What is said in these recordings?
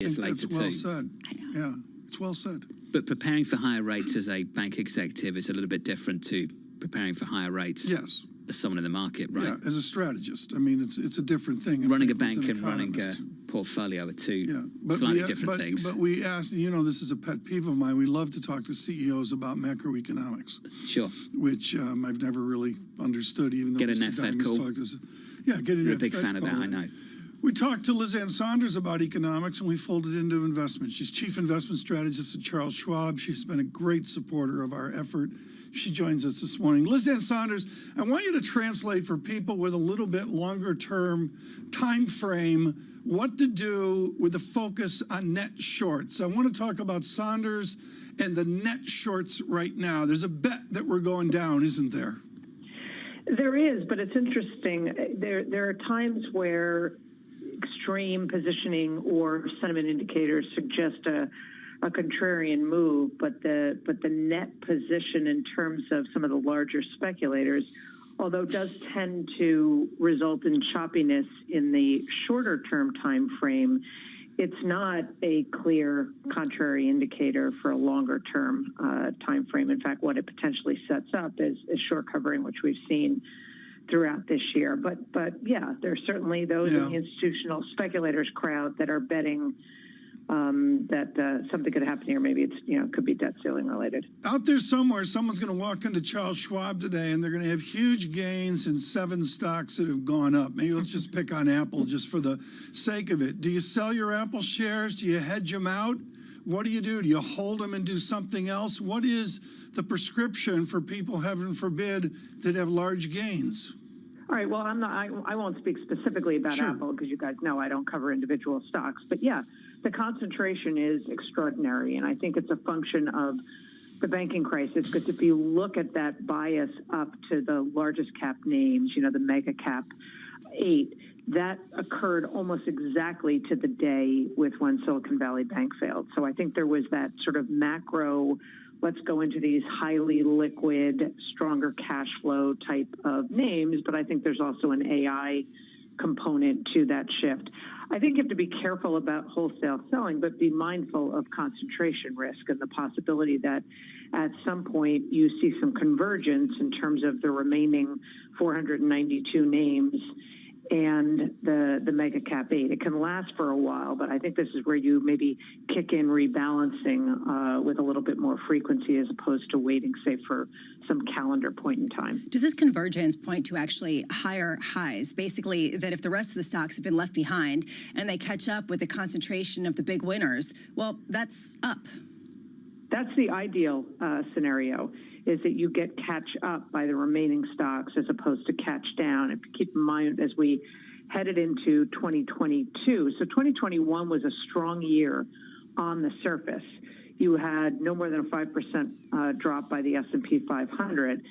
years later that's well said. I know. Yeah, it's well said. But preparing for higher rates as a bank executive is a little bit different to preparing for higher rates yes. as someone in the market, right? Yeah, as a strategist. I mean, it's a different thing. Running a bank and running a portfolio are two slightly different things. But we asked, this is a pet peeve of mine. We love to talk to CEOs about macroeconomics. Sure. Which I've never really understood, even though Mr. Diamond has talked to us. Yeah, getting You're a big fan of that, I know. We talked to Lizanne Saunders about economics, and we folded into investment. She's chief investment strategist at Charles Schwab. She's been a great supporter of our effort. She joins us this morning. Lizanne Saunders, I want you to translate for people with a little bit longer term time frame what to do with a focus on net shorts. I want to talk about Saunders and the net shorts right now. There's a bet that we're going down, isn't there? There is, but it's interesting. There are times where extreme positioning or sentiment indicators suggest a contrarian move, but the net position in terms of some of the larger speculators, although does tend to result in choppiness in the shorter term time frame, it's not a clear contrary indicator for a longer term time frame. In fact, what it potentially sets up is short covering, which we've seen throughout this year. But yeah, there's certainly those in the institutional speculators crowd that are betting that something could happen here. Maybe it's, could be debt ceiling related. Out there somewhere, someone's going to walk into Charles Schwab today and they're going to have huge gains in 7 stocks that have gone up. Maybe let's just pick on Apple just for the sake of it. Do you sell your Apple shares? Do you hedge them out? What do? Do you hold them and do something else? What is the prescription for people, heaven forbid, that have large gains? All right. Well, I won't speak specifically about Apple because you guys know I don't cover individual stocks. But yeah, the concentration is extraordinary, and I think it's a function of the banking crisis. Because if you look at that bias up to the largest cap names, the mega cap 8, that occurred almost exactly to the day with when Silicon Valley Bank failed. So I think there was that sort of macro, let's go into these highly liquid, stronger cash flow type of names, but I think there's also an AI component to that shift. I think you have to be careful about wholesale selling, but be mindful of concentration risk and the possibility that at some point you see some convergence in terms of the remaining 492 names and the mega cap 8. It can last for a while, but I think this is where you maybe kick in rebalancing with a little bit more frequency as opposed to waiting, say, for some calendar point in time. Does this convergence point to actually higher highs? Basically, that if the rest of the stocks have been left behind and they catch up with the concentration of the big winners, well, that's up. That's the ideal scenario, is that you get catch up by the remaining stocks as opposed to catch down. If you keep in mind, as we headed into 2022, so 2021 was a strong year on the surface. You had no more than a 5% drop by the S&P 500.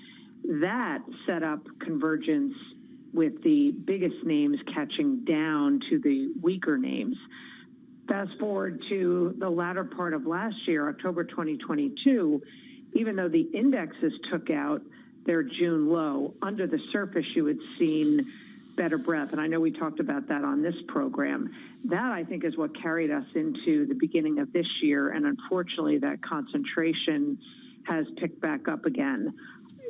That set up convergence with the biggest names catching down to the weaker names. Fast forward to the latter part of last year, October 2022, even though the indexes took out their June low, under the surface you had seen better breadth. And I know we talked about that on this program. That, I think, is what carried us into the beginning of this year. And unfortunately, that concentration has picked back up again.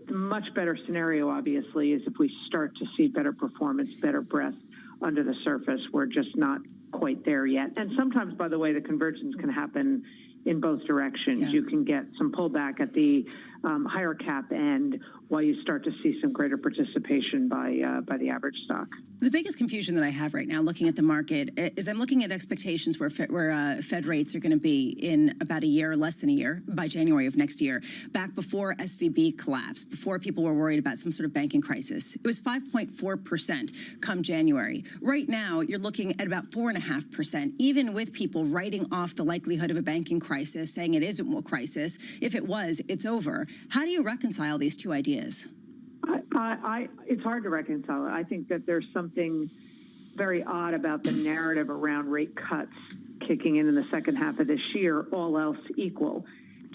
The much better scenario, obviously, is if we start to see better performance, better breadth under the surface. We're just not quite there yet. And sometimes, by the way, the convergence can happen in both directions. Yeah. You can get some pullback at the higher cap end while you start to see some greater participation by the average stock. The biggest confusion that I have right now looking at the market is I'm looking at expectations where Fed rates are going to be in about a year, less than a year, by January of next year. Back before SVB collapsed, before people were worried about some sort of banking crisis, it was 5.4% come January. Right now, you're looking at about 4.5%, even with people writing off the likelihood of a banking crisis, saying it isn't a crisis. If it was, it's over. How do you reconcile these two ideas? It's hard to reconcile it. I think that there's something very odd about the narrative around rate cuts kicking in the second half of this year, all else equal.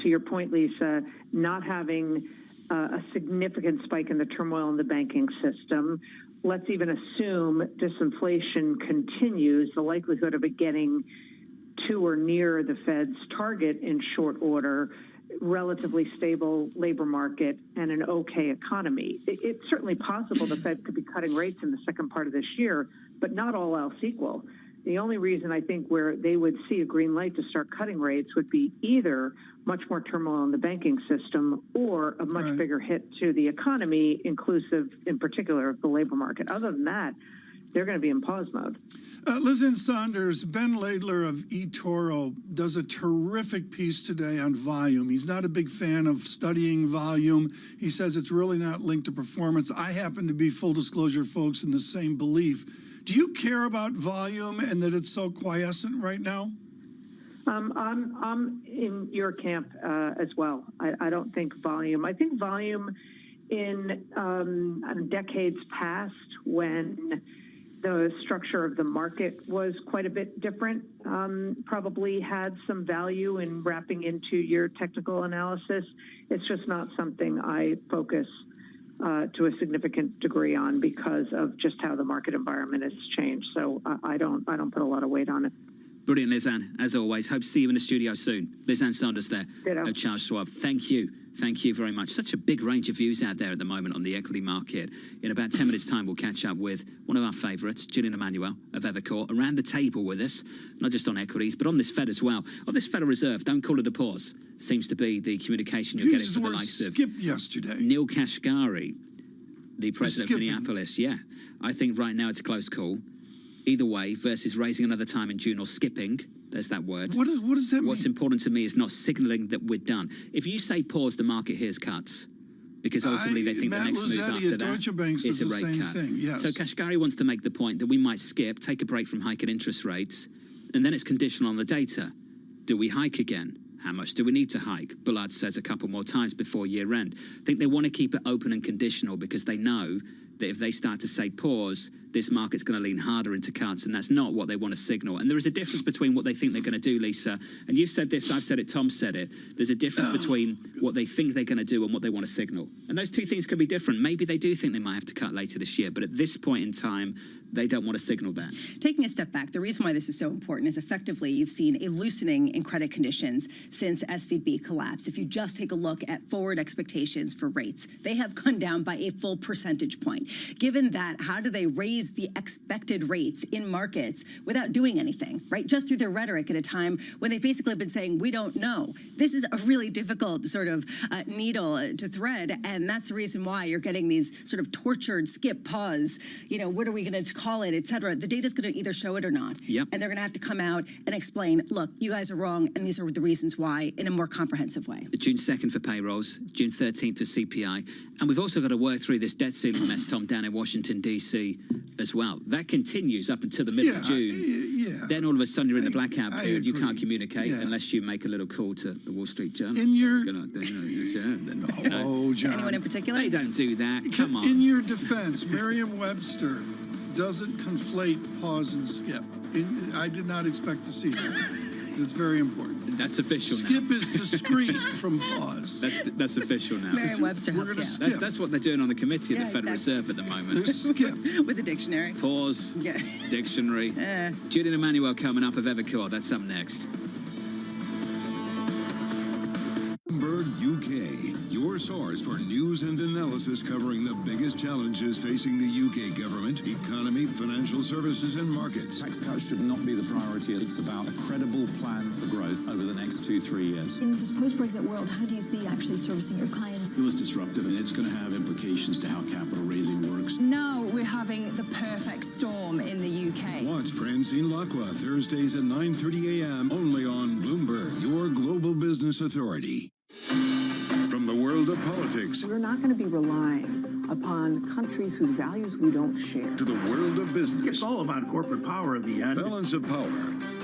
To your point, Lisa, not having a significant spike in the turmoil in the banking system. Let's even assume disinflation continues. The likelihood of it getting to or near the Fed's target in short order, relatively stable labor market, and an okay economy. It's certainly possible the Fed could be cutting rates in the second part of this year, but not all else equal. The only reason I think where they would see a green light to start cutting rates would be either much more turmoil in the banking system or a much bigger hit to the economy, inclusive in particular of the labor market. Other than that, they're going to be in pause mode. Liz Ann Saunders, Ben Laidler of eToro does a terrific piece today on volume. He's not a big fan of studying volume. He says it's really not linked to performance. I happen to be, full disclosure, folks, in the same belief. Do you care about volume and that it's so quiescent right now? I'm in your camp as well. I don't think volume. I think volume in decades past, when the structure of the market was quite a bit different, probably had some value in wrapping into your technical analysis. It's just not something I focus to a significant degree on because of just how the market environment has changed. So I don't put a lot of weight on it. Brilliant, Liz Ann, as always. Hope to see you in the studio soon. Liz Ann Saunders there of Charles Schwab. Thank you. Thank you very much. Such a big range of views out there at the moment on the equity market. In about 10 minutes' time, we'll catch up with one of our favourites, Julian Emanuel of Evercore, around the table with us, not just on equities, but on this Fed as well. On this Federal Reserve, don't call it a pause. Seems to be the communication you're getting from the likes of yesterday. Neil Kashkari, the president of Minneapolis. Yeah, I think right now it's a close call. Either way, versus raising another time in June or skipping. There's that word. What does that mean? What's important to me is not signalling that we're done. If you say pause, the market hears cuts, because ultimately they think the next move after that is a rate cut. Yes. So Kashkari wants to make the point that we might skip, take a break from hiking interest rates, and then it's conditional on the data. Do we hike again? How much do we need to hike? Bullard says a couple more times before year end. I think they want to keep it open and conditional because they know that if they start to say pause, this market's going to lean harder into cuts, and that's not what they want to signal. And there is a difference between what they think they're going to do, Lisa. And you've said this, I've said it, Tom said it. There's a difference between what they think they're going to do and what they want to signal. And those two things can be different. Maybe they do think they might have to cut later this year, but at this point in time, they don't want to signal that. Taking a step back, the reason why this is so important is effectively you've seen a loosening in credit conditions since SVB collapsed. If you just take a look at forward expectations for rates, they have gone down by a full percentage point. Given that, how do they raise the expected rates in markets without doing anything, right? Just through their rhetoric at a time when they basically have been saying, we don't know. This is a really difficult sort of needle to thread, and that's the reason why you're getting these sort of tortured skip, pause, what are we going to call it, et cetera. The data's going to either show it or not. Yep. And they're going to have to come out and explain, look, you guys are wrong, and these are the reasons why in a more comprehensive way. June 2nd for payrolls, June 13th for CPI. And we've also got to work through this debt ceiling mess, Tom, down in Washington, D.C. as well. That continues up until the middle of June. Then all of a sudden you're in the blackout period. You can't communicate unless you make a little call to the Wall Street Journal. John. Anyone in particular? They don't do that. Come on. In your defense, Merriam-Webster doesn't conflate pause and skip. I did not expect to see that. It's very important. That's official now. Skip is discrete from pause. That's official now. Merriam-Webster We're helps, going to skip. That's what they're doing on the committee of the Federal Reserve at the moment. There's skip. With the dictionary. Pause. Yeah. Dictionary. Julian Emanuel coming up of Evercore. That's up next. Bloomberg UK, your source for news and analysis covering the biggest challenges facing the UK government, economy, financial services, and markets. Tax cuts should not be the priority. It's about a credible plan for growth over the next 2-3 years. In this post-Brexit world, how do you see actually servicing your clients? It was disruptive, and it's going to have implications to how capital raising works. Now we're having the perfect storm in the UK. Watch Francine Lacqua Thursdays at 9:30 a.m. only on Bloomberg, your global business authority. From the world of politics We're not going to be relying upon countries whose values we don't share. to the world of business, It's all about corporate power in the end. balance of power,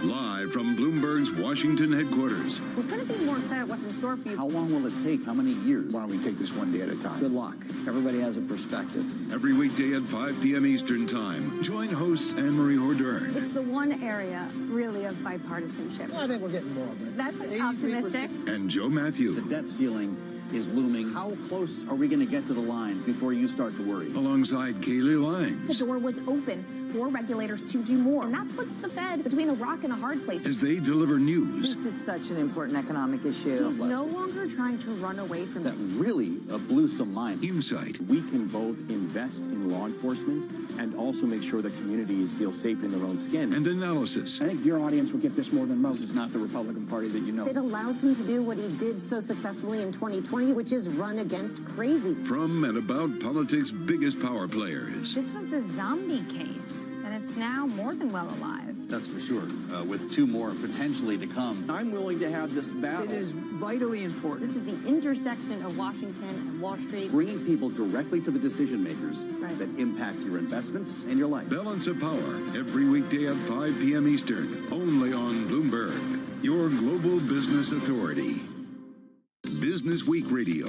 live from Bloomberg's Washington headquarters. We're going to be more excited what's in store for you. How long will it take? How many years? Why don't we take this one day at a time? Good luck. Everybody has a perspective. Every weekday at 5 p.m. Eastern Time. Join hosts Anne-Marie Hordern It's the one area, really, of bipartisanship. I think we're getting more, but That's optimistic. and Joe Matthew. the debt ceiling is looming. How close are we going to get to the line before you start to worry? Alongside Kaylee The Lines. door was open for regulators to do more. And that puts the Fed between a rock and a hard place. As they deliver news. This is such an important economic issue. He's no longer trying to run away from That really blew some minds. Insight. We can both invest in law enforcement and also make sure that communities feel safe in their own skin. And analysis. I think your audience will get this more than most. This is not the Republican Party that you know. It allows him to do what he did so successfully in 2020, which is run against crazy. From and about politics' biggest power players. This was the zombie case, and it's now more than well alive. That's for sure, with 2 more potentially to come. I'm willing to have this battle. It is vitally important. This is the intersection of Washington and Wall Street. Bringing people directly to the decision makers Right. that impact your investments and your life. Balance of Power, every weekday at 5 p.m. Eastern, only on Bloomberg, your global business authority. Business Week Radio,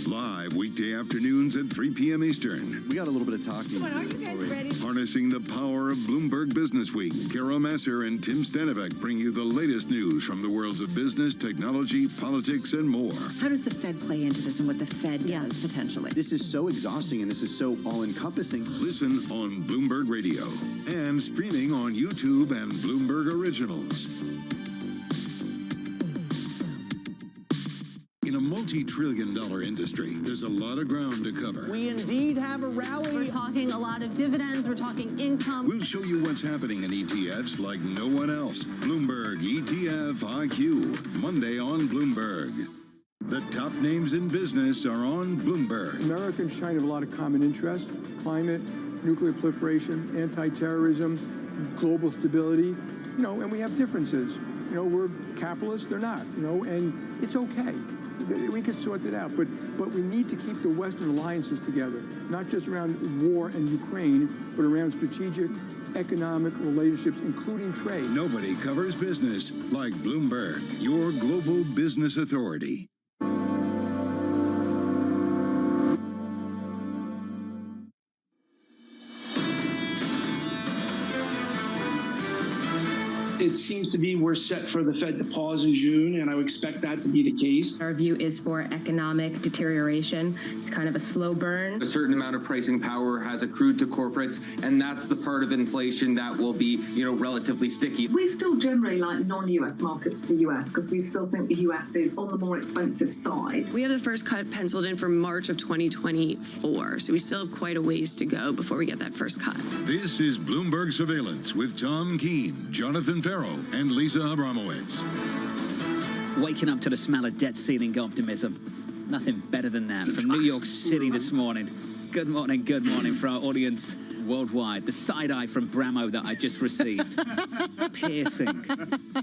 live weekday afternoons at 3 p.m. Eastern. We got a little bit of talking. Are you guys ready? Harnessing the power of Bloomberg Business Week, Carol Masser and Tim Stanovic bring you the latest news from the worlds of business, technology, politics, and more. How does the Fed play into this and what the Fed does potentially? This is so exhausting and this is so all-encompassing. Listen on Bloomberg Radio and streaming on YouTube and Bloomberg Originals. In a multi-trillion-dollar industry, there's a lot of ground to cover. We indeed have a rally. We're talking a lot of dividends. We're talking income. We'll show you what's happening in ETFs like no one else. Bloomberg ETF IQ, Monday on Bloomberg. The top names in business are on Bloomberg. America and China have a lot of common interests: climate, nuclear proliferation, anti-terrorism, global stability. And we have differences. We're capitalists; they're not. And it's okay. We could sort that out, but we need to keep the Western alliances together, not just around war and Ukraine, but around strategic economic relationships, including trade. Nobody covers business like Bloomberg, your global business authority. It seems to be we're set for the Fed to pause in June, and I would expect that to be the case. Our view is for economic deterioration. It's kind of a slow burn. A certain amount of pricing power has accrued to corporates, and that's the part of inflation that will be, relatively sticky. We still generally like non-US markets to the US because we still think the US is on the more expensive side. We have the first cut penciled in for March of 2024, so we still have quite a ways to go before we get that first cut. This is Bloomberg Surveillance with Tom Keene, Jonathan Farrow, and Lisa Abramowitz. Waking up to the smell of debt ceiling optimism. Nothing better than that. From New York City this morning. Good morning for our audience worldwide. The side eye from Bramo that I just received. Piercing.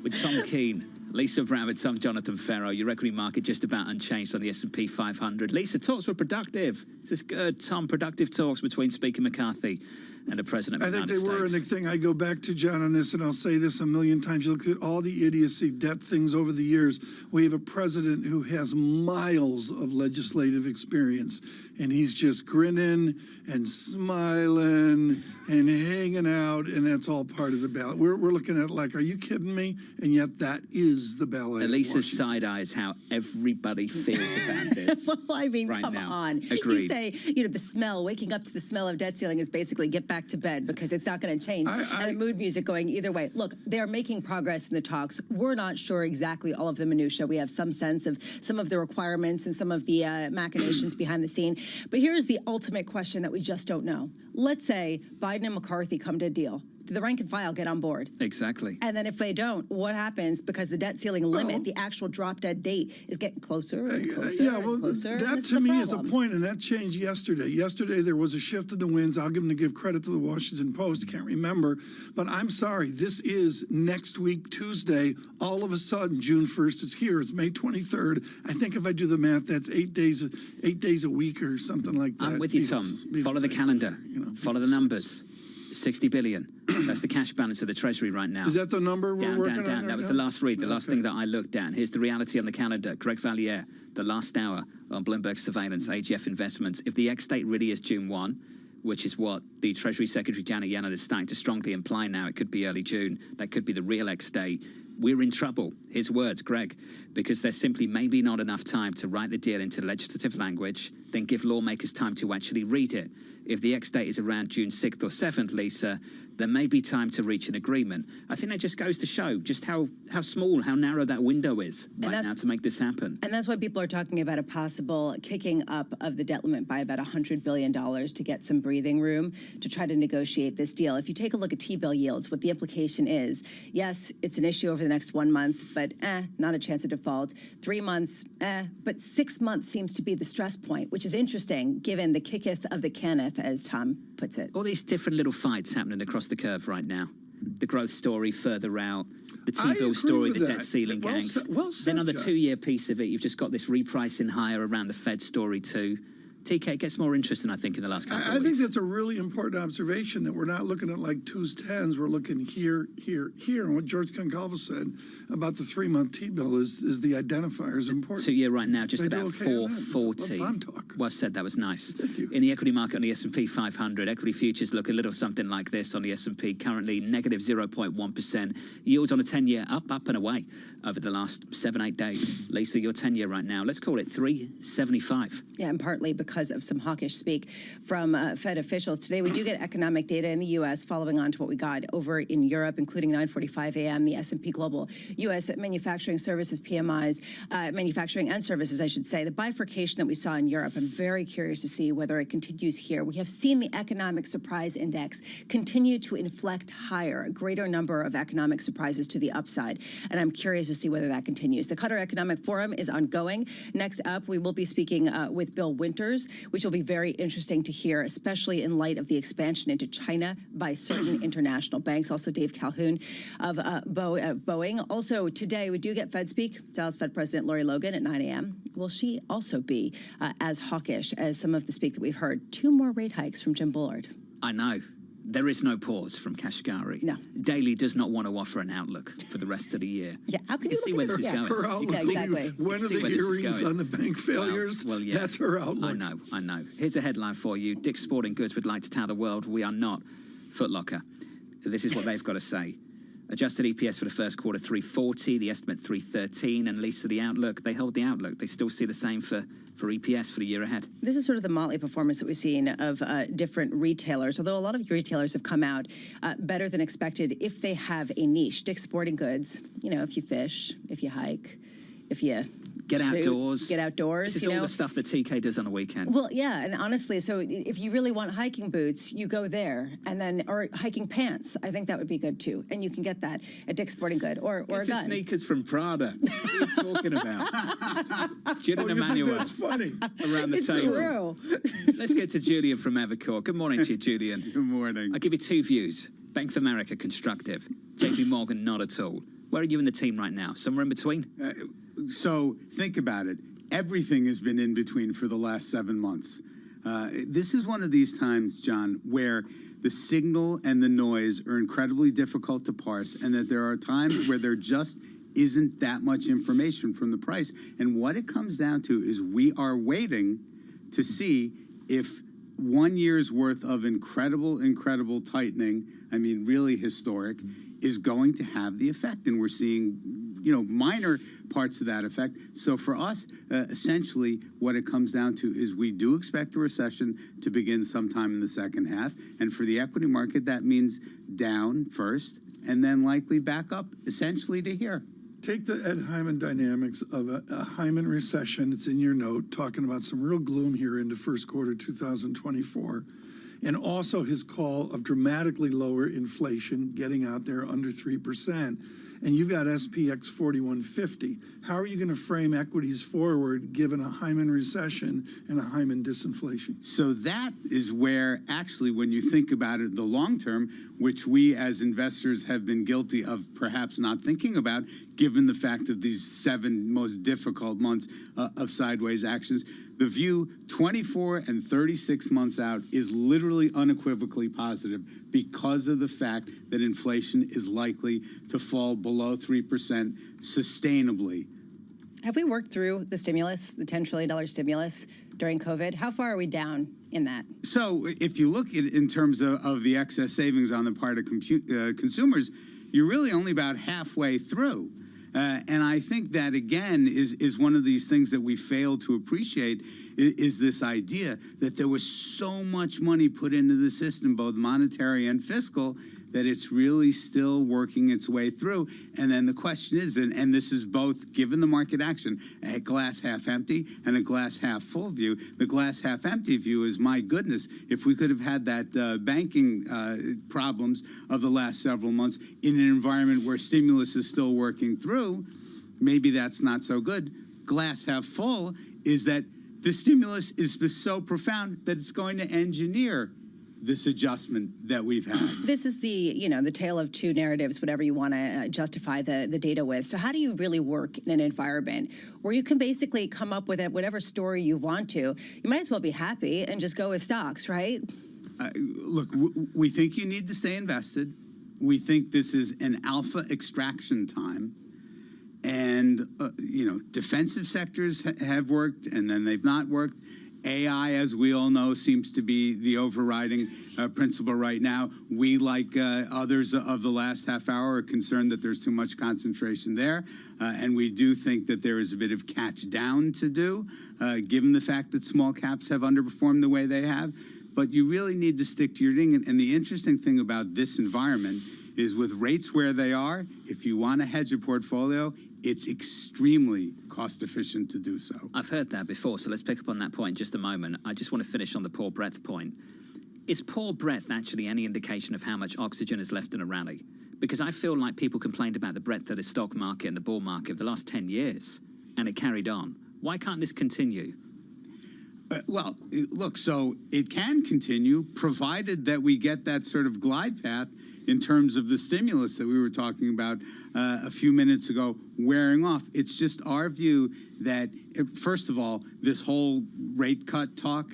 With Tom Keene, Lisa Abramowitz, I'm Jonathan Farrow. Your equity market just about unchanged on the S&P 500. Lisa, talks were productive. This is good. Tom, productive talks between Speaker McCarthy and the President of the United States. I think they were, and the thing I go back to, John, on this, and I'll say this a million times, you look at all the idiocy, debt things over the years. We have a president who has miles of legislative experience, and he's just grinning and smiling and hanging out, and that's all part of the ballot. We're looking at it like, are you kidding me? And yet that is the ballot. Elisa's side eye is how everybody feels about this. Well, I mean, right come now. on. Agreed. You say, the smell, waking up to the smell of debt ceiling is basically get back to bed because it's not going to change. And the mood music going either way. Look, they're making progress in the talks. We're not sure exactly all of the minutia. We have some sense of some of the requirements and some of the machinations behind the scene. But here's the ultimate question that we just don't know. Let's say Biden and McCarthy come to a deal. Do the rank and file get on board? Exactly. And then if they don't, what happens? Because the debt ceiling limit, the actual drop dead date, is getting closer and closer and closer. That to me is a point, and that changed yesterday. Yesterday there was a shift in the winds. I'll give credit to the Washington Post. I can't remember, but I'm sorry. This is next week, Tuesday. All of a sudden, June 1st is here. It's May 23rd. I think if I do the math, that's 8 days a week or something like that. I'm with you, Tom. Follow the calendar. Follow the numbers. 60 billion. That's the cash balance of the Treasury right now. Is that the number we're working on? Down. That was the last read, the last thing that I looked at. Here's the reality on the calendar. Greg Valliere, the last hour on Bloomberg Surveillance, AGF Investments. If the ex-date really is June 1, which is what the Treasury Secretary Janet Yellen is starting to strongly imply now, it could be early June, that could be the real ex-date. We're in trouble, his words, Greg, because there's simply maybe not enough time to write the deal into legislative language. then give lawmakers time to actually read it. If the ex-date is around June 6th or 7th, Lisa, there may be time to reach an agreement. I think that just goes to show just how small, how narrow that window is right now to make this happen. And that's why people are talking about a possible kicking up of the debt limit by about $100 billion to get some breathing room to try to negotiate this deal. If you take a look at T-bill yields, what the implication is, yes, it's an issue over the next 1 month, but not a chance of default. 3 months, but 6 months seems to be the stress point, which is interesting given the kicketh of the caneth, as Tom puts it. All these different little fights happening across the curve right now. The growth story further out, the T-bill story, the debt ceiling gangs. Then on the 2-year piece of it, you've just got this repricing higher around the Fed story too. TK, it gets more interesting, I think, in the last couple of weeks. I think that's a really important observation, that we're not looking at like 2s, 10s. We're looking here, here, here. And what George Concalves said about the 3-month T-bill is the identifier is important. 2-year right now, just about 440. Well said, that was nice. Thank you. In the equity market on the S&P 500, equity futures look a little something like this on the S&P, currently negative 0.1%. Yields on a 10-year up and away over the last 7-8 days. Lisa, your 10-year right now, let's call it 375. Yeah, and partly because of some hawkish speak from Fed officials. Today, we do get economic data in the U.S. following on to what we got over in Europe, including 9:45 a.m., the S&P Global U.S. manufacturing services PMIs, manufacturing and services, I should say. The bifurcation that we saw in Europe, I'm very curious to see whether it continues here. We have seen the economic surprise index continue to inflect higher, a greater number of economic surprises to the upside, and I'm curious to see whether that continues. The Qatar Economic Forum is ongoing. Next up, we will be speaking with Bill Winters, which will be very interesting to hear, especially in light of the expansion into China by certain international banks. Also, Dave Calhoun of Boeing. Also, today, we do get Fed speak. Dallas Fed President Lori Logan at 9 a.m. Will she also be as hawkish as some of the speak that we've heard? 2 more rate hikes from Jim Bullard. I know. There is no pause from Kashgari. No. Daly does not want to offer an outlook for the rest of the year. Yeah, how can you see where this is going? Her outlook. Exactly. When are the hearings on the bank failures? Well, yeah. That's her outlook. I know. Here's a headline for you. Dick's Sporting Goods would like to tell the world we are not Foot Locker. This is what they've got to say. Adjusted EPS for the first quarter, 340, the estimate 313, and Lisa, the outlook, they hold the outlook. They still see the same for EPS for the year ahead. This is sort of the motley performance that we've seen of different retailers, although a lot of retailers have come out better than expected if they have a niche. Dick's Sporting Goods, if you fish, if you hike, if you get outdoors. This is all the stuff that TK does on a weekend. Well, yeah, and honestly, so if you really want hiking boots, you go there, and then or hiking pants. I think that would be good too, and you can get that at Dick's Sporting Good or a gun. Sneakers from Prada. What are you talking about? Jim and Emmanuel. That's funny. Around the it's table. True. Let's get to Julian from Evercore. Good morning to you, Julian. Good morning. I'll give you 2 views. Bank of America, constructive. JP Morgan, not at all. Where are you in the team right now? Somewhere in between? So think about it. Everything has been in between for the last 7 months. This is one of these times, John, where the signal and the noise are incredibly difficult to parse, and that there are times where there just isn't that much information from the price. And what it comes down to is we are waiting to see if 1 year's worth of incredible tightening, I mean, really historic, is going to have the effect. And we're seeing, minor parts of that effect. So for us, essentially, what it comes down to is we do expect a recession to begin sometime in the second half. And for the equity market, that means down first, and then likely back up, essentially to here. Take the Ed Hyman dynamics of a Hyman recession. It's in your note, talking about some real gloom here into first quarter 2024. And also his call of dramatically lower inflation, getting out there under 3%. And you've got SPX 4150. How are you going to frame equities forward given a Hyman recession and a Hyman disinflation? So that is where, actually, when you think about it, the long term, which we as investors have been guilty of perhaps not thinking about, given the fact of these 7 most difficult months of sideways actions, the view 24 and 36 months out is literally unequivocally positive because of the fact that inflation is likely to fall below 3% sustainably. Have we worked through the stimulus, the $10 trillion stimulus during COVID? How far are we down in that? So if you look at in terms of the excess savings on the part of consumers, you're really only about halfway through. And I think that, again, is one of these things that we fail to appreciate, is this idea that there was so much money put into the system, both monetary and fiscal, that it's really still working its way through. And then the question is, and this is both, given the market action, a glass half empty and a glass half full view. The glass half empty view is, my goodness, if we could have had that banking problems of the last several months in an environment where stimulus is still working through, maybe that's not so good. Glass half full is that the stimulus is so profound that it's going to engineer this adjustment that we've had. This is the tale of two narratives, whatever you want to justify the data with. So how do you really work in an environment where you can basically come up with whatever story you want to? You might as well be happy and just go with stocks, right? Look, we think you need to stay invested. We think this is an alpha extraction time. And, defensive sectors have worked, and then they've not worked. AI, as we all know, seems to be the overriding principle right now. We, like others of the last half hour, are concerned that there's too much concentration there. And we do think that there is a bit of catch down to do, given the fact that small caps have underperformed the way they have. But you really need to stick to your thing. And the interesting thing about this environment is, with rates where they are, if you want to hedge a portfolio, it's extremely cost efficient to do so. I've heard that before, so let's pick up on that point in just a moment. I just want to finish on the poor breadth point. Is poor breadth actually any indication of how much oxygen is left in a rally? Because I feel like people complained about the breadth of the stock market and the bull market of the last 10 years, and it carried on. Why can't this continue? Well, look, so it can continue, provided that we get that sort of glide path in terms of the stimulus that we were talking about a few minutes ago wearing off. It's just our view that, first of all, this whole rate cut talk,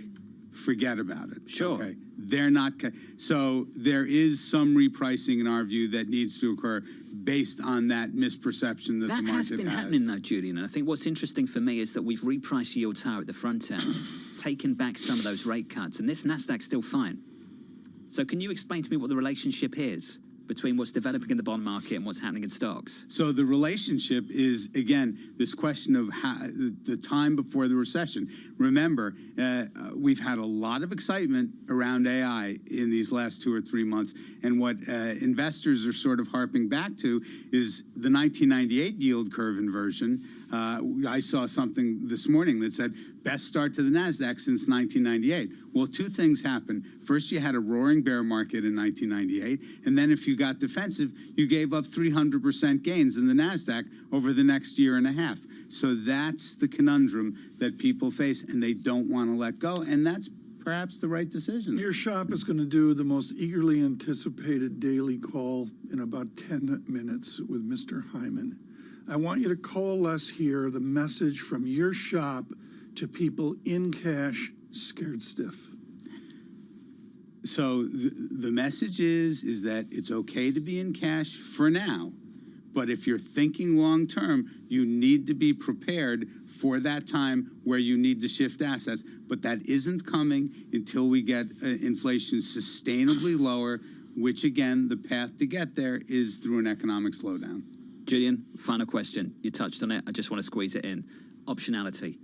forget about it. Sure. Okay? They're not. So there is some repricing, in our view, that needs to occur based on that misperception that the market has. That has been happening, though, Julian. And I think what's interesting for me is that we've repriced yields higher at the front end, taken back some of those rate cuts, and this Nasdaq's still fine. So can you explain to me what the relationship is between what's developing in the bond market and what's happening in stocks? So the relationship is, again, this question of the time before the recession. Remember, we've had a lot of excitement around AI in these last 2 or 3 months, and what investors are sort of harping back to is the 1998 yield curve inversion. I saw something this morning that said, best start to the NASDAQ since 1998. Well, two things happened. First, you had a roaring bear market in 1998, and then if you got defensive, you gave up 300% gains in the NASDAQ over the next year and a half. So that's the conundrum that people face, and they don't want to let go, and that's perhaps the right decision. Your shop is going to do the most eagerly anticipated daily call in about 10 minutes with Mr. Hyman. I want you to coalesce here the message from your shop to people in cash scared stiff. So the message is that it's okay to be in cash for now, but if you're thinking long term, you need to be prepared for that time where you need to shift assets. But that isn't coming until we get inflation sustainably lower, which again, the path to get there is through an economic slowdown. Julian, final question. You touched on it. I just want to squeeze it in. Optionality.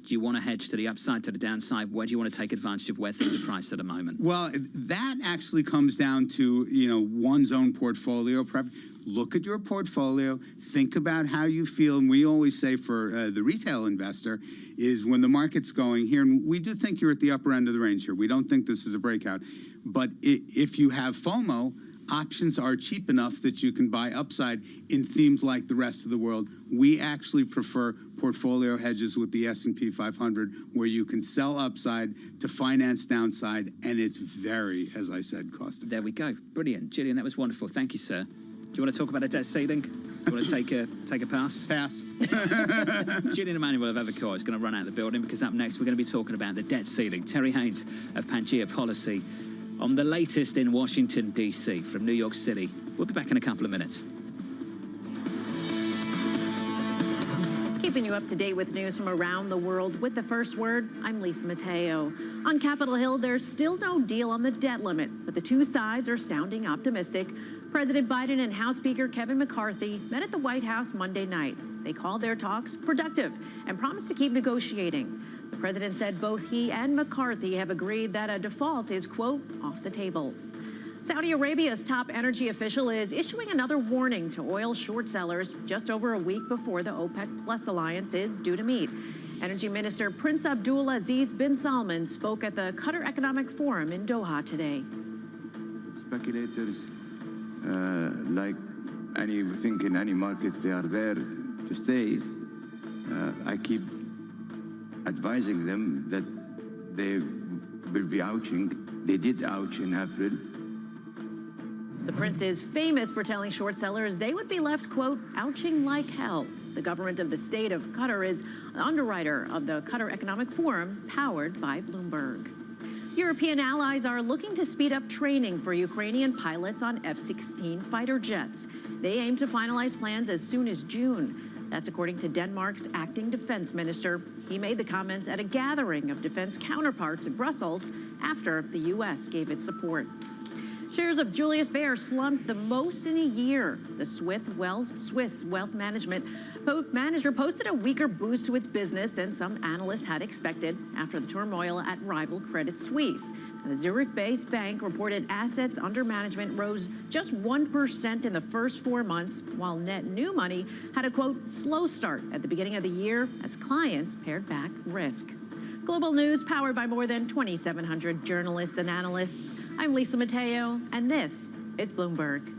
Do you want to hedge to the upside, to the downside? Where do you want to take advantage of where things are priced at the moment? Well, that actually comes down to, one's own portfolio preference. Look at your portfolio. Think about how you feel. And we always say for the retail investor is when the market's going here, and we do think you're at the upper end of the range here. We don't think this is a breakout. But if you have FOMO, options are cheap enough that you can buy upside in themes like the rest of the world. We actually prefer portfolio hedges with the S&P 500 where you can sell upside to finance downside, and it's very, as I said, cost effective. There we go. Brilliant. Julian, that was wonderful. Thank you, sir. Do you want to talk about a debt ceiling? Do you want to take a pass? Pass. Julian Emanuel of Evercore is going to run out of the building because up next we're going to be talking about the debt ceiling. Terry Haynes of Pangea Policy on the latest in Washington, D.C. from New York City. We'll be back in a couple of minutes. Keeping you up to date with news from around the world with the first word, I'm Lisa Mateo. On Capitol Hill, there's still no deal on the debt limit, but the two sides are sounding optimistic. President Biden and House Speaker Kevin McCarthy met at the White House Monday night. They called their talks productive and promised to keep negotiating. The president said both he and McCarthy have agreed that a default is, quote, off the table. Saudi Arabia's top energy official is issuing another warning to oil short sellers just over a week before the OPEC Plus alliance is due to meet. Energy Minister Prince Abdulaziz bin Salman spoke at the Qatar Economic Forum in Doha today. Speculators, like anything in any market, they are there to stay. I keep advising them that they will be ouching. They did ouch in April. The prince is famous for telling short sellers they would be left, quote, ouching like hell. The government of the state of Qatar is the underwriter of the Qatar Economic Forum, powered by Bloomberg. European allies are looking to speed up training for Ukrainian pilots on F-16 fighter jets. They aim to finalize plans as soon as June. That's according to Denmark's acting defense minister. He made the comments at a gathering of defense counterparts in Brussels after the U.S. gave its support. Shares of Julius Baer slumped the most in a year. The Swiss wealth management manager posted a weaker boost to its business than some analysts had expected after the turmoil at rival Credit Suisse. And the Zurich-based bank reported assets under management rose just 1% in the first 4 months, while net new money had a, quote, slow start at the beginning of the year as clients pared back risk. Global news powered by more than 2,700 journalists and analysts. I'm Lisa Mateo, and this is Bloomberg.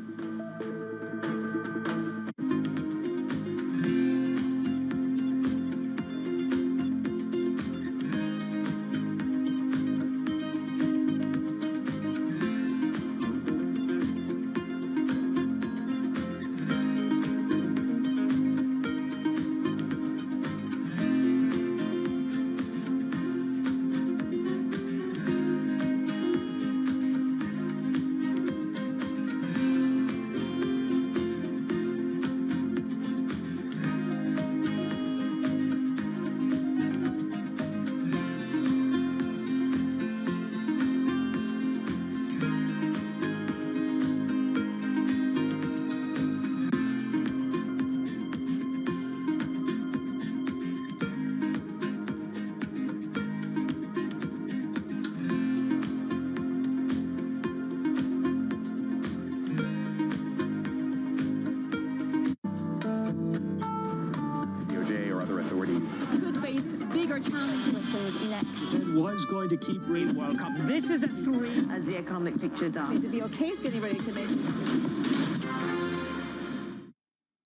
Was going to keep rate World Cup. This is a 3. As the economic picture does. The BOK is getting ready to make a decision.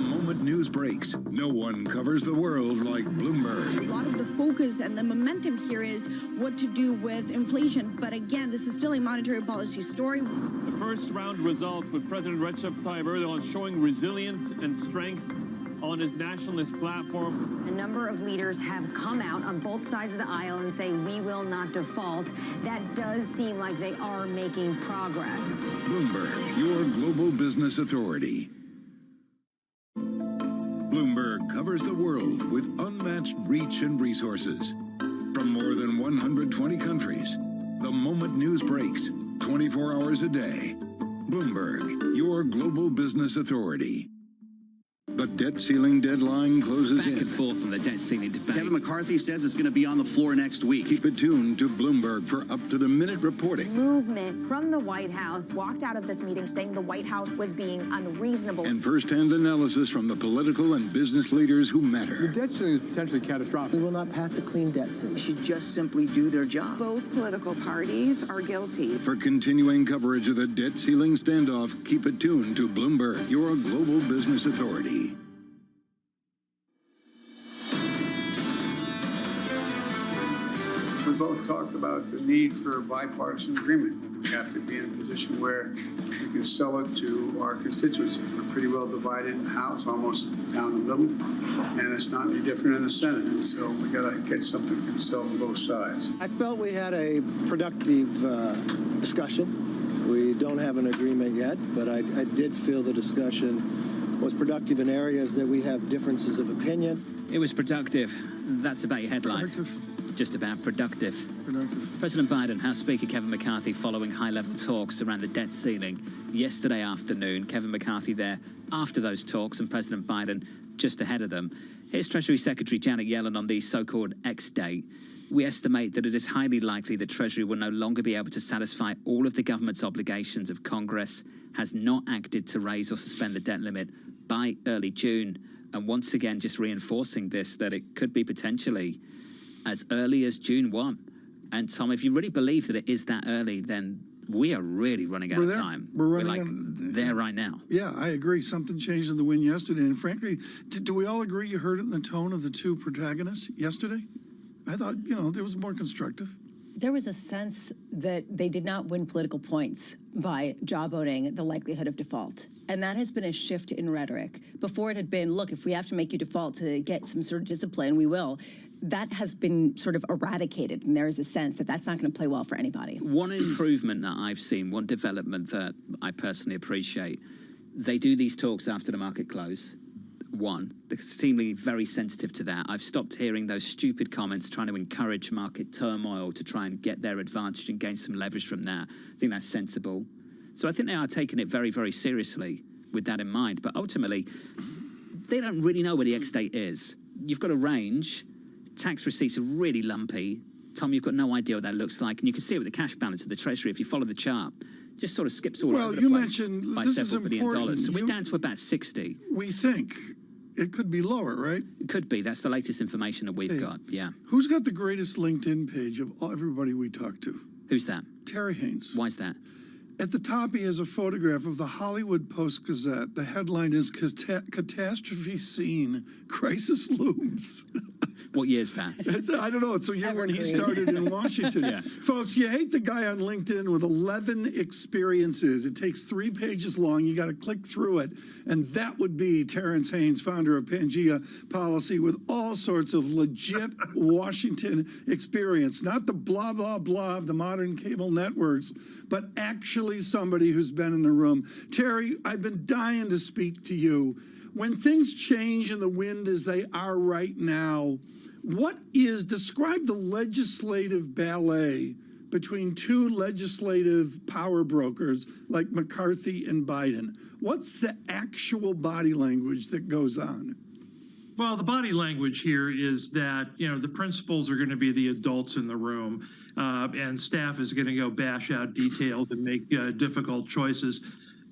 Moment news breaks. No one covers the world like Bloomberg. A lot of the focus and the momentum here is what to do with inflation. But again, this is still a monetary policy story. The first round results with President Recep Tayyip Erdogan showing resilience and strength on his nationalist platform. A number of leaders have come out on both sides of the aisle and say we will not default. That does seem like they are making progress. Bloomberg, your global business authority. Bloomberg covers the world with unmatched reach and resources. From more than 120 countries, the moment news breaks 24 hours a day. Bloomberg, your global business authority. The debt ceiling deadline closes in. Back and forth on the debt ceiling debate. Kevin McCarthy says it's going to be on the floor next week. Keep it tuned to Bloomberg for up-to-the-minute reporting. Movement from the White House walked out of this meeting saying the White House was being unreasonable. And first-hand analysis from the political and business leaders who matter. The debt ceiling is potentially catastrophic. We will not pass a clean debt ceiling. They should just simply do their job. Both political parties are guilty. For continuing coverage of the debt ceiling standoff, keep it tuned to Bloomberg, your global business authority. We both talked about the need for a bipartisan agreement. We have to be in a position where we can sell it to our constituencies. We're pretty well divided in the House, almost down the middle, and it's not any different in the Senate. And so we got to get something that can sell on both sides. I felt we had a productive discussion. We don't have an agreement yet, but I did feel the discussion was productive in areas that we have differences of opinion. It was productive. That's about your headline. just about productive. President Biden, House Speaker Kevin McCarthy following high-level talks around the debt ceiling yesterday afternoon. Kevin McCarthy there after those talks and President Biden just ahead of them. Here's Treasury Secretary Janet Yellen on the so-called X date. We estimate that it is highly likely that Treasury will no longer be able to satisfy all of the government's obligations if Congress has not acted to raise or suspend the debt limit by early June. And once again, just reinforcing this, that it could be potentially as early as June 1. And Tom, if you really believe that it is that early, then we are really running out of time. We're there right now. Yeah, I agree. Something changed in the wind yesterday. And frankly, do we all agree you heard it in the tone of the two protagonists yesterday? I thought, it was more constructive. There was a sense that they did not win political points by jawboning the likelihood of default. And that has been a shift in rhetoric. Before it had been, look, if we have to make you default to get some sort of discipline, we will. That has been sort of eradicated, and there is a sense that that's not going to play well for anybody. One improvement that I've seen, one development that I personally appreciate, they do these talks after the market close. One, they're seemingly very sensitive to that. I've stopped hearing those stupid comments trying to encourage market turmoil to try and get their advantage and gain some leverage from that. I think that's sensible. So I think they are taking it very, very seriously with that in mind. But ultimately, they don't really know where the X date is. You've got a range. Tax receipts are really lumpy. Tom, you've got no idea what that looks like. And you can see it with the cash balance of the Treasury if you follow the chart. Just sort of skips all over the place. Well, you mentioned by this is several billion important. dollars. So we're down to about 60. We think it could be lower, right? It could be. That's the latest information that we've got. Yeah. Who's got the greatest LinkedIn page of everybody we talk to? Who's that? Terry Haynes. Why's that? At the top, he has a photograph of the Hollywood Post-Gazette. The headline is "Catastrophe Scene, Crisis Looms." What year is that? I don't know. It's a year when he started in Washington. Yeah. Folks, you hate the guy on LinkedIn with 11 experiences. It takes 3 pages long. You got to click through it. And that would be Terrence Haynes, founder of Pangea Policy, with all sorts of legit Washington experience. Not the blah, blah, blah of the modern cable networks, but actually somebody who's been in the room. Terry, I've been dying to speak to you. When things change in the wind as they are right now, describe the legislative ballet between two legislative power brokers like McCarthy and Biden. What's the actual body language that goes on? Well, the body language here is that, the principals are going to be the adults in the room, and staff is going to go bash out details and make difficult choices.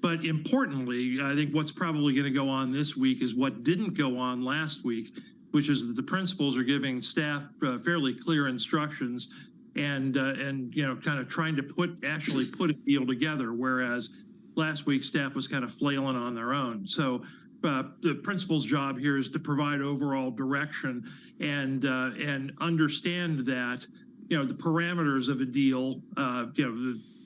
But importantly, I think what's probably going to go on this week is what didn't go on last week, which is that the principals are giving staff fairly clear instructions and kind of trying to put a deal together, whereas last week staff was kind of flailing on their own. So the principal's job here is to provide overall direction and understand that the parameters of a deal.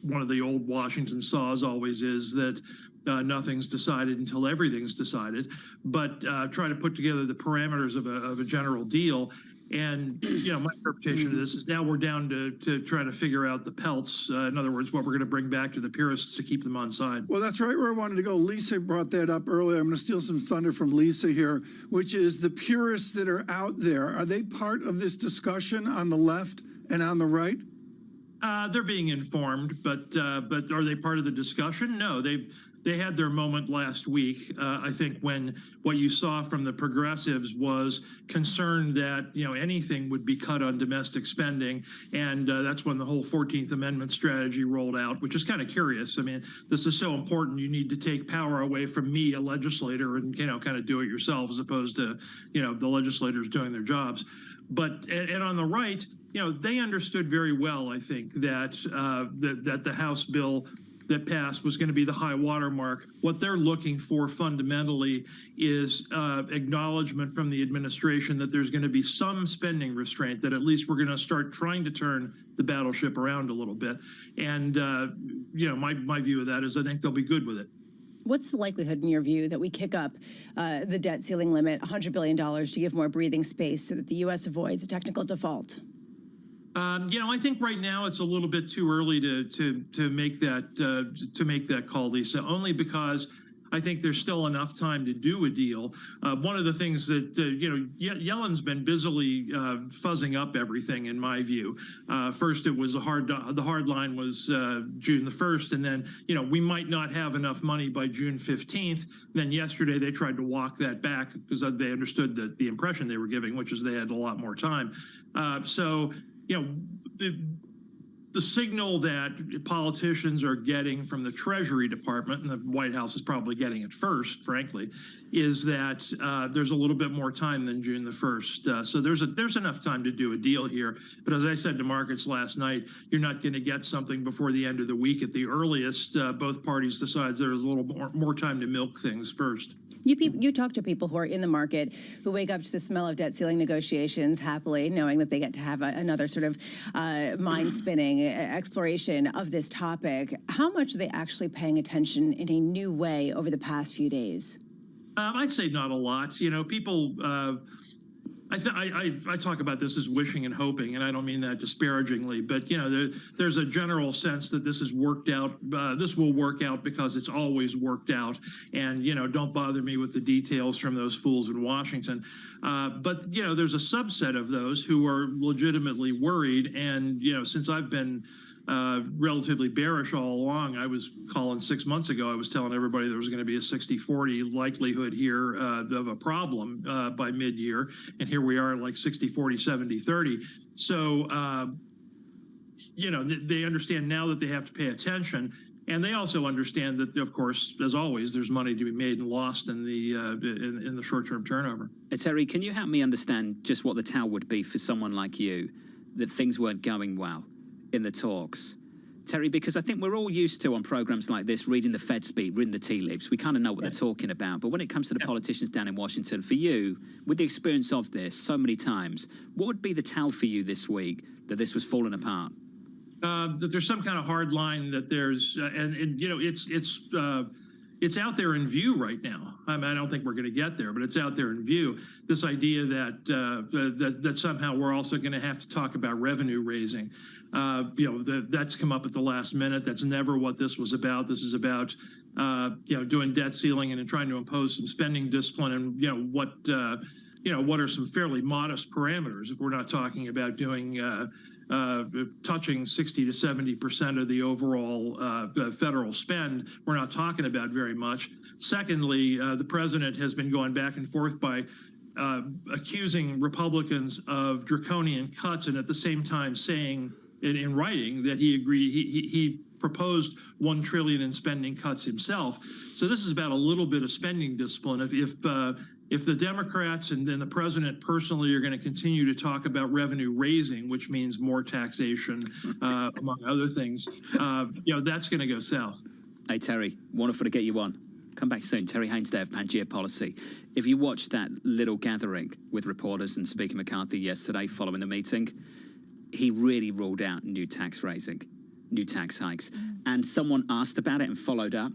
One of the old Washington saws always is that nothing's decided until everything's decided, but try to put together the parameters of a general deal. And, my interpretation of this is now we're down to try to figure out the pelts. In other words, what we're going to bring back to the purists to keep them on side. Well, that's right where I wanted to go. Lisa brought that up earlier. I'm going to steal some thunder from Lisa here, which is the purists that are out there. Are they part of this discussion on the left and on the right? They're being informed, but are they part of the discussion? No, they had their moment last week. I think when what you saw from the progressives was concern that anything would be cut on domestic spending, and that's when the whole 14th Amendment strategy rolled out, which is kind of curious. I mean, this is so important. You need to take power away from me, a legislator, and kind of do it yourself, as opposed to the legislators doing their jobs. But and on the right, they understood very well, I think, that that the House bill that passed was going to be the high water mark. What they're looking for fundamentally is acknowledgement from the administration that there's going to be some spending restraint, that at least we're going to start trying to turn the battleship around a little bit. And, my view of that is I think they'll be good with it. What's the likelihood, in your view, that we kick up the debt ceiling limit, $100 billion, to give more breathing space so that the U.S. avoids a technical default? I think right now it's a little bit too early to make that call, Lisa. Only because I think there's still enough time to do a deal. One of the things that, Yellen's been busily fuzzing up everything, in my view. First, it was the hard line was June the 1st, and then, we might not have enough money by June 15th. Then yesterday they tried to walk that back because they understood that the impression they were giving, which is they had a lot more time. The signal that politicians are getting from the Treasury Department, and the White House is probably getting it first, frankly, is that there's a little bit more time than June the 1st. So there's enough time to do a deal here. But as I said to markets last night, you're not going to get something before the end of the week at the earliest. Both parties decide there's a little more time to milk things first. You talk to people who are in the market who wake up to the smell of debt ceiling negotiations happily, knowing that they get to have another sort of mind-spinning exploration of this topic. How much are they actually paying attention in a new way over the past few days? I'd say not a lot. People. I talk about this as wishing and hoping, and I don't mean that disparagingly, but there's a general sense that this has worked out. This will work out because it's always worked out, and don't bother me with the details from those fools in Washington. But there's a subset of those who are legitimately worried, and since I've been relatively bearish all along. I was calling 6 months ago. I was telling everybody there was going to be a 60-40 likelihood here of a problem by mid-year, and here we are like 60-40, 70-30. So, they understand now that they have to pay attention, and they also understand that, of course, as always, there's money to be made and lost in the in the short-term turnover. Terry, can you help me understand just what the tell would be for someone like you that things weren't going well in the talks? Terry, because I think we're all used to, on programs like this, reading the Fed speak, reading the tea leaves. We kind of know what they're talking about. But when it comes to the politicians down in Washington, for you, with the experience of this so many times, what would be the tell for you this week that this was falling apart? That there's some kind of hard line that there's, it's out there in view right now. I mean, I don't think we're going to get there, but it's out there in view. This idea that somehow we're also going to have to talk about revenue raising. That's come up at the last minute. That's never what this was about. This is about doing debt ceiling and trying to impose some spending discipline, and what are some fairly modest parameters. If we're not talking about doing touching 60 to 70% of the overall federal spend, we're not talking about very much. Secondly, the president has been going back and forth by accusing Republicans of draconian cuts, and at the same time saying in writing that he proposed $1 trillion in spending cuts himself. So this is about a little bit of spending discipline. If the Democrats and then the president personally are going to continue to talk about revenue raising, which means more taxation, among other things, that's going to go south. Hey, Terry, wonderful to get you on. Come back soon. Terry Haynes there of Pangea Policy. If you watched that little gathering with reporters and Speaker McCarthy yesterday following the meeting, he really ruled out new tax raising, new tax hikes. And someone asked about it and followed up,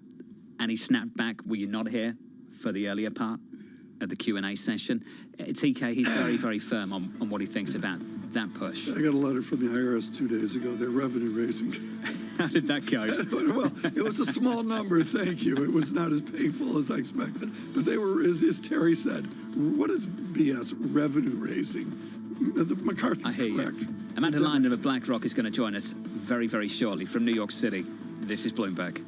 and he snapped back, were you not here for the earlier part of the Q&A session? TK, he's very, very firm on what he thinks about that push. I got a letter from the IRS 2 days ago. They're revenue raising. How did that go? Well, it was a small number, thank you. It was not as painful as I expected. But they were, as Terry said, what is BS revenue raising? McCarthy's correct. Amanda Lyndon of BlackRock is going to join us very, very shortly from New York City. This is Bloomberg.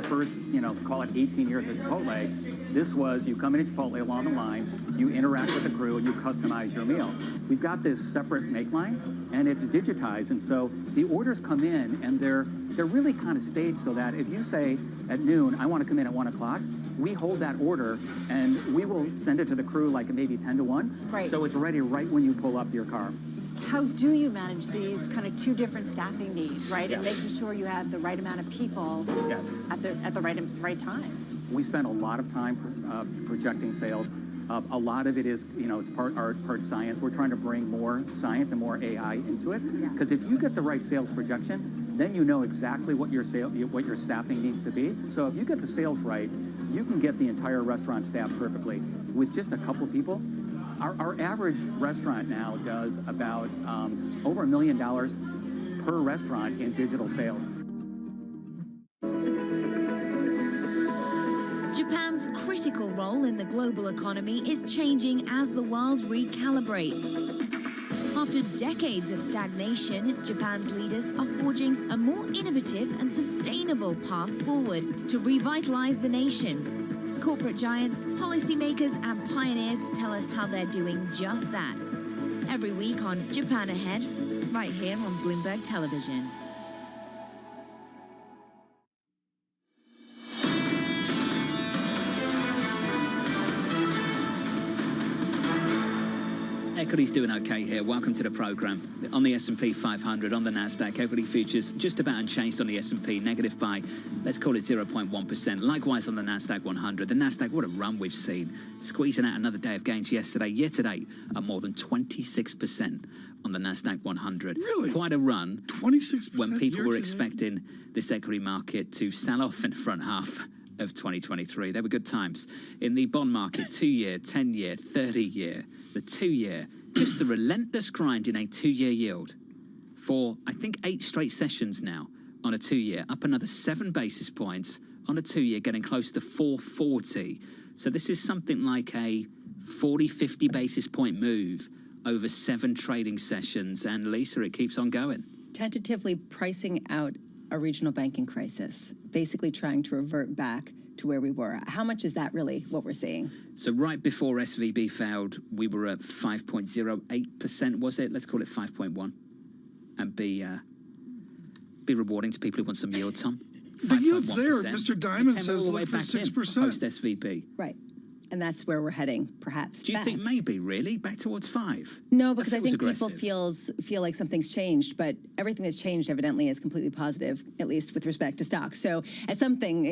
first, call it 18 years at Chipotle, this was you come into Chipotle along the line, you interact with the crew, and you customize your meal. We've got this separate make line, and it's digitized, and so the orders come in, and they're really kind of staged so that if you say at noon, I want to come in at 1 o'clock, we hold that order, and we will send it to the crew like maybe 10 to 1. Right. So it's ready right when you pull up your car. How do you manage these kind of two different staffing needs, right? Yes. And making sure you have the right amount of people at the right time. We spend a lot of time projecting sales. A lot of it is, it's part art, part science. We're trying to bring more science and more AI into it. Because if you get the right sales projection, then you know exactly what your staffing needs to be. So if you get the sales right, you can get the entire restaurant staffed perfectly. With just a couple people, our average restaurant now does about over $1 million per restaurant in digital sales. Japan's critical role in the global economy is changing as the world recalibrates. After decades of stagnation, Japan's leaders are forging a more innovative and sustainable path forward to revitalize the nation. Corporate giants, policymakers, and pioneers tell us how they're doing just that. Every week on Japan Ahead, right here on Bloomberg Television. Equity's doing okay here. Welcome to the program. On the S&P 500, on the Nasdaq, equity futures just about unchanged on the S&P, negative by, let's call it 0.1%. Likewise on the Nasdaq 100. The Nasdaq, what a run we've seen. Squeezing out another day of gains yesterday. Year to date, up more than 26% on the Nasdaq 100. Really? Quite a run. 26% when people were expecting this equity market to sell off in the front half of 2023. They were good times. In the bond market, 2-year, 10-year, 30-year, the 2-year, just the relentless grind in a 2-year yield for, I think, 8 straight sessions now on a 2-year, up another 7 basis points on a 2-year, getting close to 440. So this is something like a 40, 50 basis point move over 7 trading sessions. And Lisa, it keeps on going. Tentatively pricing out a regional banking crisis, basically trying to revert back to where we were. How much is that really what we're seeing? So right before SVB failed, we were at 5.08%, was it? Let's call it 5.1. And be rewarding to people who want some yield, Tom. The yield's there. Mr. Diamond says look for 6%. Post SVB. Right. And that's where we're heading, perhaps. Do you think maybe, really? Back towards 5? No, because I think people feel like something's changed, but everything that's changed evidently is completely positive, at least with respect to stocks. So at something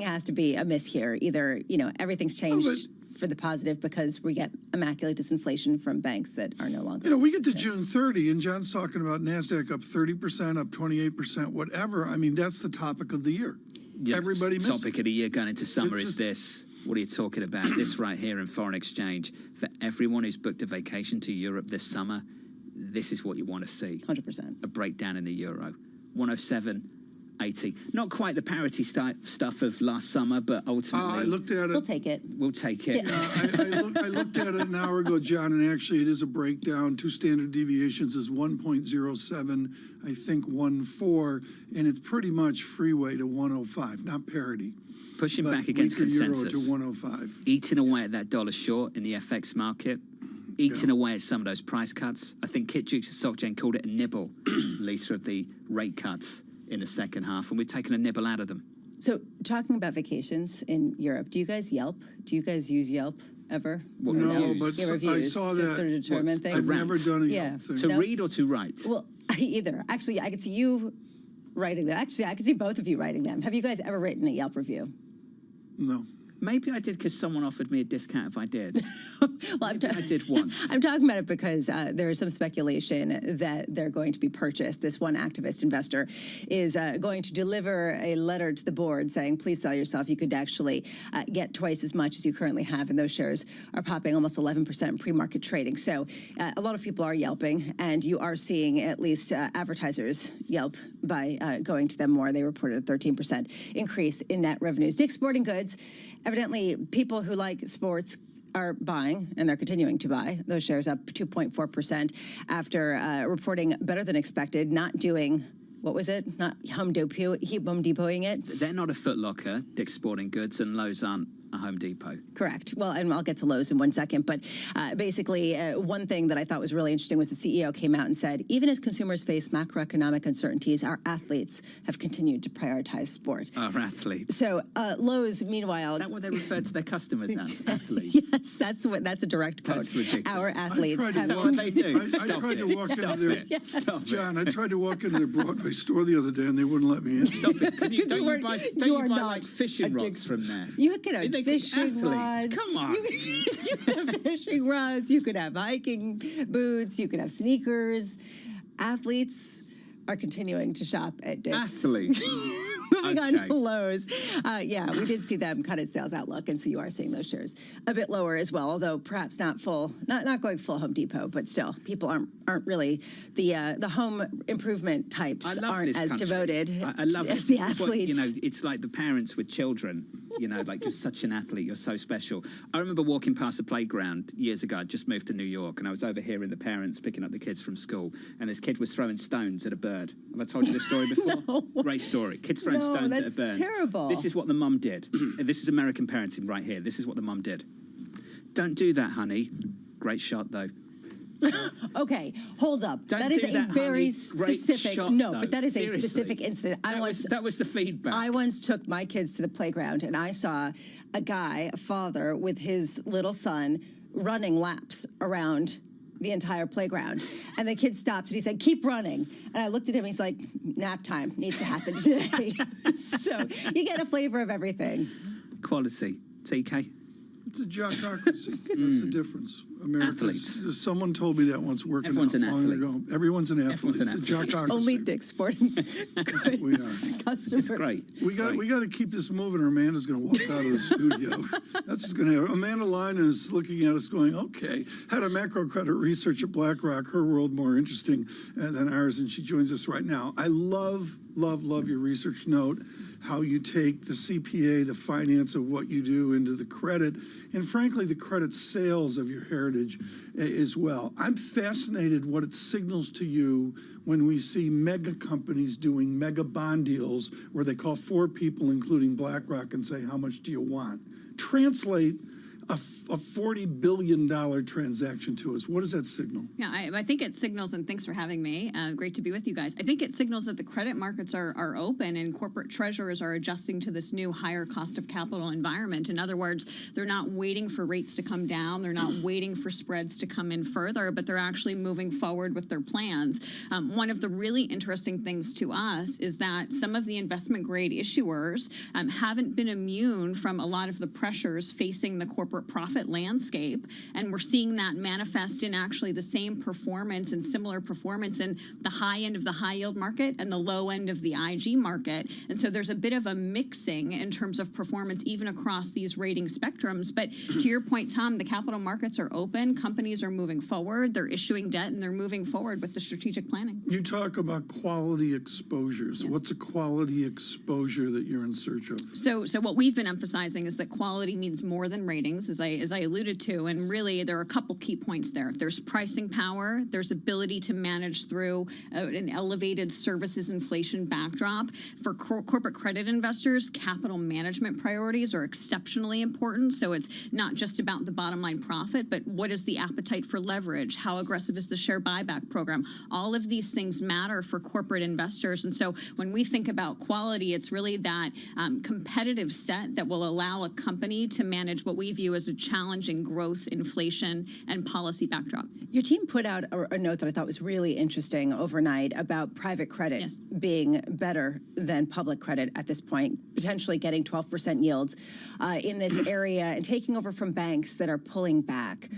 has to be amiss here. Either, everything's changed for the positive because we get immaculate disinflation from banks that are no longer. We get to June 30, and John's talking about NASDAQ up 30%, up 28%, whatever. I mean, that's the topic of the year. Yeah, everybody missed topic of the year going into summer is this. What are you talking about? This right here in foreign exchange. For everyone who's booked a vacation to Europe this summer, this is what you want to see. 100%. A breakdown in the euro. 107.80. Not quite the parity stuff of last summer, but ultimately... I looked at it. We'll take it. We'll take it. Yeah, I looked at it an hour ago, John, and actually it is a breakdown. 2 standard deviations is 1.07, I think 1.4, and it's pretty much freeway to 105, not parity. Pushing back against consensus. Euro to 105. Eating away at that dollar short in the FX market. Eating away at some of those price cuts. I think Kit Jukes and SocGen called it a nibble, Lisa, of the rate cuts in the second half, and we've taken a nibble out of them. So talking about vacations in Europe, do you guys Yelp? Do you guys use Yelp ever? What no, reviews? but reviews, I saw to that. sort of determine things. I've never done a Yelp thing. To read or to write? Well, either. Actually, I could see you writing them. Actually, I could see both of you writing them. Have you guys ever written a Yelp review? No. Maybe I did because someone offered me a discount if I did. Well, I did once. I'm talking about it because there is some speculation that they're going to be purchased. This one activist investor is going to deliver a letter to the board saying, please sell yourself. You could actually get twice as much as you currently have, and those shares are popping almost 11% in pre-market trading. So a lot of people are Yelping, and you are seeing at least advertisers Yelp by going to them more. They reported a 13% increase in net revenues. Dick's Sporting Goods, evidently people who like sports are buying, and they're continuing to buy. Those shares up 2.4% after reporting better than expected, not doing what was it? Not Home Depoting it. They're not a Foot Locker, Dick's Sporting Goods, and Lowe's aren't a Home Depot. Correct. Well, and I'll get to Lowe's in 1 second. But basically, one thing that I thought was really interesting was the CEO came out and said, even as consumers face macroeconomic uncertainties, our athletes have continued to prioritize sport. Our athletes. So Lowe's, meanwhile... Is that what they refer to their customers as? Athletes? Yes, that's a direct quote. That's ridiculous. Our athletes have... Is that what they do? I tried to walk into their... Stop John, I tried to walk into their Broadway store the other day and they wouldn't let me in. Stop it. Don't you buy like fishing rods addicted. from there? You could have fishing rods. Come on. You could have fishing rods. You could have hiking boots. You could have sneakers. Athletes are continuing to shop at Dick's. Athletes. Moving on to Lowe's. Yeah, we did see them cut its sales outlook, and so you are seeing those shares a bit lower as well, although perhaps not full, not going full Home Depot, but still, people aren't really, the home improvement types aren't as devoted I love as it. the athletes. You know, it's like the parents with children. You know, like, you're such an athlete, you're so special. I remember walking past the playground years ago. I'd just moved to New York, and I was overhearing the parents picking up the kids from school, and this kid was throwing stones at a bird. Have I told you this story before? No. Great story. Kids throwing stones at a bird. Terrible. This is what the mum did. This is American parenting right here. This is what the mum did. Don't do that, honey. Great shot, though. Okay, hold up. Don't that is do a that, very honey. Great specific. shot, No, though. but that is Seriously. a specific incident. That was the feedback. I once took my kids to the playground, and I saw a guy, a father, with his little son running laps around the entire playground. And the kid stopped, and he said, "Keep running." And I looked at him, he's like, "Nap time needs to happen today." So you get a flavor of everything. Quality. TK? It's a jockocracy. That's the difference. Americans. Athletes. Someone told me that once working Everyone's out an long athlete. ago. Everyone's an athlete. Everyone's an It's a jockocracy. Only Dick's Sporting Goods We are. customers. It's great. We got to keep this moving, or Amanda's going to walk out of the studio. That's what's going to happen. Amanda Lyon is looking at us going, okay, had a macro credit research at BlackRock, her world more interesting than ours, and she joins us right now. I love your research note, how you take the CPA, the finance of what you do, into the credit, and frankly, the credit sales of your heritage as well. I'm fascinated what it signals to you when we see mega companies doing mega bond deals where they call 4 people, including BlackRock, and say, how much do you want? Translate a $40 billion transaction to us. What does that signal? Yeah, I think it signals, and thanks for having me. Great to be with you guys. I think it signals that the credit markets are open and corporate treasurers are adjusting to this new higher cost of capital environment. In other words, they're not waiting for rates to come down. They're not waiting for spreads to come in further, but they're actually moving forward with their plans. One of the really interesting things to us is that some of the investment grade issuers haven't been immune from a lot of the pressures facing the corporate profit landscape, and we're seeing that manifest in actually the same performance and similar performance in the high end of the high yield market and the low end of the IG market. And so there's a bit of a mixing in terms of performance even across these rating spectrums. But to your point, Tom, the capital markets are open, companies are moving forward, they're issuing debt, and they're moving forward with the strategic planning. You talk about quality exposures. Yes. What's a quality exposure that you're in search of? So what we've been emphasizing is that quality means more than ratings, as I alluded to, and really there are a couple key points there. There's pricing power, there's ability to manage through an elevated services inflation backdrop. For corporate credit investors, capital management priorities are exceptionally important. So it's not just about the bottom line profit, but what is the appetite for leverage? How aggressive is the share buyback program? All of these things matter for corporate investors. And so when we think about quality, it's really that competitive set that will allow a company to manage what we view as a challenging growth, inflation, and policy backdrop. Your team put out a note that I thought was really interesting overnight about private credit being better than public credit at this point, potentially getting 12% yields in this area and taking over from banks that are pulling back.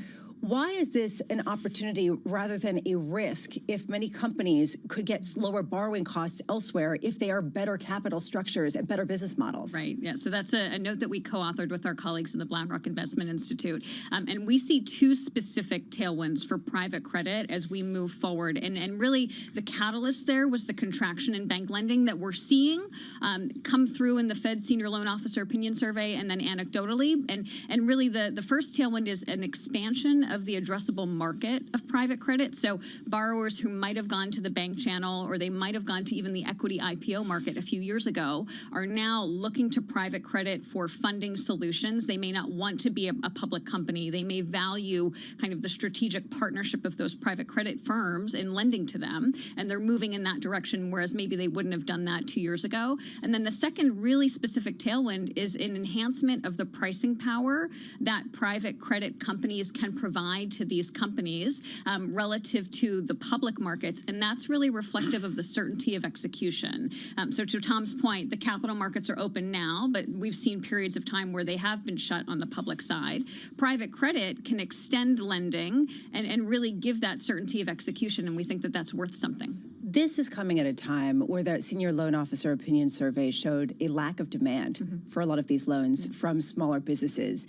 Why is this an opportunity rather than a risk if many companies could get lower borrowing costs elsewhere if they are better capital structures and better business models? Right, yeah, so that's a note that we co-authored with our colleagues in the BlackRock Investment Institute. And we see 2 specific tailwinds for private credit as we move forward. And really the catalyst there was the contraction in bank lending that we're seeing come through in the Fed Senior Loan Officer Opinion Survey and then anecdotally. And really the first tailwind is an expansion of the addressable market of private credit. So borrowers who might have gone to the bank channel, or they might have gone to even the equity IPO market a few years ago, are now looking to private credit for funding solutions. They may not want to be a public company. They may value kind of the strategic partnership of those private credit firms in lending to them, and they're moving in that direction, whereas maybe they wouldn't have done that 2 years ago. And then the second really specific tailwind is an enhancement of the pricing power that private credit companies can provide to these companies relative to the public markets, and that's really reflective of the certainty of execution. So to Tom's point, the capital markets are open now, but we've seen periods of time where they have been shut on the public side. Private credit can extend lending and really give that certainty of execution, and we think that that's worth something. This is coming at a time where the senior loan officer opinion survey showed a lack of demand for a lot of these loans from smaller businesses.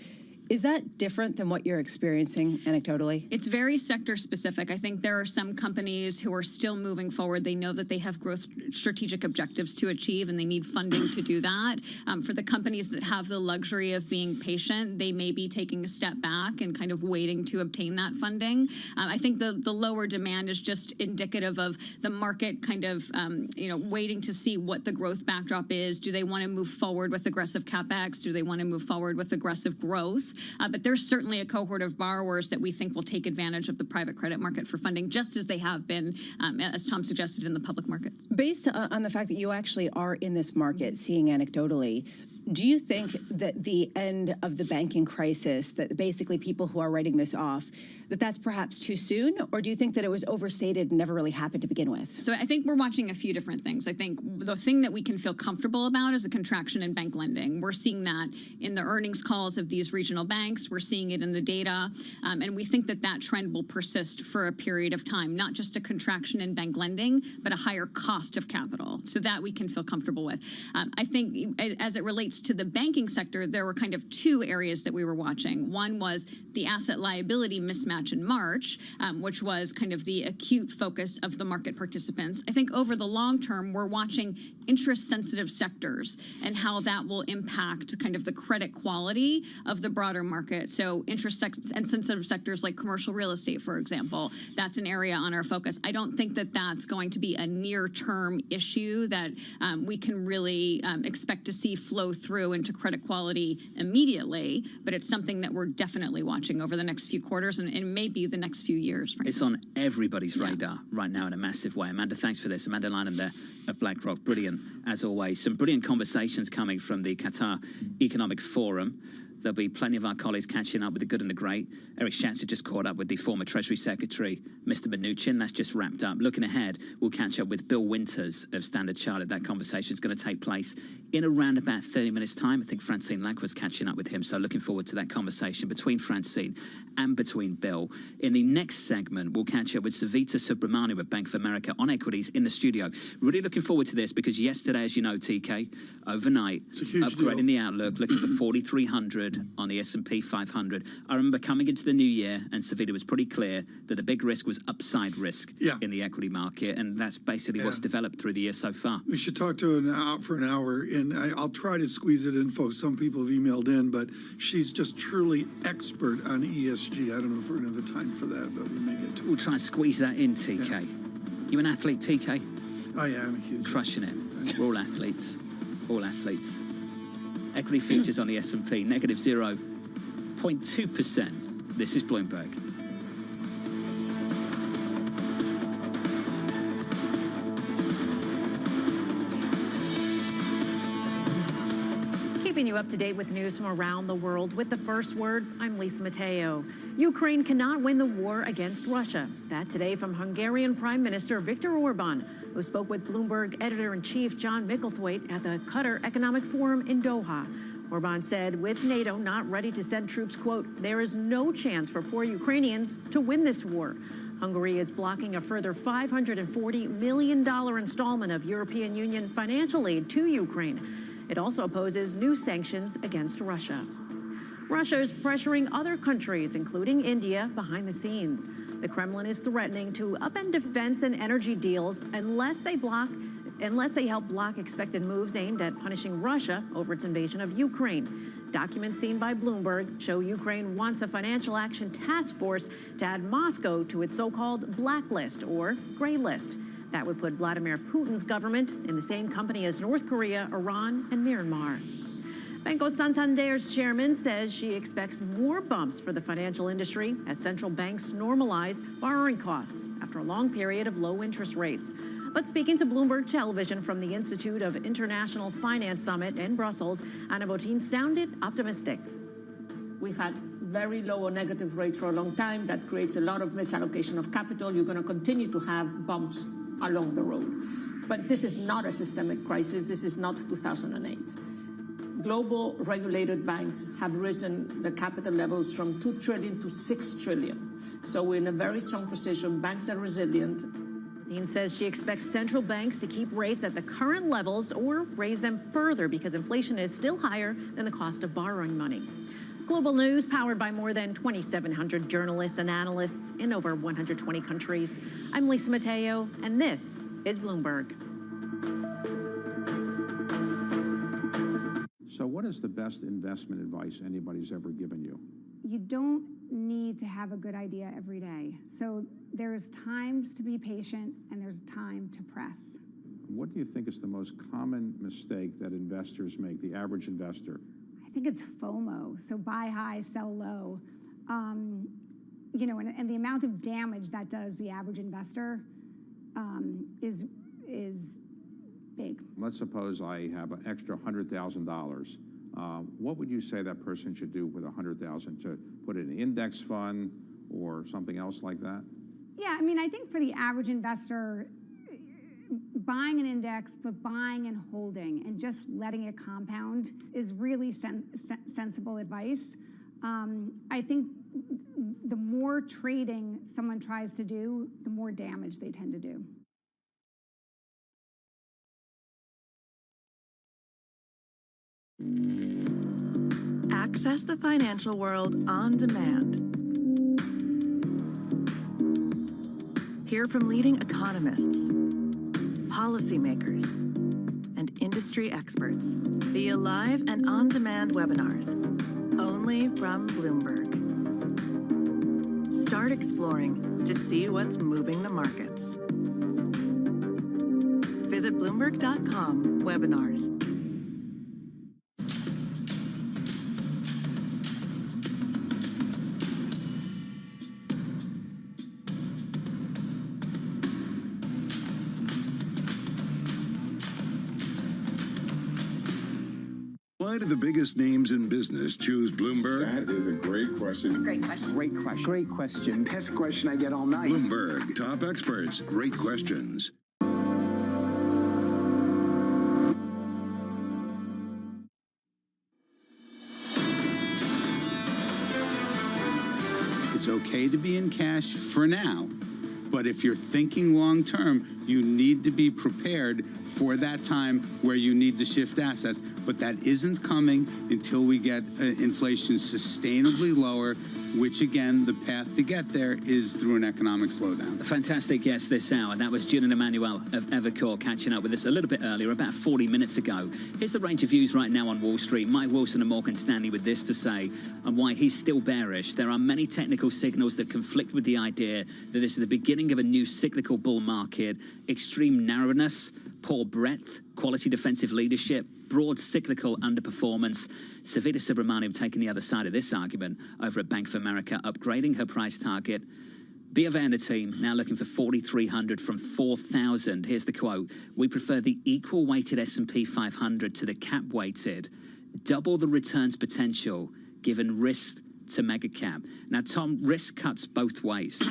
Is that different than what you're experiencing anecdotally? It's very sector specific. I think there are some companies who are still moving forward. They know that they have growth strategic objectives to achieve, and they need funding to do that. For the companies that have the luxury of being patient, they may be taking a step back and kind of waiting to obtain that funding. I think the lower demand is just indicative of the market kind of waiting to see what the growth backdrop is. Do they want to move forward with aggressive CapEx? Do they want to move forward with aggressive growth? But there's certainly a cohort of borrowers that we think will take advantage of the private credit market for funding, just as they have been, as Tom suggested, in the public markets. Based on the fact that you actually are in this market, seeing anecdotally, do you think that the end of the banking crisis, that basically people who are writing this off, that's perhaps too soon? Or do you think that it was overstated and never really happened to begin with? So I think we're watching a few different things. I think the thing that we can feel comfortable about is a contraction in bank lending. We're seeing that in the earnings calls of these regional banks. We're seeing it in the data. And we think that that trend will persist for a period of time, not just a contraction in bank lending, but a higher cost of capital. So that we can feel comfortable with. I think as it relates to the banking sector, there were kind of two areas that we were watching. One was the asset liability mismatch in March, which was kind of the acute focus of the market participants. I think over the long term, we're watching interest-sensitive sectors and how that will impact kind of the credit quality of the broader market. So and sensitive sectors like commercial real estate, for example, that's an area on our focus. I don't think that that's going to be a near-term issue that we can really expect to see flow through into credit quality immediately, but it's something that we're definitely watching over the next few quarters and maybe the next few years. Frankly. It's on everybody's radar right now in a massive way. Amanda, thanks for this. Amanda Lynham there of BlackRock, brilliant as always. Some brilliant conversations coming from the Qatar Economic Forum. There'll be plenty of our colleagues catching up with the good and the great. Eric Schatzer just caught up with the former Treasury Secretary, Mr. Mnuchin. That's just wrapped up. Looking ahead, we'll catch up with Bill Winters of Standard Chartered. That conversation is going to take place in around about 30 minutes' time. I think Francine Lack was catching up with him, so looking forward to that conversation between Francine and between Bill. In the next segment, we'll catch up with Savita Subramanian of Bank of America on equities in the studio. Really looking forward to this because yesterday, as you know, TK, overnight, upgrading the outlook, looking for 4,300 on the S&P 500. I remember coming into the new year, and Savita was pretty clear that the big risk was upside risk in the equity market, and that's basically what's developed through the year so far. We should talk to her for an hour, and I'll try to squeeze it in, folks. Some people have emailed in, but she's just truly expert on ESG. I don't know if we're going to have the time for that, but we may get to it. We'll try and squeeze that in, TK. Yeah. You an athlete, TK? I am a huge. Crushing it. We're all athletes. All athletes. Equity futures on the S&P, negative 0.2%. This is Bloomberg. Keeping you up to date with news from around the world with the first word, I'm Lisa Mateo. Ukraine cannot win the war against Russia. That today from Hungarian Prime Minister Viktor Orban, who spoke with Bloomberg editor-in-chief John Micklethwaite at the Qatar Economic Forum in Doha. Orban said with NATO not ready to send troops, quote, there is no chance for poor Ukrainians to win this war. Hungary is blocking a further $540 million installment of European Union financial aid to Ukraine. It also opposes new sanctions against Russia. Russia is pressuring other countries, including India, behind the scenes. The Kremlin is threatening to upend defense and energy deals unless they help block expected moves aimed at punishing Russia over its invasion of Ukraine. Documents seen by Bloomberg show Ukraine wants a financial action task force to add Moscow to its so-called blacklist or gray list. That would put Vladimir Putin's government in the same company as North Korea, Iran, and Myanmar. Banco Santander's chairman says she expects more bumps for the financial industry as central banks normalize borrowing costs after a long period of low interest rates. But speaking to Bloomberg Television from the Institute of International Finance Summit in Brussels, Anna Botín sounded optimistic. We've had very low or negative rates for a long time. That creates a lot of misallocation of capital. You're going to continue to have bumps along the road. But this is not a systemic crisis. This is not 2008. Global regulated banks have risen the capital levels from 2 trillion to 6 trillion. So we're in a very strong position. Banks are resilient. Dean says she expects central banks to keep rates at the current levels or raise them further because inflation is still higher than the cost of borrowing money. Global news powered by more than 2,700 journalists and analysts in over 120 countries. I'm Lisa Mateo, and this is Bloomberg. So what is the best investment advice anybody's ever given you? You don't need to have a good idea every day. So there's times to be patient and there's time to press. What do you think is the most common mistake that investors make, the average investor? I think it's FOMO, so buy high, sell low. You know, and the amount of damage that does the average investor is big. Let's suppose I have an extra $100,000. What would you say that person should do with $100,000? To put it in an index fund or something else like that? Yeah, I mean, I think for the average investor, buying an index, but buying and holding and just letting it compound is really sensible advice. I think the more trading someone tries to do, the more damage they tend to do. Access the financial world on demand. Hear from leading economists, policymakers, and industry experts via live and on-demand webinars, only from Bloomberg. Start exploring to see what's moving the markets. Visit Bloomberg.com/webinars. Why do the biggest names in business choose Bloomberg? That is a great question. It's a great question. Great question. Great question. Best question I get all night. Bloomberg, top experts, great questions. It's okay to be in cash for now, but if you're thinking long term, you need to be prepared for that time where you need to shift assets. But that isn't coming until we get inflation sustainably lower, which again, the path to get there is through an economic slowdown. A fantastic guest this hour. That was Julian Emanuel of Evercore catching up with us a little bit earlier, about 40 minutes ago. Here's the range of views right now on Wall Street. Mike Wilson of Morgan Stanley with this to say on why he's still bearish. There are many technical signals that conflict with the idea that this is the beginning of a new cyclical bull market. Extreme narrowness, poor breadth, quality defensive leadership, broad cyclical underperformance. Savita Subramaniam taking the other side of this argument over at Bank of America, upgrading her price target. B of A and the team now looking for 4,300 from 4,000. Here's the quote. We prefer the equal weighted S&P 500 to the cap weighted. Double the returns potential given risk to mega cap. Now, Tom, risk cuts both ways.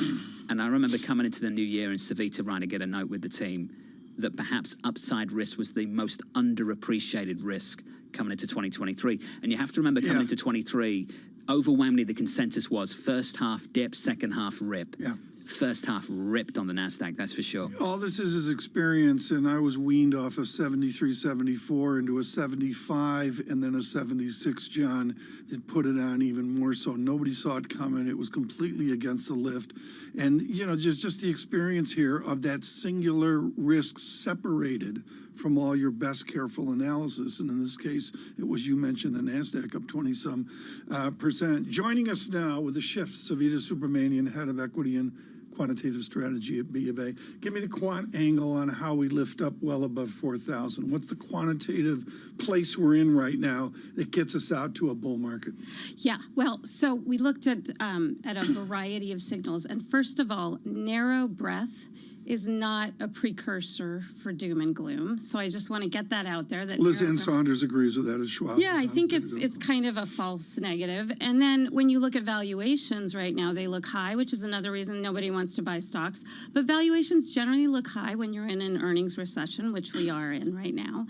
And I remember coming into the new year and Savita writing a note with the team that perhaps upside risk was the most underappreciated risk coming into 2023. And you have to remember coming into 23, overwhelmingly the consensus was first half dip, second half rip. Yeah. First half ripped on the NASDAQ, that's for sure. All this is experience, and I was weaned off of 73, 74 into a 75 and then a 76, John. It put it on even more so. Nobody saw it coming. It was completely against the lift. And, you know, just the experience here of that singular risk separated from all your best careful analysis. And in this case, it was, you mentioned the NASDAQ up 20-some%. Joining us now with the shift, Savita Subramanian, head of equity and quantitative strategy at B of A. Give me the quant angle on how we lift up well above 4,000. What's the quantitative place we're in right now that gets us out to a bull market? Yeah, well, so we looked at a variety of signals. And first of all, narrow breadth is not a precursor for doom and gloom. So I just want to get that out there. That Liz Ann Saunders agrees with that as Schwab. Yeah, I think it's kind of a false negative. And then when you look at valuations right now, they look high, which is another reason nobody wants to buy stocks. But valuations generally look high when you're in an earnings recession, which we are in right now.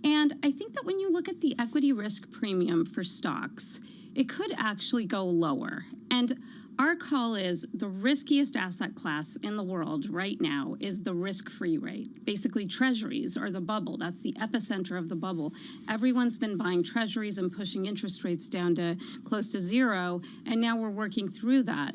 And I think that when you look at the equity risk premium for stocks, it could actually go lower. And our call is the riskiest asset class in the world right now is the risk-free rate. Basically, treasuries are the bubble. That's the epicenter of the bubble. Everyone's been buying treasuries and pushing interest rates down to close to zero, and now we're working through that.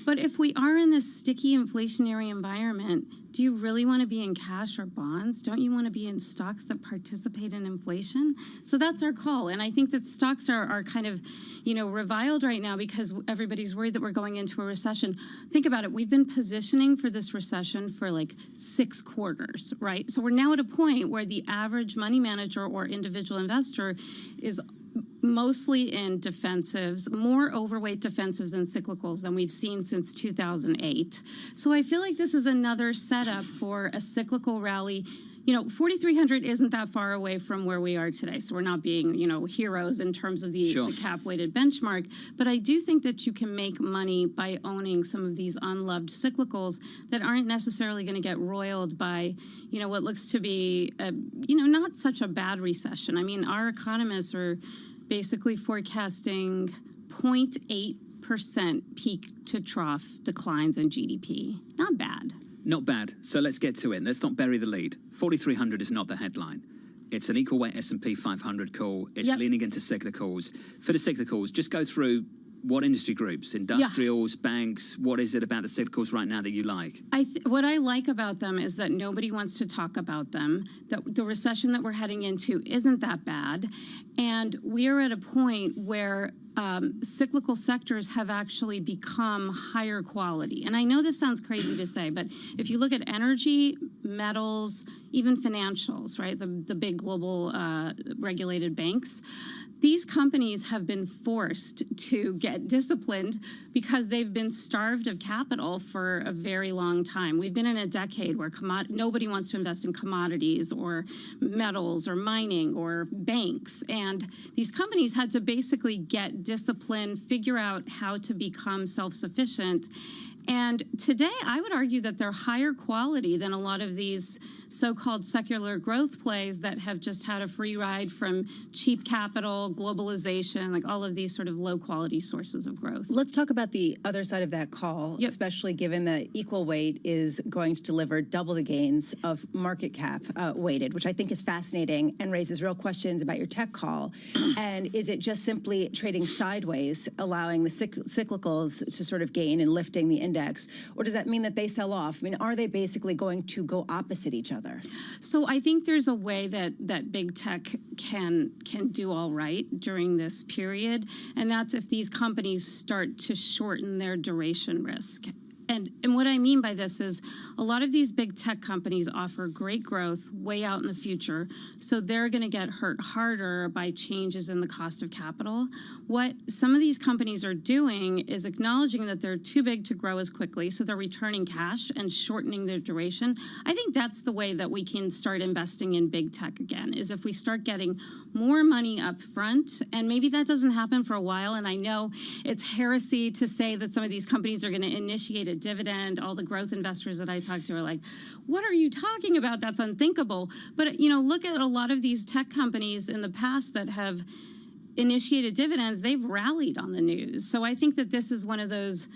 But if we are in this sticky inflationary environment, do you really want to be in cash or bonds? Don't you want to be in stocks that participate in inflation? So that's our call. And I think that stocks are kind of, reviled right now because everybody's worried that we're going into a recession. Think about it. We've been positioning for this recession for like 6 quarters, right? So we're now at a point where the average money manager or individual investor is mostly in defensives, more overweight defensives than cyclicals than we've seen since 2008. So I feel like this is another setup for a cyclical rally. 4,300 isn't that far away from where we are today. So we're not being, heroes in terms of the cap-weighted benchmark. But I do think that you can make money by owning some of these unloved cyclicals that aren't necessarily going to get roiled by, what looks to be, not such a bad recession. I mean, our economists are basically forecasting 0.8% peak to trough declines in GDP. Not bad. Not bad. So let's get to it. Let's not bury the lead. 4,300 is not the headline. It's an equal weight S&P 500 call. It's leaning into cyclicals. For the cyclicals, just go through what industry groups, industrials, banks, what is it about the cyclicals right now that you like? What I like about them is that nobody wants to talk about them, that the recession that we're heading into isn't that bad, and we are at a point where cyclical sectors have actually become higher quality. And I know this sounds crazy to say, but if you look at energy, metals, even financials, right, the big global regulated banks, these companies have been forced to get disciplined because they've been starved of capital for a very long time. We've been in a decade where nobody wants to invest in commodities or metals or mining or banks. And these companies had to basically get disciplined, figure out how to become self-sufficient. And today, I would argue that they're higher quality than a lot of these so-called secular growth plays that have just had a free ride from cheap capital, globalization, like all of these sort of low-quality sources of growth. Let's talk about the other side of that call, especially given that equal weight is going to deliver double the gains of market cap weighted, which I think is fascinating and raises real questions about your tech call. And is it just simply trading sideways, allowing the cyclicals to sort of gain and lifting the index, or does that mean that they sell off? I mean, are they basically going to go opposite each other? So I think there's a way that big tech can do all right during this period, and that's if these companies start to shorten their duration risk. And what I mean by this is a lot of these big tech companies offer great growth way out in the future, so they're going to get hurt harder by changes in the cost of capital. What some of these companies are doing is acknowledging that they're too big to grow as quickly, so they're returning cash and shortening their duration. I think that's the way that we can start investing in big tech again, is if we start getting more money up front, and maybe that doesn't happen for a while, and I know it's heresy to say that some of these companies are going to initiate a dividend. All the growth investors that I talk to are like, what are you talking about? That's unthinkable. But, look at a lot of these tech companies in the past that have initiated dividends, they've rallied on the news. So I think that this is one of those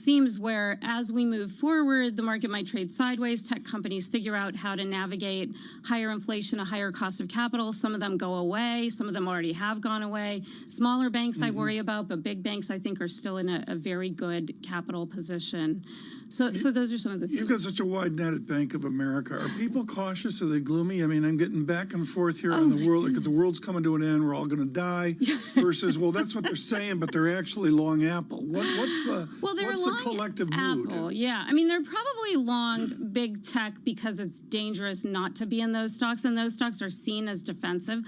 themes where, as we move forward, the market might trade sideways. Tech companies figure out how to navigate higher inflation, a higher cost of capital. Some of them go away. Some of them already have gone away. Smaller banks I worry about, but big banks I think are still in a very good capital position. So those are some of the things. You've got such a wide net at Bank of America. Are people cautious? Are they gloomy? I mean, I'm getting back and forth here on the world. Like, the world's coming to an end. We're all going to die. Versus, well, that's what they're saying, but they're actually long Apple. What's the collective mood? Yeah, I mean, they're probably long big tech because it's dangerous not to be in those stocks, and those stocks are seen as defensive.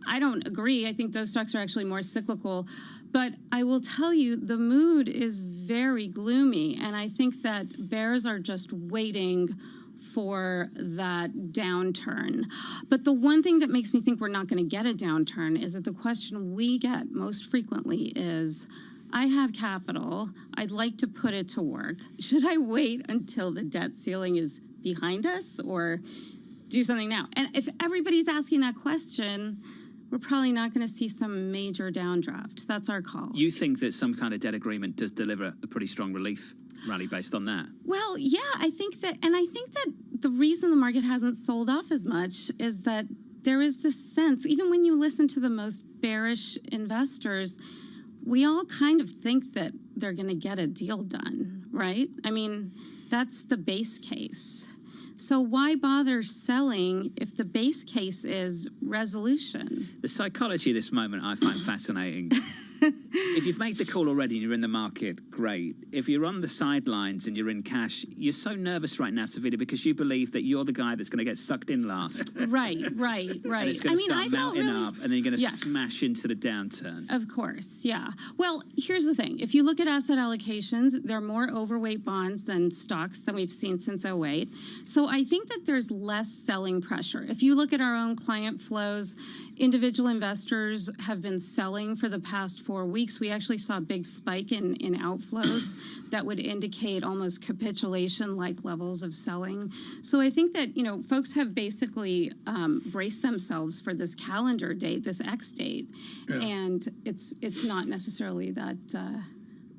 I don't agree. I think those stocks are actually more cyclical. But I will tell you, the mood is very gloomy, and I think that bears are just waiting for that downturn. But the one thing that makes me think we're not going to get a downturn is that the question we get most frequently is, I have capital, I'd like to put it to work. Should I wait until the debt ceiling is behind us or do something now? And if everybody's asking that question, we're probably not going to see some major downdraft. That's our call. You think that some kind of debt agreement does deliver a pretty strong relief rally based on that? Well, yeah, I think that the reason the market hasn't sold off as much is that there is this sense, even when you listen to the most bearish investors, we all kind of think that they're going to get a deal done, right? I mean, that's the base case. So why bother selling if the base case is resolution? The psychology of this moment I find fascinating. If you've made the call already and you're in the market, great. If you're on the sidelines and you're in cash, you're so nervous right now, Savita, because you believe that you're the guy that's going to get sucked in last. Right. And it's going to start mounting up, and then you're going to smash into the downturn. Of course, yeah. Well, here's the thing. If you look at asset allocations, they're more overweight bonds than stocks than we've seen since 2008. So I think that there's less selling pressure. If you look at our own client flows, individual investors have been selling for the past 4 weeks. We actually saw a big spike in outflows that would indicate almost capitulation-like levels of selling. So I think that, folks have basically braced themselves for this calendar date, this X date, and it's not necessarily that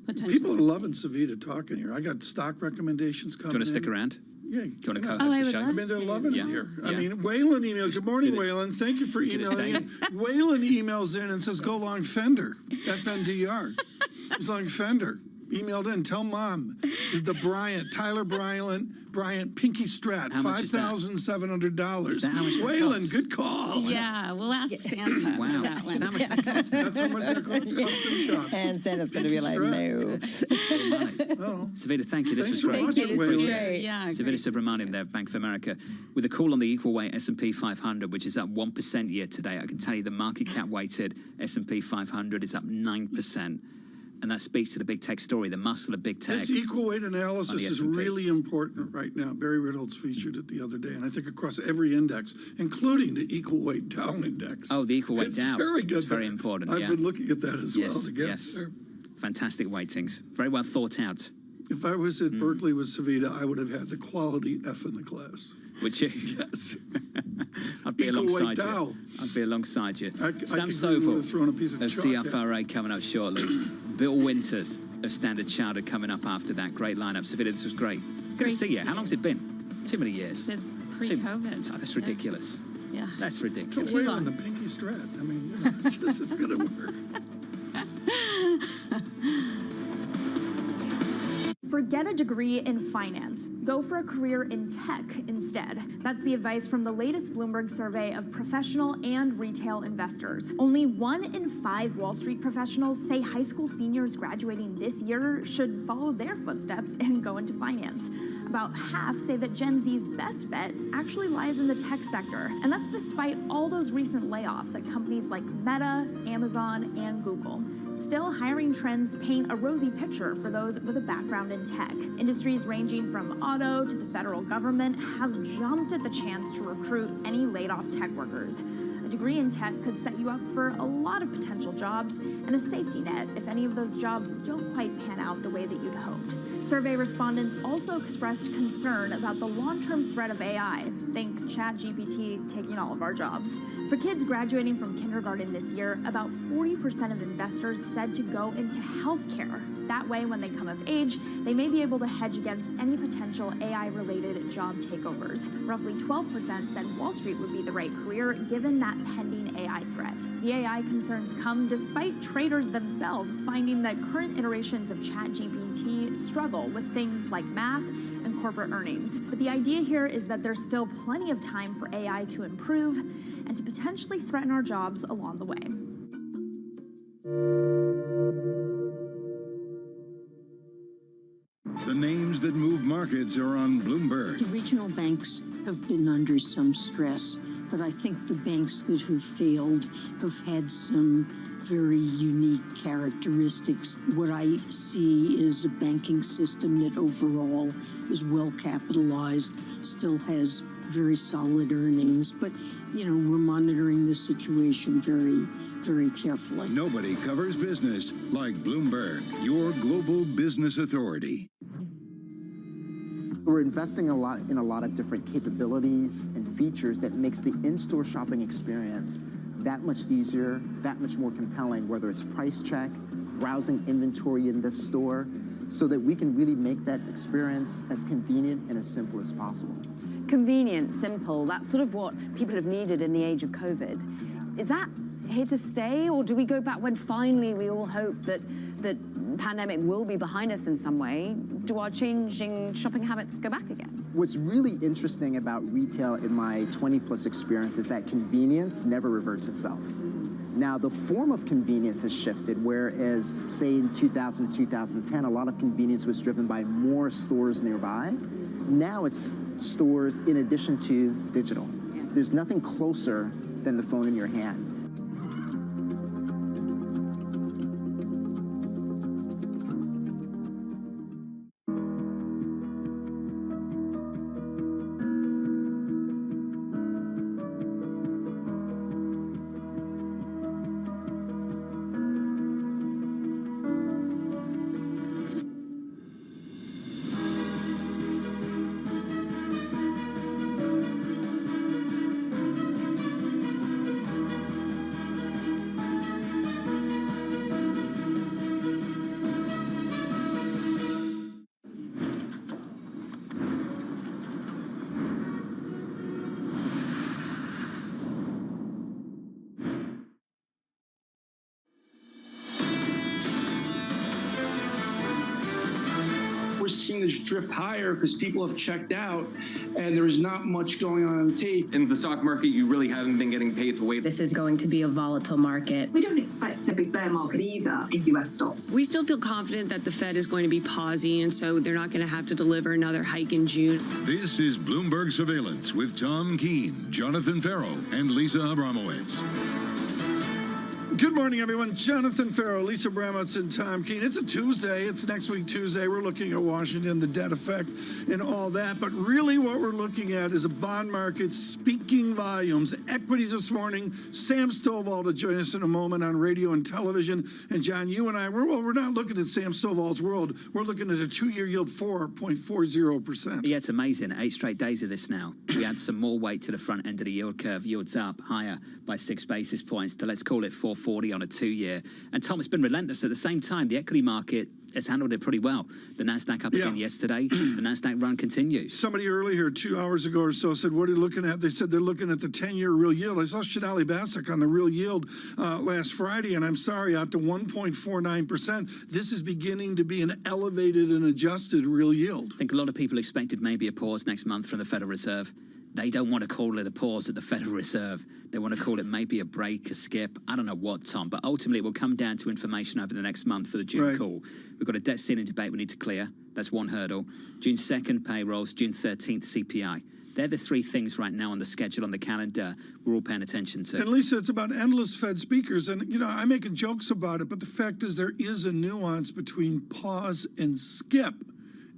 potential. People are loving Savita talking here. I got stock recommendations coming in. Do you want to stick around? Yeah. Do you want to co-host the show? I mean, they're loving it here. I mean, Waylon emailed. Good morning, Waylon. Thank you for emailing in. Waylon emails in and says, go long Fender, FNDR. He's long Fender. Emailed in, tell mom, the Tyler Bryant Pinky Strat, $5,700. Waylon, good call. Yeah, we'll ask Santa for that one. How much that cost? That's how much that costs. Custom shop. And Santa's going to be like, no. Savita, thank you. This was great. Thank you. This was great. Yeah, Savita Subramaniam there, Bank of America, with a call on the equal weight S&P 500, which is up 1% year to date. I can tell you the market cap weighted S&P 500 is up 9%. And that speaks to the big tech story, the muscle of big tech. This equal weight analysis is really important right now. Barry Ritholtz featured it the other day, and I think across every index, including the equal weight Dow index. Oh, the equal weight Dow. It's very good. It's very important. I've been looking at that as well to get there. Fantastic weightings. Very well thought out. If I was at Berkeley with Savita, I would have had the quality F in the class. Would you? Yes. I'd be alongside you. I'd be alongside you. Stan Sovell of CFRA coming up shortly. Bill Winters of Standard Chartered coming up after that. Great lineup. Savita, this was great. It's good to see you. How long's it been? Too many years. Pre-COVID. Oh, that's ridiculous. Yeah. That's ridiculous. It's a on the pinky strat. I mean, it's going to work. Forget a degree in finance. Go for a career in tech instead. That's the advice from the latest Bloomberg survey of professional and retail investors. Only 1 in 5 Wall Street professionals say high school seniors graduating this year should follow their footsteps and go into finance. About half say that Gen Z's best bet actually lies in the tech sector, and that's despite all those recent layoffs at companies like Meta, Amazon, and Google. Still, hiring trends paint a rosy picture for those with a background in tech. Industries ranging from auto to the federal government have jumped at the chance to recruit any laid-off tech workers. A degree in tech could set you up for a lot of potential jobs and a safety net if any of those jobs don't quite pan out the way that you'd hoped. Survey respondents also expressed concern about the long-term threat of AI. Think ChatGPT taking all of our jobs. For kids graduating from kindergarten this year, about 40% of investors said to go into healthcare. That way, when they come of age, they may be able to hedge against any potential AI-related job takeovers. Roughly 12% said Wall Street would be the right career given that pending AI threat. The AI concerns come despite traders themselves finding that current iterations of ChatGPT struggle with things like math and corporate earnings. But the idea here is that there's still plenty of time for AI to improve and to potentially threaten our jobs along the way. The names that move markets are on Bloomberg. The regional banks have been under some stress, but I think the banks that have failed have had some very unique characteristics. What I see is a banking system that overall is well capitalized, still has very solid earnings, but we're monitoring the situation very carefully. Nobody covers business like Bloomberg, your global business authority. We're investing in a lot of different capabilities and features that makes the in-store shopping experience that much easier, that much more compelling, whether it's price check, browsing inventory in this store, so that we can really make that experience as convenient and as simple as possible. Convenient, simple, that's sort of what people have needed in the age of COVID. Is that here to stay, or do we go back when finally we all hope that the pandemic will be behind us in some way? Do our changing shopping habits go back again? What's really interesting about retail in my 20-plus experience is that convenience never reverts itself. Now, the form of convenience has shifted, whereas, say, in 2000 to 2010, a lot of convenience was driven by more stores nearby. Now it's stores in addition to digital. There's nothing closer than the phone in your hand. Seeing this drift higher because people have checked out and there is not much going on the tape. In the stock market, you really haven't been getting paid to wait. This is going to be a volatile market. We don't expect a big bear market either in US stocks. We still feel confident that the Fed is going to be pausing, and so they're not going to have to deliver another hike in June. This is Bloomberg Surveillance with Tom Keene, Jonathan Farrow, and Lisa Abramowitz. Good morning, everyone. Jonathan Farrow, Lisa Abramowitz, and Tom Keene. It's a Tuesday. It's next week Tuesday. We're looking at Washington, the debt effect, and all that. But really what we're looking at is a bond market speaking volumes. Equities this morning. Sam Stovall to join us in a moment on radio and television. And John, you and I, we're not looking at Sam Stovall's world. We're looking at a two-year yield 4.40%. Yeah, it's amazing. 8 straight days of this now. We add some more weight to the front end of the yield curve. Yields up higher by 6 basis points to, let's call it, 4.40 on a 2-year. And Tom, it's been relentless. At the same time, the equity market has handled it pretty well. The NASDAQ up again yesterday. The NASDAQ run continues. Somebody earlier, 2 hours ago or so, said, what are you looking at? They said they're looking at the 10-year real yield. I saw Shadali Basak on the real yield last Friday, and I'm sorry, out to 1.49%. This is beginning to be an elevated and adjusted real yield. I think a lot of people expected maybe a pause next month from the Federal Reserve. They don't want to call it a pause at the Federal Reserve. They want to call it maybe a break, a skip. I don't know what, Tom, but ultimately it will come down to information over the next month for the June call. We've got a debt ceiling debate we need to clear. That's one hurdle. June 2nd payrolls, June 13th CPI. They're the 3 things right now on the schedule, on the calendar, we're all paying attention to. And Lisa, it's about endless Fed speakers. And, I'm making jokes about it, but the fact is there is a nuance between pause and skip.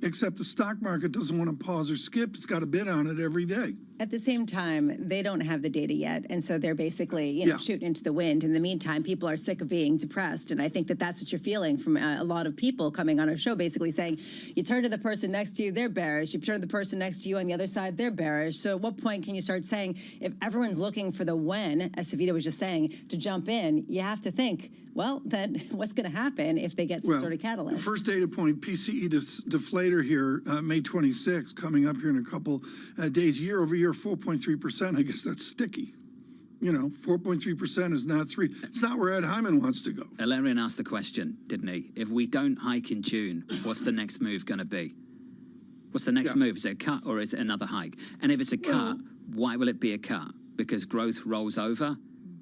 Except the stock market doesn't want to pause or skip. It's got a bid on it every day. At the same time, they don't have the data yet, and so they're basically, shooting into the wind. In the meantime, people are sick of being depressed, and I think that that's what you're feeling from a lot of people coming on our show, basically saying, you turn to the person next to you, they're bearish. You turn to the person next to you on the other side, they're bearish. So at what point can you start saying, if everyone's looking for the when, as Savita was just saying, to jump in, you have to think, well, then what's going to happen if they get some sort of catalyst? First data point, PCE deflator here, May 26th, coming up here in a couple days, year over year, 4.3%. I guess that's sticky. 4.3% is not 3. It's not where Ed Hyman wants to go. Alarian asked the question, didn't he? If we don't hike in June, what's the next move going to be? What's the next move? Is it a cut or is it another hike? And if it's a cut, why will it be a cut? Because growth rolls over?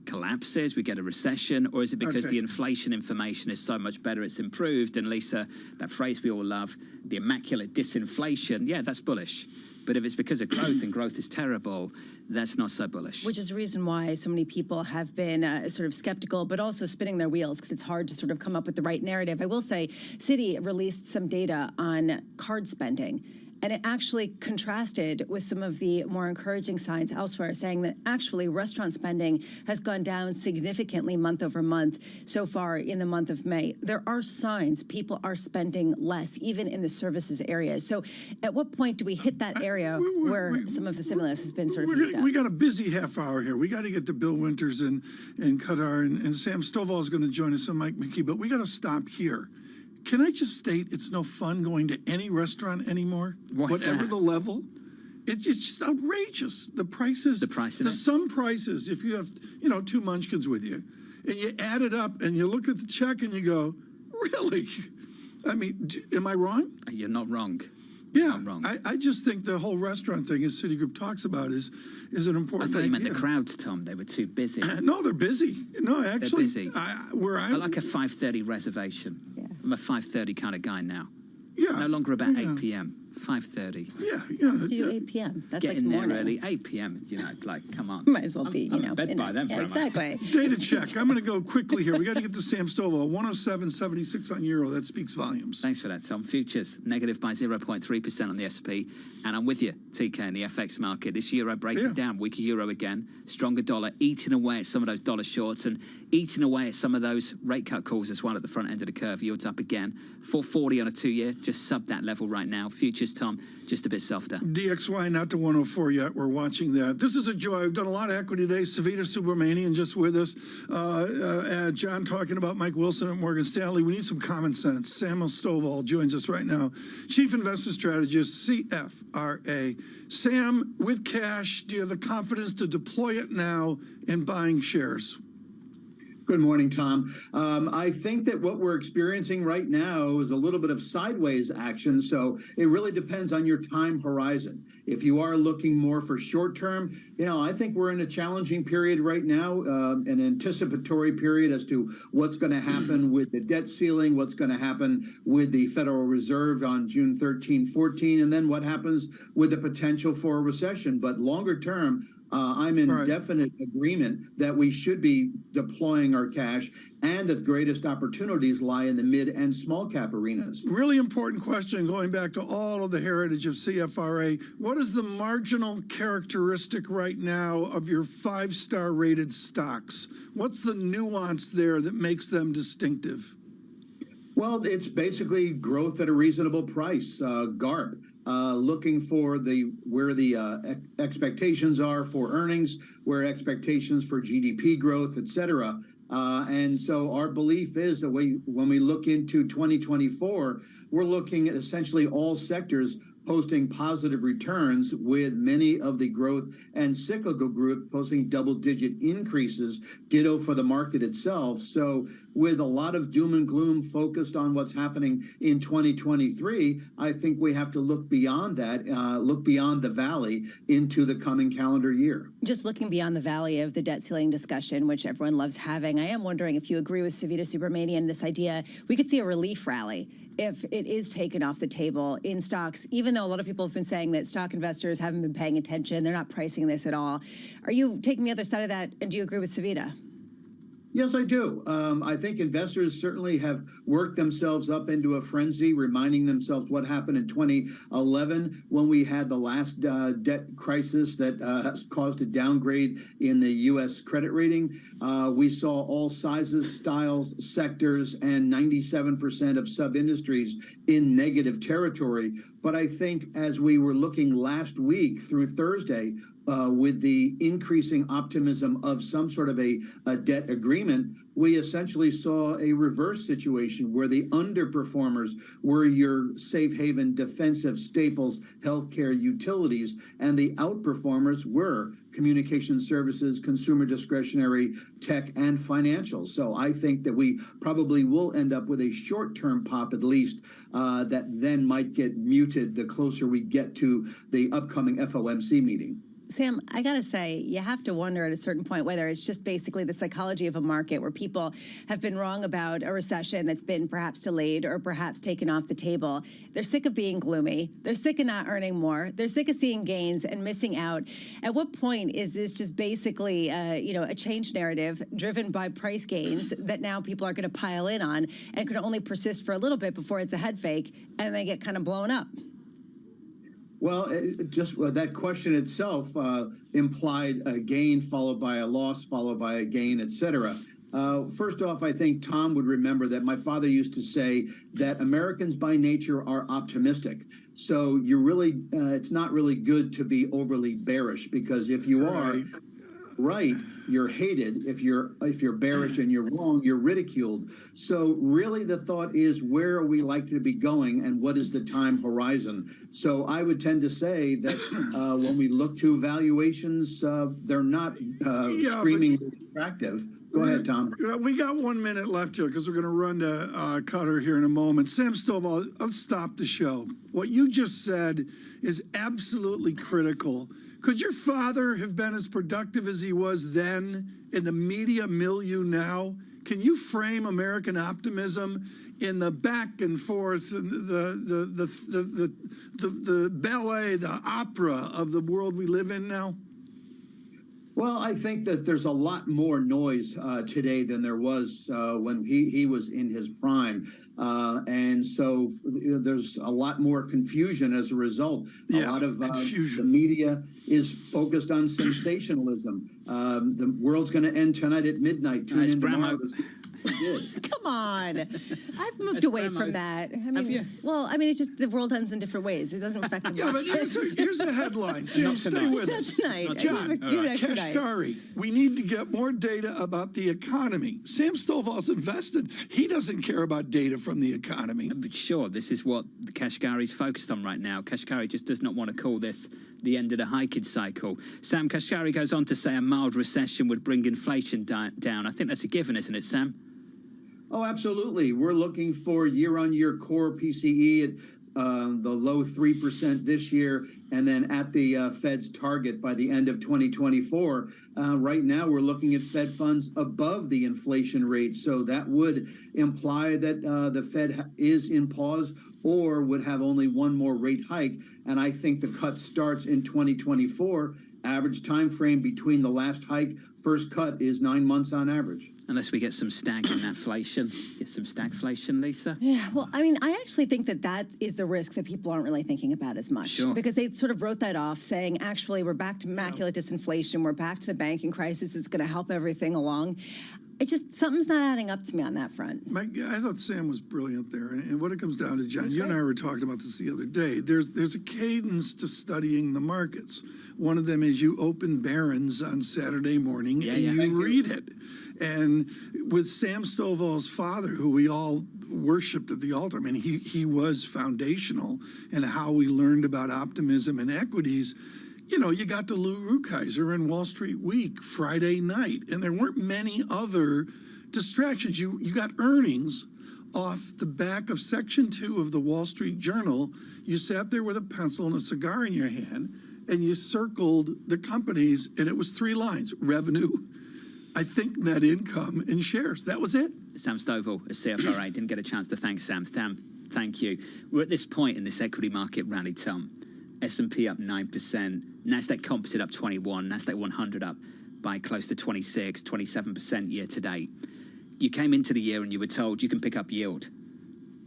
Collapses, we get a recession, or is it because the inflation information is so much better, it's improved? And Lisa, that phrase we all love, the immaculate disinflation, yeah, that's bullish. But if it's because of growth and growth is terrible, that's not so bullish. Which is the reason why so many people have been sort of skeptical, but also spinning their wheels because it's hard to sort of come up with the right narrative. I will say, Citi released some data on card spending, and it actually contrasted with some of the more encouraging signs elsewhere, saying that actually restaurant spending has gone down significantly month over month so far in the month of May. There are signs people are spending less, even in the services areas. So at what point do we hit that area where some of the stimulus has been sort of used up? We got a busy half hour here. We got to get to Bill Winters and Qatar, and Sam Stovall is going to join us, and Mike McKee, but we got to stop here. Can I just state it's no fun going to any restaurant anymore? Whatever the level. It's just outrageous. The prices. Some prices, if you have, 2 munchkins with you, and you add it up and you look at the check and you go, really? I mean, am I wrong? You're not wrong. Yeah, I just think the whole restaurant thing, as Citigroup talks about, is an important thing. I thought you meant the crowds, Tom. They were too busy. No, they're busy. No, actually. They're busy. I like a 5:30 reservation. Yeah. I'm a 5:30 kind of guy now. Yeah. No longer about 8 p.m. 5:30. Yeah. Do 8 p.m. That's Get like in there morning. early. 8 p.m. Come on. Might as well be, I'm in bed by then. Yeah, exactly. Data check. I'm going to go quickly here. We got to get to Sam Stovall. 107.76 on euro. That speaks volumes. Thanks for that, Tom. Futures negative by 0.3% on the SP. And I'm with you, TK, in the FX market. This euro breaking down. Weaker euro again. Stronger dollar eating away at some of those dollar shorts and eating away at some of those rate cut calls as well at the front end of the curve. Yields up again. 440 on a 2-year. Just sub that level right now. Futures, Tom, just a bit softer. DXY not to 104 yet. We're watching that. This is a joy. We've done a lot of equity today. Savita Subramanian just with us. John talking about Mike Wilson at Morgan Stanley. We need some common sense. Samuel Stovall joins us right now. Chief Investment Strategist, CFRA. Sam, with cash, do you have the confidence to deploy it now in buying shares? Good morning, Tom. I think that what we're experiencing right now is a little bit of sideways action, so it really depends on your time horizon. If you are looking more for short term, I think we're in a challenging period right now, an anticipatory period as to what's going to happen with the debt ceiling, what's going to happen with the Federal Reserve on June 13, 14, and then what happens with the potential for a recession. But longer term, I'm in definite agreement that we should be deploying our cash and that the greatest opportunities lie in the mid and small cap arenas. Really important question going back to all of the heritage of CFRA. What is the marginal characteristic right now of your 5-star rated stocks? What's the nuance there that makes them distinctive? Well, it's basically growth at a reasonable price, GARP, looking for where the expectations are for earnings, where expectations for GDP growth, et cetera. And so our belief is that when we look into 2024, we're looking at essentially all sectors posting positive returns, with many of the growth and cyclical groups posting double-digit increases, ditto for the market itself. So with a lot of doom and gloom focused on what's happening in 2023, I think we have to look beyond that, look beyond the valley into the coming calendar year. Just looking beyond the valley of the debt ceiling discussion, which everyone loves having, I am wondering if you agree with Savita Subramanian, this idea we could see a relief rally if it is taken off the table in stocks, even though a lot of people have been saying that stock investors haven't been paying attention, they're not pricing this at all. Are you taking the other side of that, and do you agree with Savita? Yes, I do. I think investors certainly have worked themselves up into a frenzy, reminding themselves what happened in 2011 when we had the last debt crisis that caused a downgrade in the U.S. credit rating. We saw all sizes, styles, sectors, and 97% of sub-industries in negative territory. But I think as we were looking last week through Thursday, with the increasing optimism of some sort of a debt agreement, we essentially saw a reverse situation where the underperformers were your safe haven defensive staples, healthcare, utilities, and the outperformers were communication services, consumer discretionary, tech, and financials. So I think that we probably will end up with a short-term pop at least that then might get muted the closer we get to the upcoming FOMC meeting. Sam, I got to say, you have to wonder at a certain point whether it's just basically the psychology of a market where people have been wrong about a recession that's been perhaps delayed or perhaps taken off the table. They're sick of being gloomy. They're sick of not earning more. They're sick of seeing gains and missing out. At what point is this just basically, a change narrative driven by price gains that now people are going to pile in on and can only persist for a little bit before it's a head fake and they get kind of blown up? Well, that question itself implied a gain followed by a loss followed by a gain, et cetera. First off, I think Tom would remember that my father used to say that Americans by nature are optimistic. So it's not really good to be overly bearish, because if you are right, you're hated. If you're bearish and you're wrong, you're ridiculed. So really the thought is, where are we likely to be going and what is the time horizon? So I would tend to say that when we look to valuations, they're not screamingly attractive. Go ahead, Tom. We got 1 minute left here because we're going to run to Cutter here in a moment. Sam Stovall, let's stop the show. What you just said is absolutely critical. Could your father have been as productive as he was then in the media milieu now? Can you frame American optimism in the back and forth, and the ballet, the opera of the world we live in now? Well, I think that there's a lot more noise today than there was when he was in his prime. And so there's a lot more confusion as a result. A lot of the media is focused on sensationalism. The world's going to end tonight at midnight. Tune in tomorrow. Come on. I've moved away from that. Have you? Well, it's just the world ends in different ways. It doesn't affect the Yeah, but here's a headline. Sam, stay with us. Tonight. John, Kashkari, we need to get more data about the economy. Sam Stovall's invested. He doesn't care about data from the economy. But sure, this is what Kashkari's focused on right now. Kashkari just does not want to call this the end of the hiking cycle. Sam Kashkari goes on to say a mild recession would bring inflation down. I think that's a given, isn't it, Sam? Oh, absolutely. We're looking for year-on-year core PCE at the low 3% this year, and then at the Fed's target by the end of 2024. Right now, we're looking at Fed funds above the inflation rate. So that would imply that the Fed is in pause or would have only one more rate hike. And I think the cut starts in 2024. Average time frame between the last hike, first cut, is 9 months on average. Unless we get some stagnant inflation. Get some stagflation, Lisa? Yeah, well, I actually think that is the risk that people aren't really thinking about as much. Sure. Because they sort of wrote that off, saying, actually, we're back to immaculate disinflation. We're back to the banking crisis. It's going to help everything along. Something's not adding up to me on that front. I thought Sam was brilliant there. And what it comes down to, John, you and I were talking about this the other day. There's a cadence to studying the markets. One of them is you open Barron's on Saturday morning and you read it. And with Sam Stovall's father, who we all worshipped at the altar, he was foundational in how we learned about optimism and equities. You got to Lou Rukeyser in Wall Street Week Friday night, and there weren't many other distractions. You got earnings off the back of Section 2 of the Wall Street Journal. You sat there with a pencil and a cigar in your hand, and you circled the companies, and it was 3 lines: revenue, I think net income, and shares. That was it. Sam Stovall of CFRA. Didn't get a chance to thank Sam. Sam, thank you. We're at this point in this equity market rally, Tom. S&P up 9%, Nasdaq Composite up 21, Nasdaq 100 up by close to 26, 27% year to date. You came into the year and you were told you can pick up yield.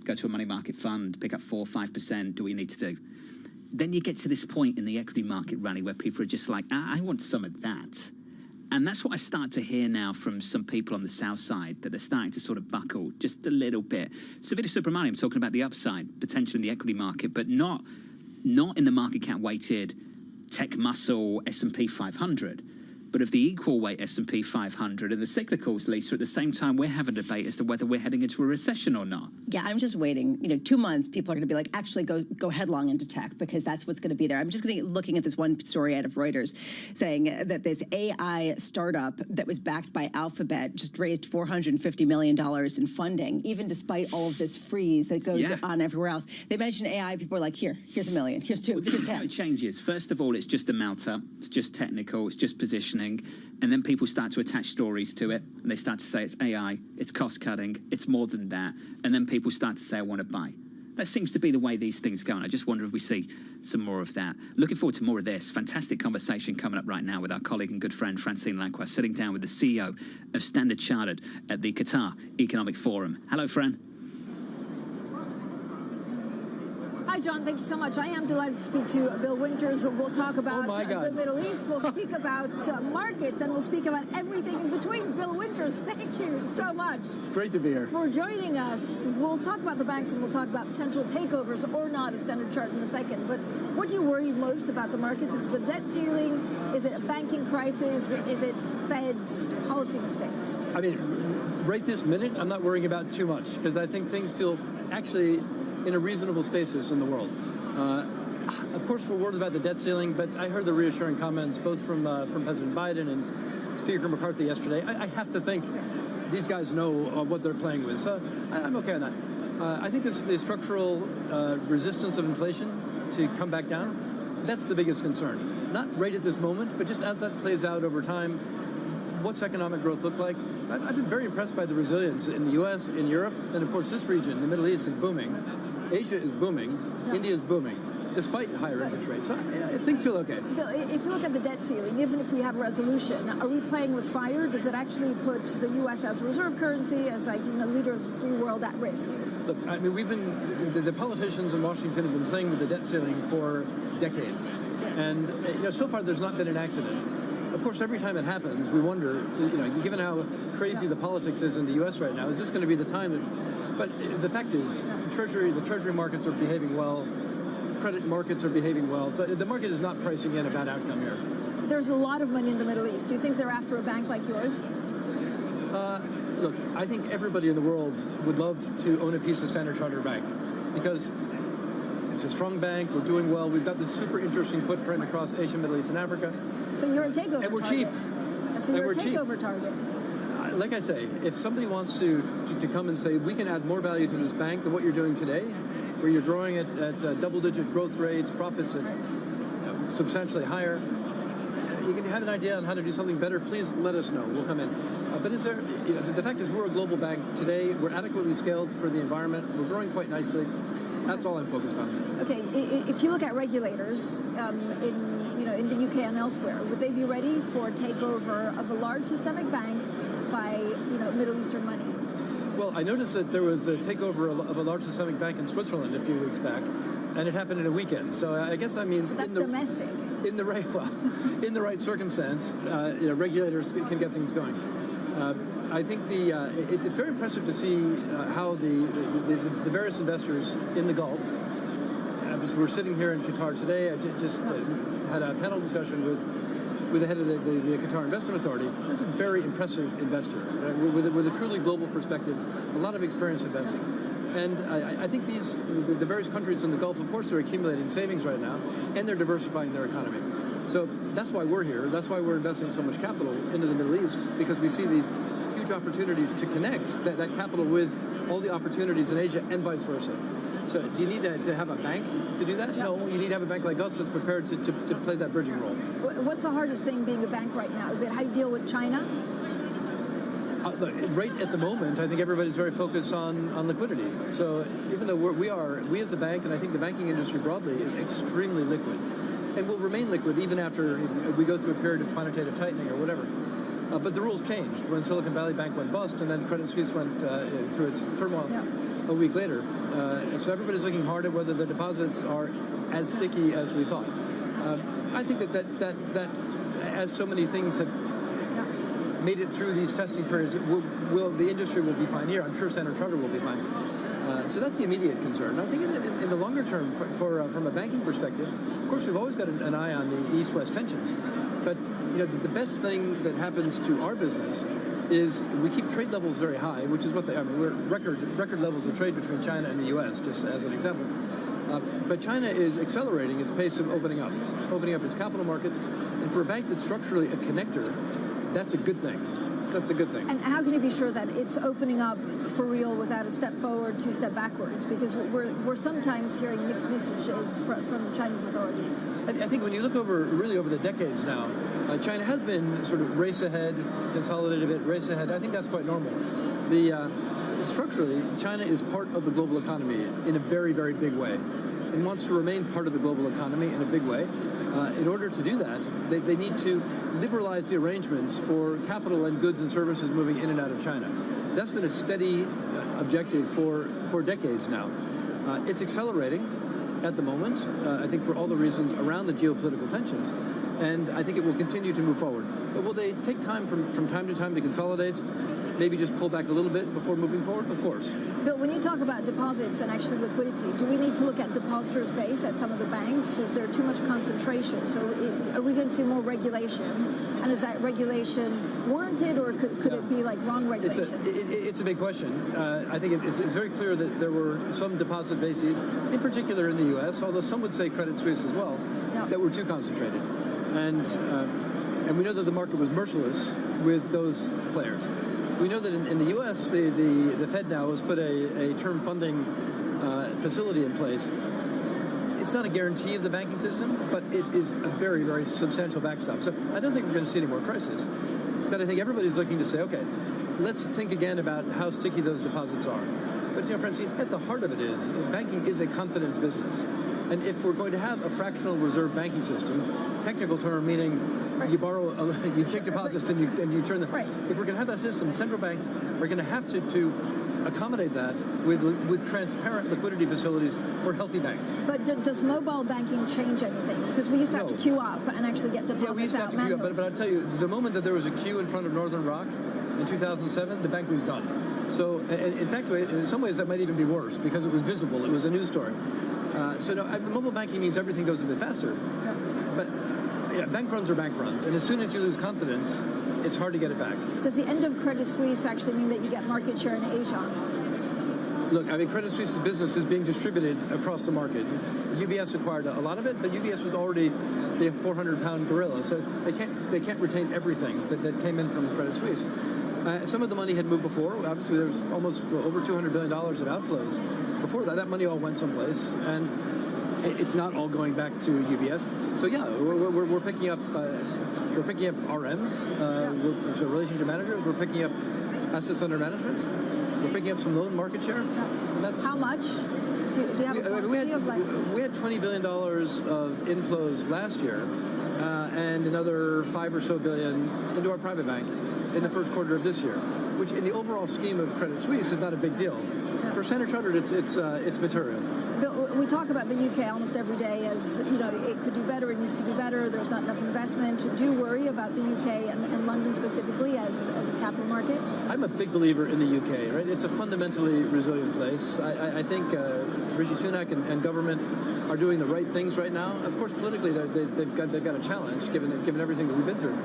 Go to a money market fund, pick up 4 or 5%, do what you need to do. Then you get to this point in the equity market rally where people are just like, I want some of that. And that's what I start to hear now from some people on the south side, that they're starting to sort of buckle just a little bit. Savita Subramaniam talking about the upside potential in the equity market, but not in the market cap weighted tech muscle S&P 500. But of the equal weight S&P 500 and the cyclicals, Lisa, at the same time, we're having a debate as to whether we're heading into a recession or not. Yeah, I'm just waiting. 2 months, people are going to be like, actually go headlong into tech, because that's what's going to be there. I'm just going to looking at this one story out of Reuters saying that this AI startup that was backed by Alphabet just raised $450 million in funding, even despite all of this freeze that goes on everywhere else. They mention AI, people are like, here's $1 million, here's 2, here's 10. How it changes. First of all, it's just a melt up, it's just technical, it's just positioning. And then people start to attach stories to it, and they start to say it's AI, it's cost cutting, it's more than that. And then people start to say, I want to buy. That seems to be the way these things go, and I just wonder if we see some more of that. Looking forward to more of this. Fantastic conversation coming up right now with our colleague and good friend, Francine Lacroix, sitting down with the CEO of Standard Chartered at the Qatar Economic Forum. Hello, Fran. Hi, John. Thank you so much. I am delighted to speak to Bill Winters. We'll talk about the Middle East. We'll speak about markets, and we'll speak about everything in between. Bill Winters, thank you so much. Great to be here. For joining us. We'll talk about the banks, and we'll talk about potential takeovers or not of Standard Chartered in a second. But what do you worry most about the markets? Is it the debt ceiling? Is it a banking crisis? Is it Fed's policy mistakes? I mean, right this minute, I'm not worrying about too much, because I think things feel actually in a reasonable stasis in the world. Of course, we're worried about the debt ceiling, but I heard the reassuring comments both from President Biden and Speaker McCarthy yesterday. I have to think these guys know what they're playing with, so I'm okay on that. I think the structural resistance of inflation to come back down, that's the biggest concern. Not right at this moment, but just as that plays out over time, what's economic growth look like? I've been very impressed by the resilience in the U.S., in Europe, and of course this region, the Middle East, is booming. Asia is booming. India is booming, despite higher interest rates. So things feel okay. Bill, if you look at the debt ceiling, even if we have a resolution, are we playing with fire? Does it actually put the U.S. as a reserve currency, as leader of the free world, at risk? Look, I mean, the politicians in Washington have been playing with the debt ceiling for decades, and so far there's not been an accident. Of course, every time it happens, we wonder, given how crazy the politics is in the U.S. right now, is this going to be the time that... But the fact is, the Treasury markets are behaving well, credit markets are behaving well, so the market is not pricing in a bad outcome here. There's a lot of money in the Middle East. Do you think they're after a bank like yours? Look, I think everybody in the world would love to own a piece of Standard Chartered Bank, because it's a strong bank, we're doing well, we've got this super interesting footprint across Asia, Middle East, and Africa. So you're a takeover and we're target. Cheap. So you're and we're a takeover cheap. target. Like I say, if somebody wants to come and say, we can add more value to this bank than what you're doing today, where you're growing at double-digit growth rates, profits at substantially higher, you can have an idea on how to do something better, please let us know. We'll come in. But is there, the fact is we're a global bank today. We're adequately scaled for the environment. We're growing quite nicely. That's all I'm focused on. Okay, if you look at regulators in the UK and elsewhere, would they be ready for a takeover of a large systemic bank by Middle Eastern money? Well, I noticed that there was a takeover of a large systemic bank in Switzerland a few weeks back, and it happened in a weekend. So I guess that means that's domestic. In the right circumstance, regulators can get things going. I think it's very impressive to see how the various investors in the Gulf. We're sitting here in Qatar today. I just had a panel discussion with the head of the Qatar Investment Authority. This is a very impressive investor with a truly global perspective, a lot of experience investing. And I think the various countries in the Gulf, of course, are accumulating savings right now, and they're diversifying their economy. So that's why we're here. That's why we're investing so much capital into the Middle East, because we see these huge opportunities to connect that capital with all the opportunities in Asia and vice versa. So do you need to have a bank to do that? No, you need to have a bank like us that's prepared to play that bridging role. What's the hardest thing being a bank right now? Is it how you deal with China? Look, right at the moment, I think everybody's very focused on liquidity. So even though we as a bank, and I think the banking industry broadly, is extremely liquid. and will remain liquid even after we go through a period of quantitative tightening or whatever. But the rules changed when Silicon Valley Bank went bust, and then Credit Suisse went through its turmoil a week later. So everybody's looking hard at whether the deposits are as sticky as we thought. I think that as so many things have made it through these testing periods, the industry will be fine here. I'm sure Standard Chartered will be fine. So that's the immediate concern. I think in the longer term, from a banking perspective, of course, we've always got an eye on the East-West tensions. But the best thing that happens to our business is we keep trade levels very high, which is what we're record levels of trade between China and the U.S. just as an example. But China is accelerating its pace of opening up its capital markets, and for a bank that's structurally a connector, that's a good thing. That's a good thing. And how can you be sure that it's opening up for real without a step forward, two step backwards? Because we're sometimes hearing mixed messages from the Chinese authorities. I think when you look over the decades now, China has been sort of race ahead, consolidate a bit, race ahead. I think that's quite normal. Structurally, China is part of the global economy in a very, very big way, and wants to remain part of the global economy in a big way. In order to do that, they need to liberalize the arrangements for capital and goods and services moving in and out of China. That's been a steady objective for decades now. It's accelerating at the moment, I think for all the reasons around the geopolitical tensions, and I think it will continue to move forward. But will they take time from time to time to consolidate? Maybe just pull back a little bit before moving forward? Of course. Bill, when you talk about deposits and actually liquidity, do we need to look at depositors' base at some of the banks? Is there too much concentration? So are we going to see more regulation? And is that regulation warranted, or could it be like wrong regulation? It's a big question. I think it's very clear that there were some deposit bases, in particular in the U.S., although some would say Credit Suisse as well, that were too concentrated. And we know that the market was merciless with those players. We know that in the U.S., the Fed now has put a term funding facility in place. It's not a guarantee of the banking system, but it is a very, very substantial backstop. So I don't think we're going to see any more crisis. But I think everybody's looking to say, okay, let's think again about how sticky those deposits are. But, Francine, at the heart of it is, banking is a confidence business. And if we're going to have a fractional reserve banking system, technical term meaning you borrow, you take deposits and you turn them. Right. If we're going to have that system, central banks are going to have to accommodate that with transparent liquidity facilities for healthy banks. But does mobile banking change anything? Because we used to have to queue up and actually get deposits out. Yeah, we used to have to queue up, but I'll tell you, the moment that there was a queue in front of Northern Rock in 2007, the bank was done. So, in fact, in some ways that might even be worse because it was visible. It was a news story. Mobile banking means everything goes a bit faster. Yeah. But bank runs are bank runs, and as soon as you lose confidence, it's hard to get it back. Does the end of Credit Suisse actually mean that you get market share in Asia? Look, Credit Suisse's business is being distributed across the market. UBS acquired a lot of it, but UBS was already the 400-pound gorilla, so they can't retain everything that came in from Credit Suisse. Some of the money had moved before. Obviously, there was almost over $200 billion of outflows. Before that so money all went someplace, and it's not all going back to UBS. So yeah, we're picking up RMs, so relationship managers. We're picking up assets under management. We're picking up some loan market share. And that's how much? Do you have a quantity of like? We had $20 billion of inflows last year, and another $5 or so billion into our private bank in the first quarter of this year, which in the overall scheme of Credit Suisse is not a big deal. For Standard Chartered, it's material. Bill, we talk about the UK almost every day as, it could do better, it needs to do better, there's not enough investment. Do you worry about the UK and London specifically as a capital market? I'm a big believer in the UK, right? It's a fundamentally resilient place. I think Rishi Sunak and government are doing the right things right now. Of course, politically, they've got a challenge given everything that we've been through.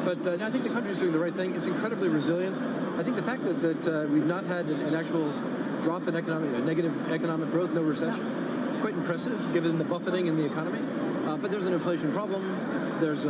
But I think the country's doing the right thing. It's incredibly resilient. I think the fact that we've not had an actual drop in negative economic growth, no recession, quite impressive given the buffeting in the economy. But there's an inflation problem. There's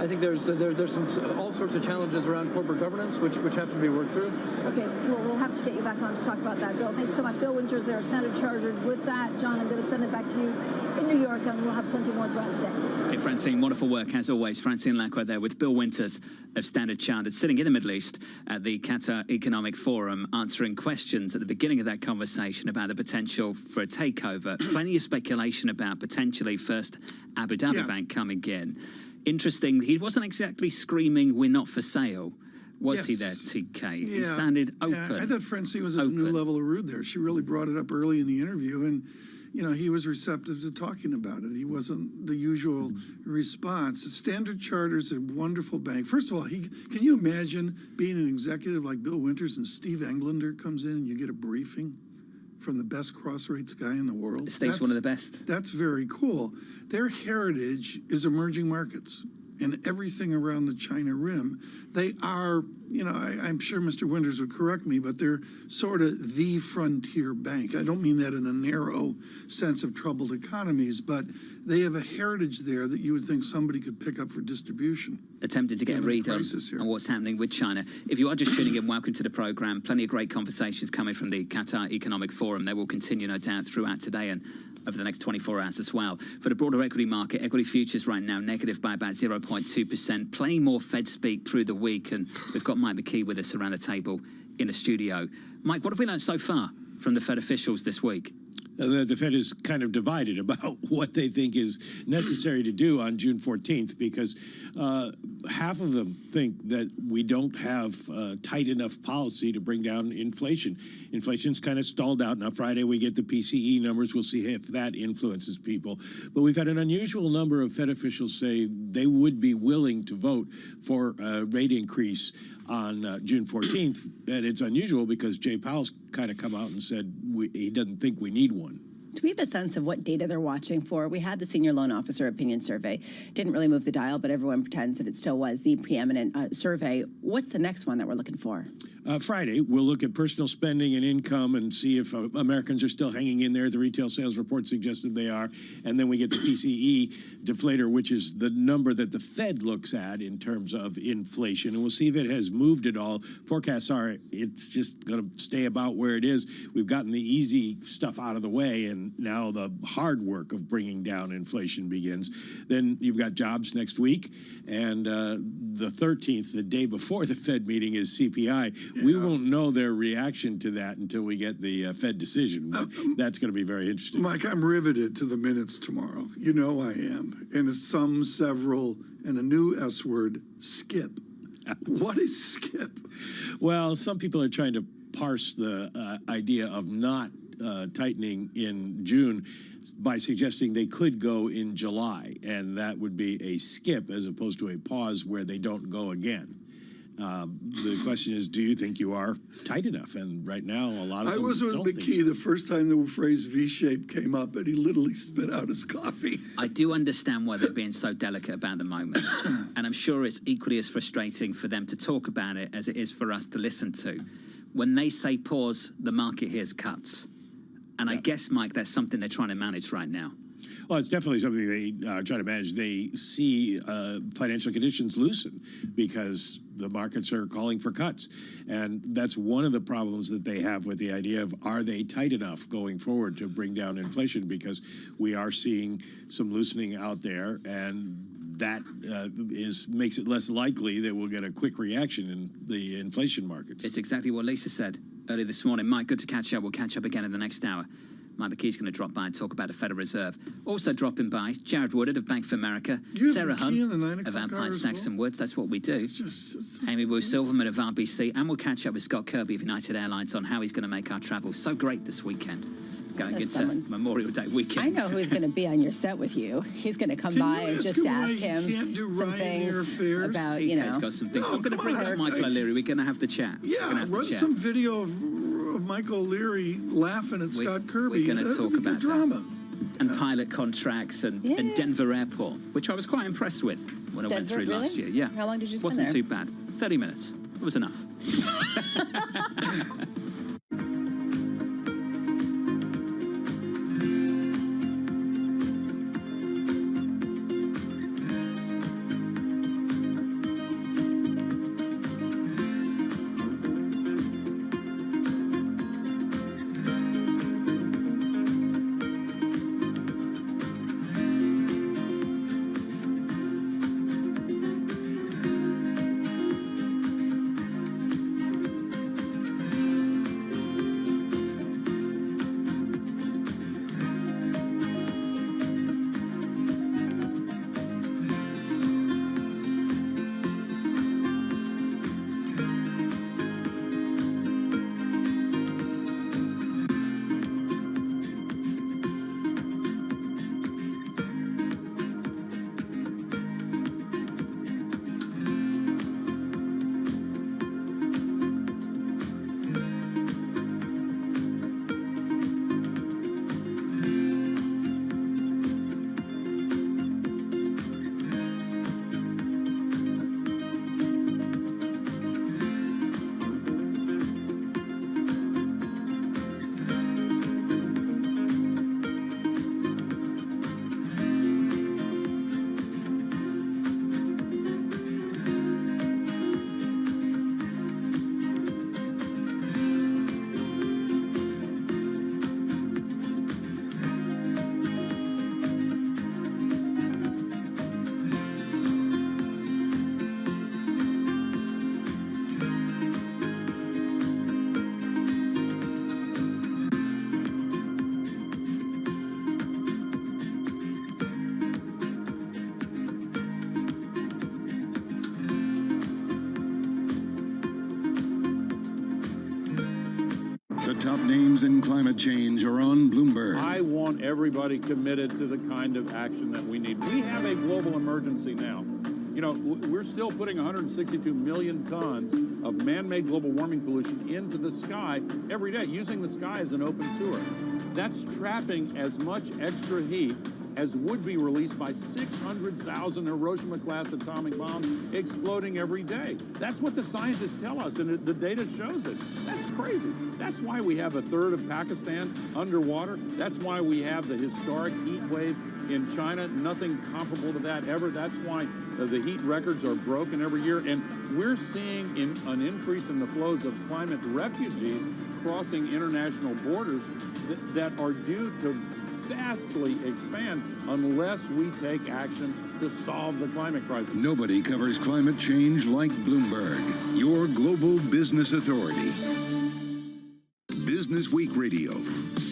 I think there's some all sorts of challenges around corporate governance which have to be worked through. Okay, well, we'll have to get you back on to talk about that, Bill. Thanks so much. Bill Winters there, Standard Chartered. With that, John, I'm going to send it back to you in New York, and we'll have plenty more throughout the day. Hey, Francine, wonderful work as always. Francine Lacqua there with Bill Winters of Standard Chartered, sitting in the Middle East at the Qatar Economic Forum, answering questions at the beginning of that conversation about the potential for a takeover. Plenty of speculation about potentially first Abu Dhabi Bank coming in. Interesting, he wasn't exactly screaming, "We're not for sale." Was he there, TK? He sounded open. I thought Francine was at a new level of rude there. She really brought it up early in the interview, and he was receptive to talking about it. He wasn't the usual response. Standard Charter's a wonderful bank. First of all, can you imagine being an executive like Bill Winters and Steve Englander comes in and you get a briefing from the best cross rates guy in the world? Steve's one of the best. That's very cool. Their heritage is emerging markets and everything around the China Rim. They are, I'm sure Mr. Winters would correct me, but they're sort of the frontier bank. I don't mean that in a narrow sense of troubled economies, but they have a heritage there that you would think somebody could pick up for distribution. Attempting to get a read on what's happening with China. If you are just tuning in, welcome to the program. Plenty of great conversations coming from the Qatar Economic Forum. They will continue, no doubt, throughout today and over the next 24 hours as well. For the broader equity market, equity futures right now negative by about 0.2%. Plenty more Fed speak through the week, and we've got Mike McKee with us around the table in the studio. Mike, what have we learned so far from the Fed officials this week? The Fed is kind of divided about what they think is necessary to do on June 14th, because half of them think that we don't have tight enough policy to bring down inflation. Inflation's kind of stalled out. Now, Friday we get the PCE numbers. We'll see if that influences people. But we've had an unusual number of Fed officials say they would be willing to vote for a rate increase on June 14th. And it's unusual because Jay Powell's kind of come out and said he doesn't think we need one. Do we have a sense of what data they're watching for? We had the senior loan officer opinion survey. Didn't really move the dial, but everyone pretends that it still was the preeminent survey. What's the next one that we're looking for? Friday, we'll look at personal spending and income and see if Americans are still hanging in there. The retail sales report suggested they are. And then we get the PCE deflator, which is the number that the Fed looks at in terms of inflation. And we'll see if it has moved at all. Forecasts are it's just going to stay about where it is. We've gotten the easy stuff out of the way, and now the hard work of bringing down inflation begins. Then you've got jobs next week, and the 13th, the day before the Fed meeting, is CPI. We won't know their reaction to that until we get the Fed decision. But that's going to be very interesting. Mike, I'm riveted to the minutes tomorrow. You know I am. And it's some, several, and a new S word, skip. What is skip? Well, some people are trying to parse the idea of not tightening in June by suggesting they could go in July, and that would be a skip as opposed to a pause where they don't go again. The question is, do you think you are tight enough? And right now, a lot of them I was with McKee the first time the phrase V-shape came up, and he literally spit out his coffee. I do understand why they're being so delicate about the moment. And I'm sure it's equally as frustrating for them to talk about it as it is for us to listen to. When they say pause, the market hears cuts. And I guess, Mike, that's something they're trying to manage right now. Well, it's definitely something they try to manage. They see financial conditions loosen because the markets are calling for cuts. And that's one of the problems that they have with the idea of, are they tight enough going forward to bring down inflation? Because we are seeing some loosening out there, and that makes it less likely that we'll get a quick reaction in the inflation markets. It's exactly what Lisa said earlier this morning. Mike, good to catch up. We'll catch up again in the next hour. Mike McKee's going to drop by and talk about the Federal Reserve. Also dropping by, Jared Woodard of Bank of America, Sarah Hunt of Alpine Saxon Woods. That's what we do. Amy Wu Silverman of RBC. And we'll catch up with Scott Kirby of United Airlines on how he's going to make our travel so great this weekend. Going into Memorial Day weekend. I know who's going to be on your set with you. He's going to come by and just ask him some things about, CK's got some things. I'm going to bring up Michael O'Leary. We're going to have the chat. Yeah, run some video of Michael O'Leary laughing at Scott Kirby. We're going to talk about drama. That. And pilot contracts and Denver Airport, which I was quite impressed with when I went through last year. Yeah. How long did you spend Wasn't there? too bad. 30 minutes. It was enough. News and climate change are on Bloomberg. I want everybody committed to the kind of action that we need. We have a global emergency now. You know, we're still putting 162 million tons of man-made global warming pollution into the sky every day, using the sky as an open sewer. That's trapping as much extra heat as would be released by 600,000 Hiroshima-class atomic bombs exploding every day. That's what the scientists tell us, and the data shows it. That's crazy. That's why we have a third of Pakistan underwater. That's why we have the historic heat wave in China. Nothing comparable to that ever. That's why the heat records are broken every year. And we're seeing an increase in the flows of climate refugees crossing international borders that are due to vastly expand unless we take action to solve the climate crisis. Nobody covers climate change like Bloomberg, your global business authority. Business Week Radio,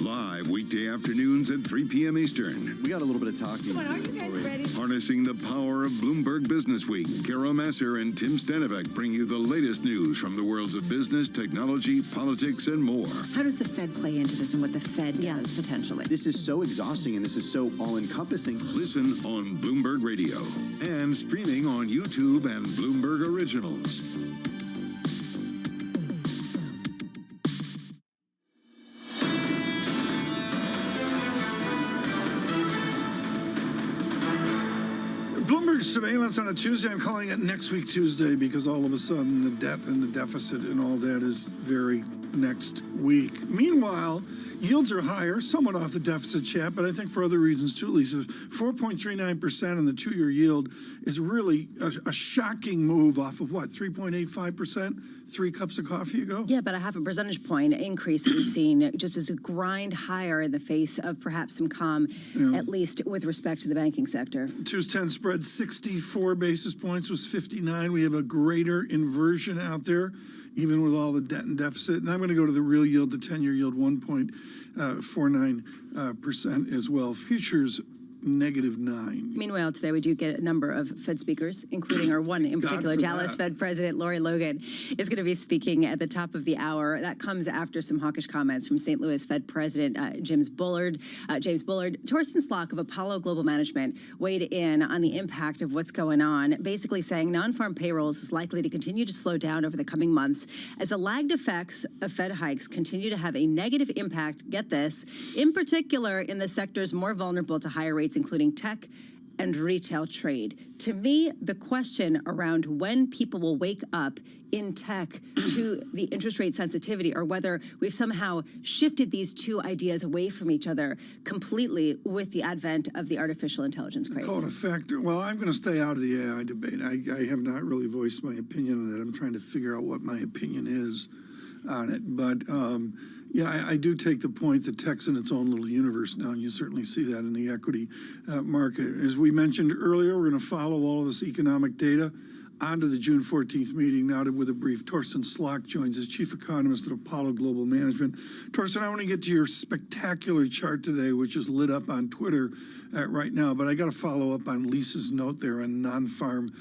live weekday afternoons at 3 p.m. Eastern. We got a little bit of talking. But are you guys ready? Harnessing the power of Bloomberg Business Week, Carol Masser and Tim Stenivek bring you the latest news from the worlds of business, technology, politics, and more. How does the Fed play into this and what the Fed does potentially? This is so exhausting and this is so all-encompassing. Listen on Bloomberg Radio and streaming on YouTube and Bloomberg Originals. Surveillance on a Tuesday. I'm calling it next week Tuesday because all of a sudden the debt and the deficit and all that is very next week. Meanwhile, yields are higher, somewhat off the deficit chat, but I think for other reasons too, Lisa. 4.39% on the two-year yield is really a shocking move off of what, 3.85%? 3 cups of coffee ago? Yeah, but a half a percentage point increase that we've seen just as a grind higher in the face of perhaps some calm, at least with respect to the banking sector. 2's10 spread 64 basis points was 59. We have a greater inversion out there, even with all the debt and deficit. And I'm going to go to the real yield, the 10-year yield, 1.49% as well. Futures -9. Meanwhile, today we do get a number of Fed speakers, including our one in particular, Dallas Fed President Lori Logan is going to be speaking at the top of the hour. That comes after some hawkish comments from St. Louis Fed President James Bullard. Torsten Slok of Apollo Global Management weighed in on the impact of what's going on, basically saying non-farm payrolls is likely to continue to slow down over the coming months as the lagged effects of Fed hikes continue to have a negative impact, get this, in particular in the sectors more vulnerable to higher rates, including tech and retail trade. To me, the question around when people will wake up in tech to the interest rate sensitivity, or whether we've somehow shifted these two ideas away from each other completely with the advent of the artificial intelligence craze. Call it a factor. Well, I'm going to stay out of the AI debate. I have not really voiced my opinion on that. I'm trying to figure out what my opinion is on it. But yeah, I do take the point that tech's in its own little universe now, and you certainly see that in the equity market. As we mentioned earlier, we're going to follow all of this economic data onto the June 14th meeting. Now with a brief, Torsten Slok joins us, Chief Economist at Apollo Global Management. Torsten, I want to get to your spectacular chart today, which is lit up on Twitter right now, but I got to follow up on Lisa's note there on non-farm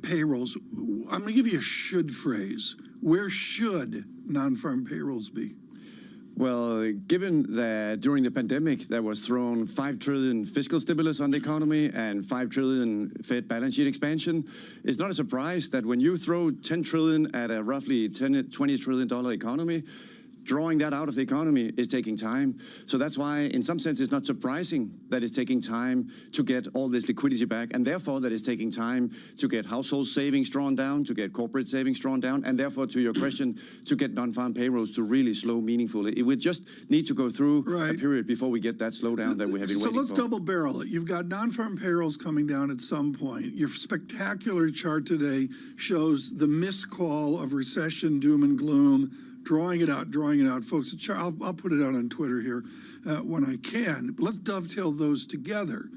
payrolls. I'm going to give you a should phrase. Where should non-farm payrolls be? Well, given that during the pandemic there was thrown 5 trillion fiscal stimulus on the economy and 5 trillion Fed balance sheet expansion, it's not a surprise that when you throw 10 trillion at a roughly $20 trillion economy, drawing that out of the economy is taking time. So that's why, in some sense, it's not surprising that it's taking time to get all this liquidity back, and therefore that it's taking time to get household savings drawn down, to get corporate savings drawn down, and therefore, to your question, to get non-farm payrolls to really slow meaningfully. It would just need to go through a period before we get that slowdown that we have been waiting for. So let's double barrel it. You've got non-farm payrolls coming down at some point. Your spectacular chart today shows the miscall of recession, doom and gloom, drawing it out, folks. I'll put it out on Twitter here when I can. But let's dovetail those together.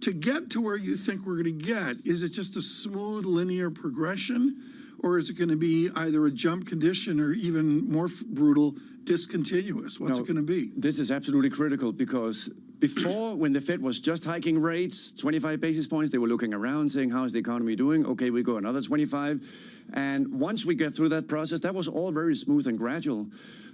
To get to where you think we're going to get, is it just a smooth linear progression, or is it going to be either a jump condition or even more brutal, discontinuous? What's it going to be? This is absolutely critical because before, when the Fed was just hiking rates, 25 basis points, they were looking around saying, how's the economy doing? Okay, we go another 25. And once we get through that process, that was all very smooth and gradual.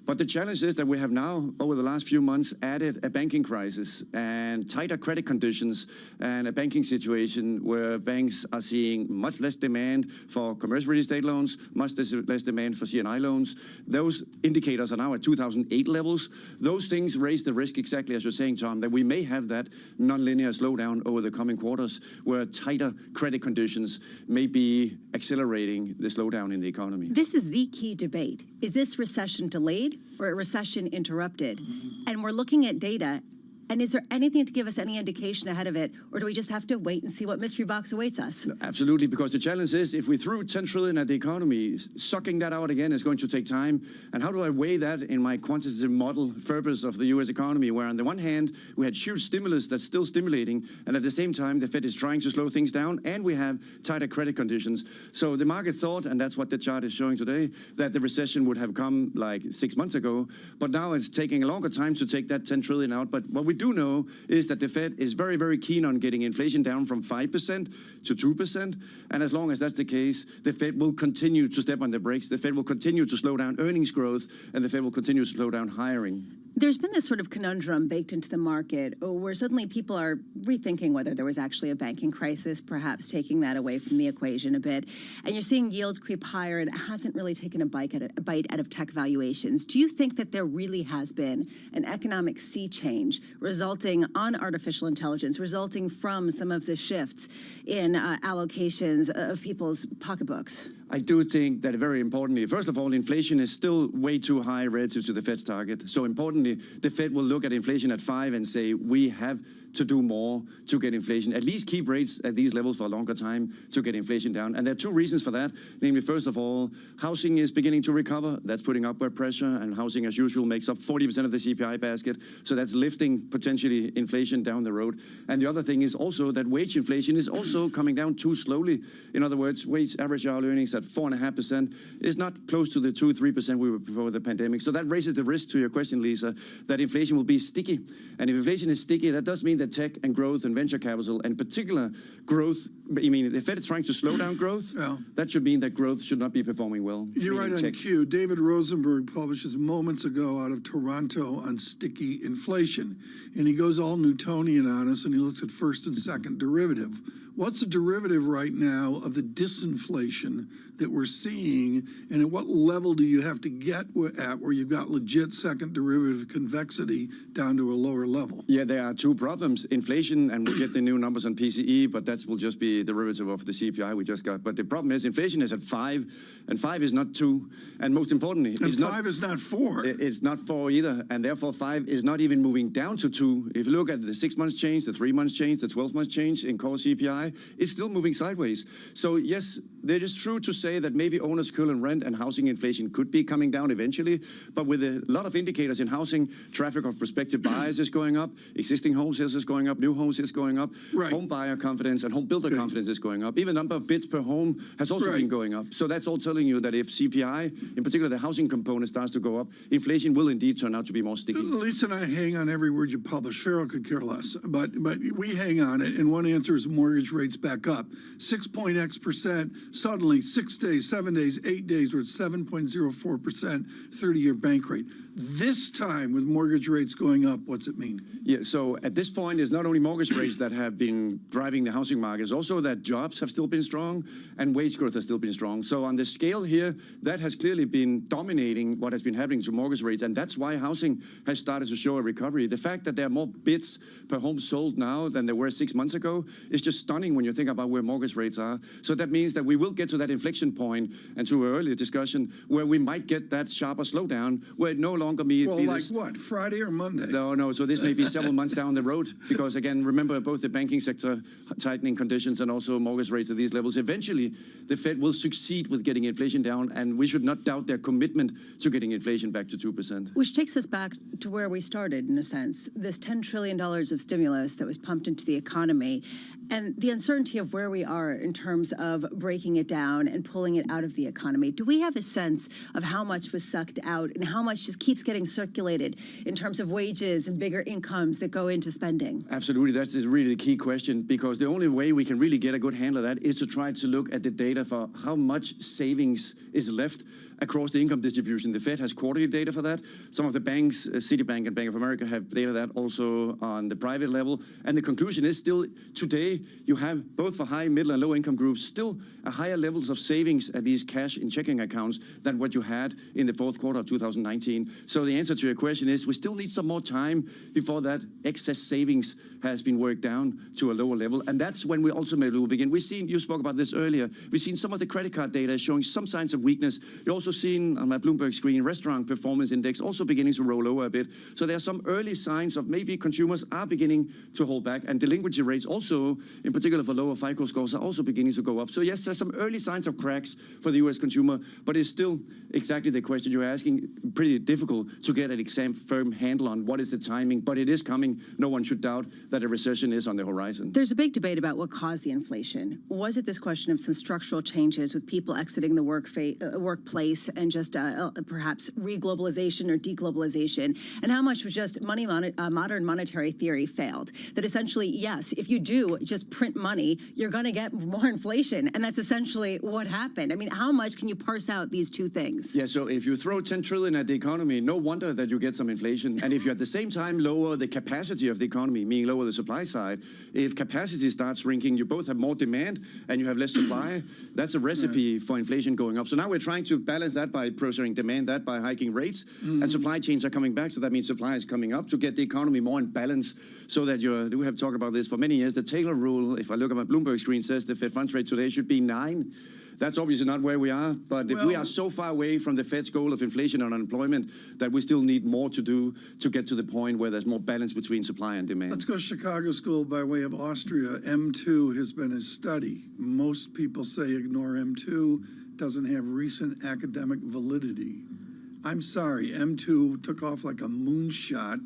But the challenge is that we have now, over the last few months, added a banking crisis and tighter credit conditions and a banking situation where banks are seeing much less demand for commercial real estate loans, much less demand for C&I loans. Those indicators are now at 2008 levels. Those things raise the risk, exactly as you're saying, Tom, that we may have that non-linear slowdown over the coming quarters where tighter credit conditions may be accelerating the slowdown in the economy. This is the key debate. Is this recession delayed or a recession interrupted? And we're looking at data. And is there anything to give us any indication ahead of it, or do we just have to wait and see what mystery box awaits us? Absolutely, because the challenge is if we threw 10 trillion at the economy, sucking that out again is going to take time. And how do I weigh that in my quantitative model purpose of the U.S. economy, where on the one hand, we had huge stimulus that's still stimulating, and at the same time, the Fed is trying to slow things down, and we have tighter credit conditions. So the market thought, and that's what the chart is showing today, that the recession would have come like 6 months ago, but now it's taking a longer time to take that 10 trillion out. But what we do know is that the Fed is very, very keen on getting inflation down from 5% to 2%. And as long as that's the case, the Fed will continue to step on the brakes. The Fed will continue to slow down earnings growth, and the Fed will continue to slow down hiring. There's been this sort of conundrum baked into the market where suddenly people are rethinking whether there was actually a banking crisis, perhaps taking that away from the equation a bit. And you're seeing yields creep higher, and it hasn't really taken a bite out of tech valuations. Do you think that there really has been an economic sea change resulting on artificial intelligence, resulting from some of the shifts in allocations of people's pocketbooks? I do think that very importantly, first of all, inflation is still way too high relative to the Fed's target. So importantly, the Fed will look at inflation at 5 and say, we have to do more to get inflation, at least keep rates at these levels for a longer time to get inflation down. And there are two reasons for that. Namely, first of all, housing is beginning to recover. That's putting upward pressure, and housing, as usual, makes up 40% of the CPI basket. So that's lifting potentially inflation down the road. And the other thing is also that wage inflation is also coming down too slowly. In other words, average hourly earnings at 4.5% is not close to the 2-3% we were before the pandemic. So that raises the risk, to your question, Lisa, that inflation will be sticky. And if inflation is sticky, that does mean that tech and growth and venture capital, and particular growth, I mean, if the Fed is trying to slow down growth, that should mean that growth should not be performing well. You're right on cue. David Rosenberg publishes moments ago out of Toronto on sticky inflation. And he goes all Newtonian on us, and he looks at first and second derivative. What's the derivative right now of the disinflation that we're seeing, and at what level do you have to get at where you've got legit second derivative convexity down to a lower level? Yeah, there are two problems. Inflation, and we'll get the new numbers on PCE, but that will just be a derivative of the CPI we just got. But the problem is inflation is at 5, and 5 is not 2. And most importantly, and 5 is not 4. It's not 4 either, and therefore 5 is not even moving down to 2. If you look at the 6 months change, the 3 months change, the 12 months change in core CPI, it's still moving sideways. So yes, it is true to say that maybe owner's equivalent rent and housing inflation could be coming down eventually, but with a lot of indicators in housing, traffic of prospective buyers is going up, existing home sales is going up, new home sales is going up, home buyer confidence and home builder confidence is going up. Even the number of bids per home has also been going up. So that's all telling you that if CPI, in particular the housing component, starts to go up, inflation will indeed turn out to be more sticky. Lisa and I hang on every word you publish. Farrell could care less, but we hang on it, and one answer is mortgage rates back up. 6.x%, suddenly 6 days, 7 days, 8 days, we're at 7.04% 30-year bank rate. This time, with mortgage rates going up, what's it mean? Yeah, so at this point, it's not only mortgage rates that have been driving the housing market, it's also that jobs have still been strong and wage growth has still been strong. So on the scale here, that has clearly been dominating what has been happening to mortgage rates, and that's why housing has started to show a recovery. The fact that there are more bids per home sold now than there were 6 months ago is just stunning when you think about where mortgage rates are. So that means that we will get to that inflection point, and to an earlier discussion, where we might get that sharper slowdown, where it no longer well, like what, Friday or Monday? No, so this may be several months down the road, because again, remember both the banking sector tightening conditions and also mortgage rates at these levels. Eventually, the Fed will succeed with getting inflation down, and we should not doubt their commitment to getting inflation back to 2%. Which takes us back to where we started, in a sense, this $10 trillion of stimulus that was pumped into the economy, and the uncertainty of where we are in terms of breaking it down and pulling it out of the economy. Do we have a sense of how much was sucked out and how much just keeps keeps getting circulated in terms of wages and bigger incomes that go into spending? Absolutely, that's really the key question, because the only way we can really get a good handle of that is to try to look at the data for how much savings is left across the income distribution. The Fed has quarterly data for that. Some of the banks, Citibank and Bank of America, have data that also on the private level. And the conclusion is still today, you have both for high, middle and low income groups, still a higher levels of savings at these cash in checking accounts than what you had in the fourth quarter of 2019. So the answer to your question is we still need some more time before that excess savings has been worked down to a lower level. And that's when we ultimately will begin. We've seen, you spoke about this earlier, we've seen some of the credit card data showing some signs of weakness. You also seen on my Bloomberg screen, restaurant performance index also beginning to roll over a bit. So there are some early signs of maybe consumers are beginning to hold back, and delinquency rates also, in particular for lower FICO scores, are also beginning to go up. So yes, there's some early signs of cracks for the US consumer, but it's still exactly the question you're asking, pretty difficult to get an firm handle on what is the timing, but it is coming. No one should doubt that a recession is on the horizon. There's a big debate about what caused the inflation. Was it this question of some structural changes with people exiting the workplace and just perhaps re-globalization or deglobalization? And how much was just modern monetary theory failed? That essentially, yes, if you do just print money, you're going to get more inflation. And that's essentially what happened. I mean, how much can you parse out these two things? Yeah, so if you throw 10 trillion at the economy, no wonder that you get some inflation. And if you at the same time lower the capacity of the economy, meaning lower the supply side, if capacity starts shrinking, you both have more demand and you have less supply. That's a recipe for inflation going up. So now we're trying to balance that by pressuring demand, that by hiking rates, and supply chains are coming back. So that means supply is coming up to get the economy more in balance, so that we have talked about this for many years. The Taylor rule, if I look at my Bloomberg screen, says the Fed funds rate today should be 9. That's obviously not where we are, but if we are so far away from the Fed's goal of inflation and unemployment that we still need more to do to get to the point where there's more balance between supply and demand. Let's go to Chicago School by way of Austria. M2 has been a study. Most people say ignore M2, doesn't have recent academic validity. I'm sorry, M2 took off like a moonshot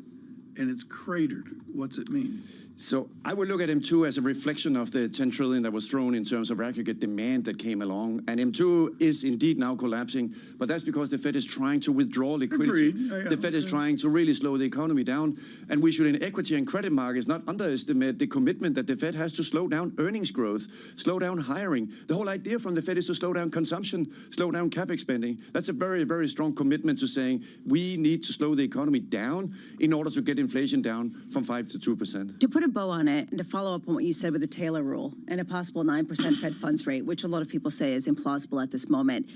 and it's cratered. What's it mean? So I would look at M2 as a reflection of the 10 trillion that was thrown in terms of aggregate demand that came along. And M2 is indeed now collapsing, but that's because the Fed is trying to withdraw liquidity. The Fed is trying to really slow the economy down. And we should, in equity and credit markets, not underestimate the commitment that the Fed has to slow down earnings growth, slow down hiring. The whole idea from the Fed is to slow down consumption, slow down capex spending. That's a very, very strong commitment to saying we need to slow the economy down in order to get inflation down from 5 to 2%. To put a bow on it, and to follow up on what you said with the Taylor rule and a possible 9% Fed funds rate, which a lot of people say is implausible at this moment,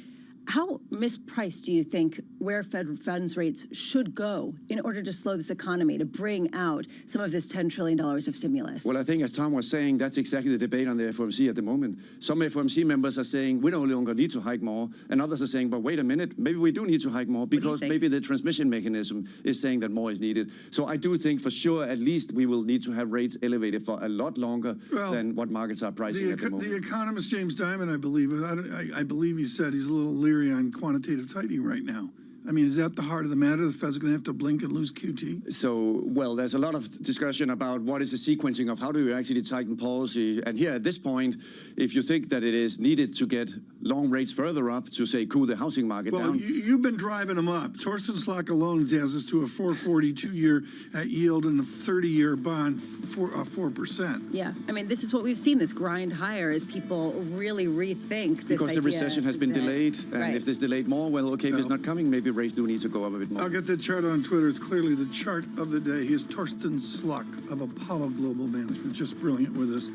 how mispriced do you think where Fed funds rates should go in order to slow this economy, to bring out some of this $10 trillion of stimulus? Well, I think as Tom was saying, that's exactly the debate on the FOMC at the moment. Some FOMC members are saying we no longer need to hike more, and others are saying, but wait a minute, maybe we do need to hike more because maybe the transmission mechanism is saying that more is needed. So I do think for sure at least we will need to have rates elevated for a lot longer than what markets are pricing at the moment. The economist James Dimon, I believe he said he's a little leery on quantitative tightening right now. I mean, is that the heart of the matter? The Fed's going to have to blink and lose QT? So, well, there's a lot of discussion about what is the sequencing of how do you actually tighten policy. And here at this point, if you think that it is needed to get long rates further up to, say, cool the housing market down. Well, you've been driving them up. Torsten Slok alone has us to a 4.42-year yield and a 30-year bond, 4%. Yeah. I mean, this is what we've seen, this grind higher as people really rethink this because the recession has been delayed. And if this delayed more, well, okay, if it's not coming, maybe rates do need to go up a bit more. I'll get the chart on Twitter. It's clearly the chart of the day. Here's Torsten Slok of Apollo Global Management. Just brilliant with us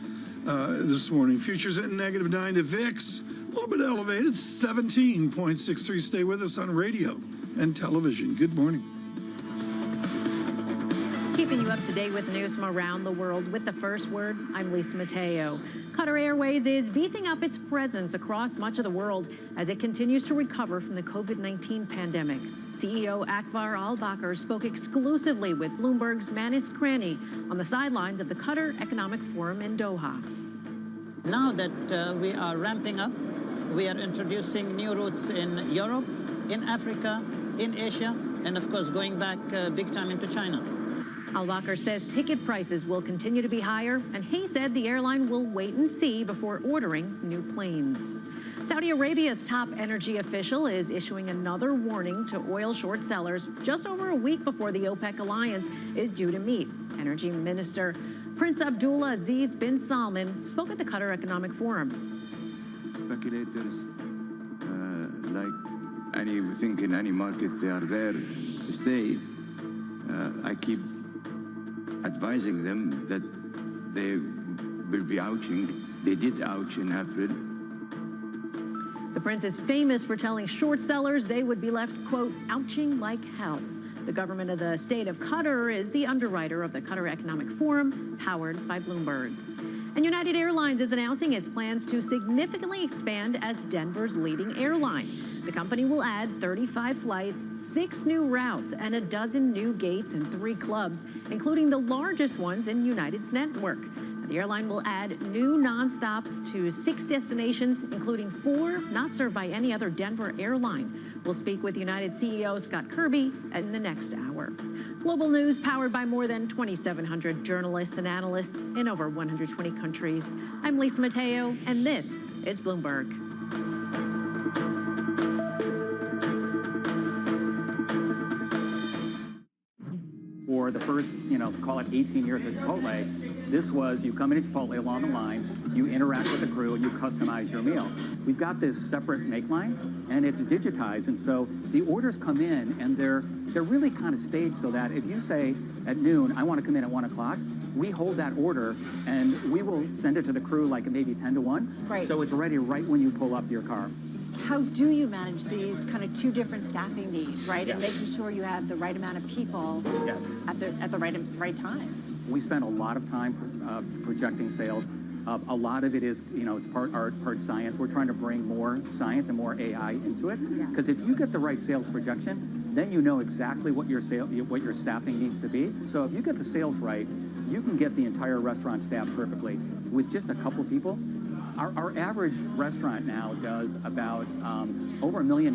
this morning. Futures at -9. The VIX, a little bit elevated, 17.63. Stay with us on radio and television. Good morning. Keeping you up to date with news from around the world with the first word, I'm Lisa Mateo. Qatar Airways is beefing up its presence across much of the world as it continues to recover from the COVID-19 pandemic. CEO Akbar Al-Bakr spoke exclusively with Bloomberg's Manis Krani on the sidelines of the Qatar Economic Forum in Doha. Now that we are ramping up, we are introducing new routes in Europe, in Africa, in Asia, and of course going back big time into China. Al-Bakr says ticket prices will continue to be higher, and he said the airline will wait and see before ordering new planes. Saudi Arabia's top energy official is issuing another warning to oil short sellers just over a week before the OPEC alliance is due to meet. Energy Minister Prince Abdullah Aziz bin Salman spoke at the Qatar Economic Forum. Speculators, like anything in any market, they are there to stay. I keep advising them that they will be ouching. They did ouch in April. The prince is famous for telling short sellers they would be left, quote, ouching like hell. The government of the state of Qatar is the underwriter of the Qatar Economic Forum, powered by Bloomberg. And United Airlines is announcing its plans to significantly expand as Denver's leading airline. The company will add 35 flights, 6 new routes, and a dozen new gates and 3 clubs, including the largest ones in United's network. The airline will add new nonstops to 6 destinations, including 4 not served by any other Denver airline. We'll speak with United CEO Scott Kirby in the next hour. Global news powered by more than 2,700 journalists and analysts in over 120 countries. I'm Lisa Mateo, and this is Bloomberg. For the first, call it 18 years at Chipotle, this was you come into Chipotle along the line, you interact with the crew, and you customize your meal. We've got this separate make line, and it's digitized, and so the orders come in, and they're really kind of staged so that if you say at noon, I want to come in at 1 o'clock, we hold that order, and we will send it to the crew like maybe 10 to 1. Right. So it's ready right when you pull up your car. How do you manage these kind of 2 different staffing needs, right? Yes. And making sure you have the right amount of people Yes. at the right time. We spend a lot of time projecting sales. A lot of it is, it's part art, part science. We're trying to bring more science and more AI into it. Because if you get the right sales projection, then you know exactly what your staffing needs to be. So if you get the sales right, you can get the entire restaurant staffed perfectly. With just a couple people, our average restaurant now does about over $1 million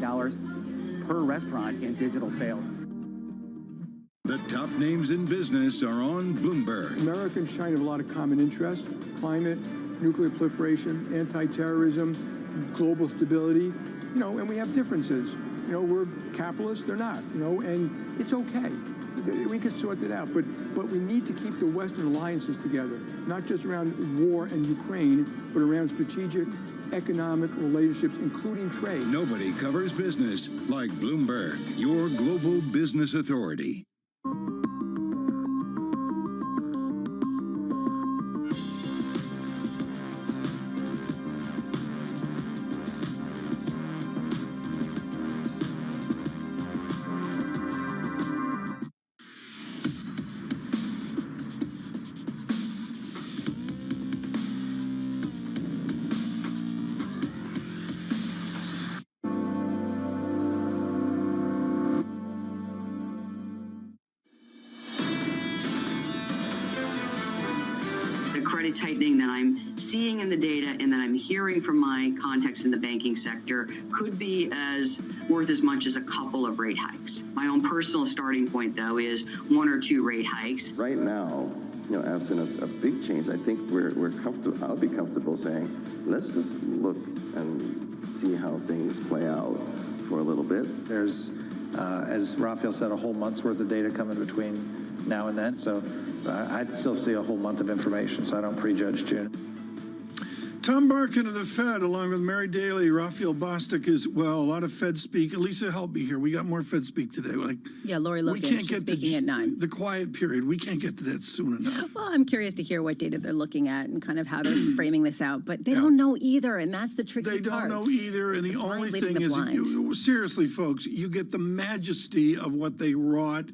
per restaurant in digital sales. The top names in business are on Bloomberg. America and China have a lot of common interests: climate, nuclear proliferation, anti-terrorism, global stability, and we have differences. We're capitalists, they're not, and it's okay. We can sort that out, but we need to keep the Western alliances together, not just around war and Ukraine, but around strategic economic relationships, including trade. Nobody covers business like Bloomberg, your global business authority. credit tightening that I'm seeing in the data and that I'm hearing from my contacts in the banking sector could be worth as much as a couple of rate hikes. My own personal starting point, though, is 1 or 2 rate hikes. Right now, absent a big change, I think we're comfortable. I'll be comfortable saying, let's just look and see how things play out for a little bit. There's, as Raphael said, a whole month's worth of data coming between now and then. So I'd still see a whole month of information, so I don't prejudge June. Tom Barkin of the Fed, along with Mary Daly, Raphael Bostic is, a lot of Fed speak. Lisa, help me here. We got more Fed speak today. Lori Logan, she's speaking at 9. The quiet period. We can't get to that soon enough. Well, I'm curious to hear what data they're looking at and kind of how they're framing this out. But they don't know either, and that's the tricky part. They don't know either, and the only thing is, seriously, folks, you get the majesty of what they wrought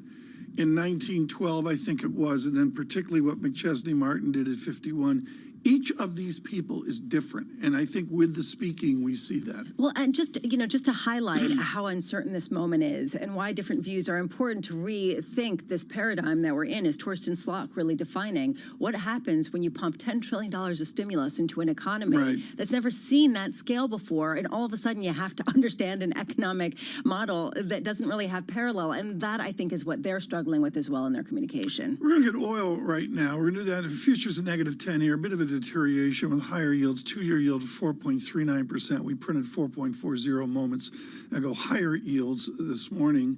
in 1912, I think it was, and then particularly what McChesney Martin did at 51. Each of these people is different, and I think with the speaking we see that. Well, and just to highlight how uncertain this moment is and why different views are important to rethink this paradigm that we're in, is Torsten Slok really defining what happens when you pump $10 trillion of stimulus into an economy that's never seen that scale before, and all of a sudden you have to understand an economic model that doesn't really have parallel, and that I think is what they're struggling with as well in their communication. We're going to get oil right now. We're going to do that. The future's a -10 here, a bit of a deterioration with higher yields. 2-year yield of 4.39%. We printed 4.40 moments ago. Higher yields this morning.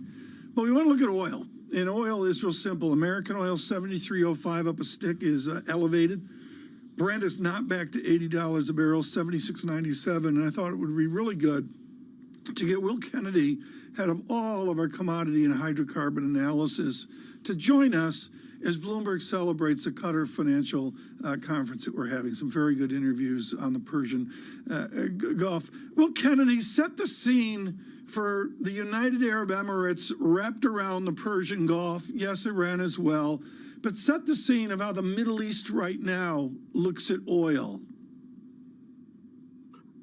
But we want to look at oil. And oil is real simple. American oil, 73.05 up a stick, is elevated. Brent is not back to $80 a barrel, 76.97. And I thought it would be really good to get Will Kennedy, head of all of our commodity and hydrocarbon analysis, to join us as Bloomberg celebrates the Qatar Financial Conference that we're having. Some very good interviews on the Persian Gulf. Will Kennedy, set the scene for the United Arab Emirates wrapped around the Persian Gulf. Yes, Iran as well. But set the scene of how the Middle East right now looks at oil.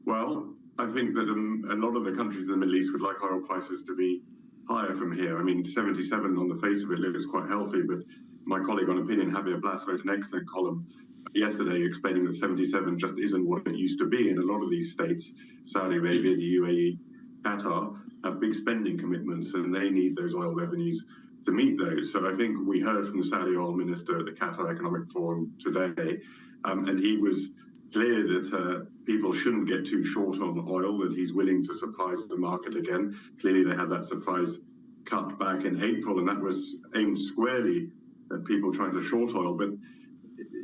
Well, I think that a lot of the countries in the Middle East would like oil prices to be higher from here. I mean, 77 on the face of it looks quite healthy, but my colleague on opinion, Javier Blas, wrote an excellent column yesterday explaining that 77 just isn't what it used to be. In a lot of these states, Saudi Arabia, the UAE, Qatar, have big spending commitments, and they need those oil revenues to meet those. So I think we heard from the Saudi oil minister at the Qatar Economic Forum today, and he was clear that people shouldn't get too short on oil, that he's willing to surprise the market again. Clearly, they had that surprise cut back in April, and that was aimed squarely at people trying to short oil. But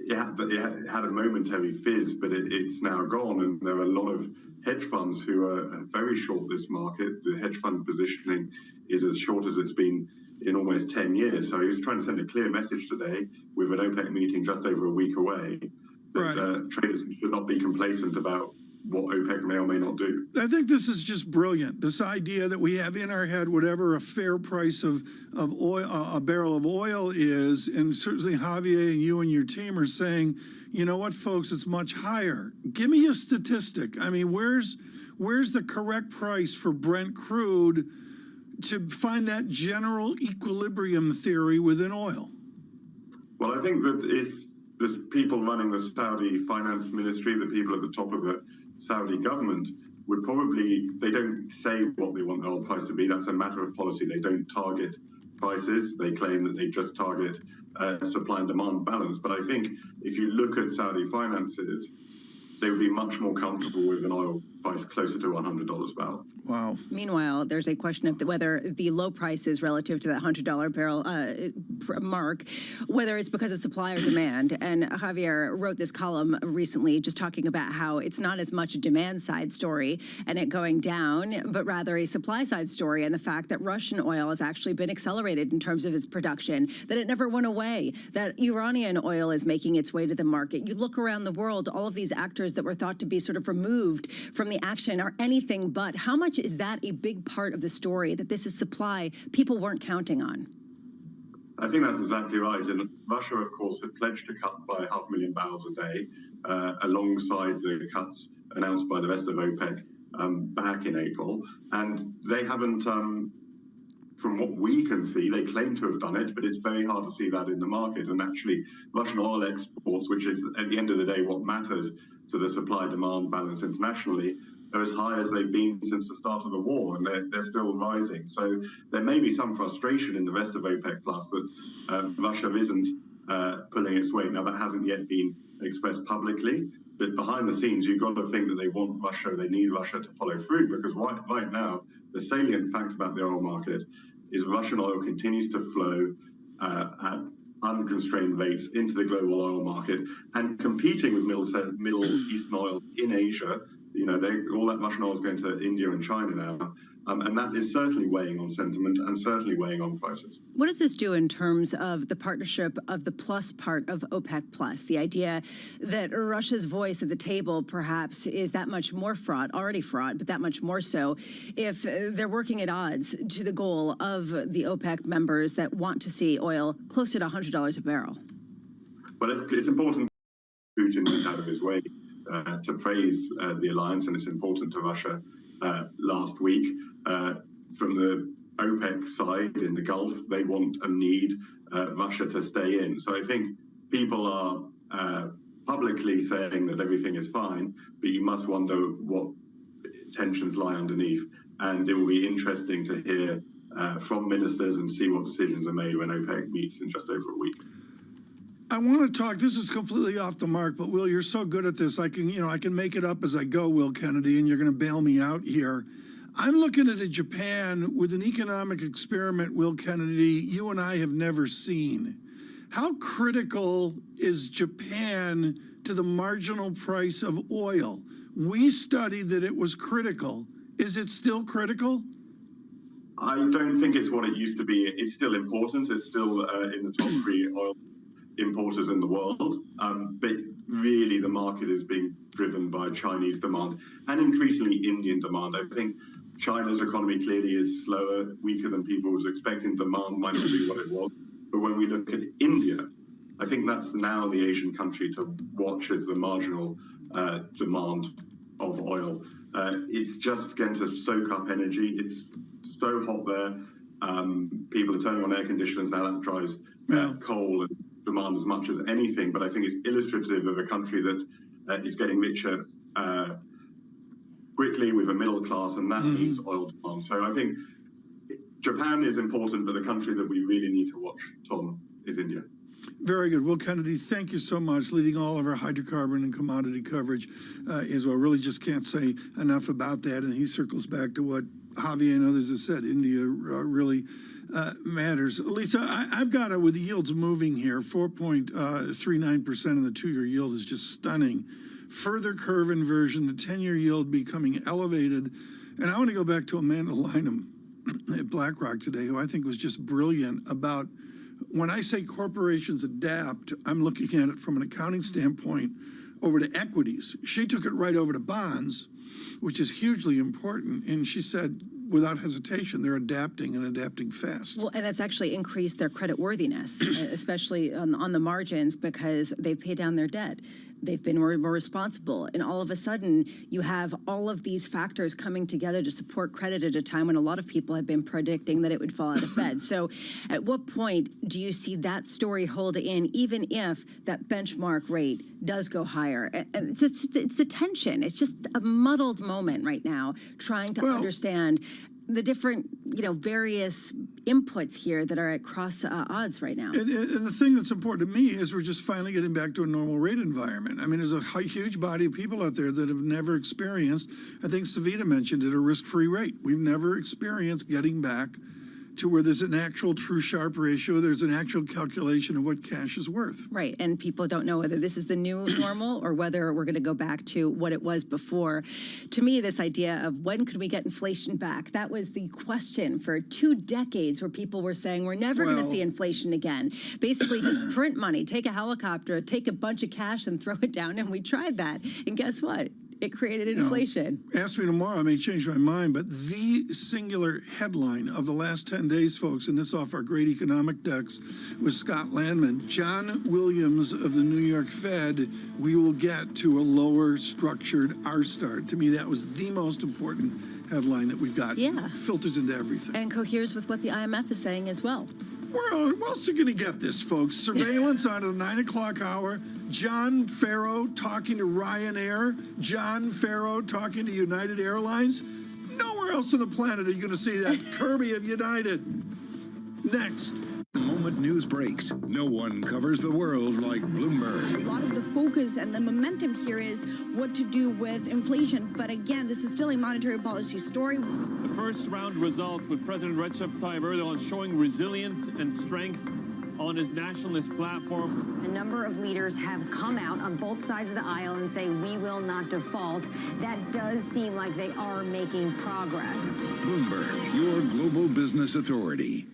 it had a momentary fizz, but it's now gone, and there are a lot of hedge funds who are very short this market. The hedge fund positioning is as short as it's been in almost 10 years. So he was trying to send a clear message today with an OPEC meeting just over a week away that traders should not be complacent about what OPEC may or may not do. I think this is just brilliant. This idea that we have in our head whatever a fair price of oil, a barrel of oil is, and certainly Javier and you and your team are saying, you know what, folks, it's much higher. Give me a statistic. I mean, where's the correct price for Brent crude to find that general equilibrium theory within oil? Well, I think that if the people running the Saudi finance ministry, the people at the top of the Saudi government, would probably, they don't say what they want the oil price to be. That's a matter of policy. They don't target prices. They claim that they just target supply and demand balance. But I think if you look at Saudi finances, they would be much more comfortable with an oil price closer to $100 a barrel. Wow. Meanwhile, there's a question of whether the low prices relative to that $100 barrel mark, whether it's because of supply or demand. And Javier wrote this column recently just talking about how it's not as much a demand side story and it going down, but rather a supply side story, and the fact that Russian oil has actually been accelerated in terms of its production, that it never went away, that Iranian oil is making its way to the market. You look around the world, all of these actors that were thought to be sort of removed from the action are anything but. How much is that a big part of the story, that this is supply people weren't counting on? I think that's exactly right. And Russia, of course, had pledged to cut by 500,000 barrels a day, alongside the cuts announced by the rest of OPEC back in April. And they haven't, from what we can see, they claim to have done it, but it's very hard to see that in the market. And actually, Russian oil exports, which is at the end of the day what matters to the supply-demand balance internationally, are as high as they've been since the start of the war, and they're still rising. So there may be some frustration in the rest of OPEC Plus that Russia isn't pulling its weight. Now, that hasn't yet been expressed publicly, but behind the scenes, you've got to think that they want Russia, they need Russia to follow through, because right now, the salient fact about the oil market is Russian oil continues to flow at unconstrained rates into the global oil market and competing with Middle Eastern oil in Asia. You know, all that Russian oil is going to India and China now, and that is certainly weighing on sentiment and certainly weighing on prices. What does this do in terms of the partnership of the plus part of OPEC Plus? The idea that Russia's voice at the table perhaps is that much more fraught, already fraught, but that much more so if they're working at odds to the goal of the OPEC members that want to see oil closer to $100 a barrel. Well, it's important Putin went out of his way to praise the alliance, and it's important to Russia last week. From the OPEC side in the Gulf, they want and need Russia to stay in. So I think people are publicly saying that everything is fine, but you must wonder what tensions lie underneath. And it will be interesting to hear from ministers and see what decisions are made when OPEC meets in just over a week. I want to talk, this is completely off the mark, but Will, you're so good at this. I can make it up as I go, Will Kennedy, and you're going to bail me out here. I'm looking at a Japan with an economic experiment, Will Kennedy, you and I have never seen. How critical is Japan to the marginal price of oil? We studied that it was critical. Is it still critical? I don't think it's what it used to be. It's still important. It's still in the top 3 oil importers in the world. But really, the market is being driven by Chinese demand and increasingly Indian demand. I think China's economy clearly is slower, weaker than people was expecting. Demand might not be what it was. But when we look at India, I think that's now the Asian country to watch as the marginal demand of oil. It's just going to soak up energy. It's so hot there. People are turning on air conditioners now. That drives coal and demand as much as anything. But I think it's illustrative of a country that is getting richer quickly with a middle class, and that means oil demand. So I think Japan is important, but the country that we really need to watch, Tom, is India. Very good. Will Kennedy, thank you so much, leading all of our hydrocarbon and commodity coverage as well. Really just can't say enough about that. And he circles back to what Javier and others have said. India really matters. Lisa, I've got it with the yields moving here. 4.39% and the 2-year yield is just stunning. Further curve inversion, the 10-year yield becoming elevated. And I want to go back to Amanda Lynham at BlackRock today, who I think was just brilliant about when I say corporations adapt, I'm looking at it from an accounting standpoint over to equities. She took it right over to bonds, which is hugely important. And she said, without hesitation, they're adapting and adapting fast. Well, and that's actually increased their credit worthiness, especially on the margins, because they've paid down their debt. They've been more responsible. And all of a sudden, you have all of these factors coming together to support credit at a time when a lot of people have been predicting that it would fall out of bed. So at what point do you see that story hold in, even if that benchmark rate does go higher? And it's the tension. It's just a muddled moment right now, trying to understand the different, various inputs here that are at cross odds right now. And the thing that's important to me is we're just finally getting back to a normal rate environment. I mean, there's a huge body of people out there that have never experienced, I think Savita mentioned it, a risk-free rate. We've never experienced getting back to where there's an actual true Sharpe ratio, there's an actual calculation of what cash is worth. Right, and people don't know whether this is the new normal or whether we're going to go back to what it was before. To me, this idea of when could we get inflation back, that was the question for 2 decades where people were saying we're never going to see inflation again. Basically, just print money, take a helicopter, take a bunch of cash and throw it down, and we tried that. And guess what? It created inflation. Ask me tomorrow, I may change my mind, but the singular headline of the last 10 days, folks, and this off our great economic decks with Scott Landman, John Williams of the New York Fed, we will get to a lower structured R-start. To me, that was the most important headline that we've got. Yeah. Filters into everything. And coheres with what the IMF is saying as well. Where else are you going to get this, folks? Surveillance on the 9 o'clock hour. John Farrow talking to Ryanair. John Farrow talking to United Airlines. Nowhere else on the planet are you going to see that. Kirby of United. Next. The moment news breaks, no one covers the world like Bloomberg. A lot of the focus and the momentum here is what to do with inflation. But again, this is still a monetary policy story. The first round results with President Recep Tayyip Erdogan showing resilience and strength on his nationalist platform. A number of leaders have come out on both sides of the aisle and say we will not default. That does seem like they are making progress. Bloomberg, your global business authority.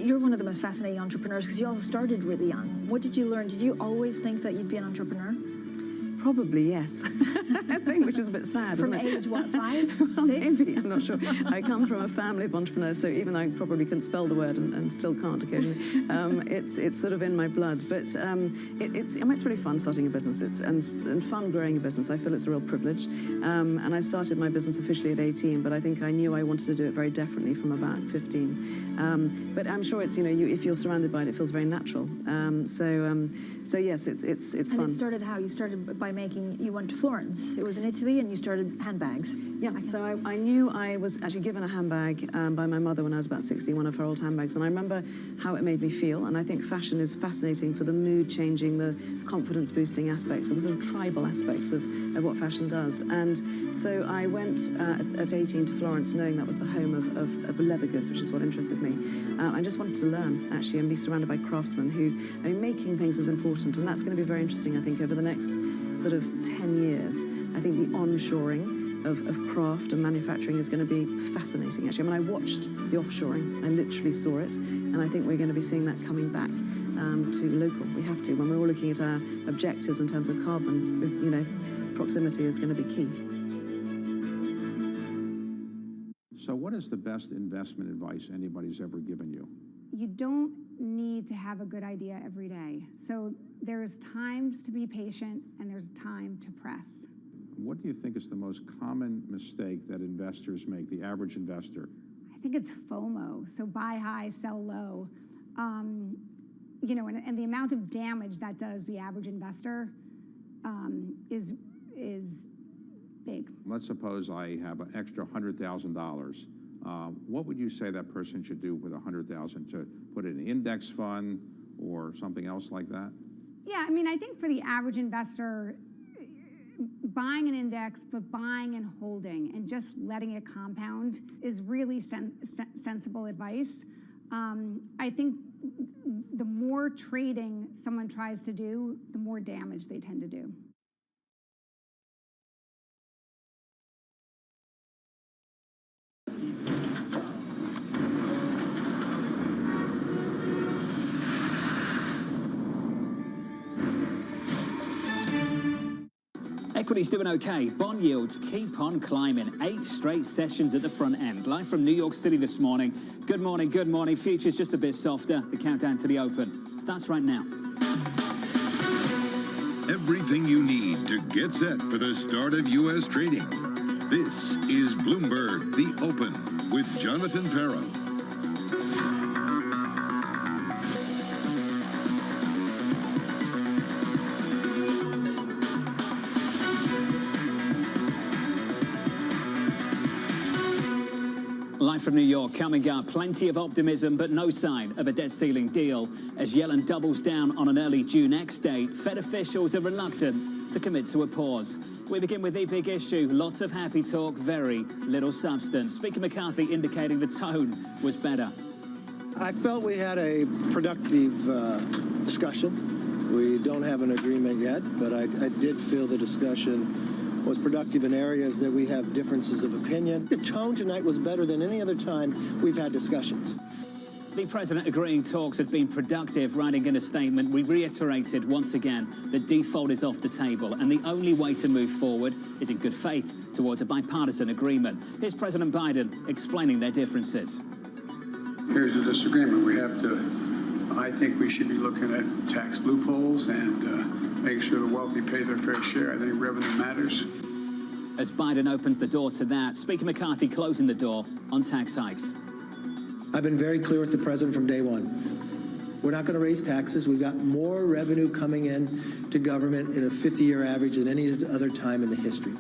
You're one of the most fascinating entrepreneurs because you also started really young. What did you learn? Did you always think that you'd be an entrepreneur? Probably, yes. I think, which is a bit sad, From isn't it? age, what, 5, Well, 6? maybe, I'm not sure. I come from a family of entrepreneurs, so even though I probably can spell the word and still can't occasionally, it's sort of in my blood. But it's really fun starting a business. And fun growing a business. I feel it's a real privilege. And I started my business officially at 18, but I think I knew I wanted to do it very differently from about 15. But I'm sure it's, if you're surrounded by it, it feels very natural. So yes, it's fun. And it started how? You started by by you went to Florence. It was in Italy, and you started handbags. Yeah, so I knew I was actually given a handbag by my mother when I was about 16, one of her old handbags, and I remember how it made me feel, and I think fashion is fascinating for the mood-changing, the confidence-boosting aspects, so the sort of tribal aspects of what fashion does. And so I went at 18 to Florence, knowing that was the home of leather goods, which is what interested me. I just wanted to learn, actually, and be surrounded by craftsmen who, I mean, making things is important, and that's going to be very interesting, I think, over the next sort of 10 years. I think the onshoring of craft and manufacturing is going to be fascinating, actually. I mean, I watched the offshoring. I literally saw it, and I think we're going to be seeing that coming back to local. We have to. When we're all looking at our objectives in terms of carbon, you know, proximity is going to be key. So what is the best investment advice anybody's ever given you? You don't need to have a good idea every day. So there's times to be patient, and there's time to press. What do you think is the most common mistake that investors make, the average investor? I think it's FOMO, so buy high, sell low. You know, and the amount of damage that does the average investor is big. Let's suppose I have an extra $100,000. What would you say that person should do with $100,000? To put it in an index fund or something else like that? Yeah, I mean, I think for the average investor, buying an index, but buying and holding and just letting it compound is really sensible advice. I think the more trading someone tries to do, the more damage they tend to do. Equity's doing okay. Bond yields keep on climbing. 8 straight sessions at the front end. Live from New York City this morning. Good morning, good morning. Futures just a bit softer. The countdown to the open starts right now. Everything you need to get set for the start of U.S. trading. This is Bloomberg, The Open, with Jonathan Farrow. Live from New York, coming up, plenty of optimism, but no sign of a debt ceiling deal. As Yellen doubles down on an early June X date, Fed officials are reluctant to commit to a pause. We begin with the big issue. Lots of happy talk, very little substance. Speaker McCarthy indicating the tone was better. I felt we had a productive discussion. We don't have an agreement yet, but I did feel the discussion was productive in areas that we have differences of opinion. The tone tonight was better than any other time we've had discussions. The president agreeing talks had been productive, writing in a statement, we reiterated once again that default is off the table and the only way to move forward is in good faith towards a bipartisan agreement. Here's President Biden explaining their differences. Here's a disagreement. We have to, I think we should be looking at tax loopholes and making sure the wealthy pay their fair share. I think revenue matters. As Biden opens the door to that, Speaker McCarthy closing the door on tax hikes. I've been very clear with the president from day one. We're not going to raise taxes. We've got more revenue coming in to government in a 50-year average than any other time in the history.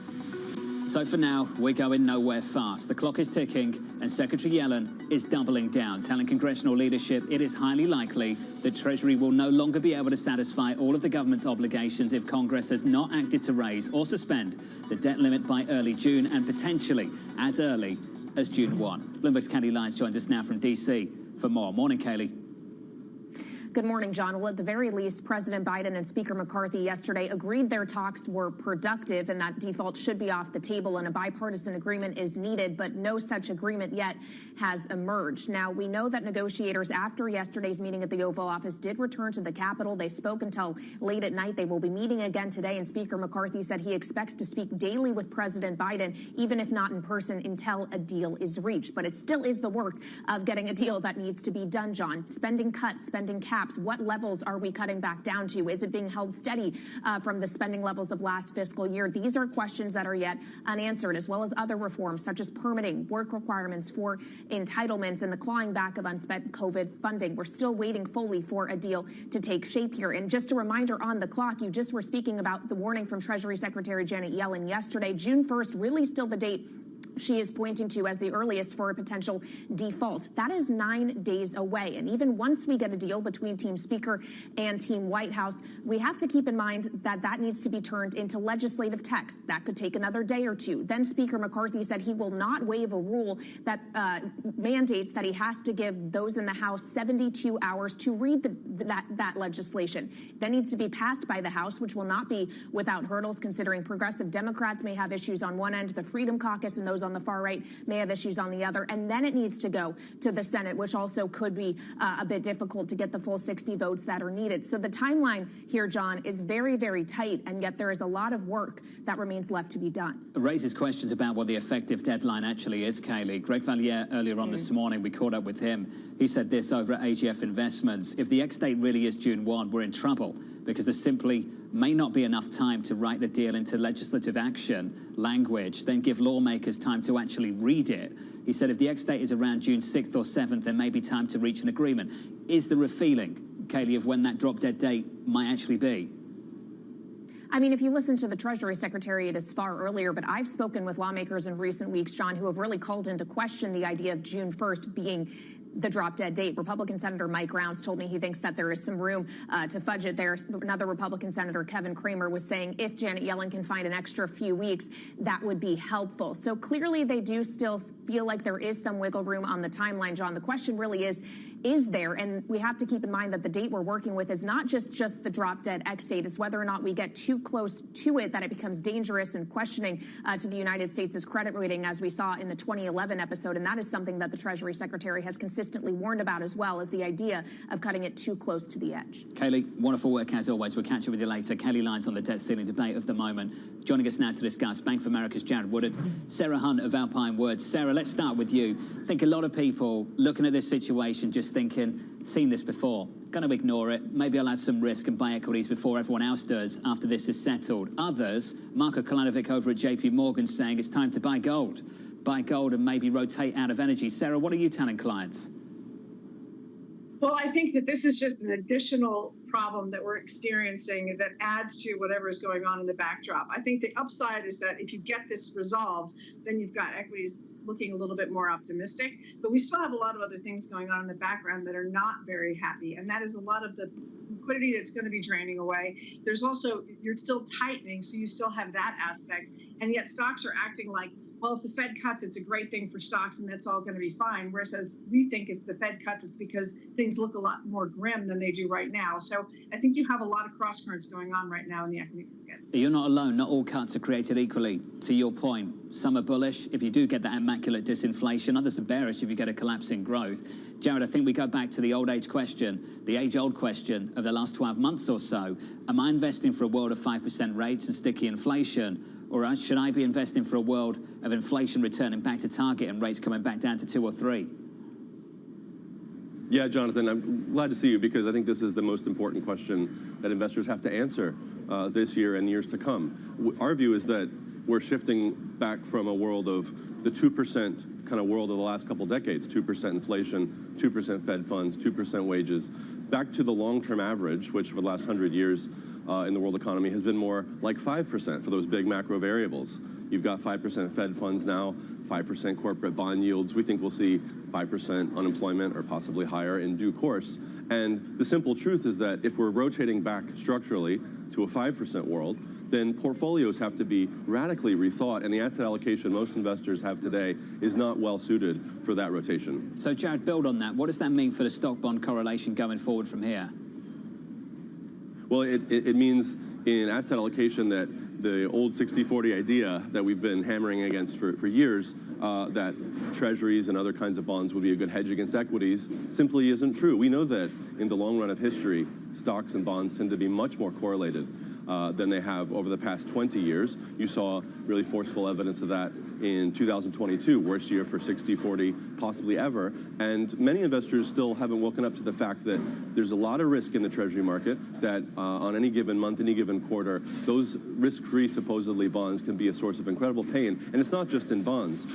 So for now, we're going nowhere fast. The clock is ticking, and Secretary Yellen is doubling down, telling congressional leadership it is highly likely the Treasury will no longer be able to satisfy all of the government's obligations if Congress has not acted to raise or suspend the debt limit by early June, and potentially as early as June 1. Bloomberg's Candy Lyons joins us now from D.C. for more. Morning, Kaylee. Good morning, John. Well, at the very least, President Biden and Speaker McCarthy yesterday agreed their talks were productive and that default should be off the table and a bipartisan agreement is needed, but no such agreement yet has emerged. Now, we know that negotiators after yesterday's meeting at the Oval Office did return to the Capitol. They spoke until late at night. They will be meeting again today, and Speaker McCarthy said he expects to speak daily with President Biden, even if not in person, until a deal is reached. But it still is the work of getting a deal that needs to be done, John. Spending cuts, spending caps. caps? What levels are we cutting back down to? Is it being held steady from the spending levels of last fiscal year? These are questions that are yet unanswered, as well as other reforms such as permitting, work requirements for entitlements, and the clawing back of unspent COVID funding. We're still waiting fully for a deal to take shape here. And just a reminder on the clock, you just were speaking about the warning from Treasury Secretary Janet Yellen yesterday. June 1st, really still the date she is pointing to as the earliest for a potential default. That is 9 days away. And even once we get a deal between Team Speaker and Team White House, we have to keep in mind that that needs to be turned into legislative text. That could take another day or two. Then Speaker McCarthy said he will not waive a rule that mandates that he has to give those in the House 72 hours to read that legislation. That needs to be passed by the House, which will not be without hurdles, considering progressive Democrats may have issues on one end, the Freedom Caucus and those on the far right may have issues on the other, and then it needs to go to the Senate, which also could be a bit difficult to get the full 60 votes that are needed. So the timeline here, John, is very, very tight, and yet there is a lot of work that remains left to be done. It raises questions about what the effective deadline actually is, Kayleigh. Greg Valliere, earlier on this morning, we caught up with him. He said this over at AGF Investments: if the ex-date really is June 1, we're in trouble, because there simply may not be enough time to write the deal into legislative action language, then give lawmakers time to actually read it. He said if the ex-date is around June 6th or 7th, there may be time to reach an agreement. Is there a feeling, Kayleigh, of when that drop-dead date might actually be? I mean, if you listen to the Treasury Secretary, it is far earlier, but I've spoken with lawmakers in recent weeks, John, who have really called into question the idea of June 1st being the drop-dead date. Republican Senator Mike Rounds told me he thinks that there is some room to fudge it there. Another Republican Senator, Kevin Cramer, was saying if Janet Yellen can find an extra few weeks, that would be helpful. So clearly they do still feel like there is some wiggle room on the timeline, John. The question really is there? And we have to keep in mind that the date we're working with is not just the drop-dead X date. It's whether or not we get too close to it that it becomes dangerous and questioning to the United States' credit rating, as we saw in the 2011 episode. And that is something that the Treasury Secretary has consistently warned about, as well as the idea of cutting it too close to the edge. Kayleigh, wonderful work as always. We'll catch up with you later. Kayleigh Lyons on the debt ceiling debate of the moment. Joining us now to discuss Bank of America's Jared Woodard, Sarah Hunt of Alpine Woods. Sarah, let's start with you. I think a lot of people looking at this situation just thinking, seen this before, going to ignore it. Maybe I'll add some risk and buy equities before everyone else does after this is settled. Others, Marko Kolanovic over at JP Morgan, saying it's time to buy gold. Buy gold and maybe rotate out of energy. Sarah, what are you telling clients? Well, I think that this is just an additional problem that we're experiencing that adds to whatever is going on in the backdrop. I think the upside is that if you get this resolved, then you've got equities looking a little bit more optimistic. But we still have a lot of other things going on in the background that are not very happy. And that is a lot of the liquidity that's going to be draining away. There's also, you're still tightening, so you still have that aspect. And yet stocks are acting like, well, if the Fed cuts, it's a great thing for stocks and that's all going to be fine. Whereas we think if the Fed cuts, it's because things look a lot more grim than they do right now. So I think you have a lot of cross currents going on right now in the equity markets. You're not alone. Not all cuts are created equally. To your point, some are bullish if you do get that immaculate disinflation. Others are bearish if you get a collapse in growth. Jared, I think we go back to the age-old question of the last 12 months or so. Am I investing for a world of 5% rates and sticky inflation? Or should I be investing for a world of inflation returning back to target and rates coming back down to 2 or 3? Yeah, Jonathan, I'm glad to see you because I think this is the most important question that investors have to answer this year and years to come. Our view is that we're shifting back from a world of the 2% kind of world of the last couple decades, 2% inflation, 2% Fed funds, 2% wages, back to the long-term average, which for the last 100 years in the world economy has been more like 5% for those big macro variables. You've got 5% Fed funds now, 5% corporate bond yields. We think we'll see 5% unemployment or possibly higher in due course. And the simple truth is that if we're rotating back structurally to a 5% world, then portfolios have to be radically rethought, and the asset allocation most investors have today is not well suited for that rotation. So, Jared, build on that. What does that mean for the stock-bond correlation going forward from here? Well, it means in asset allocation that the old 60-40 idea that we've been hammering against for years, that treasuries and other kinds of bonds would be a good hedge against equities, simply isn't true. We know that in the long run of history, stocks and bonds tend to be much more correlated than they have over the past 20 years. You saw really forceful evidence of that in 2022, worst year for 60-40 possibly ever. And many investors still haven't woken up to the fact that there's a lot of risk in the Treasury market, that on any given month, any given quarter, those risk-free supposedly bonds can be a source of incredible pain. And it's not just in bonds,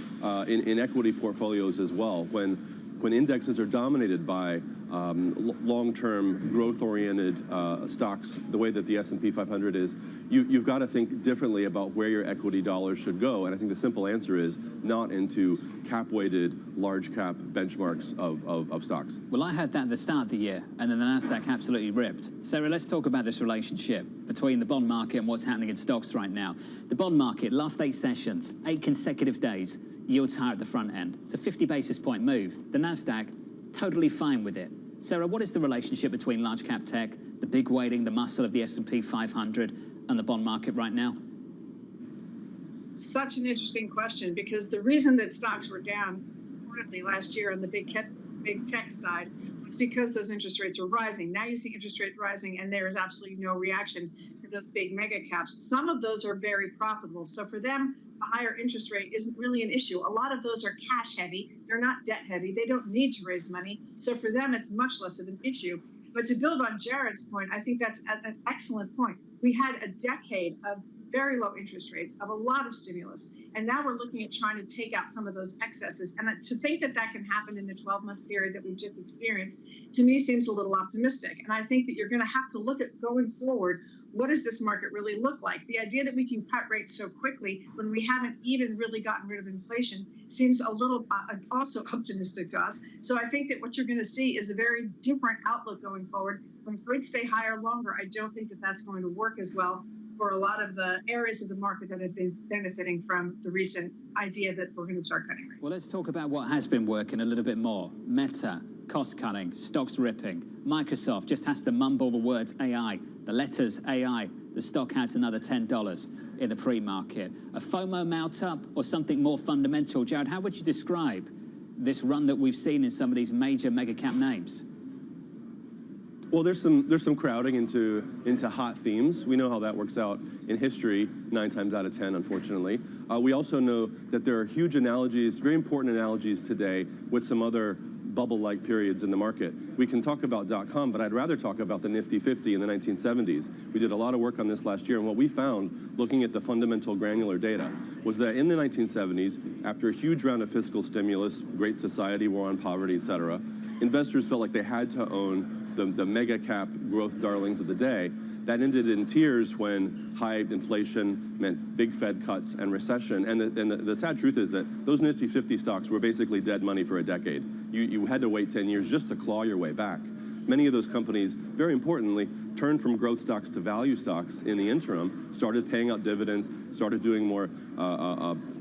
in equity portfolios as well. When indexes are dominated by long-term growth-oriented stocks, the way that the S&P 500 is, you've got to think differently about where your equity dollars should go. And I think the simple answer is not into cap-weighted, large-cap benchmarks of stocks. Well, I had that at the start of the year, and then the NASDAQ absolutely ripped. Sarah, let's talk about this relationship between the bond market and what's happening in stocks right now. The bond market, last 8 sessions, 8 consecutive days, yields higher at the front end. It's a 50 basis point move. The NASDAQ, totally fine with it. Sarah, what is the relationship between large cap tech, the big weighting, the muscle of the S&P 500, and the bond market right now? Such an interesting question, because the reason that stocks were down reportedly last year on the big tech side was because those interest rates were rising. Now you see interest rates rising, and there is absolutely no reaction to those big mega caps. Some of those are very profitable. So for them, a higher interest rate isn't really an issue. A lot of those are cash heavy. They're not debt heavy. They don't need to raise money. So for them, it's much less of an issue. But to build on Jared's point, I think that's an excellent point. We had a decade of very low interest rates, of a lot of stimulus, and now we're looking at trying to take out some of those excesses. And to think that that can happen in the 12-month period that we've just experienced, to me seems a little optimistic. And I think that you're going to have to look at going forward, what does this market really look like? The idea that we can cut rates so quickly when we haven't even really gotten rid of inflation seems a little also optimistic to us. So I think that what you're going to see is a very different outlook going forward. When rates stay higher longer, I don't think that that's going to work as well for a lot of the areas of the market that have been benefiting from the recent idea that we're going to start cutting rates. Well, let's talk about what has been working a little bit more. Meta, cost cutting, stocks ripping. Microsoft just has to mumble the words AI, the letters AI. The stock adds another $10 in the pre-market. A FOMO mount up or something more fundamental? Jared, how would you describe this run that we've seen in some of these major mega cap names? Well, there's some crowding into hot themes. We know how that works out in history 9 times out of 10, unfortunately. We also know that there are huge analogies, very important analogies today with some other bubble-like periods in the market. We can talk about .com, but I'd rather talk about the Nifty 50 in the 1970s. We did a lot of work on this last year, and what we found, looking at the fundamental granular data, was that in the 1970s, after a huge round of fiscal stimulus, Great Society, war on poverty, et cetera, investors felt like they had to own the mega cap growth darlings of the day. That ended in tears when high inflation meant big Fed cuts and recession. And the sad truth is that those Nifty 50 stocks were basically dead money for a decade. You had to wait 10 years just to claw your way back. Many of those companies, very importantly, turned from growth stocks to value stocks in the interim, started paying out dividends, started doing more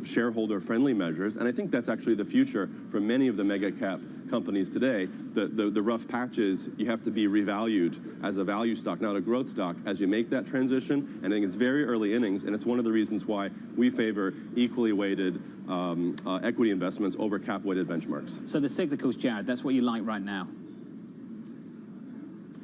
shareholder-friendly measures. And I think that's actually the future for many of the mega cap companies today. The rough patch is you have to be revalued as a value stock, not a growth stock, as you make that transition. And I think it's very early innings, and it's one of the reasons why we favor equally weighted equity investments over cap-weighted benchmarks. So the cyclicals, Jared, that's what you like right now?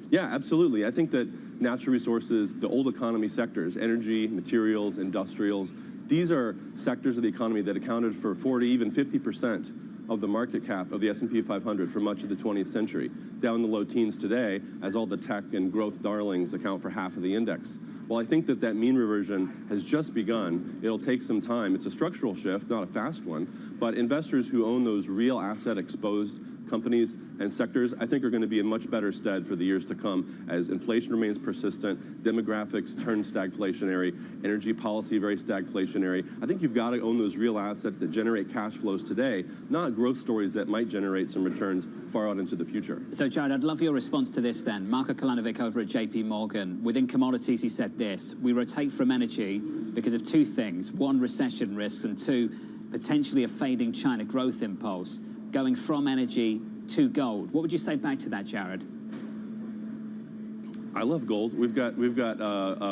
Yeah, absolutely. I think that natural resources, the old economy sectors, energy, materials, industrials, these are sectors of the economy that accounted for 40, even 50% of the market cap of the S&P 500 for much of the 20th century, down in the low teens today, as all the tech and growth darlings account for half of the index. Well, I think that mean reversion has just begun. It'll take some time. It's a structural shift, not a fast one, but investors who own those real asset exposed companies and sectors, I think, are going to be in much better stead for the years to come as inflation remains persistent, demographics turn stagflationary, energy policy very stagflationary. I think you've got to own those real assets that generate cash flows today, not growth stories that might generate some returns far out into the future. So, Jared, I'd love your response to this then. Marko Kolanovic over at JP Morgan, within commodities, he said this: we rotate from energy because of 2 things. 1, recession risks, and 2, potentially a fading China growth impulse, going from energy to gold. What would you say back to that, Jared? I love gold. We've got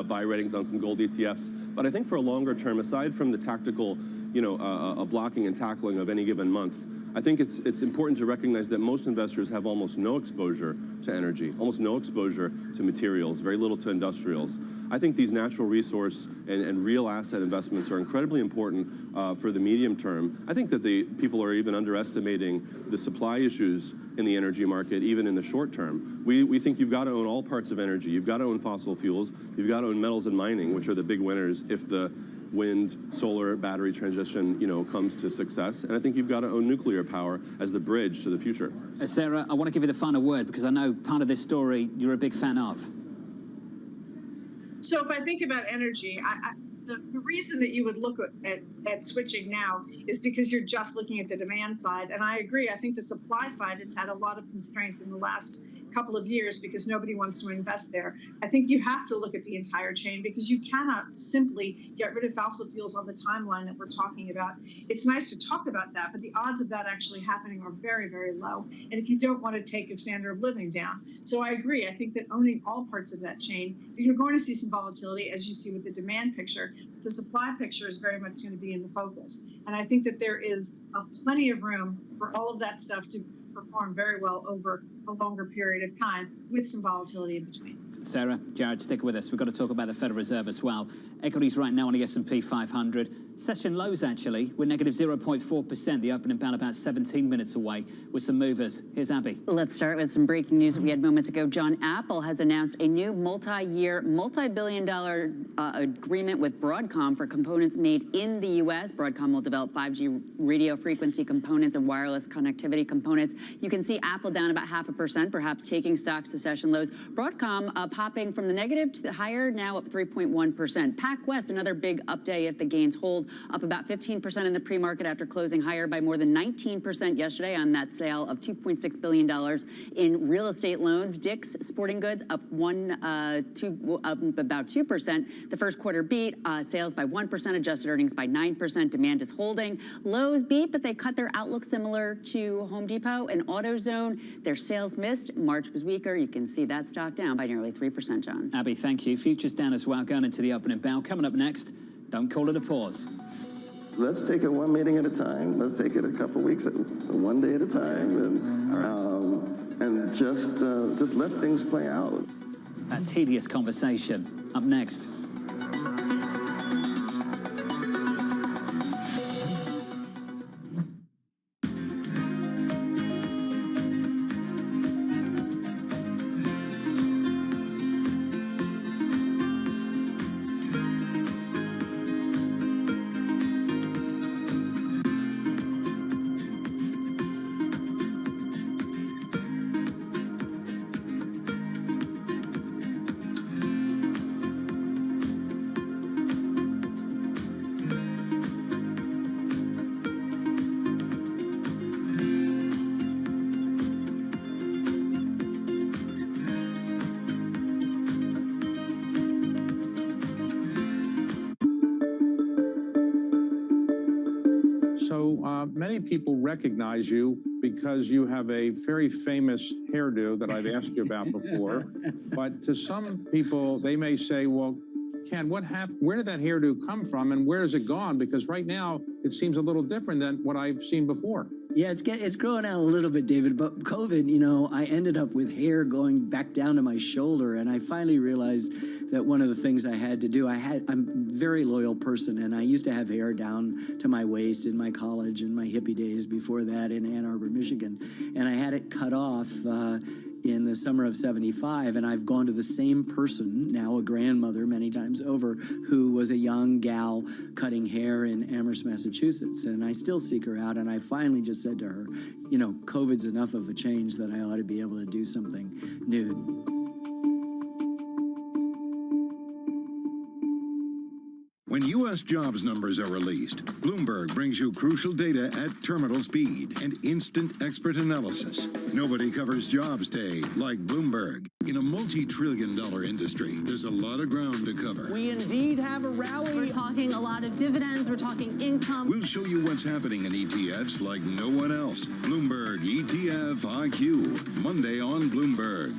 buy ratings on some gold ETFs, but I think for a longer term, aside from the tactical, blocking and tackling of any given month, I think it's important to recognize that most investors have almost no exposure to energy, almost no exposure to materials, very little to industrials. I think these natural resource and real asset investments are incredibly important for the medium term. I think that people are even underestimating the supply issues in the energy market, even in the short term. We think you've got to own all parts of energy. You've got to own fossil fuels. You've got to own metals and mining, which are the big winners if the wind, solar, battery transition, comes to success. And I think you've got to own nuclear power as the bridge to the future. Sarah, I want to give you the final word because I know part of this story you're a big fan of. So if I think about energy, the reason that you would look at switching now is because you're just looking at the demand side. And I agree. I think the supply side has had a lot of constraints in the last couple of years because nobody wants to invest there. I think you have to look at the entire chain because you cannot simply get rid of fossil fuels on the timeline that we're talking about. It's nice to talk about that, but the odds of that actually happening are very, very low. And if you don't want to take your standard of living down. So I agree. I think that owning all parts of that chain, you're going to see some volatility as you see with the demand picture. The supply picture is very much going to be in the focus. And I think that there is plenty of room for all of that stuff to perform very well over a longer period of time with some volatility in between. Sarah, Jared, stick with us. We've got to talk about the Federal Reserve as well. Equities right now on the S&P 500. Session lows, actually. We're negative 0.4%. The opening bell about 17 minutes away with some movers. Here's Abby. Let's start with some breaking news we had moments ago. John, Apple has announced a new multi-year, multi-billion-dollar agreement with Broadcom for components made in the U.S. Broadcom will develop 5G radio frequency components and wireless connectivity components. You can see Apple down about 0.5%, perhaps taking stocks to session lows. Broadcom popping from the negative to the higher, now up 3.1%. PacWest, another big up day if the gains hold, up about 15% in the pre-market after closing higher by more than 19% yesterday on that sale of $2.6 billion in real estate loans. Dick's Sporting Goods up about 2%. The first quarter beat, sales by 1%, adjusted earnings by 9%. Demand is holding. Lowe's beat, but they cut their outlook similar to Home Depot and AutoZone. Their sales missed. March was weaker. You can see that stock down by nearly 3%, John. Abby, thank you. Futures down as well, going into the opening bell. Coming up next, don't call it a pause. Let's take it one meeting at a time. Let's take it a couple weeks, one day at a time, and just let things play out. That tedious conversation. Up next. Many people recognize you because you have a very famous hairdo that I've asked you about before. But to some people, they may say, well, Ken, what happened? Where did that hairdo come from and where is it gone? Because right now it seems a little different than what I've seen before. Yeah, it's growing out a little bit, David, but COVID, I ended up with hair going back down to my shoulder, and I finally realized that one of the things I had to do, I'm a very loyal person, and I used to have hair down to my waist in my college and my hippie days before that in Ann Arbor, Michigan, and I had it cut off in the summer of '75, and I've gone to the same person, now a grandmother many times over, who was a young gal cutting hair in Amherst, Massachusetts, and I still seek her out, and I finally just said to her, COVID's enough of a change that I ought to be able to do something new. When U.S. jobs numbers are released, Bloomberg brings you crucial data at terminal speed and instant expert analysis. Nobody covers jobs day like Bloomberg. In a multi-trillion-dollar industry, there's a lot of ground to cover. We indeed have a rally. We're talking a lot of dividends. We're talking income. We'll show you what's happening in ETFs like no one else. Bloomberg ETF IQ, Monday on Bloomberg.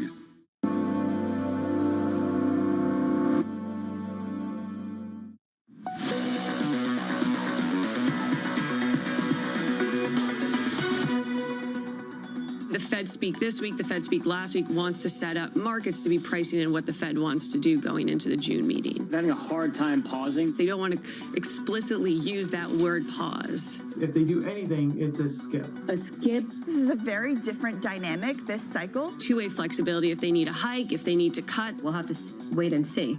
Fed speak this week, the Fed speak last week, wants to set up markets to be pricing in what the Fed wants to do going into the June meeting. Having a hard time pausing. They don't want to explicitly use that word pause. If they do anything, it's a skip. A skip? This is a very different dynamic this cycle. Two-way flexibility if they need a hike, if they need to cut. We'll have to wait and see.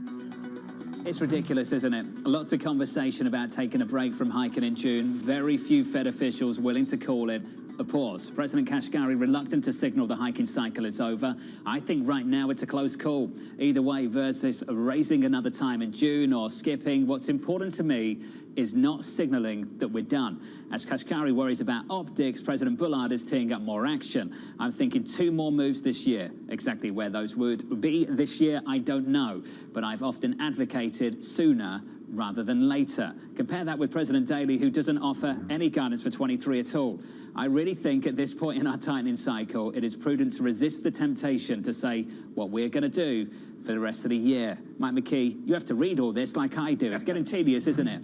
It's ridiculous, isn't it? Lots of conversation about taking a break from hiking in June. Very few Fed officials willing to call it a pause. President Kashkari reluctant to signal the hiking cycle is over. I think right now it's a close call. Either way versus raising another time in June or skipping. What's important to me is not signaling that we're done. As Kashkari worries about optics, President Bullard is teeing up more action. I'm thinking 2 more moves this year. Exactly where those would be this year, I don't know. But I've often advocated sooner rather than later. Compare that with President Daley, who doesn't offer any guidance for 23 at all. I really think at this point in our tightening cycle, it is prudent to resist the temptation to say what we're going to do for the rest of the year. Mike McKee, you have to read all this like I do. It's getting tedious, isn't it?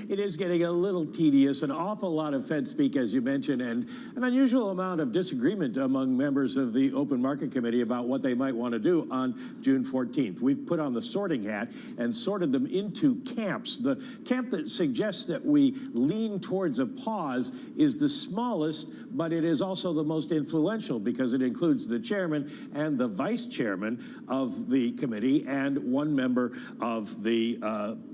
It is getting a little tedious, an awful lot of Fed speak, as you mentioned, and an unusual amount of disagreement among members of the Open Market Committee about what they might want to do on June 14th. We've put on the sorting hat and sorted them into camps. The camp that suggests that we lean towards a pause is the smallest, but it is also the most influential because it includes the chairman and the vice chairman of the committee and 1 member of the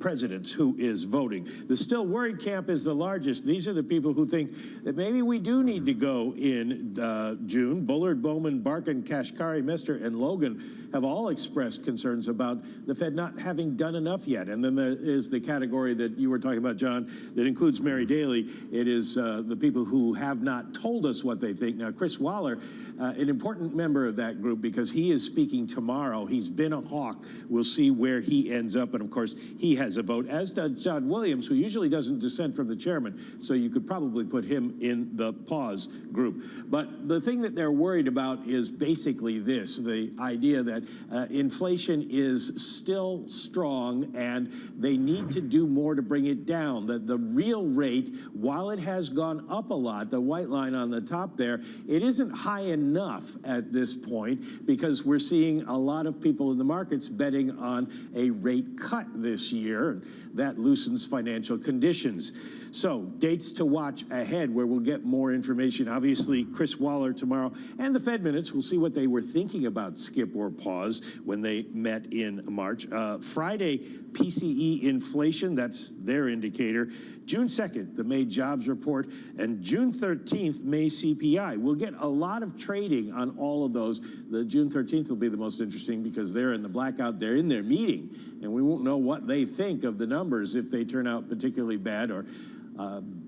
presidents who is voting. The still worried camp is the largest. These are the people who think that maybe we do need to go in June. Bullard, Bowman, Barkin, Kashkari, Mester, and Logan have all expressed concerns about the Fed not having done enough yet. And then there is the category that you were talking about, John, that includes Mary Daly. It is the people who have not told us what they think. Now, Chris Waller, an important member of that group because he is speaking tomorrow. He's been a hawk. We'll see where he ends up. And, of course, he has a vote, as does John Williams, who usually doesn't dissent from the chairman. So you could probably put him in the pause group. But the thing that they're worried about is basically this, the idea that inflation is still strong and they need to do more to bring it down. That the real rate, while it has gone up a lot, the white line on the top there, it isn't high enough at this point because we're seeing a lot of people in the markets betting on a rate cut this year. That loosens financial conditions. So dates to watch ahead where we'll get more information. Obviously, Chris Waller tomorrow and the Fed minutes. We'll see what they were thinking about skip or pause when they met in March. Friday, PCE inflation, that's their indicator. June 2nd, the May jobs report, and June 13th, May CPI. We'll get a lot of trading on all of those. The June 13th will be the most interesting because they're in the blackout, they're in their meeting, and we won't know what they think of the numbers if they turn out particularly bad or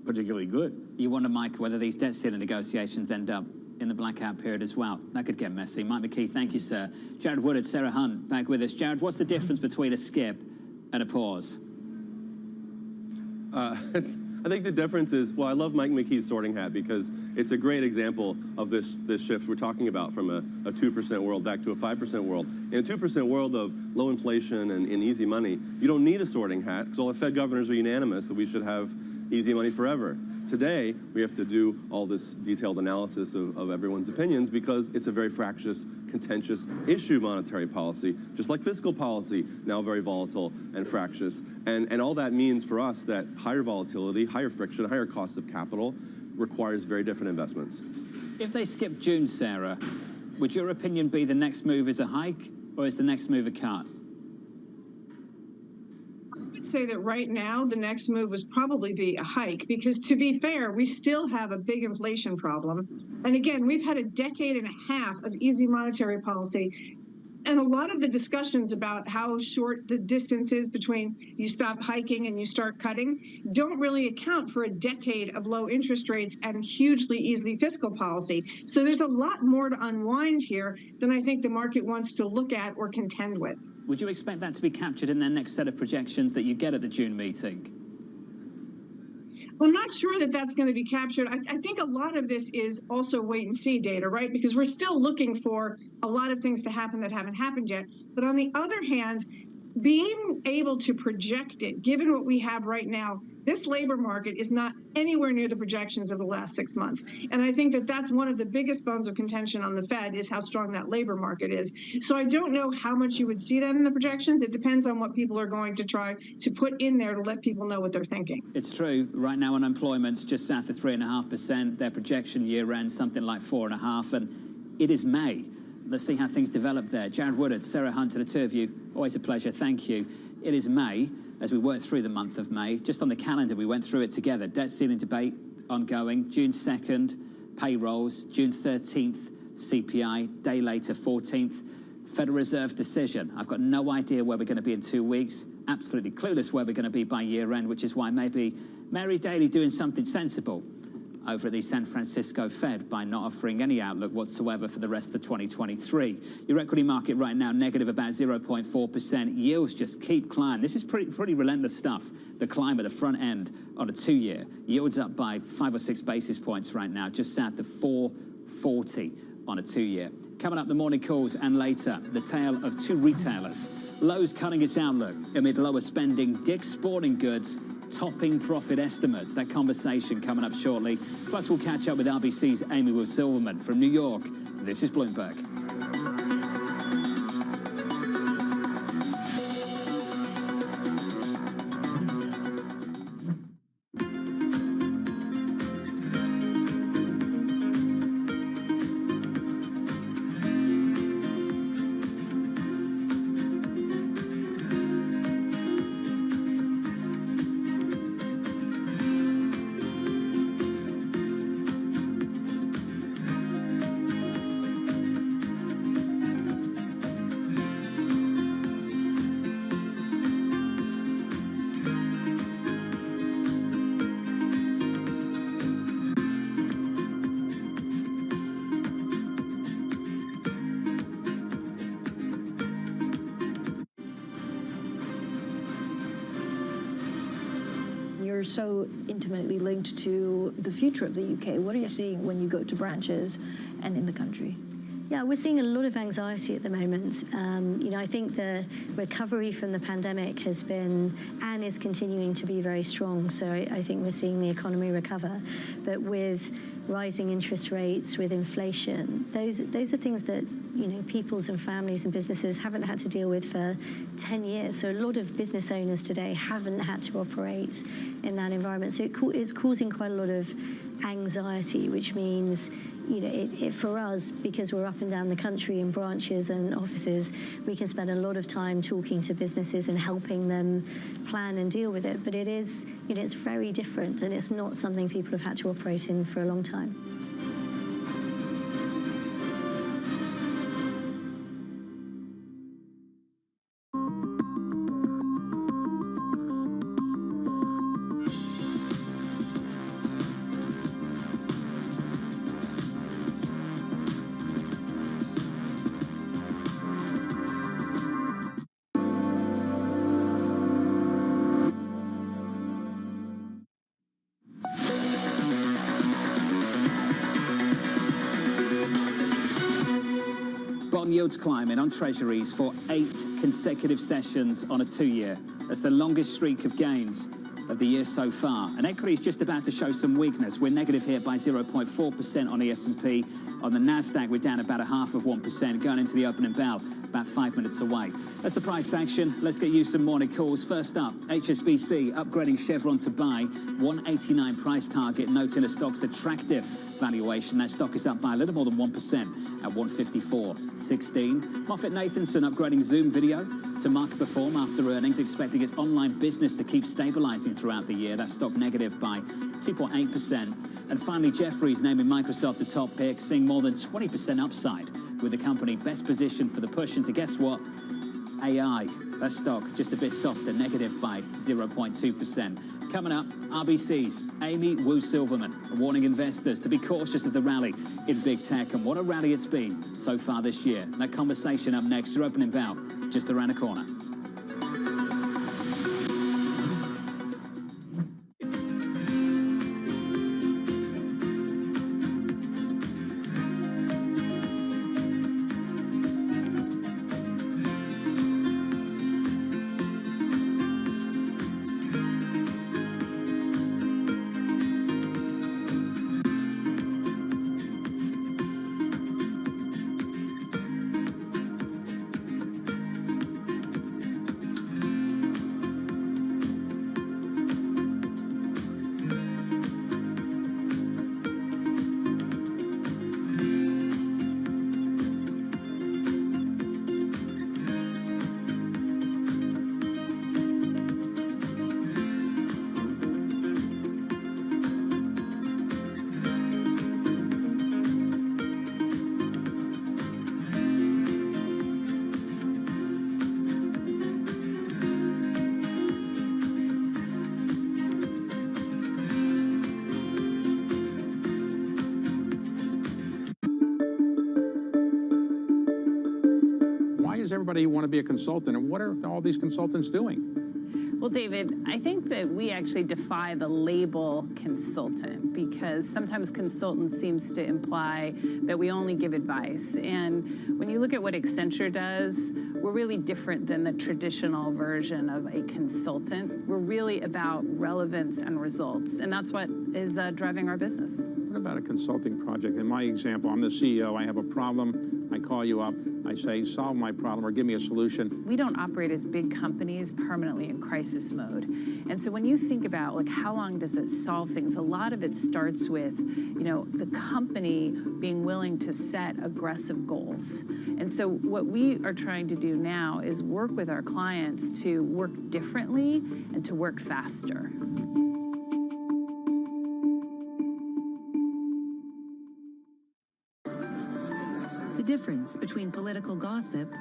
particularly good. You wonder, Mike, whether these debt ceiling negotiations end up in the blackout period as well. That could get messy. Mike McKee, thank you, sir. Jared Woodard, Sarah Hunt, back with us. Jared, what's the difference between a skip and a pause? I think the difference is, well, I love Mike McKee's sorting hat because it's a great example of this shift we're talking about from a 2% world back to a 5% world. In a 2% world of low inflation and easy money, you don't need a sorting hat because all the Fed governors are unanimous that we should have easy money forever. Today, we have to do all this detailed analysis of everyone's opinions because it's a very fractious, contentious issue, monetary policy, just like fiscal policy, now very volatile and fractious. And all that means for us that higher volatility, higher friction, higher cost of capital requires very different investments. If they skip June, Sarah, would your opinion be the next move is a hike or is the next move a cut? Say that right now the next move would probably be a hike because, to be fair, we still have a big inflation problem. And again, we've had a decade and a half of easy monetary policy. And a lot of the discussions about how short the distance is between you stop hiking and you start cutting don't really account for a decade of low interest rates and hugely easy fiscal policy. So there's a lot more to unwind here than I think the market wants to look at or contend with. Would you expect that to be captured in their next set of projections that you get at the June meeting? Well, I'm not sure that that's going to be captured. I think a lot of this is also wait and see data, right? Because we're still looking for a lot of things to happen that haven't happened yet. But on the other hand, being able to project it, given what we have right now, this labor market is not anywhere near the projections of the last 6 months. And I think that that's one of the biggest bones of contention on the Fed is how strong that labor market is. So I don't know how much you would see that in the projections. It depends on what people are going to try to put in there to let people know what they're thinking. It's true. Right now, unemployment's just south of 3.5%. Their projection year-end, something like 4.5%. And it is May. Let's see how things develop there. Jared Woodard, Sarah Hunter, the two of you, always a pleasure. Thank you. It is May, as we work through the month of May. Just on the calendar, we went through it together. Debt ceiling debate ongoing. June 2nd, payrolls. June 13th, CPI. Day later, 14th, Federal Reserve decision. I've got no idea where we're going to be in 2 weeks. Absolutely clueless where we're going to be by year end, which is why maybe Mary Daly doing something sensible over at the San Francisco Fed by not offering any outlook whatsoever for the rest of 2023. Your equity market right now, negative about 0.4%. Yields just keep climbing. This is pretty relentless stuff. The climb at the front end on a 2-year. Yields up by 5 or 6 basis points right now, just south of 440 on a 2-year. Coming up, the morning calls, and later, the tale of 2 retailers. Lowe's cutting its outlook amid lower spending. Dick's Sporting Goods topping profit estimates. That conversation coming up shortly. Plus, we'll catch up with RBC's Amy Will-Silverman from New York. This is Bloomberg. You're so intimately linked to the future of the UK. What are you seeing when you go to branches and in the country? Yeah, we're seeing a lot of anxiety at the moment. I think the recovery from the pandemic has been and is continuing to be very strong. So I think we're seeing the economy recover. But with rising interest rates, with inflation, those are things that peoples and families and businesses haven't had to deal with for 10 years. So a lot of business owners today haven't had to operate in that environment. So it's causing quite a lot of anxiety, which means for us, because we're up and down the country in branches and offices, we can spend a lot of time talking to businesses and helping them plan and deal with it. But it is, it's very different, and it's not something people have had to operate in for a long time. Yields climbing on treasuries for 8 consecutive sessions on a 2-year. That's the longest streak of gains of the year so far. And equity is just about to show some weakness. We're negative here by 0.4% on the S&P. On the NASDAQ, we're down about 0.5%, going into the opening bell, about 5 minutes away. That's the price action. Let's get you some morning calls. First up, HSBC upgrading Chevron to buy. 189 price target, noting the stock's attractive valuation. That stock is up by a little more than 1% at 154.16. MoffettNathanson upgrading Zoom Video to market perform after earnings, expecting its online business to keep stabilizing throughout the year. That stock negative by 2.8%. And finally, Jefferies naming Microsoft a top pick, seeing more than 20% upside, with the company best positioned for the push into, guess what? AI. That stock just a bit softer, negative by 0.2%. Coming up, RBC's Amy Will-Silverman warning investors to be cautious of the rally in big tech, and what a rally it's been so far this year. That conversation up next. Your opening bell just around the corner. does everybody want to be a consultant? And what are all these consultants doing? Well, David, I think that we actually defy the label consultant because sometimes consultant seems to imply that we only give advice. And when you look at what Accenture does, we're really different than the traditional version of a consultant. We're really about relevance and results, and that's what is driving our business. What about a consulting project? In my example, I'm the CEO, I have a problem, I call you up, I say, solve my problem or give me a solution. We don't operate as big companies permanently in crisis mode. And so when you think about like how long does it solve things, a lot of it starts with, you know, the company being willing to set aggressive goals. And so what we are trying to do now is work with our clients to work differently and to work faster. The difference between political gossip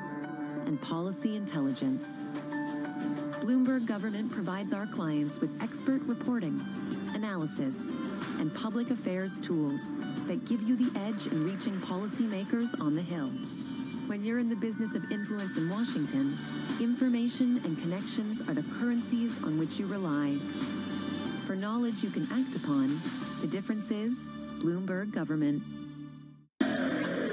and policy intelligence. Bloomberg Government provides our clients with expert reporting, analysis, and public affairs tools that give you the edge in reaching policymakers on the Hill. When you're in the business of influence in Washington, information and connections are the currencies on which you rely. For knowledge you can act upon, the difference is Bloomberg Government.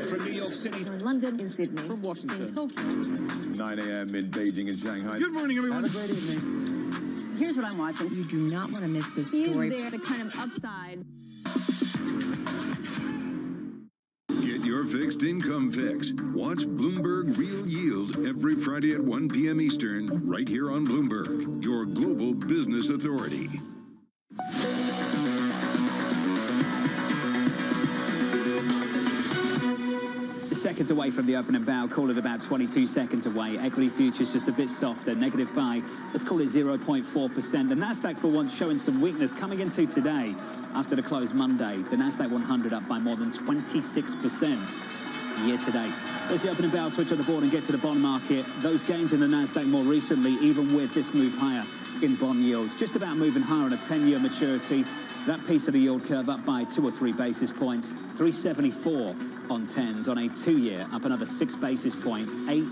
From New York City, From London, in Sydney, from Washington, in Tokyo. 9 a.m. in Beijing and Shanghai. Good morning, everyone. Have a great evening. Here's what I'm watching. You do not want to miss this story. Is there the kind of upside? Get your fixed income fix. Watch Bloomberg Real Yield every Friday at 1 p.m. Eastern, right here on Bloomberg, your global business authority. Seconds away from the opening bow, call it about 22 seconds away. Equity futures just a bit softer, negative by, let's call it 0.4%. The Nasdaq for once showing some weakness coming into today after the close Monday. The Nasdaq 100 up by more than 26% year to date. There's the opening bell, switch on the board and get to the bond market. Those gains in the Nasdaq more recently, even with this move higher in bond yields, just about moving higher on a 10-year maturity. That piece of the yield curve up by 2 or 3 basis points, 374 on 10s on a 2-year, up another 6 basis points, 8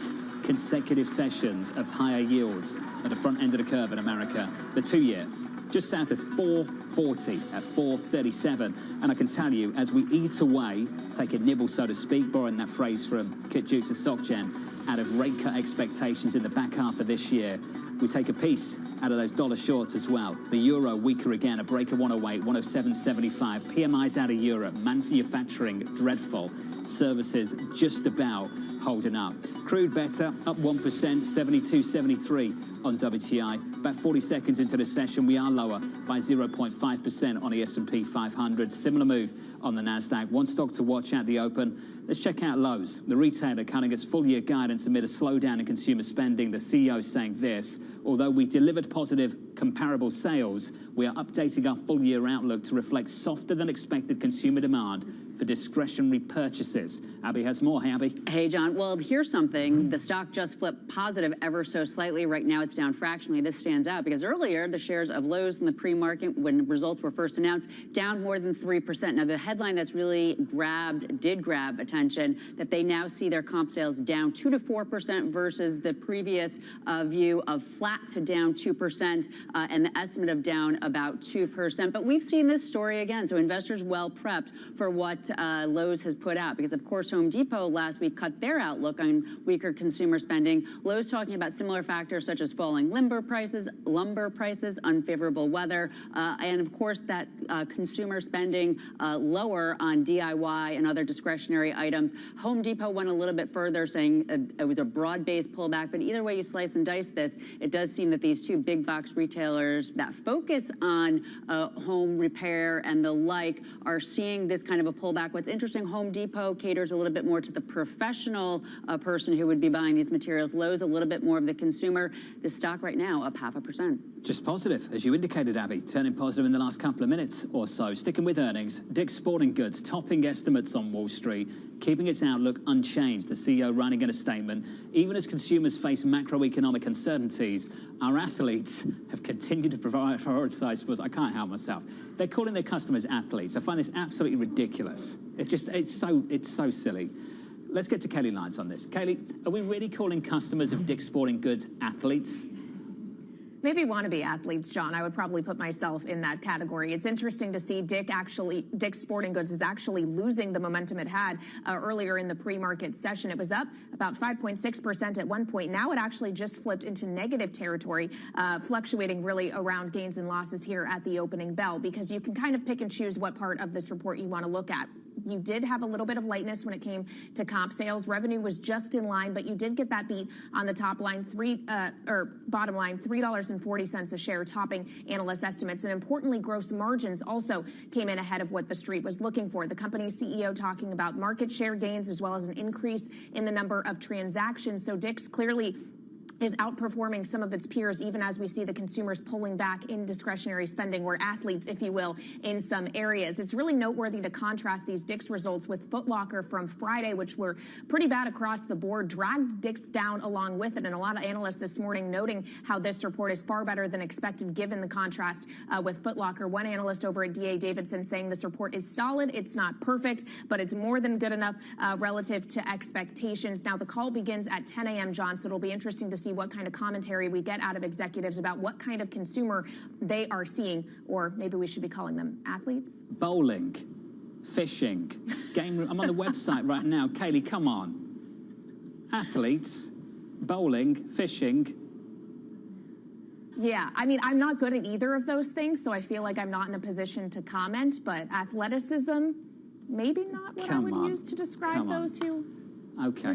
consecutive sessions of higher yields at the front end of the curve in America. The 2-year just south of 440 at 437. And I can tell you, as we eat away, take a nibble, so to speak, borrowing that phrase from Kit Jukes and SocGen, out of rate cut expectations in the back half of this year, we take a piece out of those dollar shorts as well. The euro weaker again, a break of 108, 107.75. PMIs out of Europe, manufacturing dreadful, services just about holding up. Crude better, up 1%, 72.73 on WTI. About 40 seconds into the session, we are lower by 0.5% on the S&P 500. Similar move on the Nasdaq. One stock to watch at the open. Let's check out Lowe's. The retailer cutting its full-year guidance amid a slowdown in consumer spending. The CEO saying this: although we delivered positive comparable sales, we are updating our full-year outlook to reflect softer than expected consumer demand for discretionary purchases. Abby has more. Hey, Abby. Hey, John. Well, here's something. The stock just flipped positive ever so slightly. Right now, it's down fractionally. This stands out because earlier, the shares of Lowe's in the pre-market, when results were first announced, down more than 3%. Now, the headline that's really did grab attention, that they now see their comp sales down 2 to 4% versus the previous view of flat to down 2%, and the estimate of down about 2%. But we've seen this story again, so investors well prepped for what Lowe's has put out, because of course Home Depot last week cut their outlook on weaker consumer spending. Lowe's talking about similar factors such as falling lumber prices, unfavorable weather, and of course that consumer spending lower on DIY and other discretionary items. Home Depot went a little bit further, saying it was a broad-based pullback, but either way you slice and dice this, it does seem that these two big box retailers that focus on home repair and the like are seeing this kind of a pullback. What's interesting, Home Depot caters a little bit more to the professional person who would be buying these materials. Lowe's a little bit more of the consumer. The stock right now up 0.5%. Just positive, as you indicated, Abby, turning positive in the last couple of minutes or so. Sticking with earnings, Dick's Sporting Goods topping estimates on Wall Street, keeping its outlook unchanged. The CEO writing in a statement, even as consumers face macroeconomic uncertainties, our athletes have continued to prioritize for us. I can't help myself. They're calling their customers athletes. I find this absolutely ridiculous. It's so silly. let's get to Kelly Lyons on this. Kelly, are we really calling customers of Dick's Sporting Goods athletes? Maybe wannabe athletes, John. I would probably put myself in that category. It's interesting to see Dick's Sporting Goods is actually losing the momentum it had earlier in the pre-market session. It was up about 5.6% at one point. Now it actually just flipped into negative territory, fluctuating really around gains and losses here at the opening bell, because you can kind of pick and choose what part of this report you want to look at. You did have a little bit of lightness when it came to comp sales. Revenue was just in line, but you did get that beat on the top line, bottom line, $3.40 a share, topping analyst estimates. And importantly, gross margins also came in ahead of what the street was looking for. The company's CEO talking about market share gains as well as an increase in the number of transactions. So Dick's clearly is outperforming some of its peers, even as we see the consumers pulling back in discretionary spending, or athletes, if you will, in some areas. It's really noteworthy to contrast these Dick's results with Foot Locker from Friday, which were pretty bad across the board, dragged Dick's down along with it. And a lot of analysts this morning noting how this report is far better than expected, given the contrast with Foot Locker. One analyst over at D.A. Davidson saying this report is solid. It's not perfect, but it's more than good enough relative to expectations. Now, the call begins at 10 a.m., John, so it'll be interesting to see what kind of commentary we get out of executives about what kind of consumer they are seeing, or maybe we should be calling them athletes. Bowling, fishing, game room. I'm on the website right now. Kaylee, come on. Athletes, bowling, fishing. Yeah, I mean, I'm not good at either of those things, so I feel like I'm not in a position to comment, but athleticism, maybe not what I would use to describe those who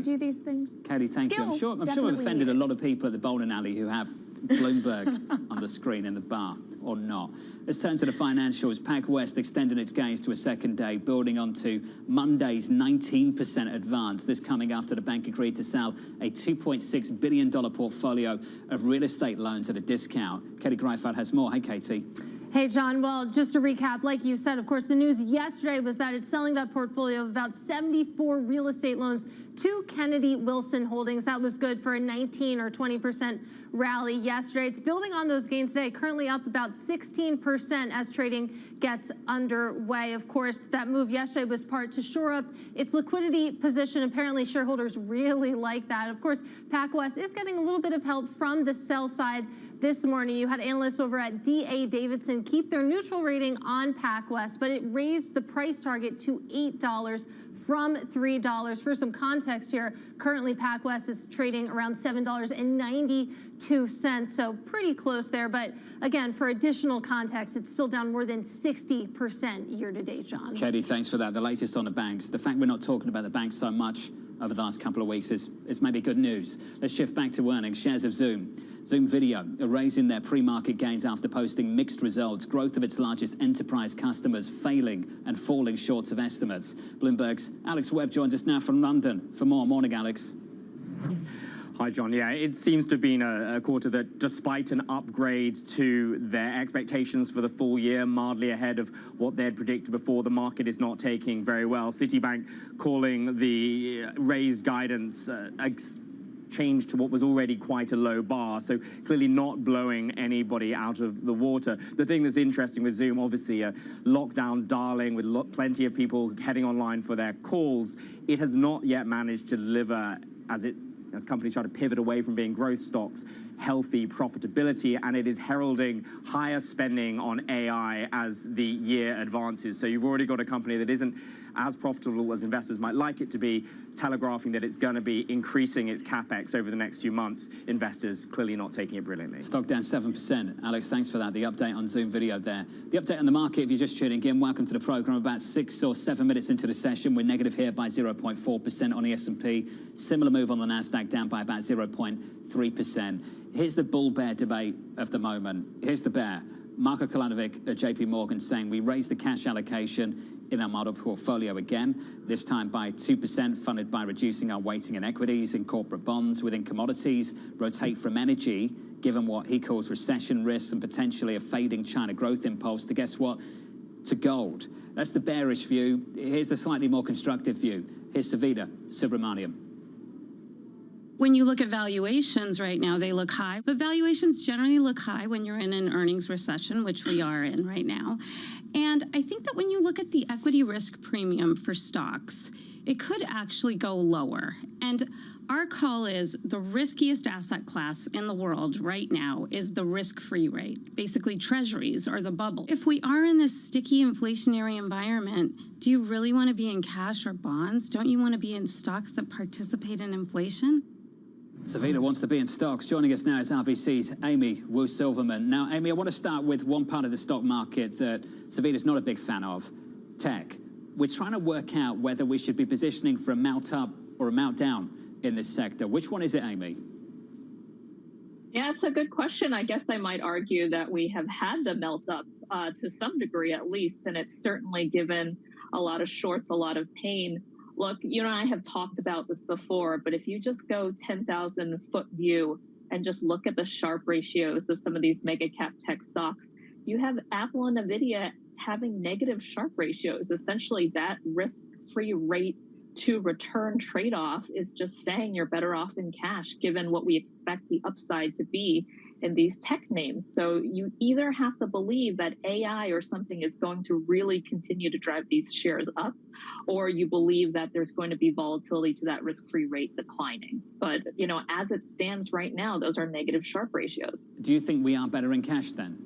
do these things. Katie, thank you. I'm sure I've offended a lot of people at the bowling alley who have Bloomberg on the screen in the bar, or not. Let's turn to the financials. PacWest extending its gains to a second day, building onto Monday's 19% advance. This coming after the bank agreed to sell a $2.6 billion portfolio of real estate loans at a discount. Katie Greifeld has more. Hey, Katie. Hey, John. Well, just to recap, like you said, of course, the news yesterday was that it's selling that portfolio of about 74 real estate loans to Kennedy Wilson Holdings. That was good for a 19 or 20% rally yesterday. It's building on those gains today, currently up about 16% as trading gets underway. Of course, that move yesterday was part to shore up its liquidity position. Apparently, shareholders really like that. Of course, PacWest is getting a little bit of help from the sell side. This morning, you had analysts over at D.A. Davidson keep their neutral rating on PacWest, but it raised the price target to $8 from $3. For some context here, currently PacWest is trading around $7.92, so pretty close there. But again, for additional context, it's still down more than 60% year to date, John. Katie, thanks for that. The latest on the banks. The fact we're not talking about the banks so much over the last couple of weeks is maybe good news. Let's shift back to earnings. Shares of Zoom Video are raising their pre-market gains after posting mixed results. Growth of its largest enterprise customers failing and falling short of estimates. Bloomberg's Alex Webb joins us now from London for more. Morning, Alex. Hi, John. Yeah, it seems to have been a quarter that, despite an upgrade to their expectations for the full year, mildly ahead of what they had predicted before, the market is not taking very well. Citibank calling the raised guidance change to what was already quite a low bar, so clearly not blowing anybody out of the water. The thing that's interesting with Zoom, obviously a lockdown darling with plenty of people heading online for their calls, it has not yet managed to deliver, as companies try to pivot away from being growth stocks, healthy profitability, and it is heralding higher spending on AI as the year advances. So you've already got a company that isn't as profitable as investors might like it to be, telegraphing that it's going to be increasing its capex over the next few months. Investors clearly not taking it brilliantly. Stock down 7%. Alex, thanks for that. The update on Zoom Video there. The update on the market, if you're just tuning in, welcome to the program. About 6 or 7 minutes into the session, we're negative here by 0.4% on the S&P. Similar move on the Nasdaq, down by about 0.3%. Here's the bull-bear debate of the moment. Here's the bear. Marko Kolanovic at JP Morgan saying we raised the cash allocation in our model portfolio again, this time by 2%, funded by reducing our weighting in equities, in corporate bonds, within commodities, rotate from energy, given what he calls recession risks and potentially a fading China growth impulse, to guess what? To gold. That's the bearish view. Here's the slightly more constructive view. Here's Savita Subramaniam. When you look at valuations right now, they look high, but valuations generally look high when you're in an earnings recession, which we are in right now. And I think that when you look at the equity risk premium for stocks, it could actually go lower. And our call is the riskiest asset class in the world right now is the risk-free rate. Basically, treasuries are the bubble. If we are in this sticky inflationary environment, do you really want to be in cash or bonds? Don't you want to be in stocks that participate in inflation? Savita wants to be in stocks. Joining us now is RBC's Amy Wu-Silverman. Now, Amy, I want to start with one part of the stock market that Savita's not a big fan of, tech. We're trying to work out whether we should be positioning for a melt up or a melt down in this sector. Which one is it, Amy? Yeah, it's a good question. I guess I might argue that we have had the melt up to some degree at least, and it's certainly given a lot of shorts a lot of pain. Look, you and I have talked about this before, but if you just go 10,000 foot view and just look at the Sharpe ratios of some of these mega cap tech stocks, you have Apple and NVIDIA having negative Sharpe ratios. Essentially, that risk-free rate to return trade-off is just saying you're better off in cash, given what we expect the upside to be in these tech names. So you either have to believe that AI or something is going to really continue to drive these shares up, or you believe that there's going to be volatility to that risk-free rate declining. But, you know, as it stands right now, those are negative Sharpe ratios. Do you think we are better in cash then?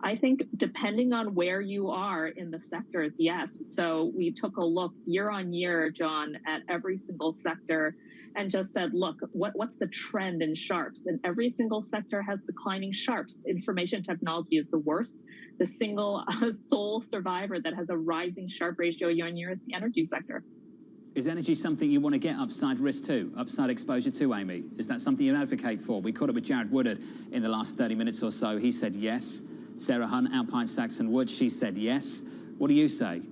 I think depending on where you are in the sectors, yes. So we took a look year on year, John, at every single sector and just said, look, what's the trend in Sharpes? And every single sector has declining Sharpes. Information technology is the worst. The single sole survivor that has a rising Sharpe ratio year on year is the energy sector. Is energy something you want to get upside risk to, upside exposure to, Amy? Is that something you advocate for? We caught up with Jared Woodard in the last 30 minutes or so. He said yes. Sarah Hunt, Alpine Saxon Wood, she said yes. What do you say?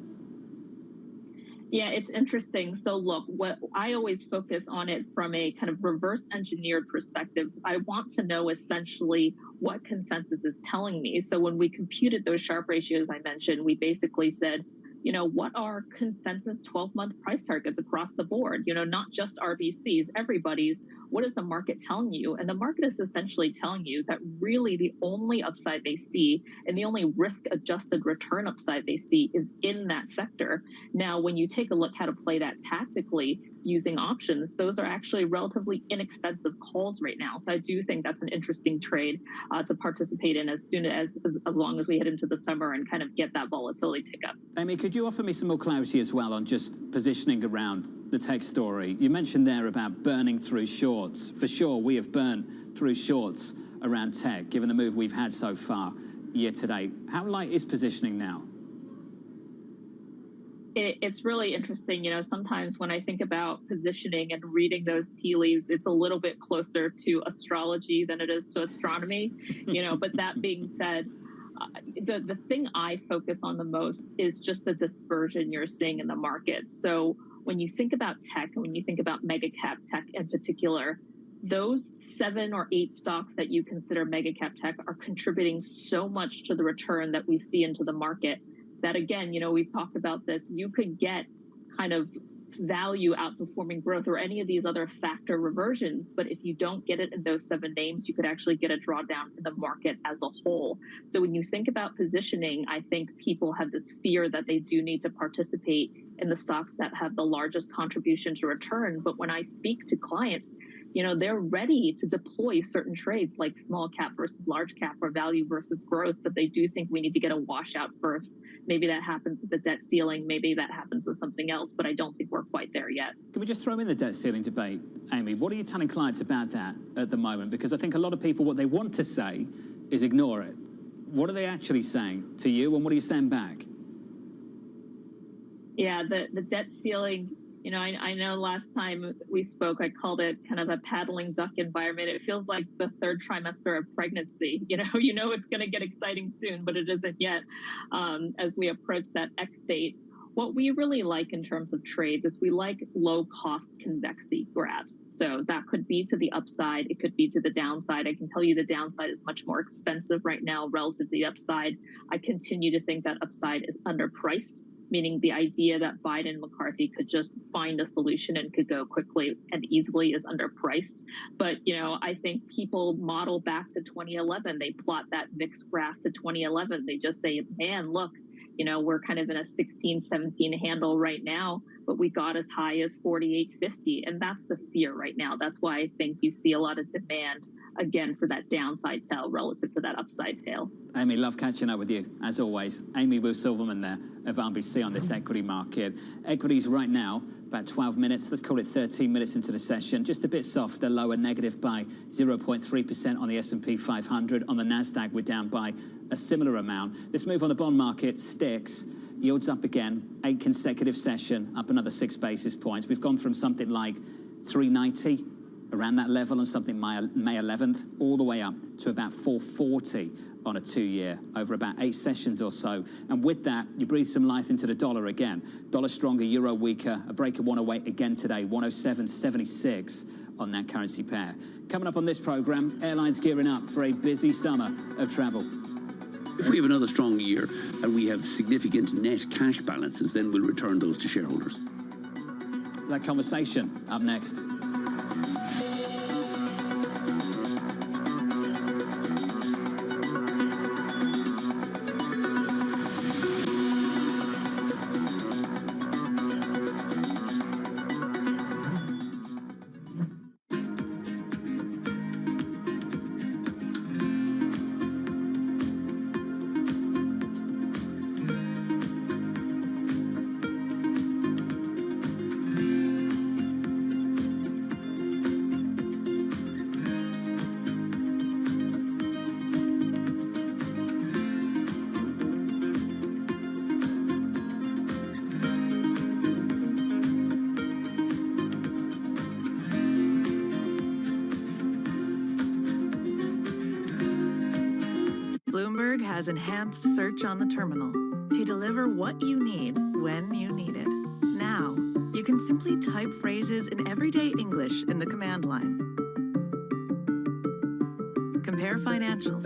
Yeah, it's interesting. So look, what I always focus on it from a kind of reverse engineered perspective. I want to know essentially what consensus is telling me. So when we computed those Sharpe ratios I mentioned, we basically said, you know, what are consensus 12-month price targets across the board? You know, not just RBC's, everybody's. What is the market telling you? And the market is essentially telling you that really the only upside they see and the only risk-adjusted return upside they see is in that sector. Now, when you take a look how to play that tactically using options, those are actually relatively inexpensive calls right now. So I do think that's an interesting trade to participate in as long as we head into the summer and kind of get that volatility tick up. Amy, could you offer me some more clarity as well on just positioning around the tech story? You mentioned there about burning through shorts. For sure, we have burned through shorts around tech, given the move we've had so far year to date. How light is positioning now? It's really interesting. You know, sometimes when I think about positioning and reading those tea leaves, it's a little bit closer to astrology than it is to astronomy, you know, but that being said, the thing I focus on the most is just the dispersion you're seeing in the market. So when you think about tech and when you think about mega cap tech in particular, those 7 or 8 stocks that you consider mega cap tech are contributing so much to the return that we see into the market that, again, you know, we've talked about this, you could get kind of value outperforming growth or any of these other factor reversions. But if you don't get it in those 7 names, you could actually get a drawdown in the market as a whole. So when you think about positioning, I think people have this fear that they do need to participate in the stocks that have the largest contribution to return. But when I speak to clients, you know, they're ready to deploy certain trades like small cap versus large cap or value versus growth, but they do think we need to get a washout first. Maybe that happens with the debt ceiling. Maybe that happens with something else, but I don't think we're quite there yet. Can we just throw in the debt ceiling debate, Amy? What are you telling clients about that at the moment? Because I think a lot of people, what they want to say is ignore it. What are they actually saying to you, and what are you saying back? Yeah, the debt ceiling, you know, I know last time we spoke, I called it kind of a paddling duck environment. It feels like the 3rd trimester of pregnancy. You know it's going to get exciting soon, but it isn't yet as we approach that X date. What we really like in terms of trades is we like low-cost convexity grabs. So that could be to the upside. It could be to the downside. I can tell you the downside is much more expensive right now relative to the upside. I continue to think that upside is underpriced, meaning the idea that Biden and McCarthy could just find a solution and could go quickly and easily is underpriced. But, you know, I think people model back to 2011. They plot that VIX graph to 2011. They just say, man, look, You know, we're kind of in a 16, 17 handle right now, but we got as high as 48.50. And that's the fear right now. That's why I think you see a lot of demand, again, for that downside tail relative to that upside tail. Amy, love catching up with you, as always. Amy Will-Silverman there of RBC on this equity market. Equities right now, about 12 minutes, let's call it 13 minutes into the session, just a bit softer, lower, negative by 0.3% on the S&P 500. On the NASDAQ, we're down by a similar amount. This move on the bond market sticks. Yields up again, 8 consecutive session, up another 6 basis points. We've gone from something like 390, around that level on something May 11th, all the way up to about 440 on a 2-year over about 8 sessions or so. And with that, you breathe some life into the dollar again. Dollar stronger, euro weaker, a break of 108 again today, 107.76 on that currency pair. Coming up on this program, airlines gearing up for a busy summer of travel. If we have another strong year and we have significant net cash balances, then we'll return those to shareholders. That conversation up next. Bloomberg has enhanced search on the terminal to deliver what you need when you need it. Now, you can simply type phrases in everyday English in the command line. Compare financials.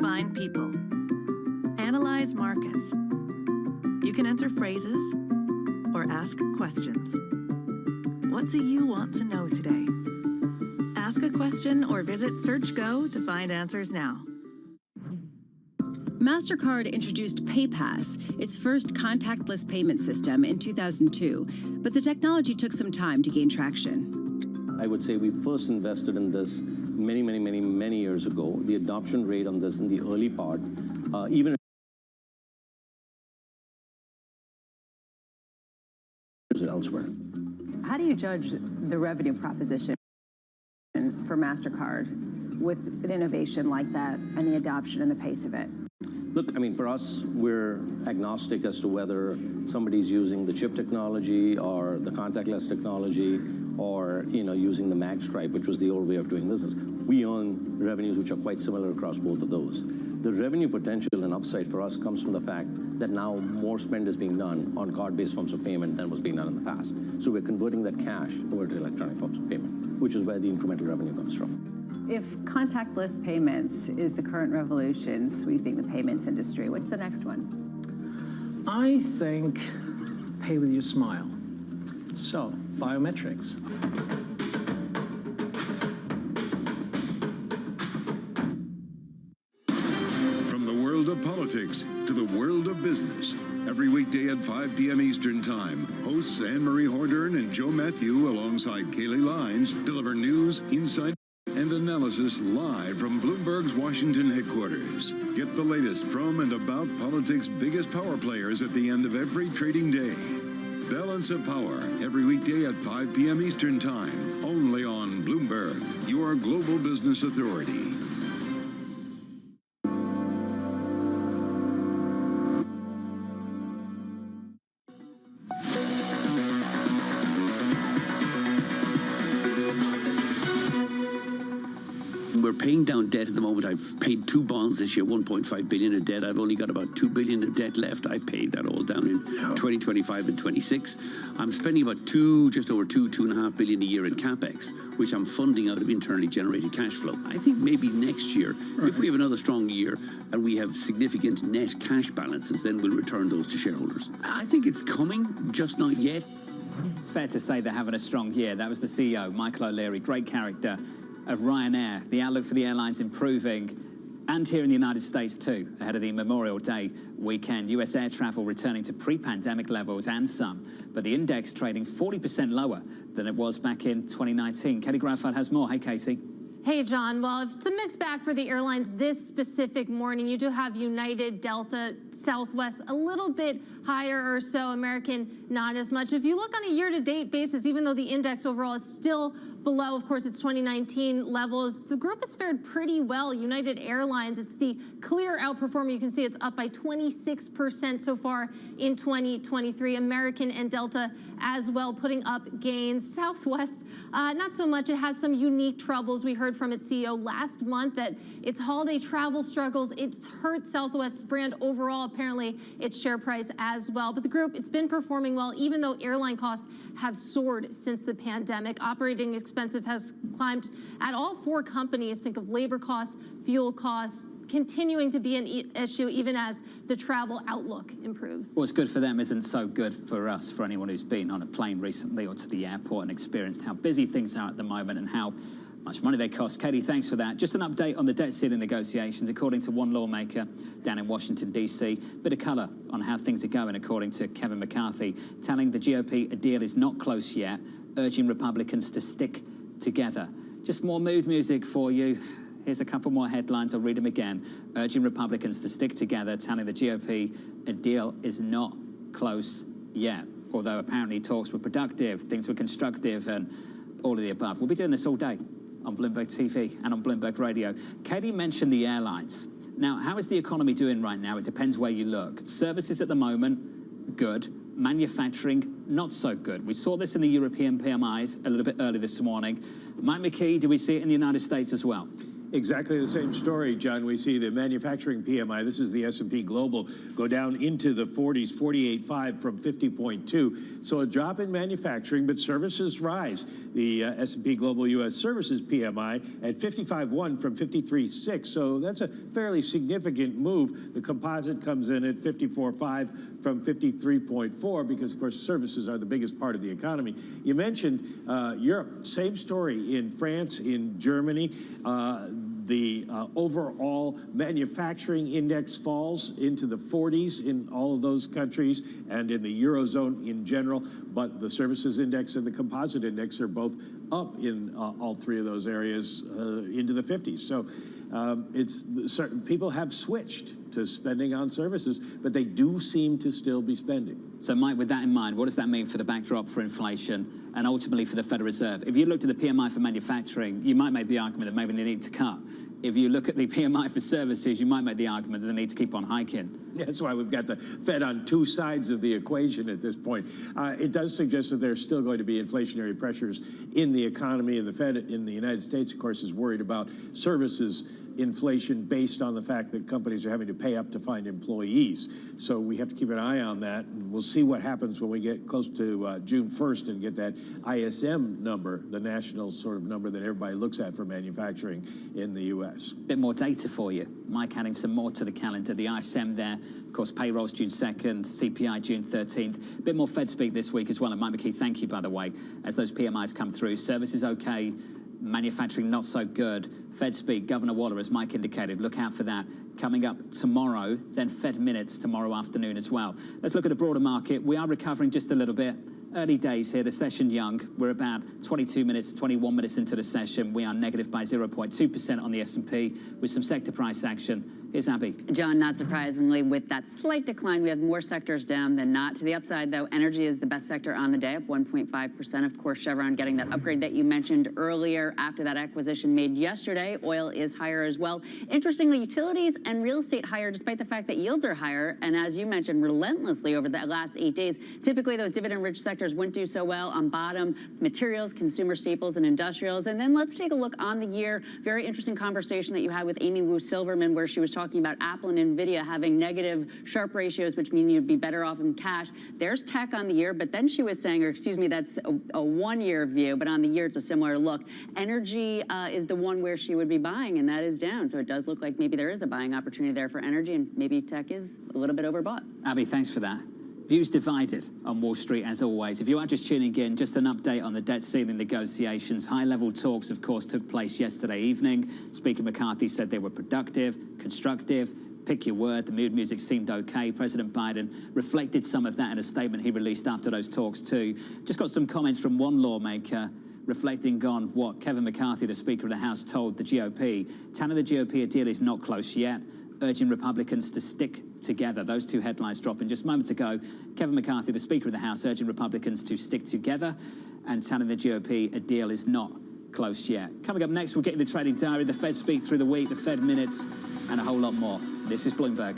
Find people. Analyze markets. You can enter phrases or ask questions. What do you want to know today? Ask a question or visit SearchGo to find answers now. MasterCard introduced PayPass, its first contactless payment system, in 2002, but the technology took some time to gain traction. I would say we first invested in this many years ago. The adoption rate on this in the early part, even elsewhere. How do you judge the revenue proposition for MasterCard with an innovation like that and the adoption and the pace of it? Look, I mean, for us, we're agnostic as to whether somebody's using the chip technology or the contactless technology or, using the mag stripe, which was the old way of doing business. We earn revenues which are quite similar across both of those. The revenue potential and upside for us comes from the fact that now more spend is being done on card-based forms of payment than was being done in the past. So we're converting that cash over to electronic forms of payment, which is where the incremental revenue comes from. If contactless payments is the current revolution sweeping the payments industry, what's the next one? I think pay with your smile. So, biometrics. From the world of politics to the world of business. Every weekday at 5 p.m. Eastern Time, hosts Anne-Marie Hordern and Joe Matthew alongside Kaylee Lines deliver news, insight, and analysis live from Bloomberg's Washington headquarters. Get the latest from and about politics' biggest power players at the end of every trading day. Balance of Power, every weekday at 5 p.m. Eastern Time, only on Bloomberg, your global business authority. We're paying down debt at the moment. I've paid 2 bonds this year, 1.5 billion of debt. I've only got about 2 billion of debt left. I paid that all down in 2025 and 26. I'm spending about just over 2.5 billion a year in capex, which I'm funding out of internally generated cash flow. I think maybe next year, if we have another strong year and we have significant net cash balances, then we'll return those to shareholders. I think it's coming, just not yet. It's fair to say they're having a strong year. That was the CEO, Michael O'Leary, great character of Ryanair. The outlook for the airline's improving. And here in the United States too, ahead of the Memorial Day weekend, US air travel returning to pre-pandemic levels and some, but the index trading 40% lower than it was back in 2019. Katie Graffard has more. Hey, Katie. Hey, John. Well, it's a mixed bag for the airlines this specific morning. You do have United, Delta, Southwest a little bit higher or so, American not as much. If you look on a year-to-date basis, even though the index overall is still below, of course, its 2019 levels, the group has fared pretty well. United Airlines, it's the clear outperformer. You can see it's up by 26% so far in 2023. American and Delta as well putting up gains. Southwest, not so much. It has some unique troubles. We heard from its CEO last month that its holiday travel struggles, it's hurt Southwest's brand overall, apparently its share price as well. But the group, it's been performing well, even though airline costs have soared since the pandemic. Operating expenses has climbed at all four companies. Think of labor costs, fuel costs, continuing to be an issue even as the travel outlook improves. What's good for them isn't so good for us, for anyone who's been on a plane recently or to the airport and experienced how busy things are at the moment and how much money they cost. Katie, thanks for that. Just an update on the debt ceiling negotiations. According to one lawmaker down in Washington, D.C., bit of colour on how things are going, according to Kevin McCarthy, telling the GOP a deal is not close yet, urging Republicans to stick together. Just more mood music for you. Here's a couple more headlines. I'll read them again. Urging Republicans to stick together, telling the GOP a deal is not close yet. Although apparently talks were productive, things were constructive, and all of the above. We'll be doing this all day on Bloomberg TV and on Bloomberg Radio. Katie mentioned the airlines. Now, how is the economy doing right now? It depends where you look. Services at the moment, good. Manufacturing, not so good. We saw this in the European PMIs a little bit early this morning. Mike McKee, do we see it in the United States as well? Exactly the same story, John. We see the manufacturing PMI, this is the S&P Global, go down into the 40s, 48.5 from 50.2. So a drop in manufacturing, but services rise. The S&P Global U.S. Services PMI at 55.1 from 53.6. So that's a fairly significant move. The composite comes in at 54.5 from 53.4 because, of course, services are the biggest part of the economy. You mentioned Europe, same story in France, in Germany. The overall manufacturing index falls into the 40s in all of those countries and in the Eurozone in general, but the services index and the composite index are both up in all three of those areas into the 50s. So people have switched to spending on services, but they do seem to still be spending. So, Mike, with that in mind, what does that mean for the backdrop for inflation and ultimately for the Federal Reserve? If you looked at the PMI for manufacturing, you might make the argument that maybe they need to cut. If you look at the PMI for services, you might make the argument that they need to keep on hiking. That's why we've got the Fed on two sides of the equation at this point. It does suggest that there's still going to be inflationary pressures in the economy, and the Fed in the United States, of course, is worried about services inflation based on the fact that companies are having to pay up to find employees. So we have to keep an eye on that, and we'll see what happens when we get close to June 1st and get that ISM number, the national sort of number that everybody looks at for manufacturing in the U.S. Bit more data for you. Mike adding some more to the calendar. The ISM there, of course, payrolls June 2nd, CPI June 13th. Bit more Fed speak this week as well. And Mike McKee, thank you, by the way, as those PMIs come through. Services okay. Manufacturing not so good. Fed speak, Governor Waller, as Mike indicated, look out for that coming up tomorrow, then Fed minutes tomorrow afternoon as well. Let's look at the broader market. We are recovering just a little bit. Early days here, the session young. We're about 21 minutes into the session. We are negative by 0.2% on the S&P with some sector price action. Here's Abby. John, not surprisingly, with that slight decline, we have more sectors down than not. To the upside, though, energy is the best sector on the day, up 1.5%. Of course, Chevron getting that upgrade that you mentioned earlier after that acquisition made yesterday. Oil is higher as well. Interestingly, utilities and real estate higher despite the fact that yields are higher. And as you mentioned, relentlessly over the last 8 days, typically those dividend-rich sectors wouldn't do so well. On bottom, materials, consumer staples, and industrials. And then let's take a look on the year. Very interesting conversation that you had with Amy Wu Silverman, where she was talking about Apple and NVIDIA having negative Sharpe ratios, which mean you'd be better off in cash. There's tech on the year, but then she was saying, or excuse me, that's a one-year view, but on the year it's a similar look. Energy is the one where she would be buying, and that is down. So it does look like maybe there is a buying opportunity there for energy, and maybe tech is a little bit overbought. Abby, thanks for that. Views divided on Wall Street, as always. If you are just tuning in, just an update on the debt ceiling negotiations. High-level talks, of course, took place yesterday evening. Speaker McCarthy said they were productive, constructive. Pick your word, the mood music seemed okay. President Biden reflected some of that in a statement he released after those talks too. Just got some comments from one lawmaker reflecting on what Kevin McCarthy, the Speaker of the House, told the GOP. Telling the GOP a deal is not close yet, urging Republicans to stick together. Those two headlines dropping just moments ago. Kevin McCarthy, the Speaker of the House, urging Republicans to stick together and telling the GOP a deal is not close yet. Coming up next, we'll get you the trading diary, the Fed speak through the week, the Fed minutes, and a whole lot more. This is Bloomberg.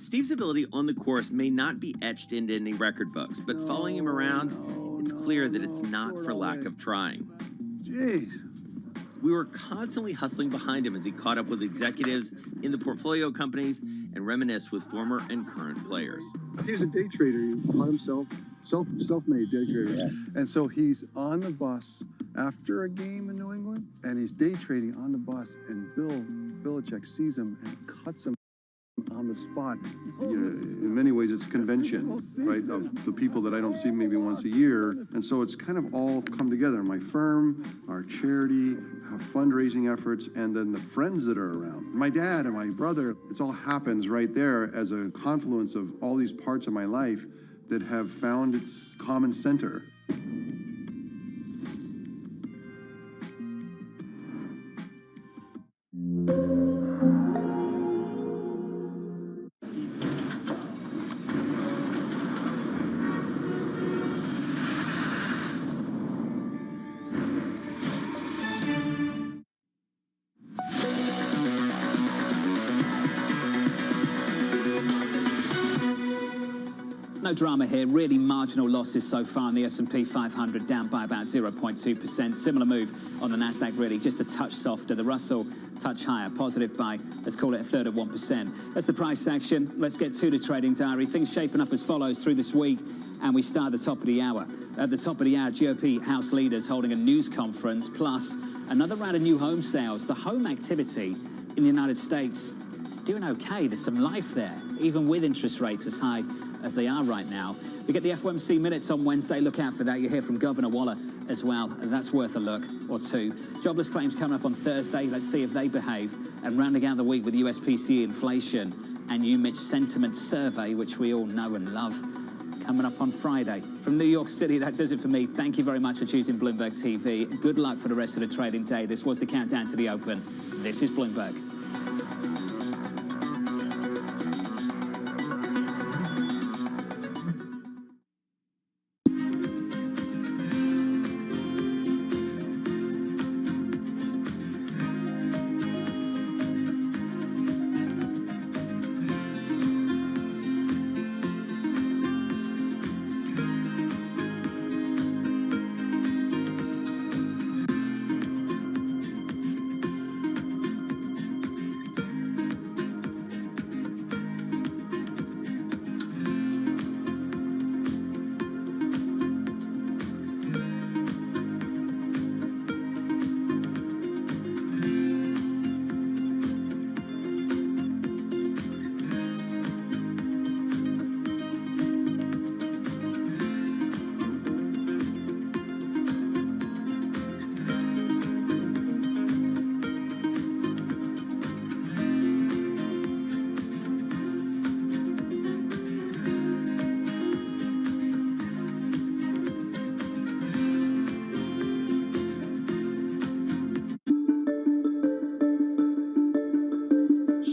Steve's ability on the course may not be etched into any record books, but following him around, it's clear that it's not for lack of trying. Jeez. We were constantly hustling behind him as he caught up with executives in the portfolio companies and reminisced with former and current players. He's a day trader. He taught himself, self-made day trader. Yeah. And so he's on the bus after a game in New England, and he's day trading on the bus, and Bill Belichick sees him and cuts him on the spot. In many ways, it's a convention, right, of the people that I don't see maybe once a year. And so it's kind of all come together. My firm, our charity, our fundraising efforts, and then the friends that are around. My dad and my brother, it all happens right there as a confluence of all these parts of my life that have found its common center. No drama here, really marginal losses so far in the S&P 500, down by about 0.2%. Similar move on the Nasdaq, really, just a touch softer. The Russell, touch higher, positive by, let's call it a third of 1%. That's the price action. Let's get to the trading diary. Things shaping up as follows through this week, and we start at the top of the hour. At the top of the hour, GOP House leaders holding a news conference, plus another round of new home sales. The home activity in the United States is doing okay. There's some life there, even with interest rates as high as they are right now. We get the FOMC minutes on Wednesday. Look out for that. You hear from Governor Waller as well. That's worth a look or two. Jobless claims coming up on Thursday. Let's see if they behave. And rounding out the week with US PCE inflation and UMich sentiment survey, which we all know and love, coming up on Friday. From New York City, that does it for me. Thank you very much for choosing Bloomberg TV. Good luck for the rest of the trading day. This was the countdown to the open. This is Bloomberg.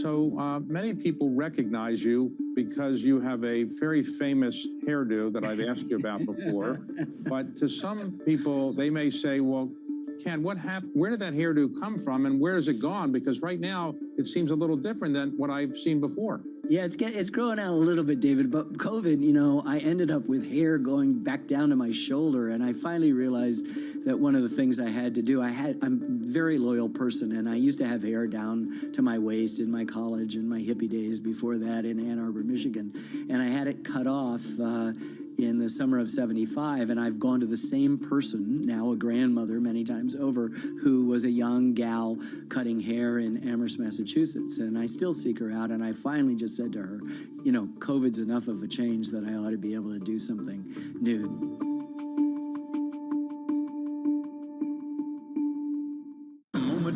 So many people recognize you because you have a very famous hairdo that I've asked you about before. But to some people, they may say, well, Ken, what happened? Where did that hairdo come from, and where has it gone? Because right now, it seems a little different than what I've seen before. Yeah, it's growing out a little bit, David, but COVID, you know, I ended up with hair going back down to my shoulder, and I finally realized that one of the things I had to do, I'm a very loyal person, and I used to have hair down to my waist in my college and my hippie days before that in Ann Arbor, Michigan, and I had it cut off in the summer of '75, and I've gone to the same person, now a grandmother many times over, who was a young gal cutting hair in Amherst, Massachusetts, and I still seek her out, and I finally just said to her, you know, COVID's enough of a change that I ought to be able to do something new.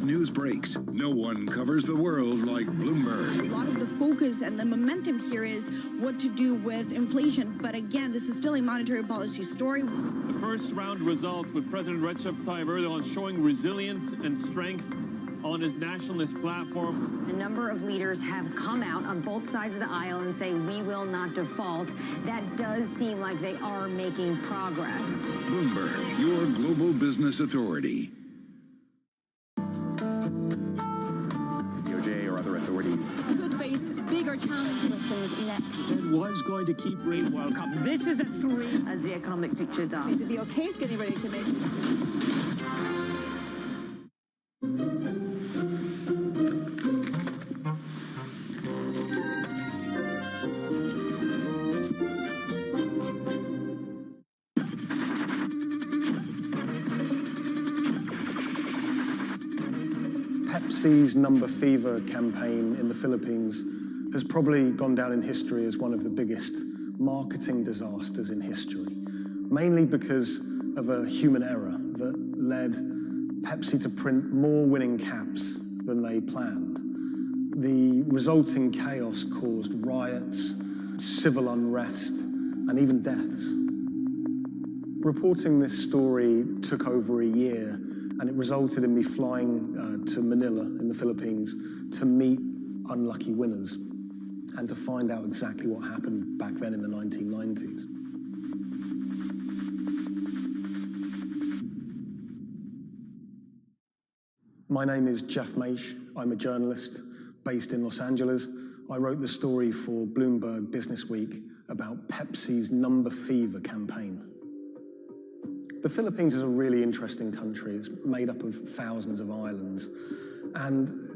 News breaks. No one covers the world like Bloomberg. A lot of the focus and the momentum here is what to do with inflation. But again, this is still a monetary policy story. The first round results with President Recep Tayyip Erdogan showing resilience and strength on his nationalist platform. A number of leaders have come out on both sides of the aisle and say we will not default. That does seem like they are making progress. Bloomberg, your global business authority. Authorities. Could face bigger challenges next. Fed was going to keep rate while This is a 3 as the economic picture does. The OK is getting ready to make Pepsi's Number Fever campaign in the Philippines has probably gone down in history as one of the biggest marketing disasters in history, mainly because of a human error that led Pepsi to print more winning caps than they planned. The resulting chaos caused riots, civil unrest, and even deaths. Reporting this story took over a year, and it resulted in me flying to Manila in the Philippines to meet unlucky winners and to find out exactly what happened back then in the 1990s. My name is Jeff Maish. I'm a journalist based in Los Angeles. I wrote the story for Bloomberg Business Week about Pepsi's Number Fever campaign. The Philippines is a really interesting country. It's made up of thousands of islands. And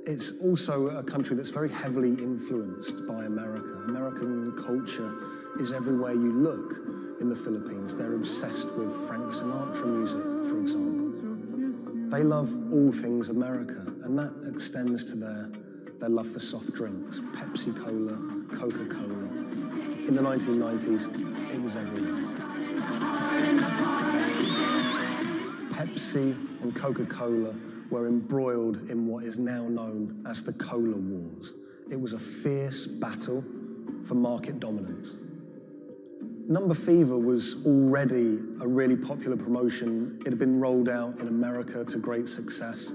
it's also a country that's very heavily influenced by America. American culture is everywhere you look in the Philippines. They're obsessed with Frank Sinatra music, for example. They love all things America, and that extends to their love for soft drinks, Pepsi-Cola, Coca-Cola. In the 1990s, it was everywhere. Pepsi and Coca-Cola were embroiled in what is now known as the Cola Wars. It was a fierce battle for market dominance. Number Fever was already a really popular promotion. It had been rolled out in America to great success.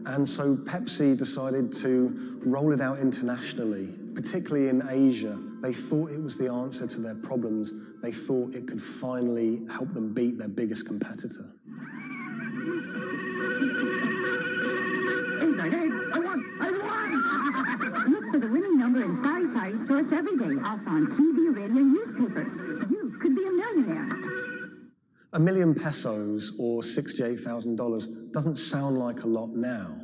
And so Pepsi decided to roll it out internationally, particularly in Asia. They thought it was the answer to their problems. They thought it could finally help them beat their biggest competitor. I won! Look for the winning number in Sari stores every day, also on TV, radio, and newspapers. You could be a millionaire. $1 million pesos, or $68,000, doesn't sound like a lot now,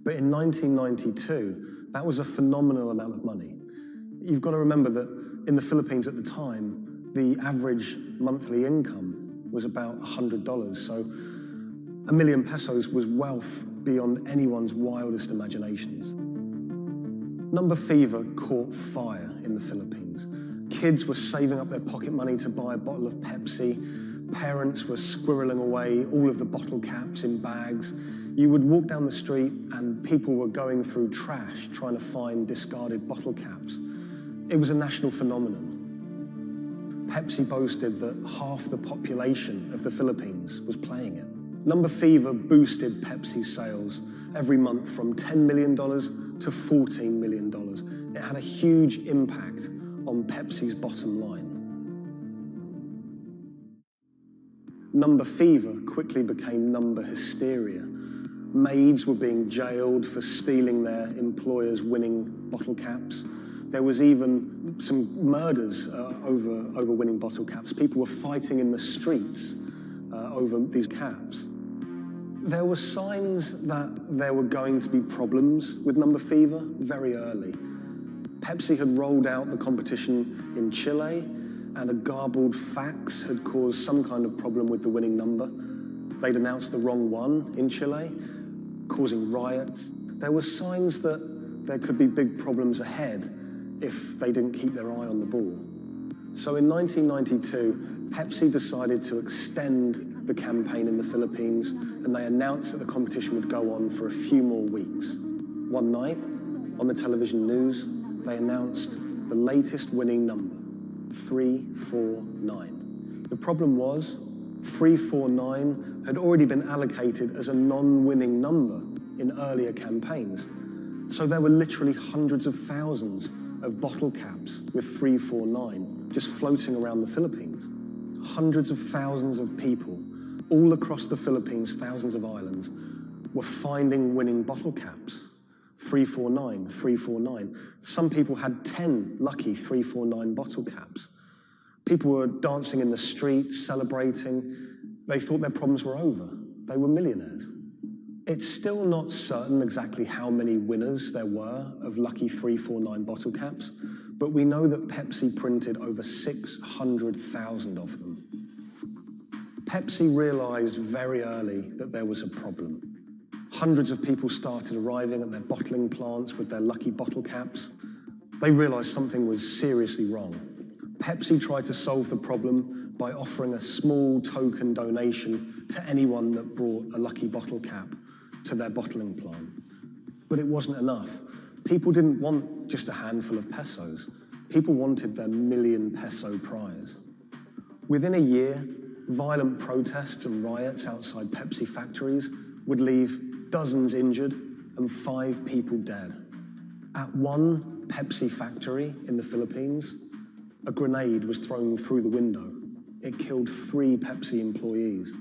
but in 1992, that was a phenomenal amount of money. You've got to remember that in the Philippines at the time, the average monthly income was about $100, so $1 million pesos was wealth beyond anyone's wildest imaginations. Number Fever caught fire in the Philippines. Kids were saving up their pocket money to buy a bottle of Pepsi. Parents were squirreling away all of the bottle caps in bags. You would walk down the street and people were going through trash trying to find discarded bottle caps. It was a national phenomenon. Pepsi boasted that half the population of the Philippines was playing it. Number fever boosted Pepsi's sales every month from $10 million to $14 million. It had a huge impact on Pepsi's bottom line. Number fever quickly became number hysteria. Maids were being jailed for stealing their employers' winning bottle caps. There was even some murders over winning bottle caps. People were fighting in the streets over these caps. There were signs that there were going to be problems with number fever very early. Pepsi had rolled out the competition in Chile, and a garbled fax had caused some kind of problem with the winning number. They'd announced the wrong one in Chile, causing riots. There were signs that there could be big problems ahead if they didn't keep their eye on the ball. So in 1992, Pepsi decided to extend the campaign in the Philippines, and they announced that the competition would go on for a few more weeks. One night, on the television news, they announced the latest winning number, 349. The problem was, 349 had already been allocated as a non-winning number in earlier campaigns. So there were literally hundreds of thousands of bottle caps with 349 just floating around the Philippines. Hundreds of thousands of people all across the Philippines, thousands of islands, were finding winning bottle caps. 349, 349. Some people had 10 lucky 349 bottle caps. People were dancing in the streets, celebrating. They thought their problems were over. They were millionaires. It's still not certain exactly how many winners there were of lucky 349 bottle caps, but we know that Pepsi printed over 600,000 of them. Pepsi realized very early that there was a problem. Hundreds of people started arriving at their bottling plants with their lucky bottle caps. They realized something was seriously wrong. Pepsi tried to solve the problem by offering a small token donation to anyone that brought a lucky bottle cap to their bottling plant. But it wasn't enough. People didn't want just a handful of pesos. People wanted their million peso prize. Within a year, violent protests and riots outside Pepsi factories would leave dozens injured and 5 people dead. At one Pepsi factory in the Philippines, a grenade was thrown through the window. It killed 3 Pepsi employees.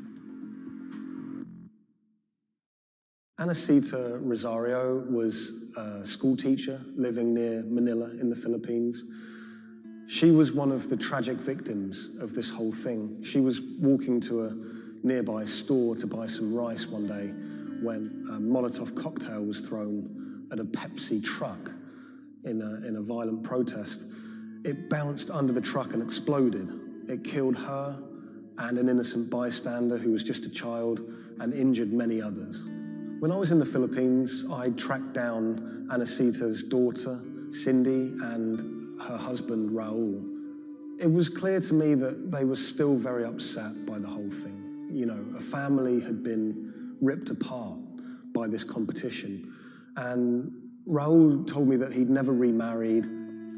Anacita Rosario was a school teacher living near Manila in the Philippines. She was one of the tragic victims of this whole thing. She was walking to a nearby store to buy some rice one day when a Molotov cocktail was thrown at a Pepsi truck in a violent protest. It bounced under the truck and exploded. It killed her and an innocent bystander who was just a child and injured many others. When I was in the Philippines, I tracked down Anacita's daughter, Cindy, and her husband, Raul. It was clear to me that they were still very upset by the whole thing. You know, a family had been ripped apart by this competition. And Raul told me that he'd never remarried.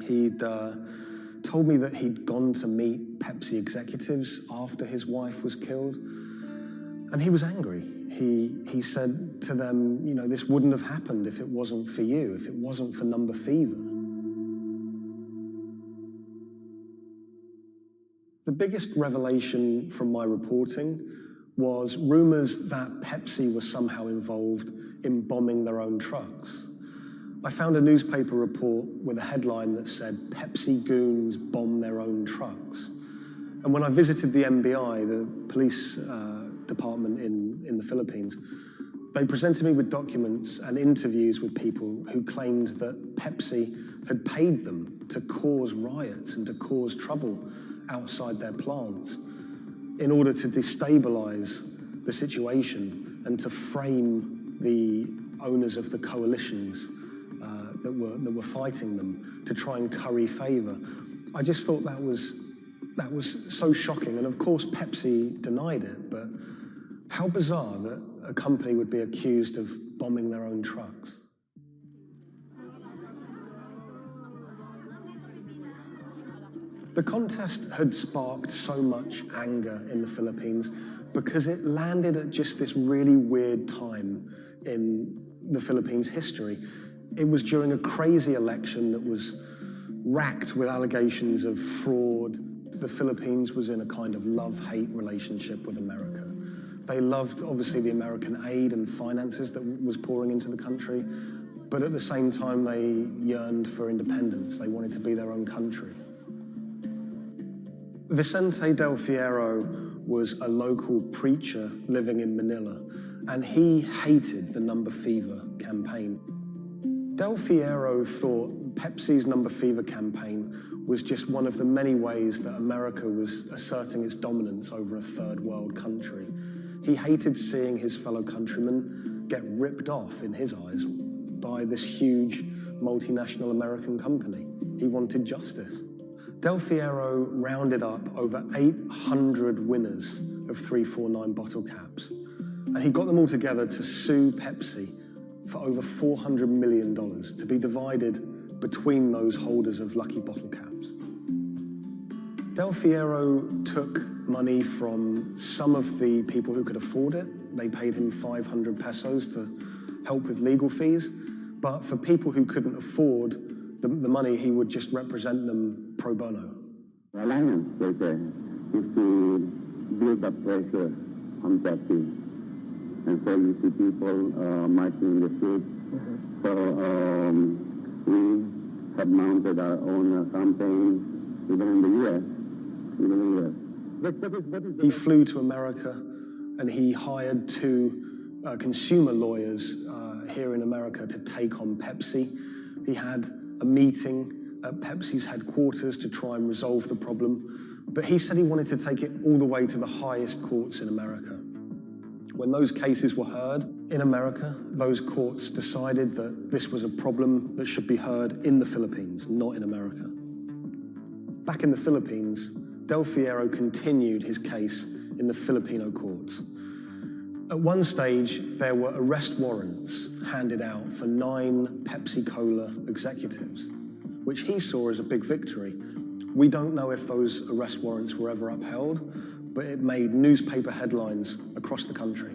He'd told me that he'd gone to meet Pepsi executives after his wife was killed. And he was angry. He said to them, you know, this wouldn't have happened if it wasn't for you, if it wasn't for number fever. The biggest revelation from my reporting was rumors that Pepsi was somehow involved in bombing their own trucks. I found a newspaper report with a headline that said, "Pepsi goons bomb their own trucks." And when I visited the MBI, the police department in the Philippines, they presented me with documents and interviews with people who claimed that Pepsi had paid them to cause riots and to cause trouble outside their plants in order to destabilize the situation and to frame the owners of the coalitions that were fighting them to try and curry favor. I just thought that was so shocking. And of course, Pepsi denied it, but how bizarre that a company would be accused of bombing their own trucks. The contest had sparked so much anger in the Philippines because it landed at just this really weird time in the Philippines' history. It was during a crazy election that was racked with allegations of fraud. The Philippines was in a kind of love-hate relationship with America. They loved, obviously, the American aid and finances that was pouring into the country, but at the same time, they yearned for independence. They wanted to be their own country. Vicente Del Fierro was a local preacher living in Manila, and he hated the Number Fever campaign. Del Fierro thought Pepsi's Number Fever campaign was just one of the many ways that America was asserting its dominance over a third world country. He hated seeing his fellow countrymen get ripped off, in his eyes, by this huge multinational American company. He wanted justice. Del Fierro rounded up over 800 winners of 349 bottle caps, and he got them all together to sue Pepsi for over $400 million to be divided between those holders of lucky bottle caps. Del Fierro took money from some of the people who could afford it. They paid him 500 pesos to help with legal fees. But for people who couldn't afford the money, he would just represent them pro bono. The alliance is to build up pressure on Pepsi. And so you see people marching in the streets. So we have mounted our own campaign, even in the U.S. He flew to America and he hired two consumer lawyers here in America to take on Pepsi. He had a meeting at Pepsi's headquarters to try and resolve the problem, but he said he wanted to take it all the way to the highest courts in America. When those cases were heard in America, those courts decided that this was a problem that should be heard in the Philippines, not in America. Back in the Philippines, Del Fierro continued his case in the Filipino courts. At one stage, there were arrest warrants handed out for 9 Pepsi-Cola executives, which he saw as a big victory. We don't know if those arrest warrants were ever upheld, but it made newspaper headlines across the country.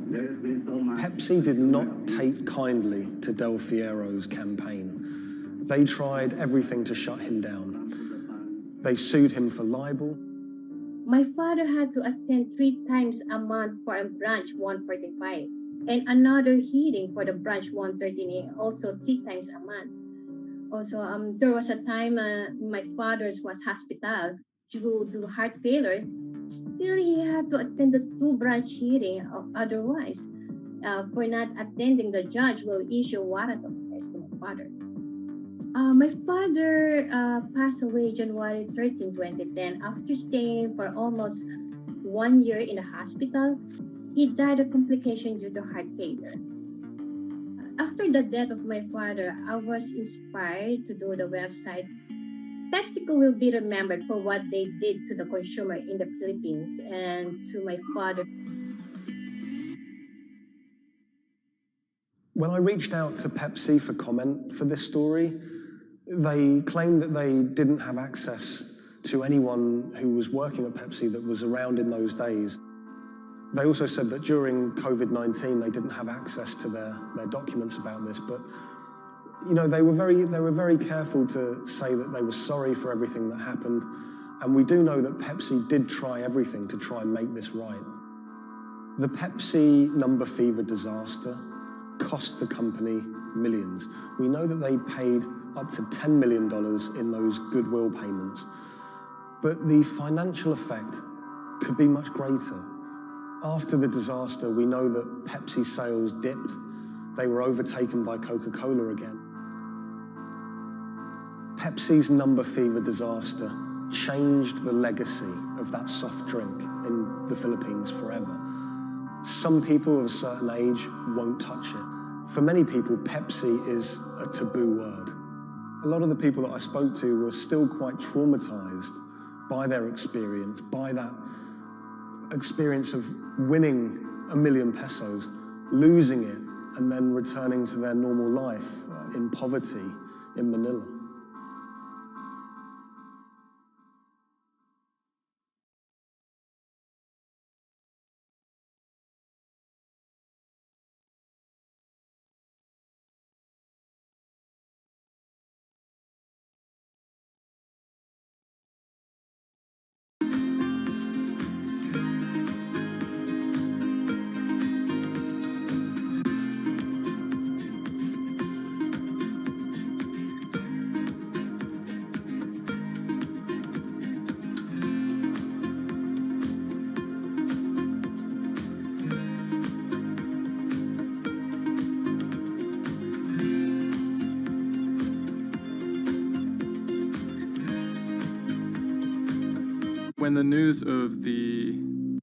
Pepsi did not take kindly to Del Fierro's campaign. They tried everything to shut him down. They sued him for libel. My father had to attend 3 times a month for a branch 145 and another hearing for the branch 113, also 3 times a month. Also, there was a time my father was hospital due to heart failure. Still, he had to attend the 2 branch hearing. Otherwise, for not attending, the judge will issue warrant of arrest to my father. My father passed away January 13, 2010. After staying for almost 1 year in the hospital, he died of complication due to heart failure. After the death of my father, I was inspired to do the website. PepsiCo will be remembered for what they did to the consumer in the Philippines and to my father. When I reached out to Pepsi for comment for this story, they claimed that they didn't have access to anyone who was working at Pepsi that was around in those days. They also said that during COVID-19, they didn't have access to their documents about this, but you know, they were very careful to say that they were sorry for everything that happened, and we do know that Pepsi did try everything to try and make this right. The Pepsi Number Fever disaster cost the company millions. We know that they paid up to $10 million in those goodwill payments, but the financial effect could be much greater. After the disaster, we know that Pepsi sales dipped. They were overtaken by Coca-Cola again. Pepsi's Number Fever disaster changed the legacy of that soft drink in the Philippines forever. Some people of a certain age won't touch it. For many people, Pepsi is a taboo word. A lot of the people that I spoke to were still quite traumatized by their experience, by that experience of winning 1 million pesos, losing it, and then returning to their normal life in poverty in Manila. When the news of the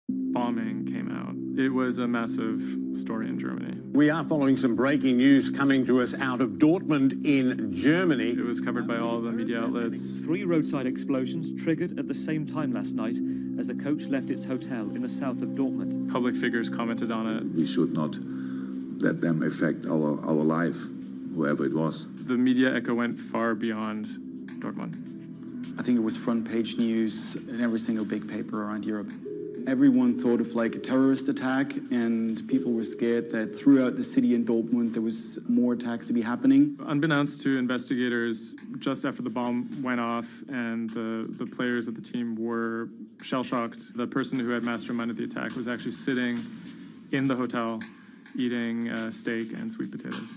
bombing came out, it was a massive story in Germany. We are following some breaking news coming to us out of Dortmund in Germany. It was covered by all the media outlets. 3 roadside explosions triggered at the same time last night as the coach left its hotel in the south of Dortmund. Public figures commented on it. We should not let them affect our life, whoever it was. The media echo went far beyond Dortmund. I think it was front page news in every single big paper around Europe. Everyone thought of like a terrorist attack, and people were scared that throughout the city in Dortmund there was more attacks to be happening. Unbeknownst to investigators, just after the bomb went off and the players of the team were shell-shocked, the person who had masterminded the attack was actually sitting in the hotel eating steak and sweet potatoes.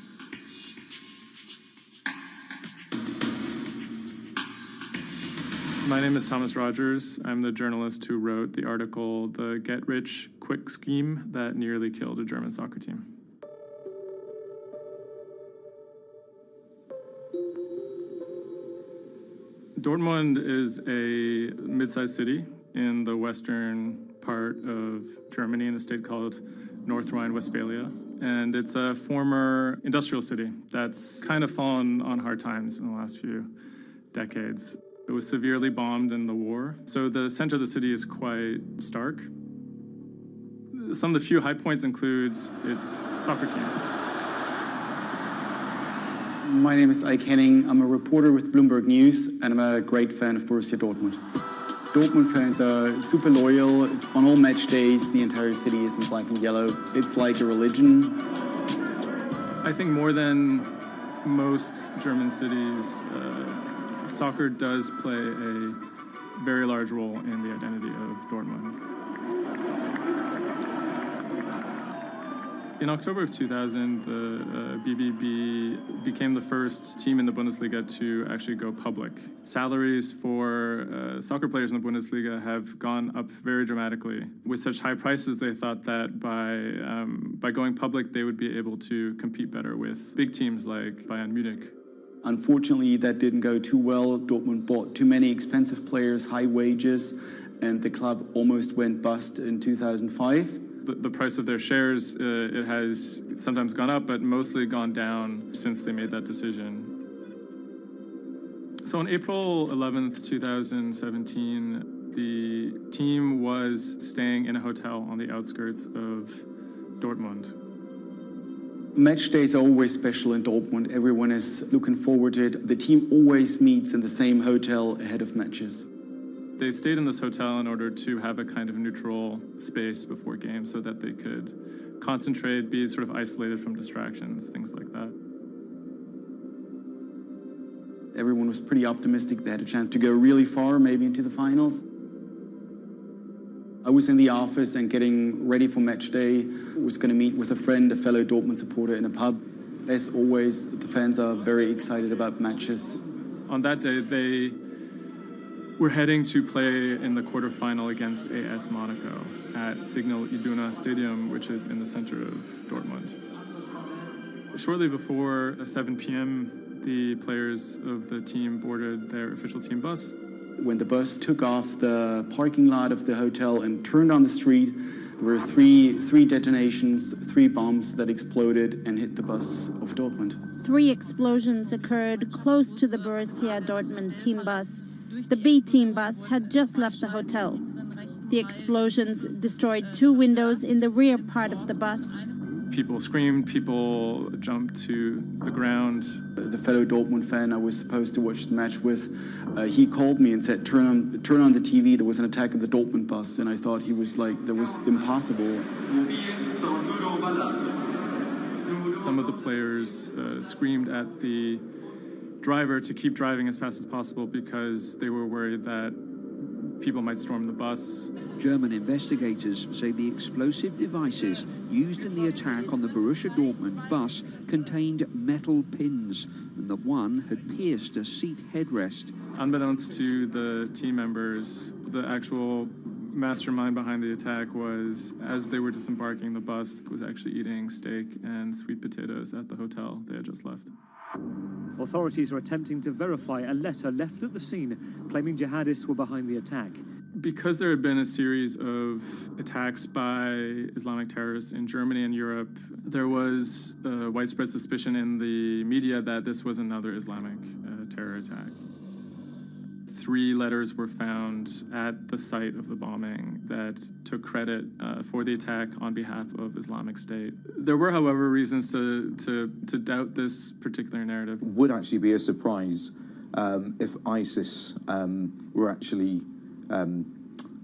My name is Thomas Rogers. I'm the journalist who wrote the article, The Get-Rich-Quick Scheme That Nearly Killed a German Soccer Team. Dortmund is a mid-sized city in the western part of Germany in a state called North Rhine-Westphalia. And it's a former industrial city that's kind of fallen on hard times in the last few decades. It was severely bombed in the war, so the center of the city is quite stark. Some of the few high points include its soccer team. My name is Ike Henning. I'm a reporter with Bloomberg News, and I'm a great fan of Borussia Dortmund. Dortmund fans are super loyal. On all match days, the entire city is in black and yellow. It's like a religion. I think more than most German cities, soccer does play a very large role in the identity of Dortmund. In October of 2000, the BVB became the first team in the Bundesliga to actually go public. Salaries for soccer players in the Bundesliga have gone up very dramatically. With such high prices, they thought that by going public, they would be able to compete better with big teams like Bayern Munich. Unfortunately, that didn't go too well. Dortmund bought too many expensive players, high wages, and the club almost went bust in 2005. The price of their shares, it has sometimes gone up, but mostly gone down since they made that decision. So on April 11th, 2017, the team was staying in a hotel on the outskirts of Dortmund. Match days are always special in Dortmund. Everyone is looking forward to it. The team always meets in the same hotel ahead of matches. They stayed in this hotel in order to have a kind of neutral space before games so that they could concentrate, be sort of isolated from distractions, things like that. Everyone was pretty optimistic they had a chance to go really far, maybe into the finals. I was in the office and getting ready for match day. I was going to meet with a friend, a fellow Dortmund supporter, in a pub. As always, the fans are very excited about matches. On that day, they were heading to play in the quarterfinal against AS Monaco at Signal Iduna Stadium, which is in the center of Dortmund. Shortly before 7 p.m., the players of the team boarded their official team bus. When the bus took off the parking lot of the hotel and turned on the street, there were three detonations, 3 bombs that exploded and hit the bus of Dortmund. 3 explosions occurred close to the Borussia Dortmund team bus. The B team bus had just left the hotel. The explosions destroyed 2 windows in the rear part of the bus. People screamed, people jumped to the ground. The fellow Dortmund fan I was supposed to watch the match with, he called me and said, turn on the TV, there was an attack at the Dortmund bus. And I thought he was like, that was impossible. Some of the players screamed at the driver to keep driving as fast as possible because they were worried that people might storm the bus. German investigators say the explosive devices used in the attack on the Borussia Dortmund bus contained metal pins and that one had pierced a seat headrest. Unbeknownst to the team members, the actual mastermind behind the attack was, as they were disembarking, the bus was actually eating steak and sweet potatoes at the hotel they had just left. Authorities are attempting to verify a letter left at the scene claiming jihadists were behind the attack. Because there had been a series of attacks by Islamic terrorists in Germany and Europe, there was widespread suspicion in the media that this was another Islamic terror attack. 3 letters were found at the site of the bombing that took credit for the attack on behalf of Islamic State. There were, however, reasons to doubt this particular narrative. Would actually be a surprise if ISIS were actually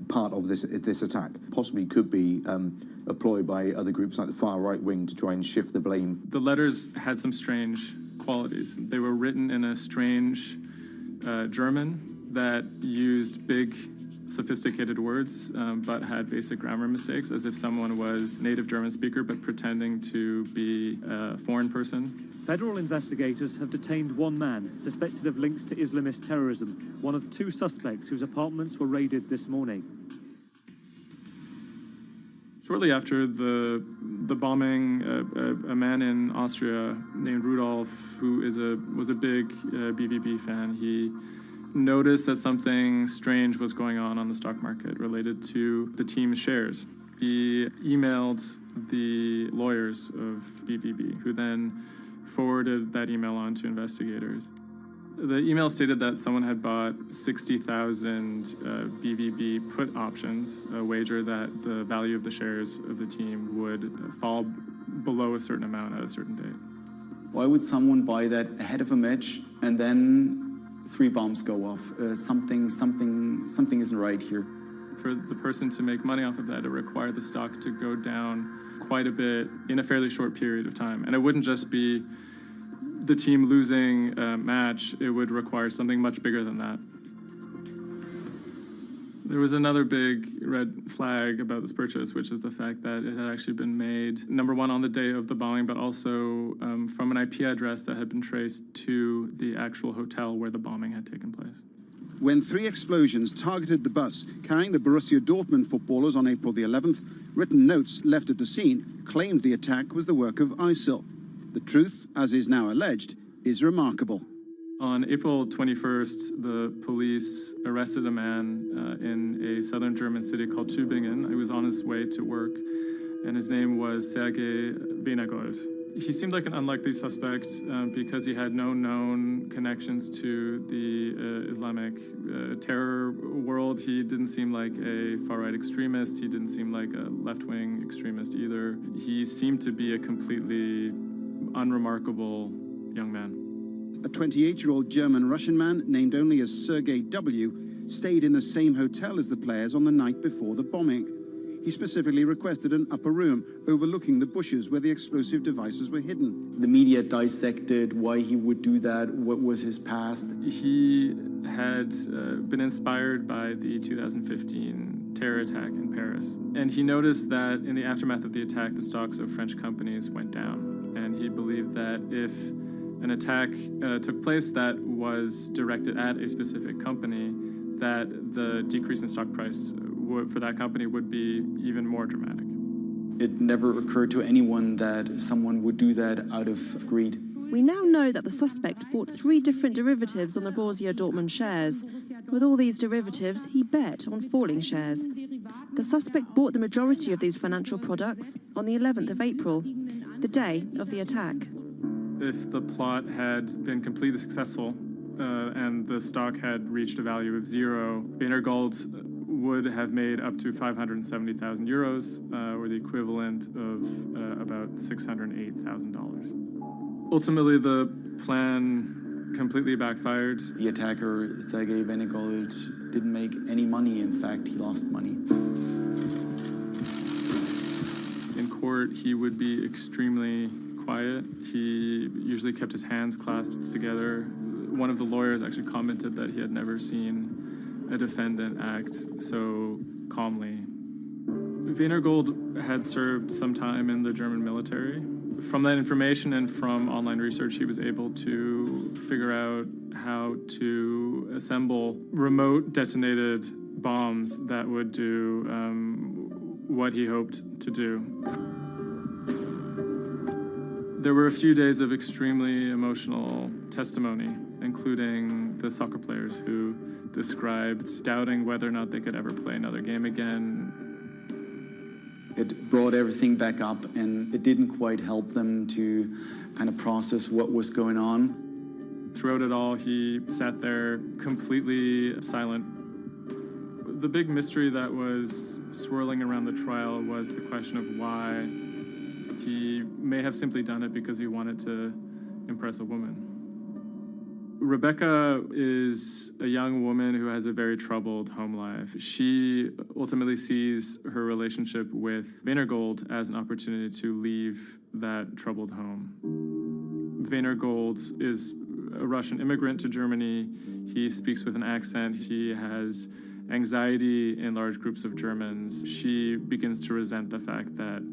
part of this attack. Possibly could be employed by other groups like the far right wing to try and shift the blame. The letters had some strange qualities. They were written in a strange German that used big, sophisticated words, but had basic grammar mistakes, as if someone was native German speaker but pretending to be a foreign person. Federal investigators have detained one man suspected of links to Islamist terrorism, one of 2 suspects whose apartments were raided this morning. Shortly after the bombing, a man in Austria named Rudolf, who was a big BVB fan, he noticed that something strange was going on the stock market related to the team's shares. He emailed the lawyers of BVB, who then forwarded that email on to investigators. The email stated that someone had bought 60,000 BVB put options, a wager that the value of the shares of the team would fall below a certain amount at a certain date. Why would someone buy that ahead of a match and then 3 bombs go off? Something isn't right here. For the person to make money off of that, it required the stock to go down quite a bit in a fairly short period of time. And it wouldn't just be the team losing a match, it would require something much bigger than that. There was another big red flag about this purchase, which is the fact that it had actually been made, number one, on the day of the bombing, but also from an IP address that had been traced to the actual hotel where the bombing had taken place. When 3 explosions targeted the bus carrying the Borussia Dortmund footballers on April the 11th, written notes left at the scene claimed the attack was the work of ISIL. The truth, as is now alleged, is remarkable. On April 21st, the police arrested a man in a southern German city called Tübingen. He was on his way to work, and his name was Sergei Benegold. He seemed like an unlikely suspect because he had no known connections to the Islamic terror world. He didn't seem like a far-right extremist. He didn't seem like a left-wing extremist either. He seemed to be a completely unremarkable young man. A 28-year-old German-Russian man, named only as Sergei W., stayed in the same hotel as the players on the night before the bombing. He specifically requested an upper room overlooking the bushes where the explosive devices were hidden. The media dissected why he would do that, what was his past. He had been inspired by the 2015 terror attack in Paris. And he noticed that in the aftermath of the attack, the stocks of French companies went down. And he believed that if an attack took place that was directed at a specific company, that the decrease in stock price for that company would be even more dramatic. It never occurred to anyone that someone would do that out of greed. We now know that the suspect bought 3 different derivatives on the Borussia Dortmund shares. With all these derivatives, he bet on falling shares. The suspect bought the majority of these financial products on the 11th of April, the day of the attack. If the plot had been completely successful and the stock had reached a value of 0, Benegold would have made up to 570,000 euros, or the equivalent of about $608,000. Ultimately, the plan completely backfired. The attacker, Sergei Benegold, didn't make any money. In fact, he lost money. In court, he would be extremely quiet. He usually kept his hands clasped together. One of the lawyers actually commented that he had never seen a defendant act so calmly. Benegold had served some time in the German military. From that information and from online research, he was able to figure out how to assemble remote detonated bombs that would do what he hoped to do. There were a few days of extremely emotional testimony, including the soccer players who described doubting whether or not they could ever play another game again. It brought everything back up, and it didn't quite help them to kind of process what was going on. Throughout it all, he sat there completely silent. The big mystery that was swirling around the trial was the question of why. He may have simply done it because he wanted to impress a woman. Rebecca is a young woman who has a very troubled home life. She ultimately sees her relationship with Weinergold as an opportunity to leave that troubled home. Weinergold is a Russian immigrant to Germany. He speaks with an accent. He has anxiety in large groups of Germans. She begins to resent the fact that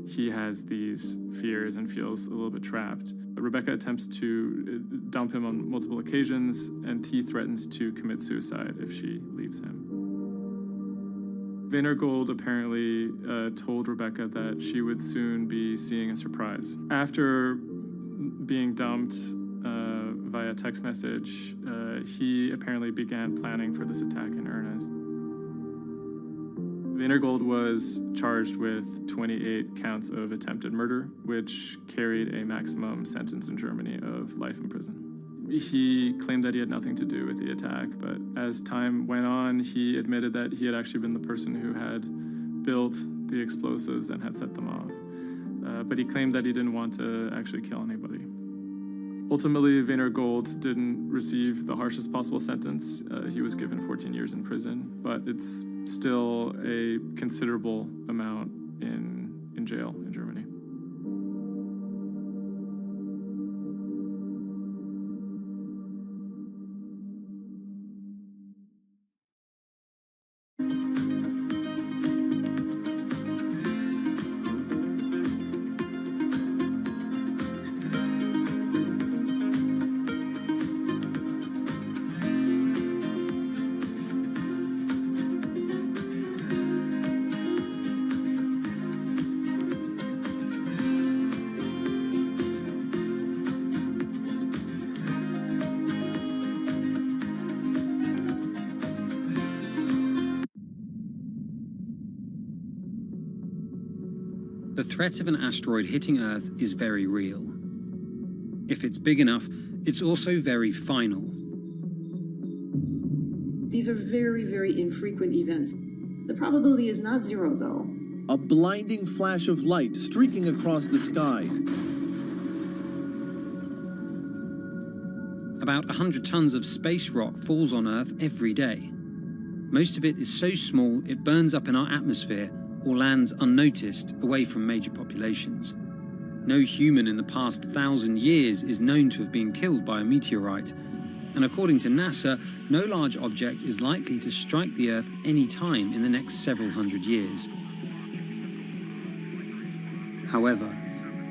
he has these fears and feels a little bit trapped. Rebecca attempts to dump him on multiple occasions, and he threatens to commit suicide if she leaves him. Weinergold apparently told Rebecca that she would soon be seeing a surprise. After being dumped via text message, he apparently began planning for this attack in earnest. Weinergold was charged with 28 counts of attempted murder, which carried a maximum sentence in Germany of life in prison. He claimed that he had nothing to do with the attack, but as time went on, he admitted that he had actually been the person who had built the explosives and had set them off. But he claimed that he didn't want to actually kill anybody. Ultimately, Weinergold didn't receive the harshest possible sentence. He was given 14 years in prison, but it's still a considerable amount in jail in Germany. The threat of an asteroid hitting Earth is very real. If it's big enough, it's also very final. These are very, very infrequent events. The probability is not zero, though. A blinding flash of light streaking across the sky. About 100 tons of space rock falls on Earth every day. Most of it is so small it burns up in our atmosphere or lands unnoticed away from major populations. No human in the past 1,000 years is known to have been killed by a meteorite, and according to NASA, no large object is likely to strike the Earth any time in the next several hundred years. However,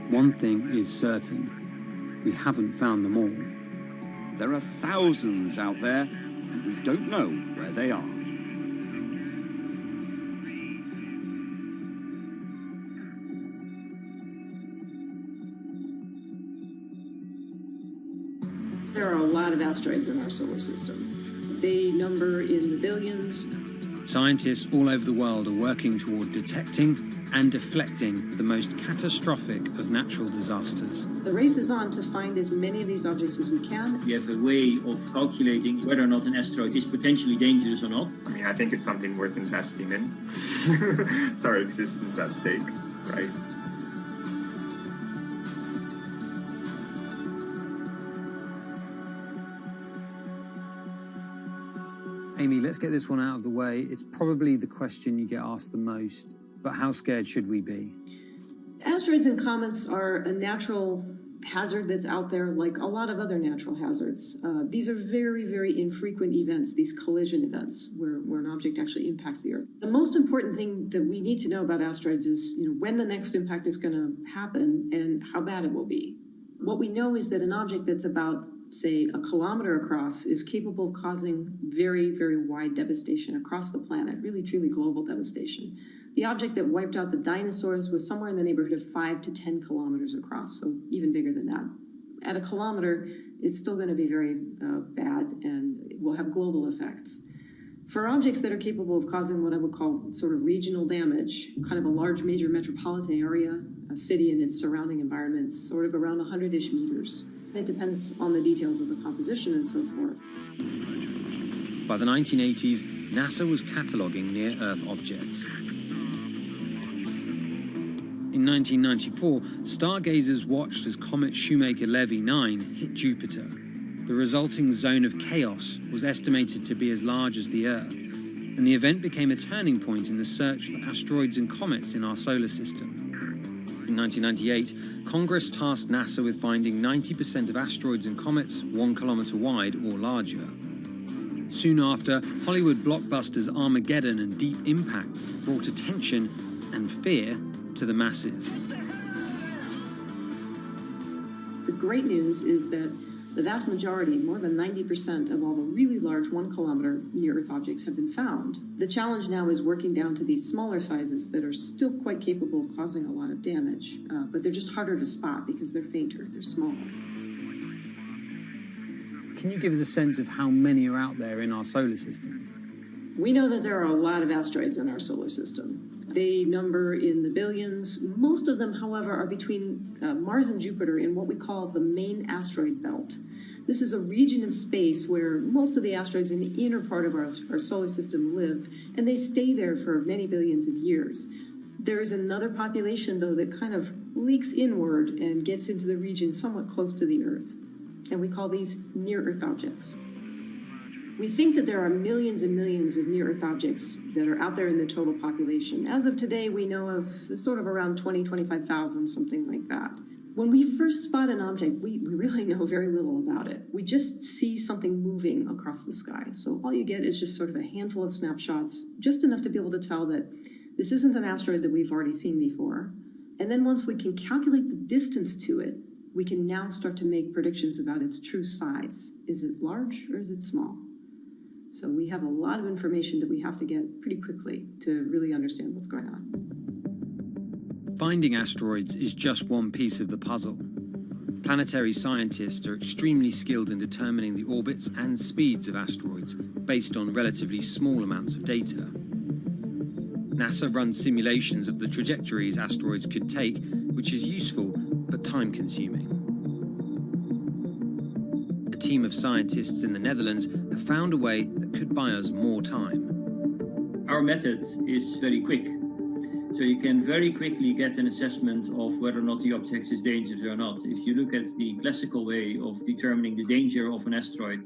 one thing is certain: we haven't found them all. There are thousands out there, and we don't know where they are. There are a lot of asteroids in our solar system. They number in the billions. Scientists all over the world are working toward detecting and deflecting the most catastrophic of natural disasters. The race is on to find as many of these objects as we can. We have a way of calculating whether or not an asteroid is potentially dangerous or not. I mean, I think it's something worth investing in. It's our existence at stake, right? Amy, let's get this one out of the way. It's probably the question you get asked the most, but how scared should we be? Asteroids and comets are a natural hazard that's out there like a lot of other natural hazards. These are very, very infrequent events, these collision events, where an object actually impacts the Earth. The most important thing that we need to know about asteroids is when the next impact is going to happen and how bad it will be. What we know is that an object that's about, say, a kilometer across is capable of causing very, very wide devastation across the planet, really, truly global devastation. The object that wiped out the dinosaurs was somewhere in the neighborhood of 5 to 10 kilometers across, so even bigger than that. At a kilometer, it's still going to be very bad and it will have global effects. For objects that are capable of causing what I would call sort of regional damage, kind of a large major metropolitan area, a city and its surrounding environment, sort of around 100-ish meters. It depends on the details of the composition and so forth. By the 1980s, NASA was cataloguing near-Earth objects. In 1994, stargazers watched as comet Shoemaker-Levy 9 hit Jupiter. The resulting zone of chaos was estimated to be as large as the Earth, and the event became a turning point in the search for asteroids and comets in our solar system. In 1998, Congress tasked NASA with finding 90% of asteroids and comets 1 kilometer wide or larger. Soon after, Hollywood blockbusters Armageddon and Deep Impact brought attention and fear to the masses. The great news is that the vast majority, more than 90% of all the really large 1 kilometer near-Earth objects have been found. The challenge now is working down to these smaller sizes that are still quite capable of causing a lot of damage, but they're just harder to spot because they're fainter, they're smaller. Can you give us a sense of how many are out there in our solar system? We know that there are a lot of asteroids in our solar system. They number in the billions. Most of them, however, are between Mars and Jupiter in what we call the main asteroid belt. This is a region of space where most of the asteroids in the inner part of our solar system live, and they stay there for many billions of years. There is another population, though, that kind of leaks inward and gets into the region somewhat close to the Earth, and we call these near-Earth objects. We think that there are millions and millions of near-Earth objects that are out there in the total population. As of today, we know of sort of around 20, 25,000, something like that. When we first spot an object, we really know very little about it. We just see something moving across the sky. So all you get is just sort of a handful of snapshots, just enough to be able to tell that this isn't an asteroid that we've already seen before. And then once we can calculate the distance to it, we can now start to make predictions about its true size. Is it large or is it small? So we have a lot of information that we have to get pretty quickly to really understand what's going on. Finding asteroids is just one piece of the puzzle. Planetary scientists are extremely skilled in determining the orbits and speeds of asteroids based on relatively small amounts of data. NASA runs simulations of the trajectories asteroids could take, which is useful but time-consuming. A team of scientists in the Netherlands have found a way that could buy us more time. Our method is very quick. So you can very quickly get an assessment of whether or not the object is dangerous or not. If you look at the classical way of determining the danger of an asteroid,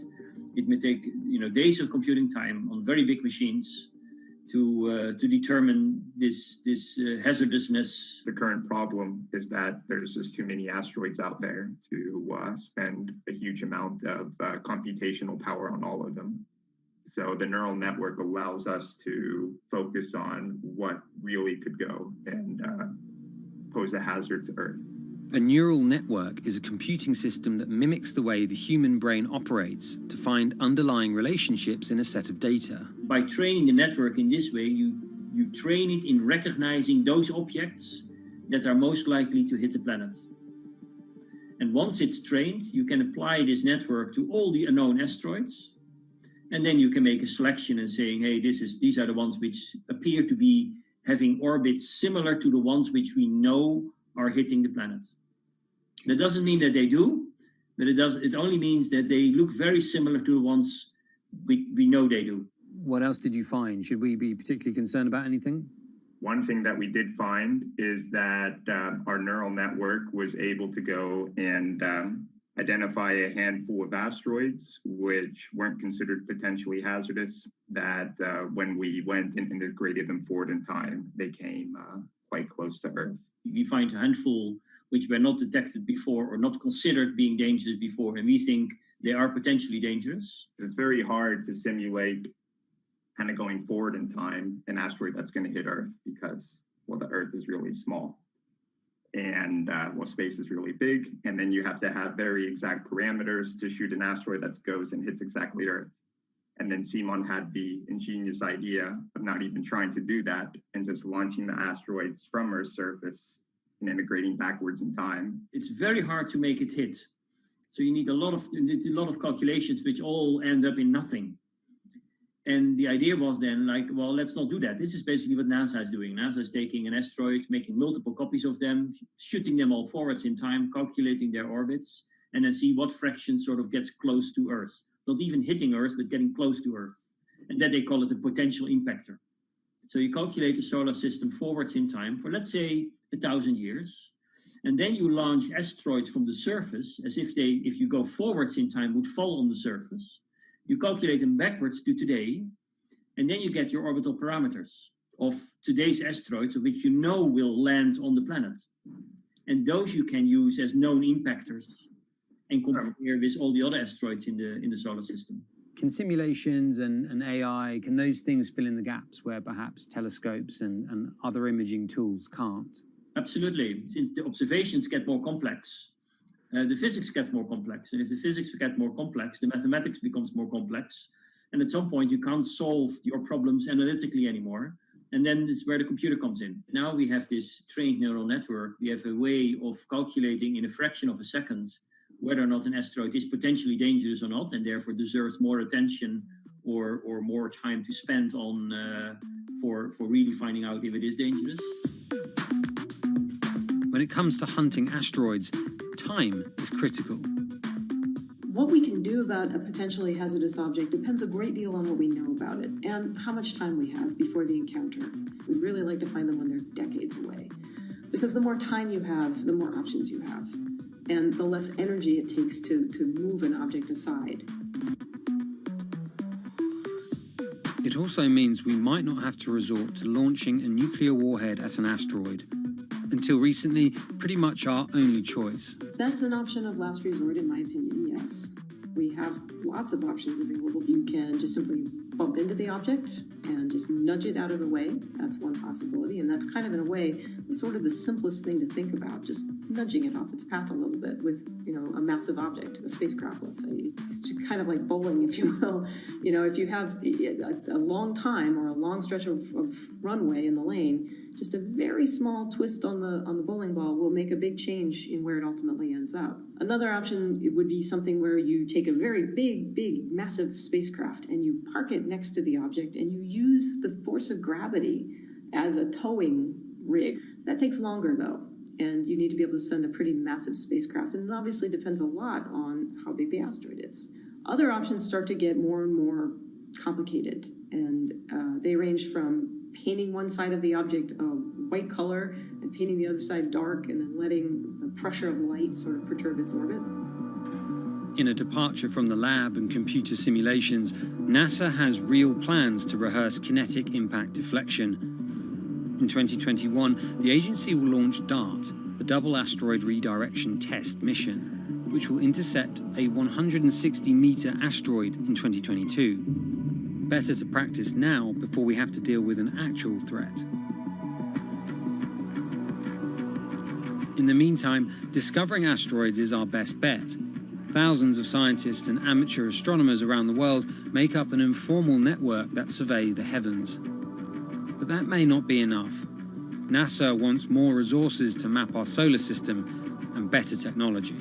it may take days of computing time on very big machines to determine this hazardousness. The current problem is that there's just too many asteroids out there to spend a huge amount of computational power on all of them. So the neural network allows us to focus on what really could go and pose a hazard to Earth. A neural network is a computing system that mimics the way the human brain operates to find underlying relationships in a set of data. By training the network in this way, you train it in recognizing those objects that are most likely to hit the planet. And once it's trained, you can apply this network to all the unknown asteroids. And then you can make a selection and saying, hey, these are the ones which appear to be having orbits similar to the ones which we know are hitting the planet. That doesn't mean that they do, but it only means that they look very similar to the ones we know they do. What else did you find? Should we be particularly concerned about anything? One thing that we did find is that our neural network was able to go and identify a handful of asteroids which weren't considered potentially hazardous, that when we went and integrated them forward in time, they came quite close to Earth. We find a handful which were not detected before or not considered being dangerous before, and we think they are potentially dangerous. It's very hard to simulate kind of going forward in time an asteroid that's going to hit Earth because, well, the Earth is really small. And space is really big, and then you have to have very exact parameters to shoot an asteroid that goes and hits exactly Earth. And then Simon had the ingenious idea of not even trying to do that and just launching the asteroids from Earth's surface and integrating backwards in time. It's very hard to make it hit. So you need a lot of calculations which all end up in nothing. And the idea was then like, well, let's not do that. This is basically what NASA is doing. NASA is taking an asteroid, making multiple copies of them, shooting them all forwards in time, calculating their orbits, and then see what fraction sort of gets close to Earth. Not even hitting Earth, but getting close to Earth. And that they call it a potential impactor. So you calculate the solar system forwards in time for, let's say, 1,000 years. And then you launch asteroids from the surface as if they, if you go forwards in time, would fall on the surface. You calculate them backwards to today, and then you get your orbital parameters of today's asteroids, which you know will land on the planet. And those you can use as known impactors and compare with all the other asteroids in the solar system. Can simulations and AI, can those things fill in the gaps where perhaps telescopes and other imaging tools can't? Absolutely. Since the observations get more complex, the physics gets more complex. And if the physics get more complex, the mathematics becomes more complex. And at some point, you can't solve your problems analytically anymore. And then this is where the computer comes in. Now we have this trained neural network. We have a way of calculating in a fraction of a second whether or not an asteroid is potentially dangerous or not, and therefore deserves more attention or more time to spend on for really finding out if it is dangerous. When it comes to hunting asteroids, time is critical. What we can do about a potentially hazardous object depends a great deal on what we know about it and how much time we have before the encounter. We'd really like to find them when they're decades away, because the more time you have, the more options you have, and the less energy it takes to move an object aside. It also means we might not have to resort to launching a nuclear warhead at an asteroid. Until recently, pretty much our only choice. That's an option of last resort, in my opinion, yes. We have lots of options available. You can just simply bump into the object and just nudge it out of the way. That's one possibility, and that's kind of, in a way, sort of the simplest thing to think about, just nudging it off its path a little bit with, a massive object, a spacecraft, let's say. It's just kind of like bowling, if you will. If you have a long time or a long stretch of runway in the lane, just a very small twist on the bowling ball will make a big change in where it ultimately ends up. Another option would be something where you take a very big, massive spacecraft and you park it next to the object and you use the force of gravity as a towing rig. That takes longer, though, and you need to be able to send a pretty massive spacecraft, and it obviously depends a lot on how big the asteroid is. Other options start to get more and more complicated, and they range from painting one side of the object a white color and painting the other side dark, and then letting the pressure of light sort of perturb its orbit. In a departure from the lab and computer simulations, NASA has real plans to rehearse kinetic impact deflection. In 2021, the agency will launch DART, the Double Asteroid Redirection Test mission, which will intercept a 160-meter asteroid in 2022. Better to practice now before we have to deal with an actual threat. In the meantime, discovering asteroids is our best bet. Thousands of scientists and amateur astronomers around the world make up an informal network that survey the heavens. But that may not be enough. NASA wants more resources to map our solar system and better technology.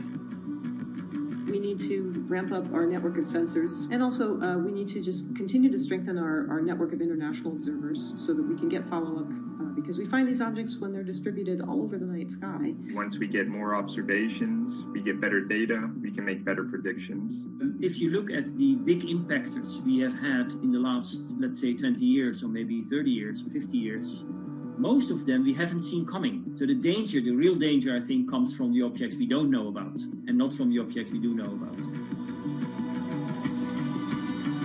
We need to ramp up our network of sensors, and also we need to just continue to strengthen our network of international observers so that we can get follow-up, because we find these objects when they're distributed all over the night sky. Once we get more observations, we get better data, we can make better predictions. If you look at the big impactors we have had in the last, let's say, 20 years, or maybe 30 years, or 50 years, most of them we haven't seen coming. So the real danger, I think, comes from the objects we don't know about, and not from the objects we do know about.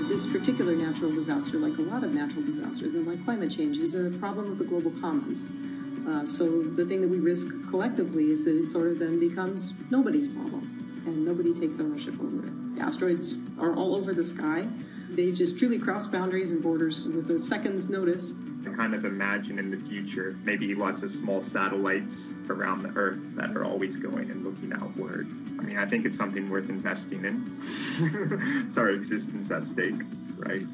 This particular natural disaster, like a lot of natural disasters and like climate change, is a problem of the global commons. So the thing that we risk collectively is that it sort of then becomes nobody's problem, and nobody takes ownership over it. The asteroids are all over the sky. They just truly cross boundaries and borders with a second's notice. kind of imagine in the future maybe lots of small satellites around the Earth that are always going and looking outward. I mean, I think it's something worth investing in. It's our existence at stake, right?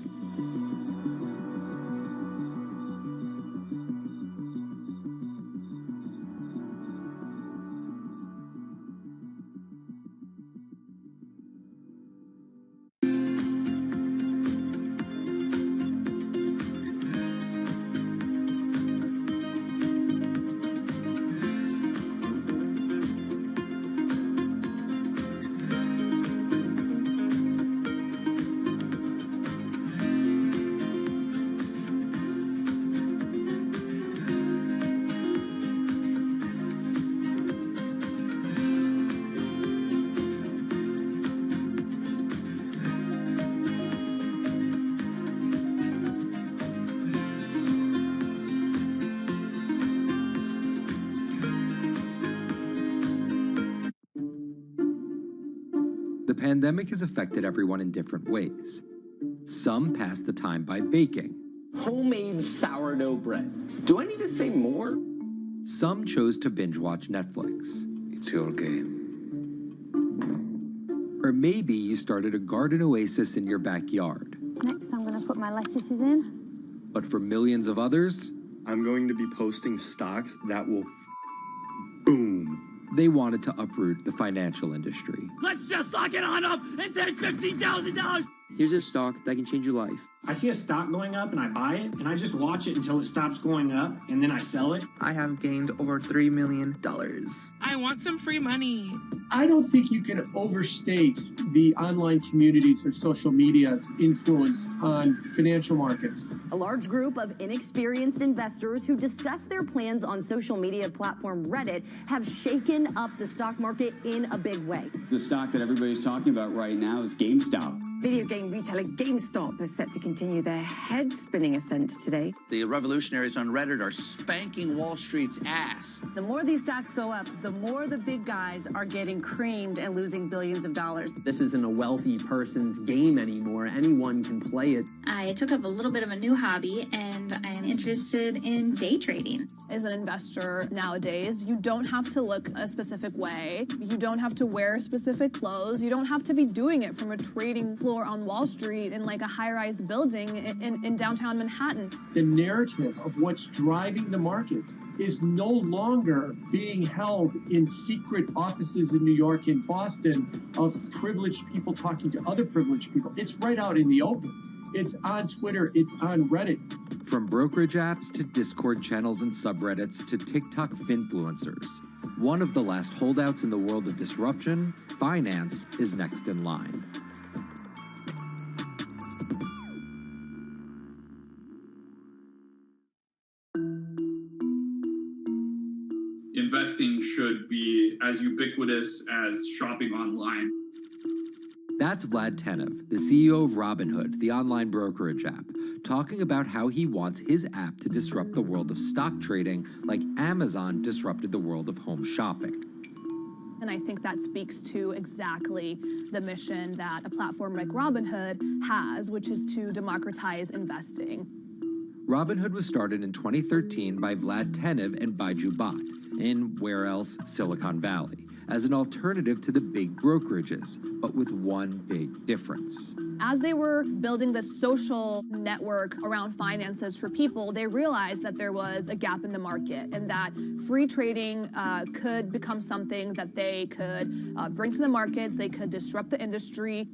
The pandemic has affected everyone in different ways. Some pass the time by baking. Homemade sourdough bread. Do I need to say more? Some chose to binge watch Netflix. It's your game. Or maybe you started a garden oasis in your backyard. Next, I'm going to put my lettuces in. But for millions of others, I'm going to be posting stocks that will boom. They wanted to uproot the financial industry. Let's just lock it on up and take $15,000. Here's a stock that can change your life. I see a stock going up and I buy it and I just watch it until it stops going up and then I sell it. I have gained over $3 million. I want some free money. I don't think you can overstate the online communities or social media's influence on financial markets. A large group of inexperienced investors who discuss their plans on social media platform Reddit have shaken up the stock market in a big way. The stock that everybody's talking about right now is GameStop. Video game retailer GameStop is set to continue their head-spinning ascent today. The revolutionaries on Reddit are spanking Wall Street's ass. The more these stocks go up, the more the big guys are getting creamed and losing billions of dollars. This isn't a wealthy person's game anymore. Anyone can play it. I took up a little bit of a new hobby, and I am interested in day trading. As an investor nowadays, you don't have to look a specific way. You don't have to wear specific clothes. You don't have to be doing it from a trading floor on Wall Street in like a high-rise building in downtown Manhattan. The narrative of what's driving the markets is no longer being held in secret offices in New York and Boston of privileged people talking to other privileged people. It's right out in the open. It's on Twitter, it's on Reddit. From brokerage apps to Discord channels and subreddits to TikTok finfluencers, one of the last holdouts in the world of disruption, finance is next in line. Investing should be as ubiquitous as shopping online. That's Vlad Tenev, the CEO of Robinhood, the online brokerage app, talking about how he wants his app to disrupt the world of stock trading like Amazon disrupted the world of home shopping. And I think that speaks to exactly the mission that a platform like Robinhood has, which is to democratize investing. Robinhood was started in 2013 by Vlad Tenev and Baiju Bhatt in, where else, Silicon Valley, as an alternative to the big brokerages, but with one big difference. As they were building the social network around finances for people, they realized that there was a gap in the market and that free trading could become something that they could bring to the markets, they could disrupt the industry.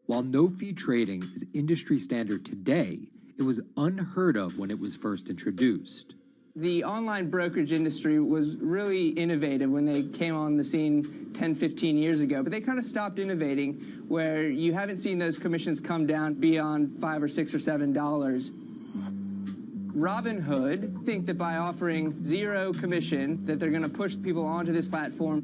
While no-fee trading is industry standard today, it was unheard of when it was first introduced. The online brokerage industry was really innovative when they came on the scene 10, 15 years ago, but they kind of stopped innovating where you haven't seen those commissions come down beyond $5 or $6 or $7. Robinhood think that by offering zero commission that they're going to push people onto this platform.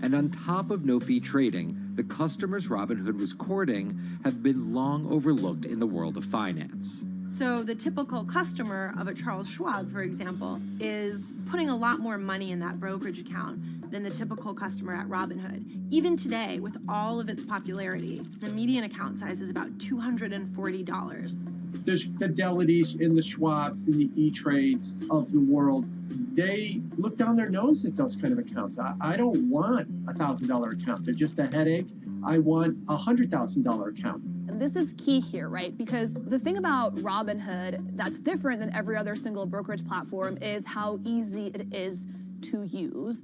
And on top of no-fee trading, the customers Robinhood was courting have been long overlooked in the world of finance. So the typical customer of a Charles Schwab, for example, is putting a lot more money in that brokerage account than the typical customer at Robinhood. Even today, with all of its popularity, the median account size is about $240. There's Fidelities in the Schwabs and the E-Trades of the world. They look down their nose at those kind of accounts. I don't want a $1,000 account. They're just a headache. I want a $100,000 account. And this is key here, right? Because the thing about Robinhood that's different than every other single brokerage platform is how easy it is to use.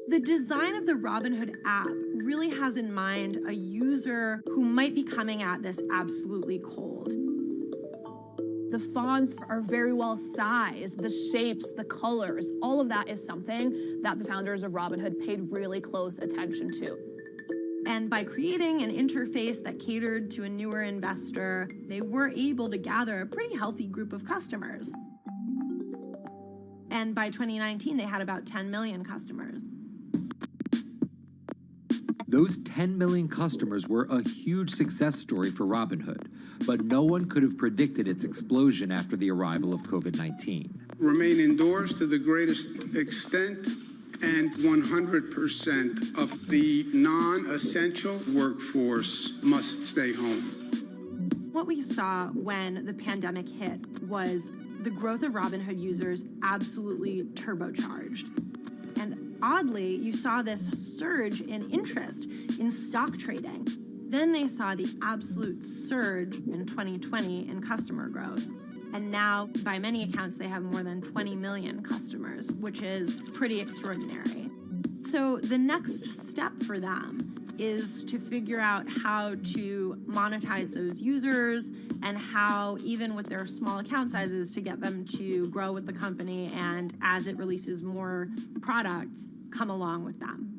The design of the Robinhood app really has in mind a user who might be coming at this absolutely cold. The fonts are very well sized, the shapes, the colors, all of that is something that the founders of Robinhood paid really close attention to. And by creating an interface that catered to a newer investor, they were able to gather a pretty healthy group of customers. And by 2019, they had about 10 million customers. Those 10 million customers were a huge success story for Robinhood, but no one could have predicted its explosion after the arrival of COVID-19. Remain indoors to the greatest extent, and 100% of the non-essential workforce must stay home. What we saw when the pandemic hit was the growth of Robinhood users absolutely turbocharged. And oddly, you saw this surge in interest in stock trading. Then they saw the absolute surge in 2020 in customer growth. And now, by many accounts, they have more than 20 million customers, which is pretty extraordinary. So the next step for them is to figure out how to monetize those users and how, even with their small account sizes, to get them to grow with the company and, as it releases more products, come along with them.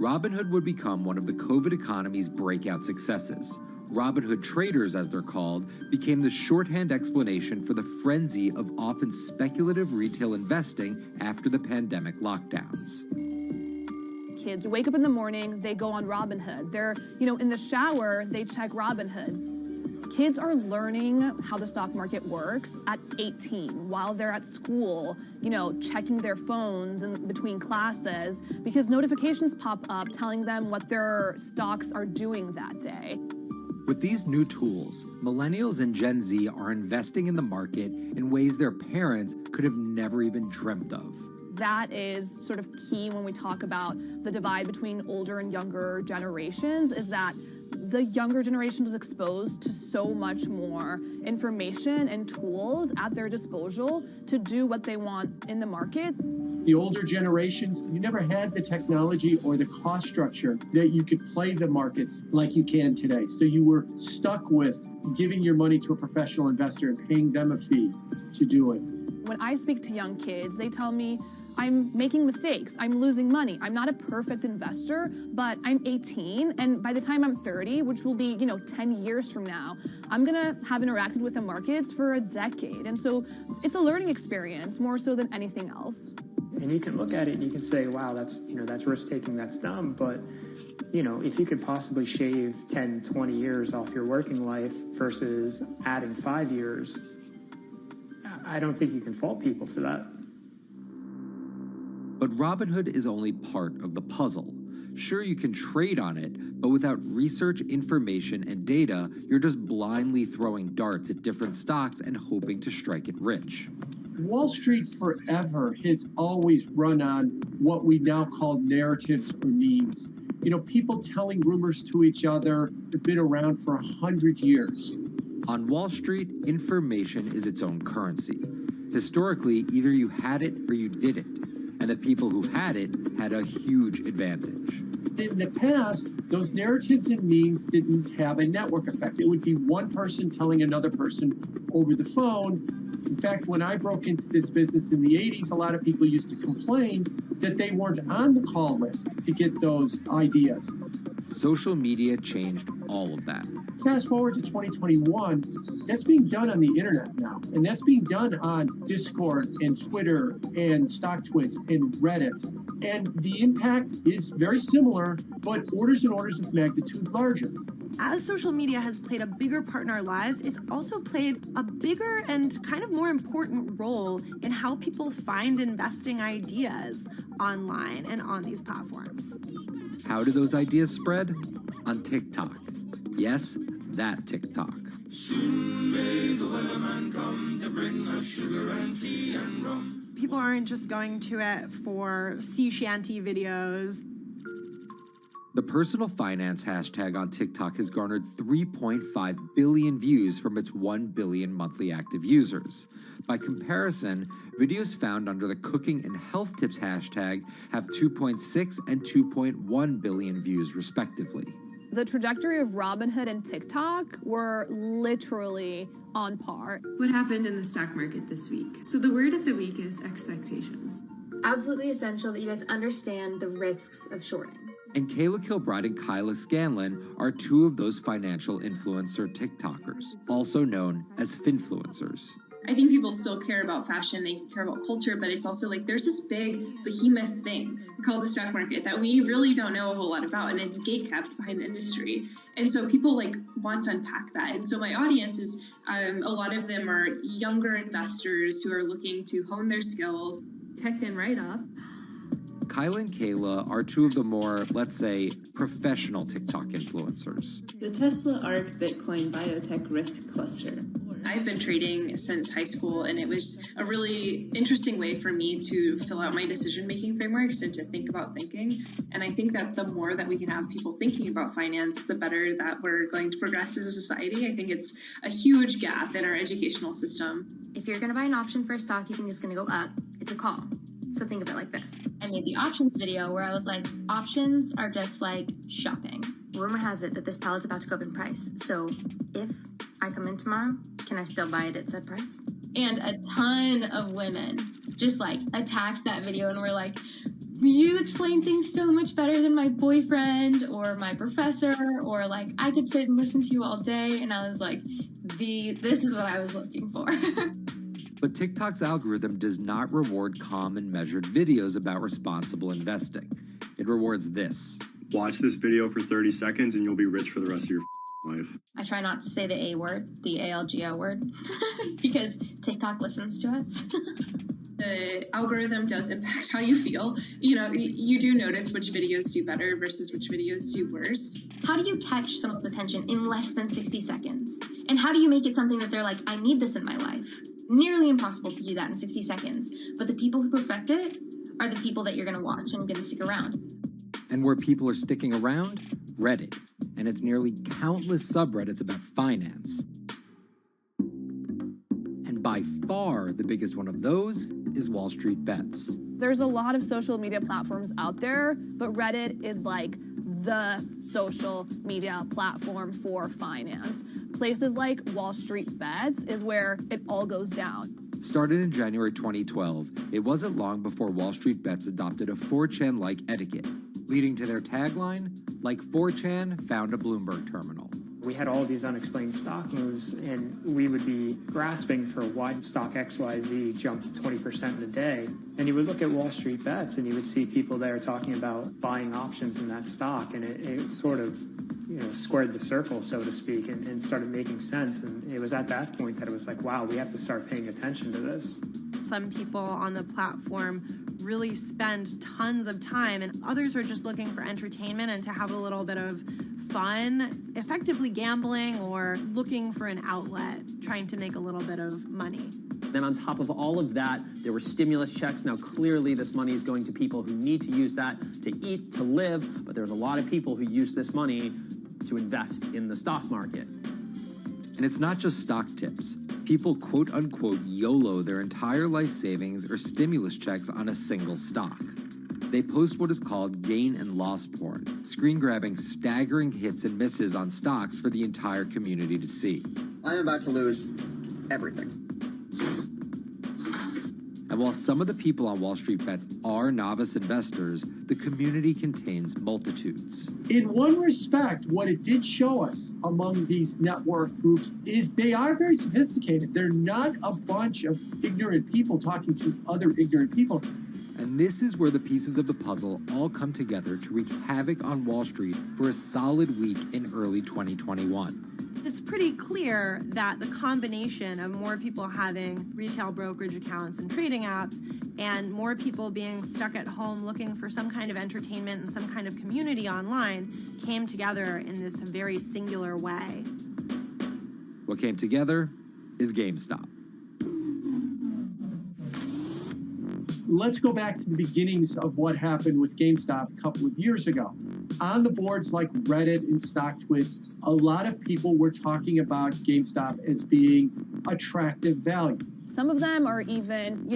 Robinhood would become one of the COVID economy's breakout successes. Robinhood traders, as they're called, became the shorthand explanation for the frenzy of often speculative retail investing after the pandemic lockdowns. Kids wake up in the morning, they go on Robinhood. They're, in the shower, they check Robinhood. Kids are learning how the stock market works at 18 while they're at school, checking their phones in between classes because notifications pop up telling them what their stocks are doing that day. With these new tools, millennials and Gen Z are investing in the market in ways their parents could have never even dreamt of. That is sort of key when we talk about the divide between older and younger generations, is that the younger generation was exposed to so much more information and tools at their disposal to do what they want in the market. The older generations, you never had the technology or the cost structure that you could play the markets like you can today. So you were stuck with giving your money to a professional investor and paying them a fee to do it. When I speak to young kids, they tell me, I'm making mistakes, I'm losing money. I'm not a perfect investor, but I'm 18, and by the time I'm 30, which will be, 10 years from now, I'm gonna have interacted with the markets for a decade. And so it's a learning experience more so than anything else. And you can look at it and you can say, wow, that's risk-taking, that's dumb, but if you could possibly shave 10, 20 years off your working life versus adding 5 years, I don't think you can fault people for that. But Robinhood is only part of the puzzle. Sure, you can trade on it, but without research, information, and data, you're just blindly throwing darts at different stocks and hoping to strike it rich. Wall Street forever has always run on what we now call narratives or memes. People telling rumors to each other have been around for 100 years. On Wall Street, information is its own currency. Historically, either you had it or you didn't. And the people who had it had a huge advantage. In the past, those narratives and memes didn't have a network effect. It would be one person telling another person over the phone. In fact, when I broke into this business in the 80s, a lot of people used to complain that they weren't on the call list to get those ideas. Social media changed all of that. Fast forward to 2021, that's being done on the internet now. And that's being done on Discord and Twitter and StockTwits and Reddit. And the impact is very similar, but orders and orders of magnitude larger. As social media has played a bigger part in our lives, it's also played a bigger and kind of more important role in how people find investing ideas online and on these platforms. How do those ideas spread? On TikTok. Yes, that TikTok. Soon may the weatherman come to bring us sugar and tea and rum. People aren't just going to it for sea shanty videos. The personal finance hashtag on TikTok has garnered 3.5 billion views from its 1 billion monthly active users. By comparison, videos found under the cooking and health tips hashtag have 2.6 and 2.1 billion views respectively. The trajectory of Robinhood and TikTok were literally on par. What happened in the stock market this week? So the word of the week is expectations. Absolutely essential that you guys understand the risks of shorting. And Kayla Kilbride and Kyla Scanlon are two of those financial influencer TikTokers, also known as finfluencers. I think people still care about fashion, they care about culture, but it's also like there's this big behemoth thing called the stock market that we really don't know a whole lot about, and it's gatekept behind the industry. And so people like want to unpack that. And so my audience is, a lot of them are younger investors who are looking to hone their skills. Tech and right up. Kyla and Kayla are two of the more, let's say, professional TikTok influencers. The Tesla ARK Bitcoin Biotech Risk Cluster. I've been trading since high school, and it was a really interesting way for me to fill out my decision-making frameworks and to think about thinking. And I think that the more that we can have people thinking about finance, the better that we're going to progress as a society. I think it's a huge gap in our educational system. If you're going to buy an option for a stock you think is going to go up, it's a call. So think of it like this. I made the options video where I was like, options are just like shopping. Rumor has it that this pallet's about to go up in price. So if I come in tomorrow, can I still buy it at said price? And a ton of women just like attacked that video and were like, you explain things so much better than my boyfriend or my professor, or like I could sit and listen to you all day. And I was like, this is what I was looking for. But TikTok's algorithm does not reward calm and measured videos about responsible investing. It rewards this. Watch this video for 30 seconds and you'll be rich for the rest of your life. I try not to say the A word, the ALGO word, because TikTok listens to us. The algorithm does impact how you feel. You know, you do notice which videos do better versus which videos do worse. How do you catch someone's attention in less than 60 seconds? And how do you make it something that they're like, I need this in my life? Nearly impossible to do that in 60 seconds. But the people who perfect it are the people that you're going to watch and going to stick around. And where people are sticking around? Reddit. And its nearly countless subreddits about finance. And by far the biggest one of those is Wall Street Bets. There's a lot of social media platforms out there, but Reddit is like the social media platform for finance. Places like Wall Street Bets is where it all goes down. Started in January 2012, it wasn't long before Wall Street Bets adopted a 4chan-like etiquette, leading to their tagline, like 4chan found a Bloomberg terminal. We had all these unexplained stock moves, and we would be grasping for why stock XYZ jumped 20% in a day. And you would look at Wall Street Bets, and you would see people there talking about buying options in that stock, and it sort of, squared the circle, so to speak, and started making sense. And it was at that point that it was like, wow, we have to start paying attention to this. Some people on the platform really spend tons of time, and others are just looking for entertainment and to have a little bit of fun, effectively gambling or looking for an outlet, trying to make a little bit of money. Then on top of all of that, there were stimulus checks. Now, clearly this money is going to people who need to use that to eat, to live, but there's a lot of people who use this money to invest in the stock market. And it's not just stock tips. People quote-unquote YOLO their entire life savings or stimulus checks on a single stock. They post what is called gain and loss porn, screen grabbing staggering hits and misses on stocks for the entire community to see. I'm about to lose everything. And while some of the people on Wall Street Bets are novice investors, the community contains multitudes. In one respect, what it did show us among these network groups is they are very sophisticated. They're not a bunch of ignorant people talking to other ignorant people. And this is where the pieces of the puzzle all come together to wreak havoc on Wall Street for a solid week in early 2021. It's pretty clear that the combination of more people having retail brokerage accounts and trading apps and more people being stuck at home looking for some kind of entertainment and some kind of community online came together in this very singular way. What came together is GameStop. Let's go back to the beginnings of what happened with GameStop a couple of years ago. On the boards like Reddit and StockTwits, a lot of people were talking about GameStop as being attractive value. Some of them are even,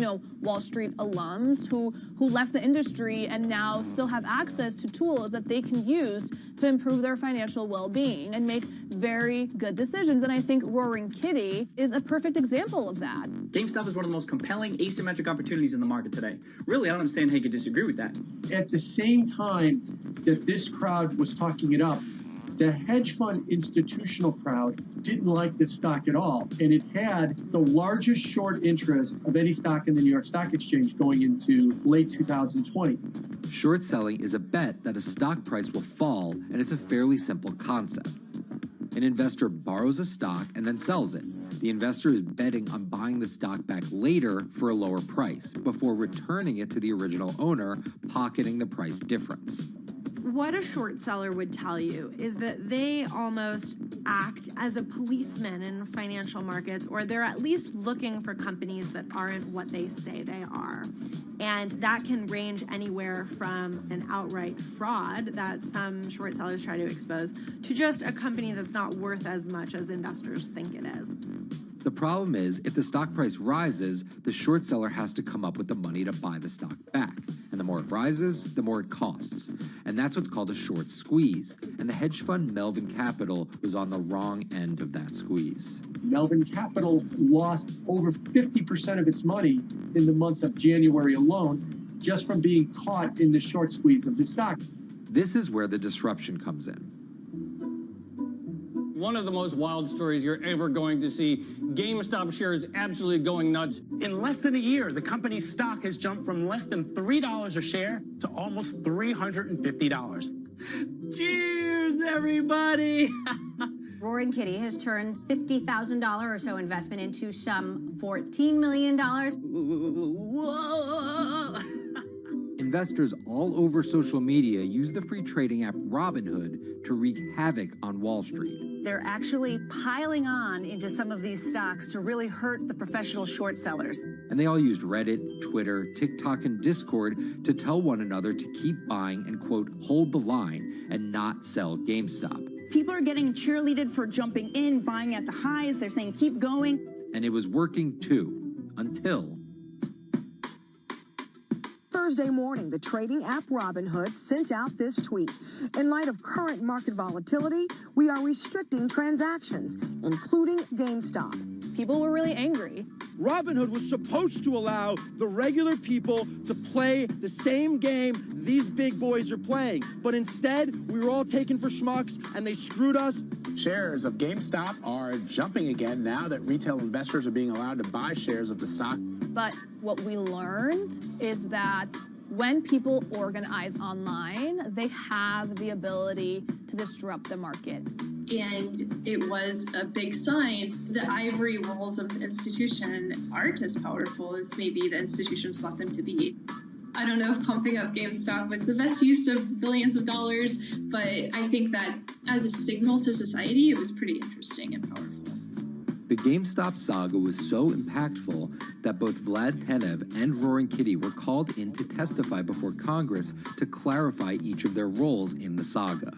Wall Street alums who left the industry and now still have access to tools that they can use to improve their financial well-being and make very good decisions. And I think Roaring Kitty is a perfect example of that. GameStop is one of the most compelling asymmetric opportunities in the market today. Really, I don't understand how you could disagree with that. At the same time that this crowd was talking it up, the hedge fund institutional crowd didn't like the stock at all, and it had the largest short interest of any stock in the New York Stock Exchange going into late 2020. Short selling is a bet that a stock price will fall, and it's a fairly simple concept. An investor borrows a stock and then sells it. The investor is betting on buying the stock back later for a lower price before returning it to the original owner, pocketing the price difference. What a short seller would tell you is that they almost act as a policeman in financial markets, or they're at least looking for companies that aren't what they say they are. And that can range anywhere from an outright fraud that some short sellers try to expose to just a company that's not worth as much as investors think it is. The problem is, if the stock price rises, the short seller has to come up with the money to buy the stock back. And the more it rises, the more it costs. And that's what's called a short squeeze. And the hedge fund Melvin Capital was on the wrong end of that squeeze. Melvin Capital lost over 50% of its money in the month of January alone, just from being caught in the short squeeze of the stock. This is where the disruption comes in. One of the most wild stories you're ever going to see. GameStop shares absolutely going nuts. In less than a year, the company's stock has jumped from less than $3 a share to almost $350. Cheers, everybody! Roaring Kitty has turned $50,000 or so investment into some $14 million. Whoa! Investors all over social media use the free trading app Robinhood to wreak havoc on Wall Street. They're actually piling on into some of these stocks to really hurt the professional short sellers. And they all used Reddit, Twitter, TikTok, and Discord to tell one another to keep buying and, quote, hold the line and not sell GameStop. People are getting cheerleaded for jumping in, buying at the highs. They're saying, keep going. And it was working too, until Thursday morning, the trading app Robinhood sent out this tweet. In light of current market volatility, we are restricting transactions, including GameStop. People were really angry. Robinhood was supposed to allow the regular people to play the same game these big boys are playing. But instead, we were all taken for schmucks, and they screwed us. Shares of GameStop are jumping again now that retail investors are being allowed to buy shares of the stock. But what we learned is that when people organize online, they have the ability to disrupt the market. And it was a big sign. The ivory walls of the institution aren't as powerful as maybe the institutions thought them to be. I don't know if pumping up GameStop was the best use of billions of dollars, but I think that as a signal to society, it was pretty interesting and powerful. The GameStop saga was so impactful that both Vlad Tenev and Roaring Kitty were called in to testify before Congress to clarify each of their roles in the saga.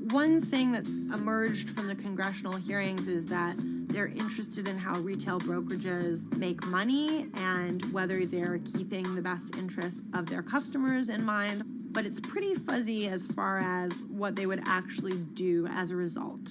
One thing that's emerged from the congressional hearings is that they're interested in how retail brokerages make money and whether they're keeping the best interest of their customers in mind. but it's pretty fuzzy as far as what they would actually do as a result.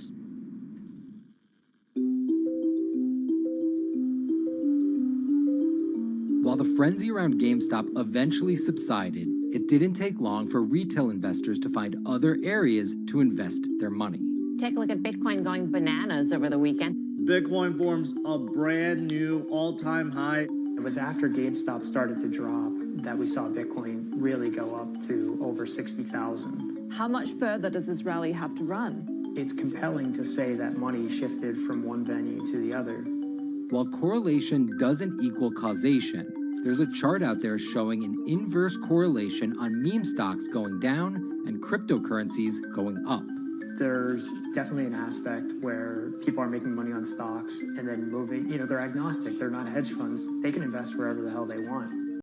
While the frenzy around GameStop eventually subsided, it didn't take long for retail investors to find other areas to invest their money. Take a look at Bitcoin going bananas over the weekend. Bitcoin forms a brand new all-time high. It was after GameStop started to drop that we saw Bitcoin really go up to over 60,000. How much further does this rally have to run? It's compelling to say that money shifted from one venue to the other. While correlation doesn't equal causation, there's a chart out there showing an inverse correlation on meme stocks going down and cryptocurrencies going up. There's definitely an aspect where people are making money on stocks and then moving, they're agnostic, they're not hedge funds, they can invest wherever the hell they want.